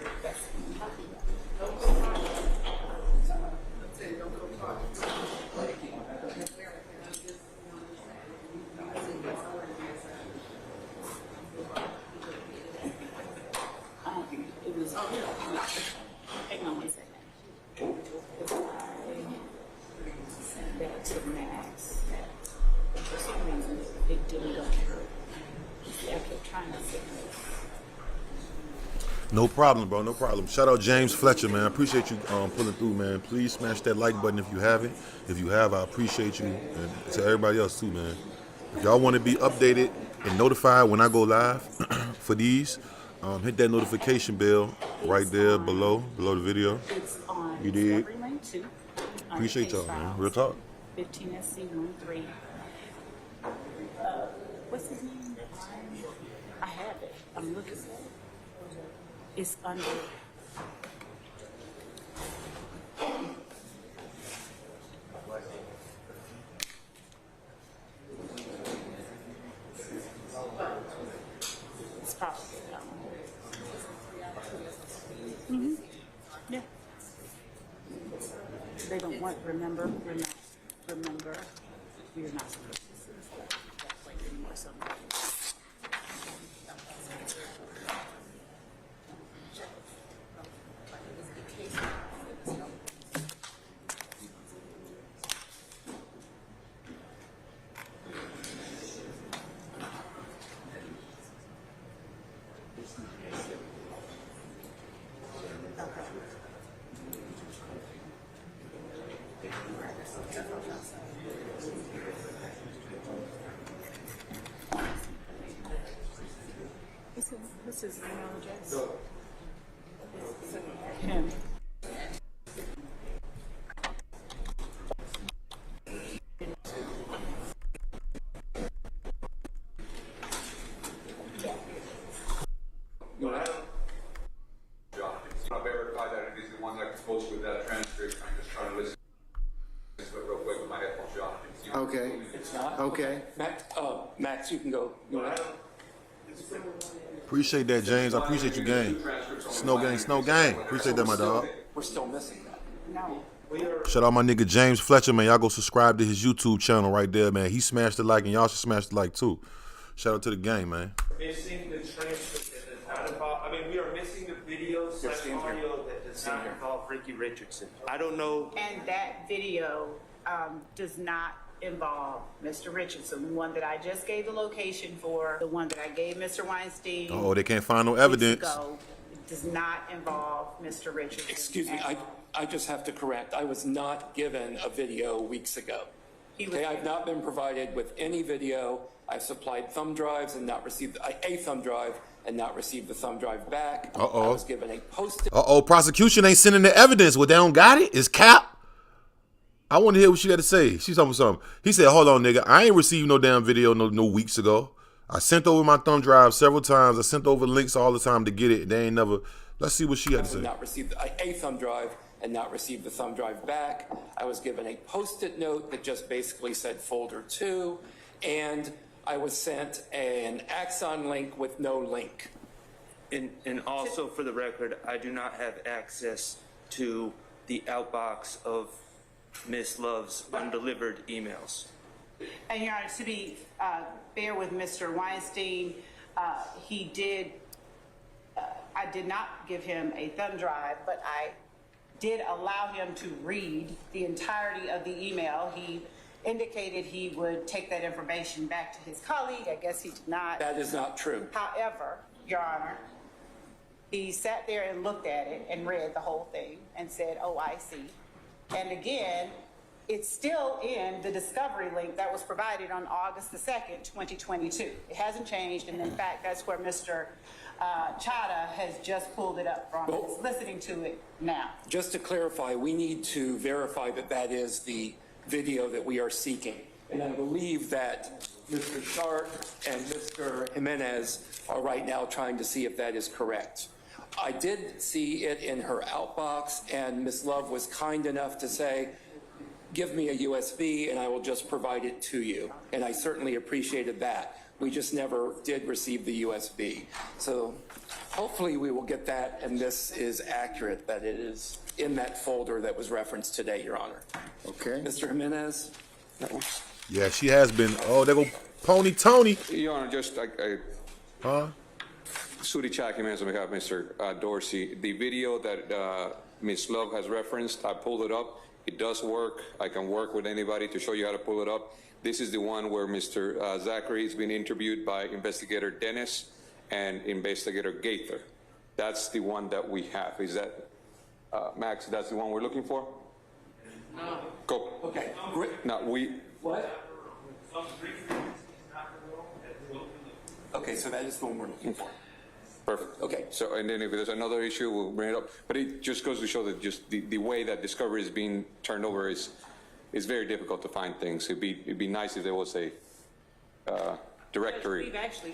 It was, hang on one second. Send that to Max. For some reason, it didn't go through. I kept trying to send it. No problem, bro. No problem. Shout out James Fletcher, man. I appreciate you pulling through, man. Please smash that like button if you haven't. If you have, I appreciate you, and to everybody else too, man. If y'all want to be updated and notified when I go live for these, hit that notification bell right there below the video. It's on You did. Discovery Link 2. Appreciate y'all, man. Real talk. 15 SC 13. What's his name? I have it. I'm looking at it. It's under. It's probably that one. Yeah. They don't remember, we are not supposed to see that plate anymore, so. This is email address. Him. I verify that it is the one that goes with that transcript. I'm just trying to listen to it real quick with my headphones, John. Okay. It's not? Okay. Max, you can go. Appreciate that, James. I appreciate you, gang. Snow gang. Appreciate that, my dog. We're still missing that. No. Shout out my nigga James Fletcher, man. Y'all go subscribe to his YouTube channel right there, man. He smashed the like, and y'all should smash the like too. Shout out to the gang, man. Missing the transcript that does not involve, I mean, we are missing the video / audio that does not involve Ricky Richardson. I don't know. And that video does not involve Mr. Richardson, the one that I just gave the location for, the one that I gave Mr. Weinstein. Oh, they can't find no evidence. It does not involve Mr. Richardson. Excuse me, I just have to correct. I was not given a video weeks ago. Okay, I've not been provided with any video. I've supplied thumb drives and not received a thumb drive and not received the thumb drive back. I was given a post-it. Prosecution ain't sending the evidence. Well, they don't got it. It's cap. I want to hear what she got to say. She's talking something. He said, hold on, nigga. I ain't received no damn video no weeks ago. I sent over my thumb drive several times. I sent over links all the time to get it. They ain't never. Let's see what she had to say. Not received a thumb drive and not received the thumb drive back. I was given a post-it note that just basically said folder 2, and I was sent an Axon link with no link. And also for the record, I do not have access to the outbox of Miss Love's undelivered emails. And Your Honor, to be fair with Mr. Weinstein, he did, I did not give him a thumb drive, but I did allow him to read the entirety of the email. He indicated he would take that information back to his colleague. I guess he did not. That is not true. However, Your Honor, he sat there and looked at it and read the whole thing and said, oh, I see. And again, it's still in the discovery link that was provided on August the 2nd, 2022. It hasn't changed, and in fact, that's where Mr. Chada has just pulled it up from. He's listening to it now. Just to clarify, we need to verify that that is the video that we are seeking. And I believe that Mr. Sharp and Mr. Jimenez are right now trying to see if that is correct. I did see it in her outbox, and Ms. Love was kind enough to say, give me a USB and I will just provide it to you. And I certainly appreciated that. We just never did receive the USB. So hopefully we will get that, and this is accurate, that it is in that folder that was referenced today, Your Honor. Okay. Mr. Jimenez? No. Yeah, she has been. Oh, there go Pony Tony. Your Honor, just Sudi Chaki, on behalf of Mr. Dorsey. The video that Ms. Love has referenced, I pulled it up. It does work. I can work with anybody to show you how to pull it up. This is the one where Mr. Zachary is being interviewed by Investigator Dennis and Investigator Gaither. That's the one that we have. Is that, Max, that's the one we're looking for? No. Go. Okay. No, we. What? Okay, so that is the one we're looking for. Perfect. Okay. So, and then if there's another issue, we'll bring it up. But it just goes to show that just the way that discovery is being turned over is very difficult to find things. It'd be nice if there was a directory.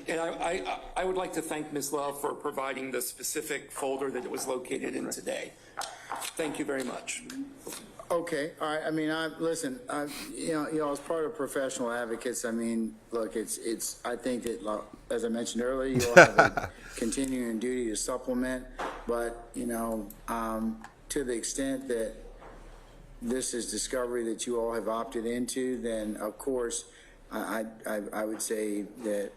And I would like to thank Ms. Love for providing the specific folder that it was located in today. Thank you very much. Okay, all right. I mean, listen. You know, as part of professional advocates, I mean, look, it's. I think that, as I mentioned earlier, you'll have a continuing duty to supplement. But you know, to the extent that this is discovery that you all have opted into, then of course, I would say that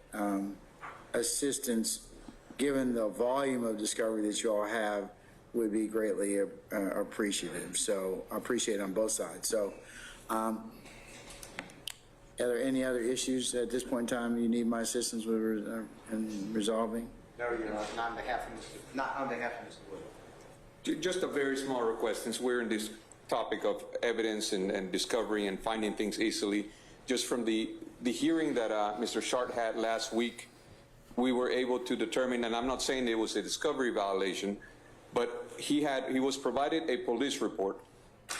assistance, given the volume of discovery that you all have, would be greatly appreciative. So I appreciate it on both sides. So are there any other issues at this point in time you need my assistance with in resolving? No, Your Honor, not on behalf of Mr. Wood. Just a very small request, since we're in this topic of evidence and discovery and finding things easily. Just from the hearing that Mr. Shart had last week, we were able to determine, and I'm not saying it was a discovery violation, but he was provided a police report,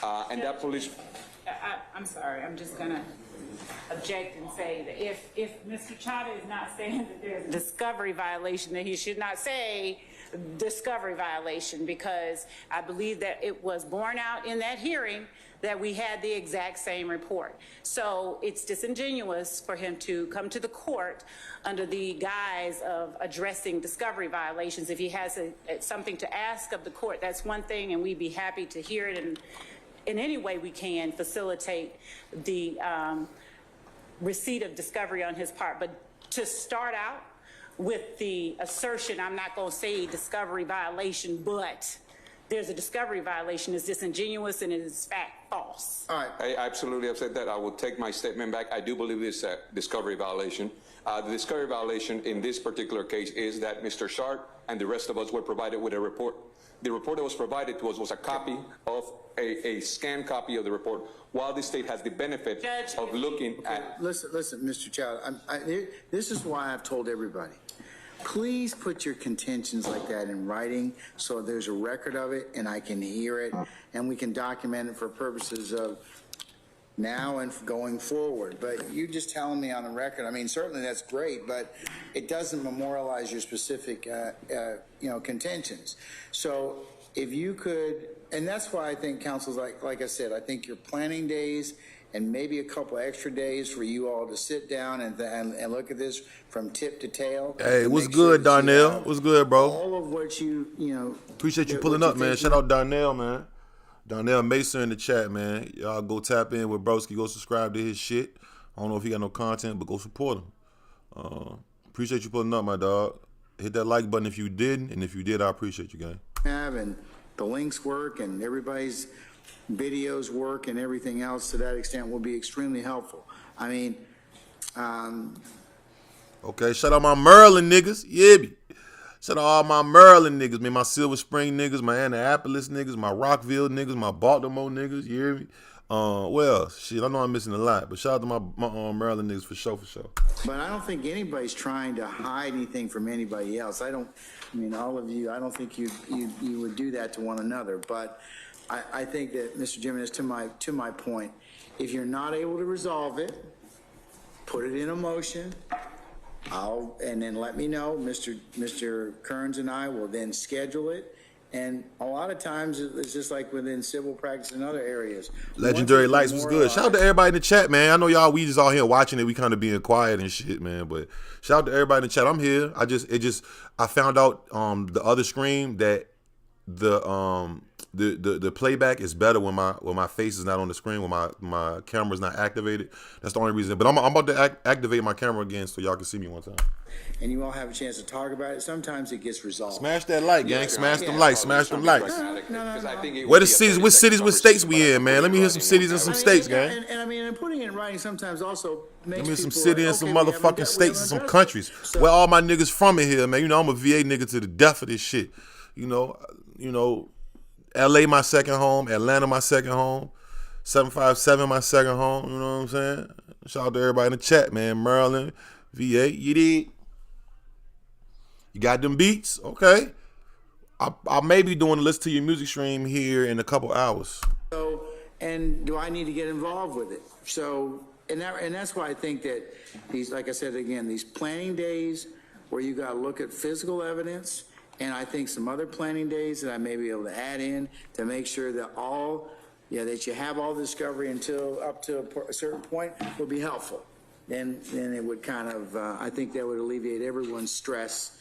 and that police. I'm sorry, I'm just gonna object and say that if Mr. Chada is not saying that there's a discovery violation, then he should not say discovery violation, because I believe that it was borne out in that hearing that we had the exact same report. So it's disingenuous for him to come to the court under the guise of addressing discovery violations. If he has something to ask of the court, that's one thing, and we'd be happy to hear it, and in any way we can facilitate the receipt of discovery on his part. But to start out with the assertion, I'm not going to say discovery violation, but there's a discovery violation, is disingenuous and is fact false. All right. I absolutely have said that. I will take my statement back. I do believe this is a discovery violation. The discovery violation in this particular case is that Mr. Shart and the rest of us were provided with a report. The report that was provided to us was a copy of a scanned copy of the report, while the state has the benefit of looking at. Listen, Mr. Childs, this is why I've told everybody. Please put your contentions like that in writing so there's a record of it and I can hear it and we can document it for purposes of now and going forward. But you just telling me on the record, I mean, certainly that's great, but it doesn't memorialize your specific, contentions. So if you could, and that's why I think council's like I said, I think your planning days and maybe a couple extra days for you all to sit down and look at this from tip to tail. Hey, what's good, Darnell? What's good, bro? All of what appreciate you pulling up, man. Shout out Darnell, man. Darnell Mason in the chat, man. Y'all go tap in with Broski. Go subscribe to his shit. I don't know if he got no content, but go support him. Appreciate you pulling up, my dog. Hit that like button if you didn't, and if you did, I appreciate you, gang. And the links work and everybody's videos work and everything else to that extent will be extremely helpful. I mean, okay, shout out my Maryland niggas. Yeah, shout out all my Maryland niggas, man. My Silver Spring niggas, my Annapolis niggas, my Rockville niggas, my Baltimore niggas. You hear me? Well, shit, I know I'm missing a lot, but shout out to my Maryland niggas for sure. But I don't think anybody's trying to hide anything from anybody else. I mean, all of you, I don't think you would do that to one another. But I think that, Mr. Jimenez, to my point, if you're not able to resolve it, put it in a motion. And then let me know. Mr. Kearns and I will then schedule it. And a lot of times it's just like within civil practice and other areas. Legendary Lights was good. Shout out to everybody in the chat, man. I know y'all, we just all here watching it. We kind of being quiet and shit, man. But shout out to everybody in the chat. I'm here. I found out the other screen that the playback is better when my face is not on the screen, when my camera's not activated. That's the only reason. But I'm about to activate my camera again so y'all can see me one time. And you all have a chance to talk about it. Sometimes it gets resolved. Smash that like, gang. Smash them lights. Smash them lights. No. What cities, what states we in, man? Let me hear some cities and some states, gang. And I mean, and putting it in writing sometimes also makes Give me some people city and some motherfucking states and some countries. Where all my niggas from in here, man. You know, I'm a VA nigga to the death of this shit. You know, LA my second home, Atlanta my second home, 757 my second home, you know what I'm saying? Shout out to everybody in the chat, man. Maryland, VA, you did. You got them beats? Okay. I may be doing a listen to your music stream here in a couple hours. So, and do I need to get involved with it? So, and that's why I think that these, like I said again, these planning days where you got to look at physical evidence, and I think some other planning days that I may be able to add in to make sure that that you have all the discovery until up to a certain point will be helpful. Then it would kind of, I think that would alleviate everyone's stress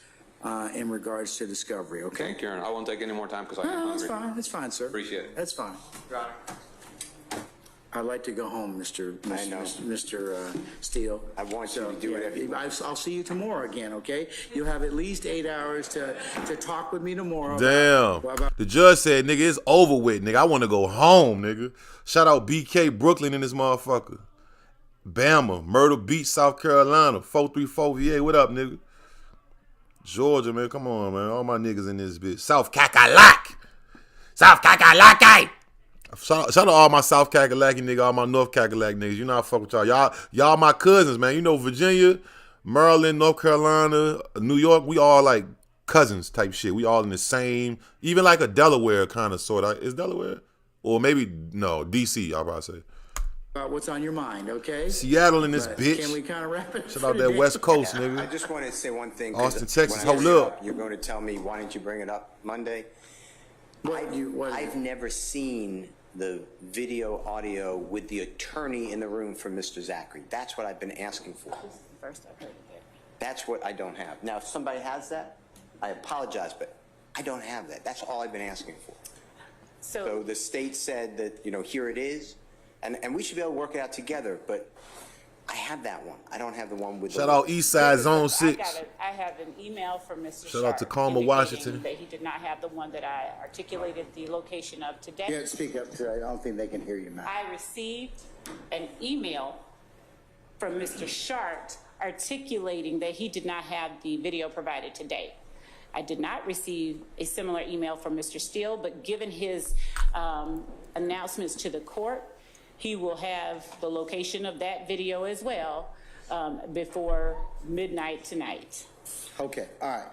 in regards to discovery, okay? Thank you, Aaron. I won't take any more time because I'm hungry. That's fine. That's fine, sir. Appreciate it. That's fine. Your Honor, I'd like to go home, Mr. I know. Mr. Steele. I want you to do whatever you want. I'll see you tomorrow again, okay? You'll have at least 8 hours to talk with me tomorrow. Damn. The judge said, nigga, it's over with, nigga. I want to go home, nigga. Shout out BK Brooklyn in this motherfucker. Bama, Myrtle Beach, South Carolina, 434 VA. What up, nigga? Georgia, man. Come on, man. All my niggas in this bitch. South Kakalak. South Kakalaki. Shout out to all my South Kakalaki niggas, all my North Kakalaki niggas. You know I fuck with y'all. Y'all my cousins, man. You know Virginia, Maryland, North Carolina, New York, we all like cousins type shit. We all in the same, even like a Delaware kind of sort of. Is Delaware? Or maybe, no, DC, I'll probably say. About what's on your mind, okay? Seattle in this bitch. Can we kind of wrap it? Shout out that West Coast, nigga. I just wanted to say one thing. Austin, 'cause Texas, when I hold bring it up. You're going to tell me, why didn't you bring it up Monday? I've never seen the video audio with the attorney in the room for Mr. Zachary. That's what I've been asking for. First I've heard of it. That's what I don't have. Now, if somebody has that, I apologize, but I don't have that. That's all I've been asking for. So the state said that, you know, here it is, and we should be able to work it out together, but I have that one. I don't have the one with Shout out Eastside Zone 6. I have an email from Mr. Shout out to Sharp Carmel, indicating Washington. that he did not have the one that I articulated the location of today. Yeah, speak up today. I don't think they can hear you, man. I received an email from Mr. Sharp articulating that he did not have the video provided today. I did not receive a similar email from Mr. Steele, but given his announcements to the court, he will have the location of that video as well before midnight tonight. Okay, all right.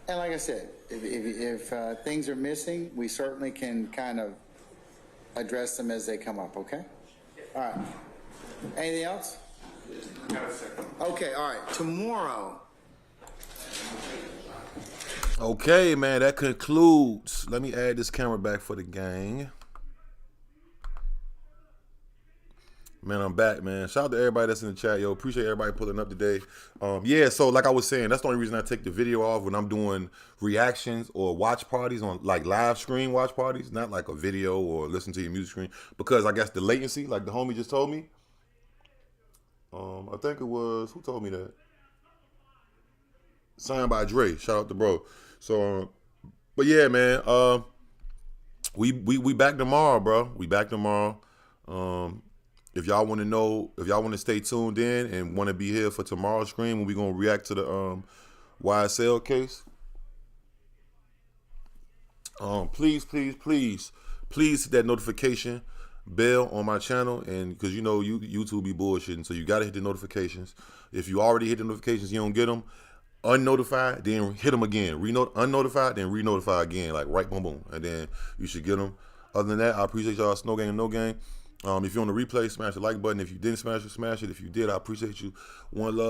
And like I said, if things are missing, we certainly can kind of address them as they come up, okay? All right. Anything else? Okay, all right. Tomorrow. Okay, man, that concludes. Let me add this camera back for the gang. Man, I'm back, man. Shout out to everybody that's in the chat, yo. Appreciate everybody pulling up today. Yeah, so like I was saying, that's the only reason I take the video off when I'm doing reactions or watch parties on like live stream watch parties, not like a video or listen to your music screen, because I guess the latency, like the homie just told me. I think it was, who told me that? Signed by Dre. Shout out to bro. So, but yeah, man. We back tomorrow, bro. We back tomorrow. If y'all want to know, if y'all want to stay tuned in and want to be here for tomorrow's stream when we gonna react to the YSL case, please hit that notification bell on my channel, and because you know YouTube be bullshitting, so you gotta hit the notifications. If you already hit the notifications, you don't get them. Unnotified, then hit them again. Unnotified, then re-notify again, like right, boom, boom, and then you should get them. Other than that, I appreciate y'all. Snow Gang and No Gang. If you're on the replay, smash the like button. If you didn't smash it, smash it. If you did, I appreciate you. One love.